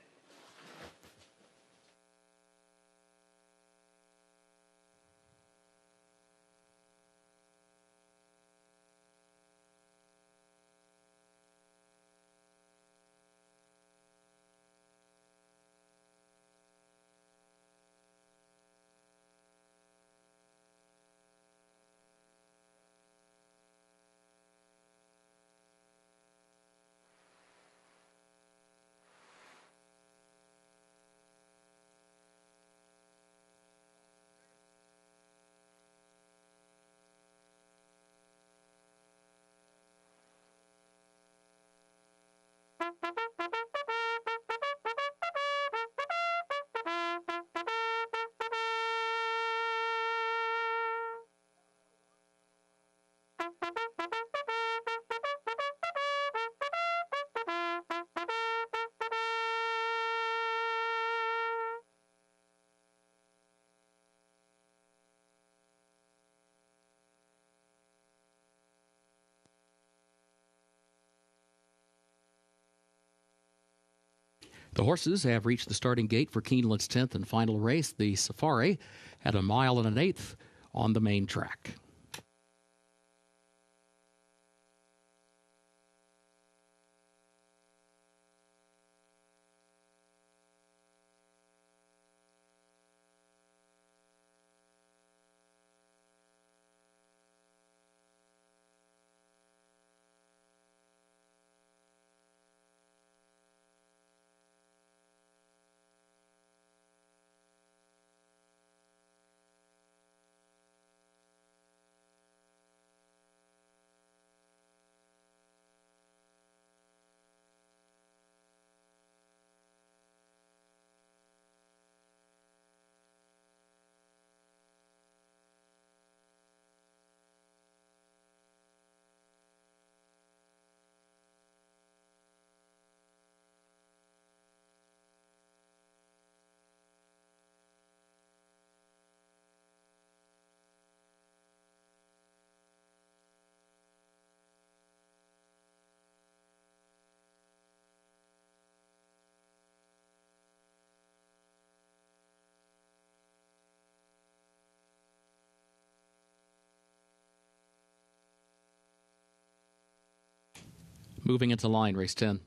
The horses have reached the starting gate for Keeneland's 10th and final race, the Safari, at 1 1/8 on the main track. moving into line, race 10.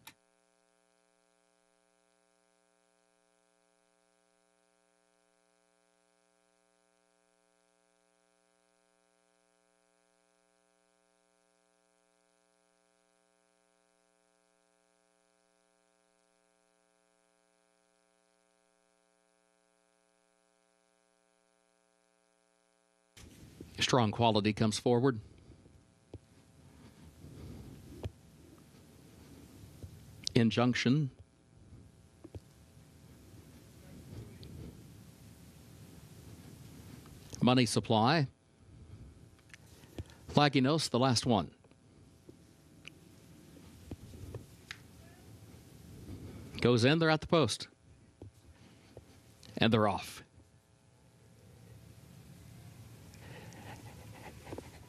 Strong Quality comes forward. Injunction. Money Supply. Laginos, the last one. Goes in, they're at the post. And they're off.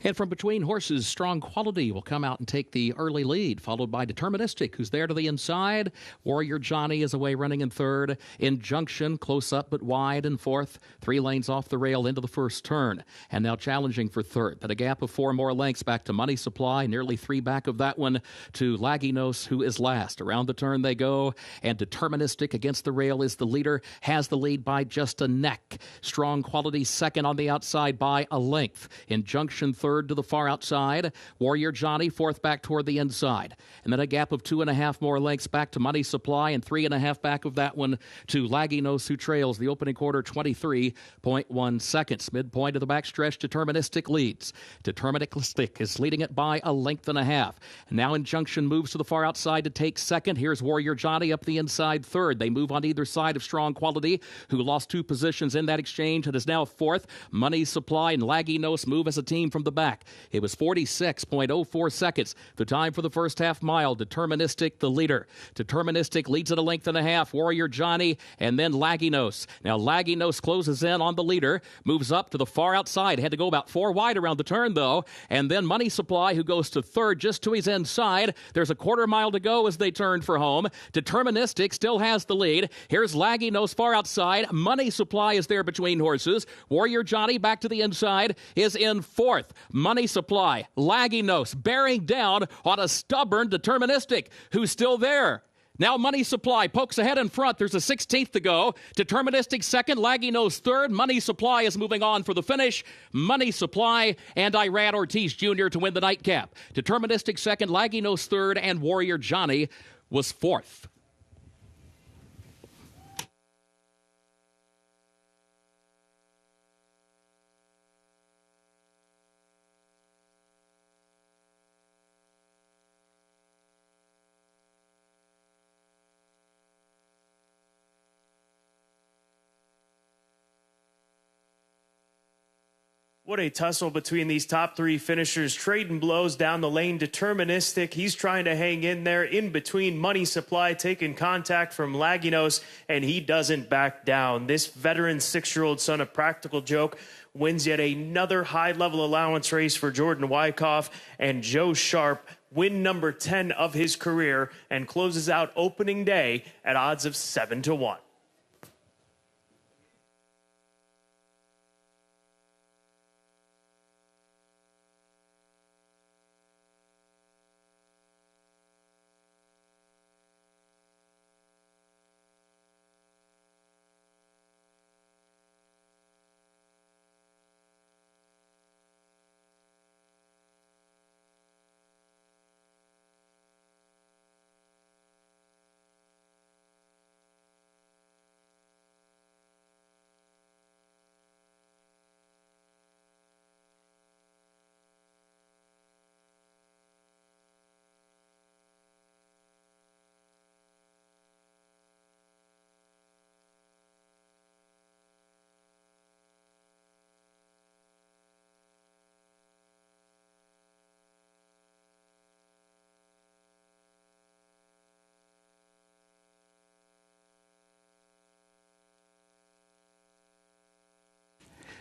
And from between horses, Strong Quality will come out and take the early lead, followed by Deterministic, who's there to the inside. Warrior Johnny is away running in third. Injunction, close up but wide in fourth. 3 lanes off the rail into the first turn. And now challenging for third. But a gap of 4 more lengths back to Money Supply, nearly 3 back of that one to Laginos, who is last. Around the turn they go, and Deterministic against the rail is the leader, has the lead by just a neck. Strong Quality second on the outside by a length. Injunction third to the far outside. Warrior Johnny fourth back toward the inside. And then a gap of 2.5 more lengths back to Money Supply, and 3.5 back of that one to Laginos, who trails the opening quarter 23.1 seconds. Midpoint of the backstretch, Deterministic leads. Deterministic is leading it by a length and a half. And now Injunction moves to the far outside to take second. Here's Warrior Johnny up the inside third. They move on either side of Strong Quality, who lost 2 positions in that exchange and is now fourth. Money Supply and Laginos move as a team from the back. It was 46.04 seconds. The time for the first half mile. Deterministic, the leader. Deterministic leads at a length and a half. Warrior Johnny, and then Laginos. Now Laginos closes in on the leader, moves up to the far outside. Had to go about 4 wide around the turn, though. And then Money Supply, who goes to third just to his inside. There's a 1/4 mile to go as they turn for home. Deterministic still has the lead. Here's Laginos far outside. Money Supply is there between horses. Warrior Johnny back to the inside is in fourth. Money Supply, Laginos bearing down on a stubborn Deterministic, who's still there. Now Money Supply pokes ahead in front. There's a 16th to go. Deterministic second, Laginos third. Money Supply is moving on for the finish. Money Supply and Irad Ortiz Jr. to win the nightcap. Deterministic second, Laginos third, and Warrior Johnny was fourth. What a tussle between these top 3 finishers, trading blows down the lane. Deterministic, he's trying to hang in there in between. Money Supply taking contact from Laginos, and he doesn't back down. This veteran 6-year-old son of Practical Joke wins yet another high-level allowance race for Jordan Wyckoff, and Joe Sharp win number 10 of his career and closes out opening day at odds of 7-1.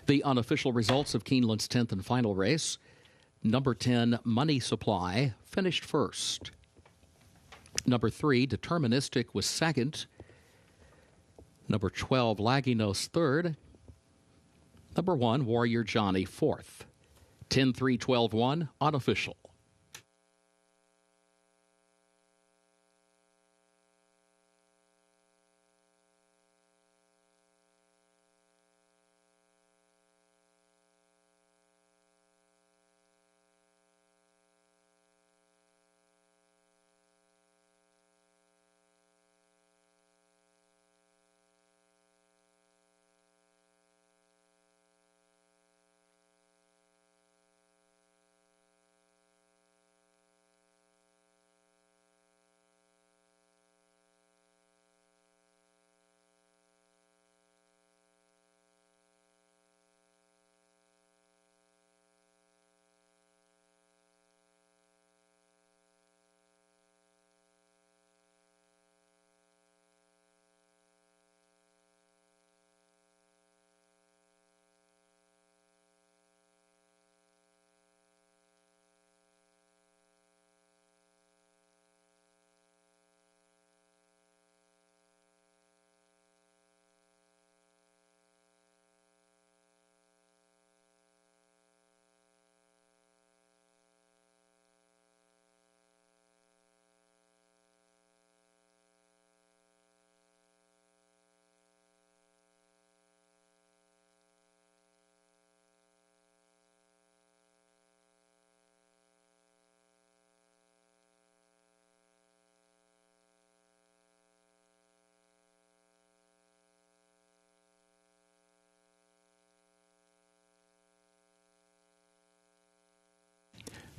The unofficial results of Keeneland's 10th and final race. Number 10, Money Supply, finished first. Number 3, Deterministic, was second. Number 12, Laginos, third. Number 1, Warrior Johnny, fourth. 10-3-12-1, unofficial.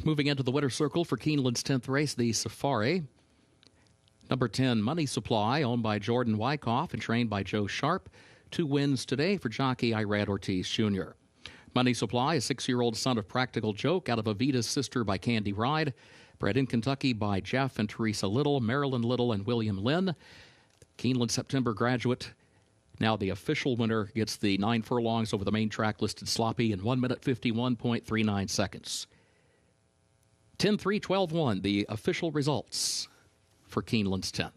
Moving into the winner's circle for Keeneland's 10th race, the Safari. Number 10, Money Supply, owned by Jordan Wyckoff and trained by Joe Sharp. 2 wins today for jockey Irad Ortiz Jr. Money Supply, a 6-year-old son of Practical Joke out of Evita's Sister by Candy Ride. Bred in Kentucky by Jeff and Teresa Little, Marilyn Little, and William Lynn. Keeneland September graduate. Now the official winner gets the 9 furlongs over the main track listed sloppy in 1 minute 51.39 seconds. 10-3-12-1, the official results for Keeneland's 10th.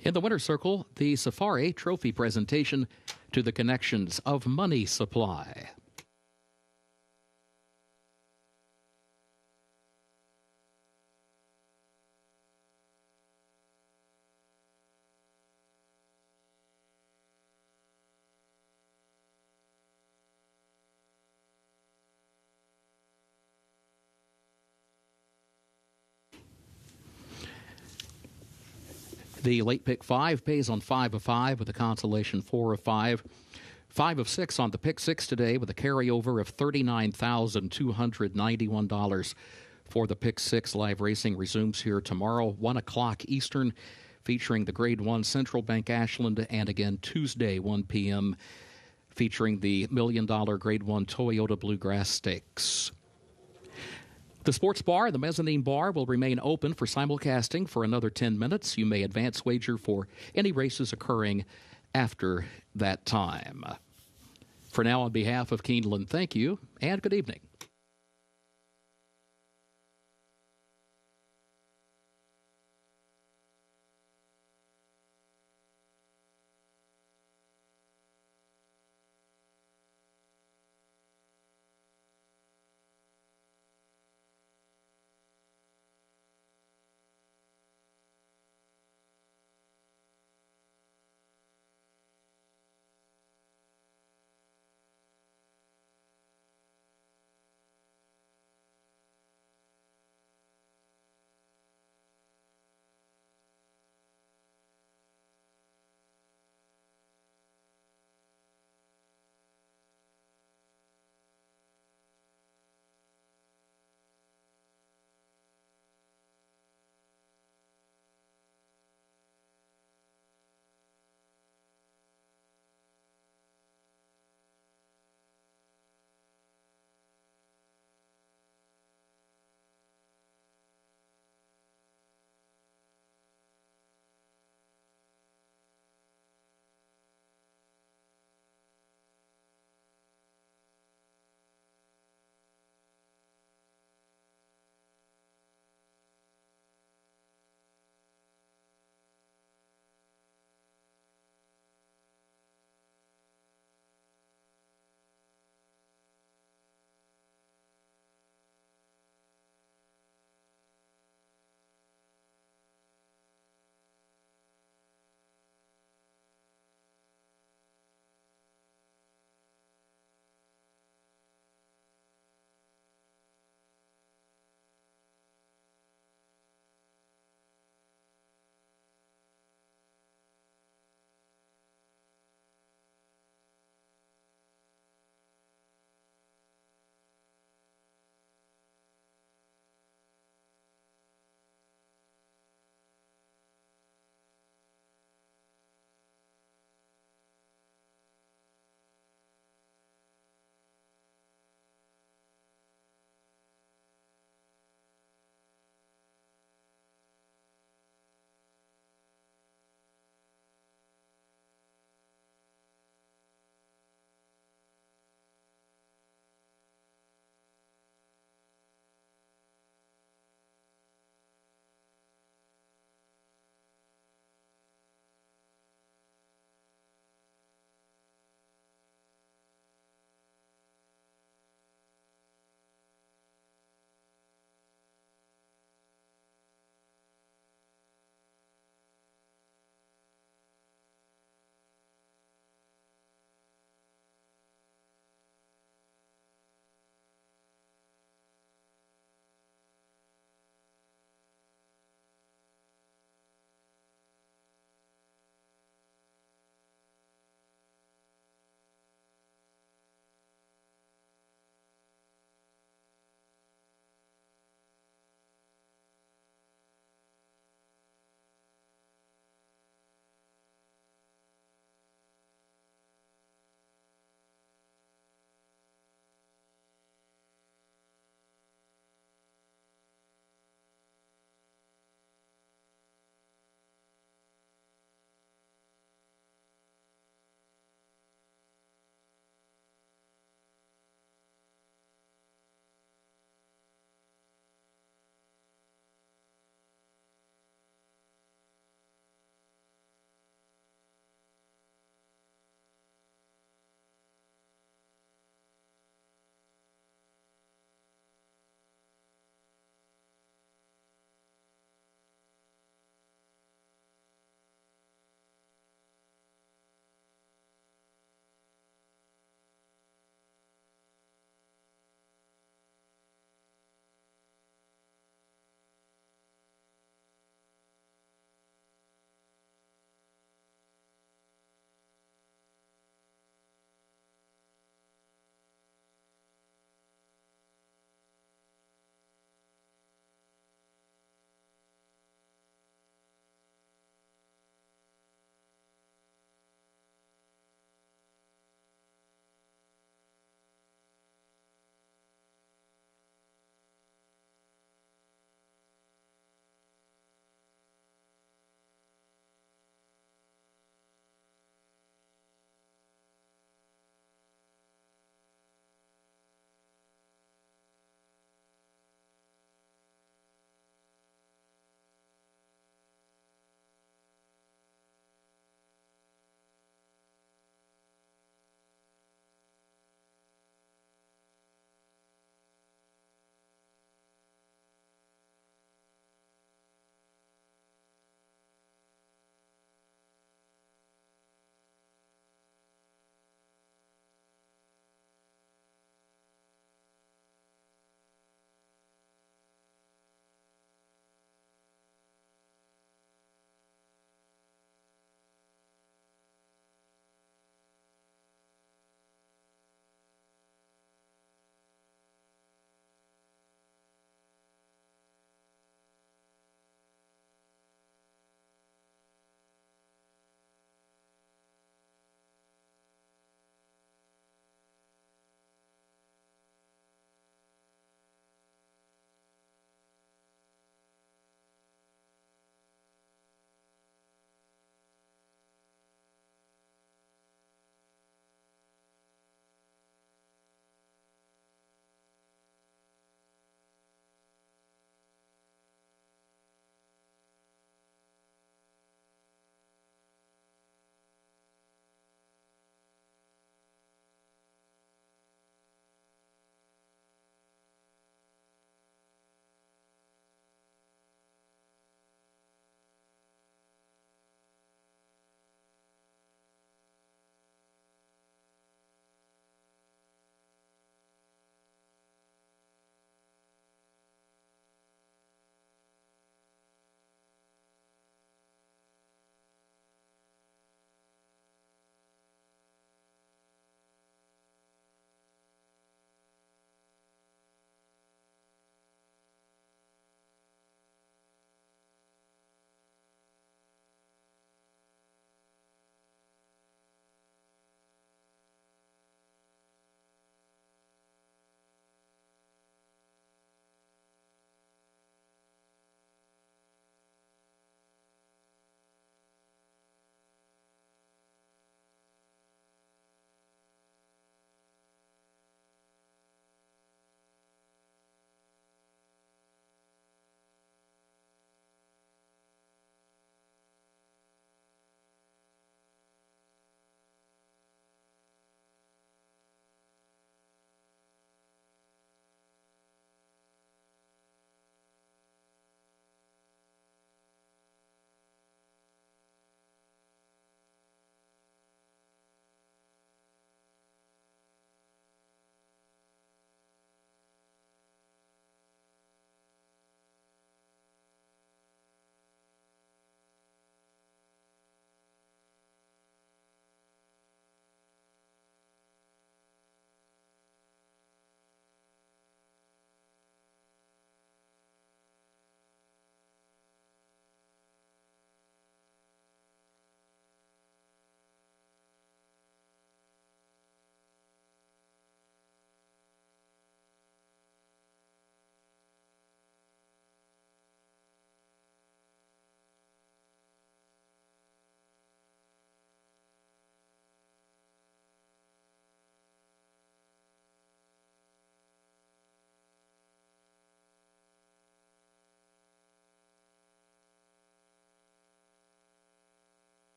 In the winner's circle, the Safari Trophy presentation to the connections of Money Supply. The late pick 5 pays on 5 of 5 with a consolation 4 of 5. 5 of 6 on the pick 6 today with a carryover of $39,291 for the pick 6. Live racing resumes here tomorrow, 1 o'clock Eastern, featuring the Grade 1 Central Bank Ashland, and again Tuesday, 1 p.m., featuring the $1 million Grade 1 Toyota Bluegrass Stakes. The sports bar, the mezzanine bar, will remain open for simulcasting for another 10 minutes. You may advance wager for any races occurring after that time. For now, on behalf of Keeneland, thank you and good evening.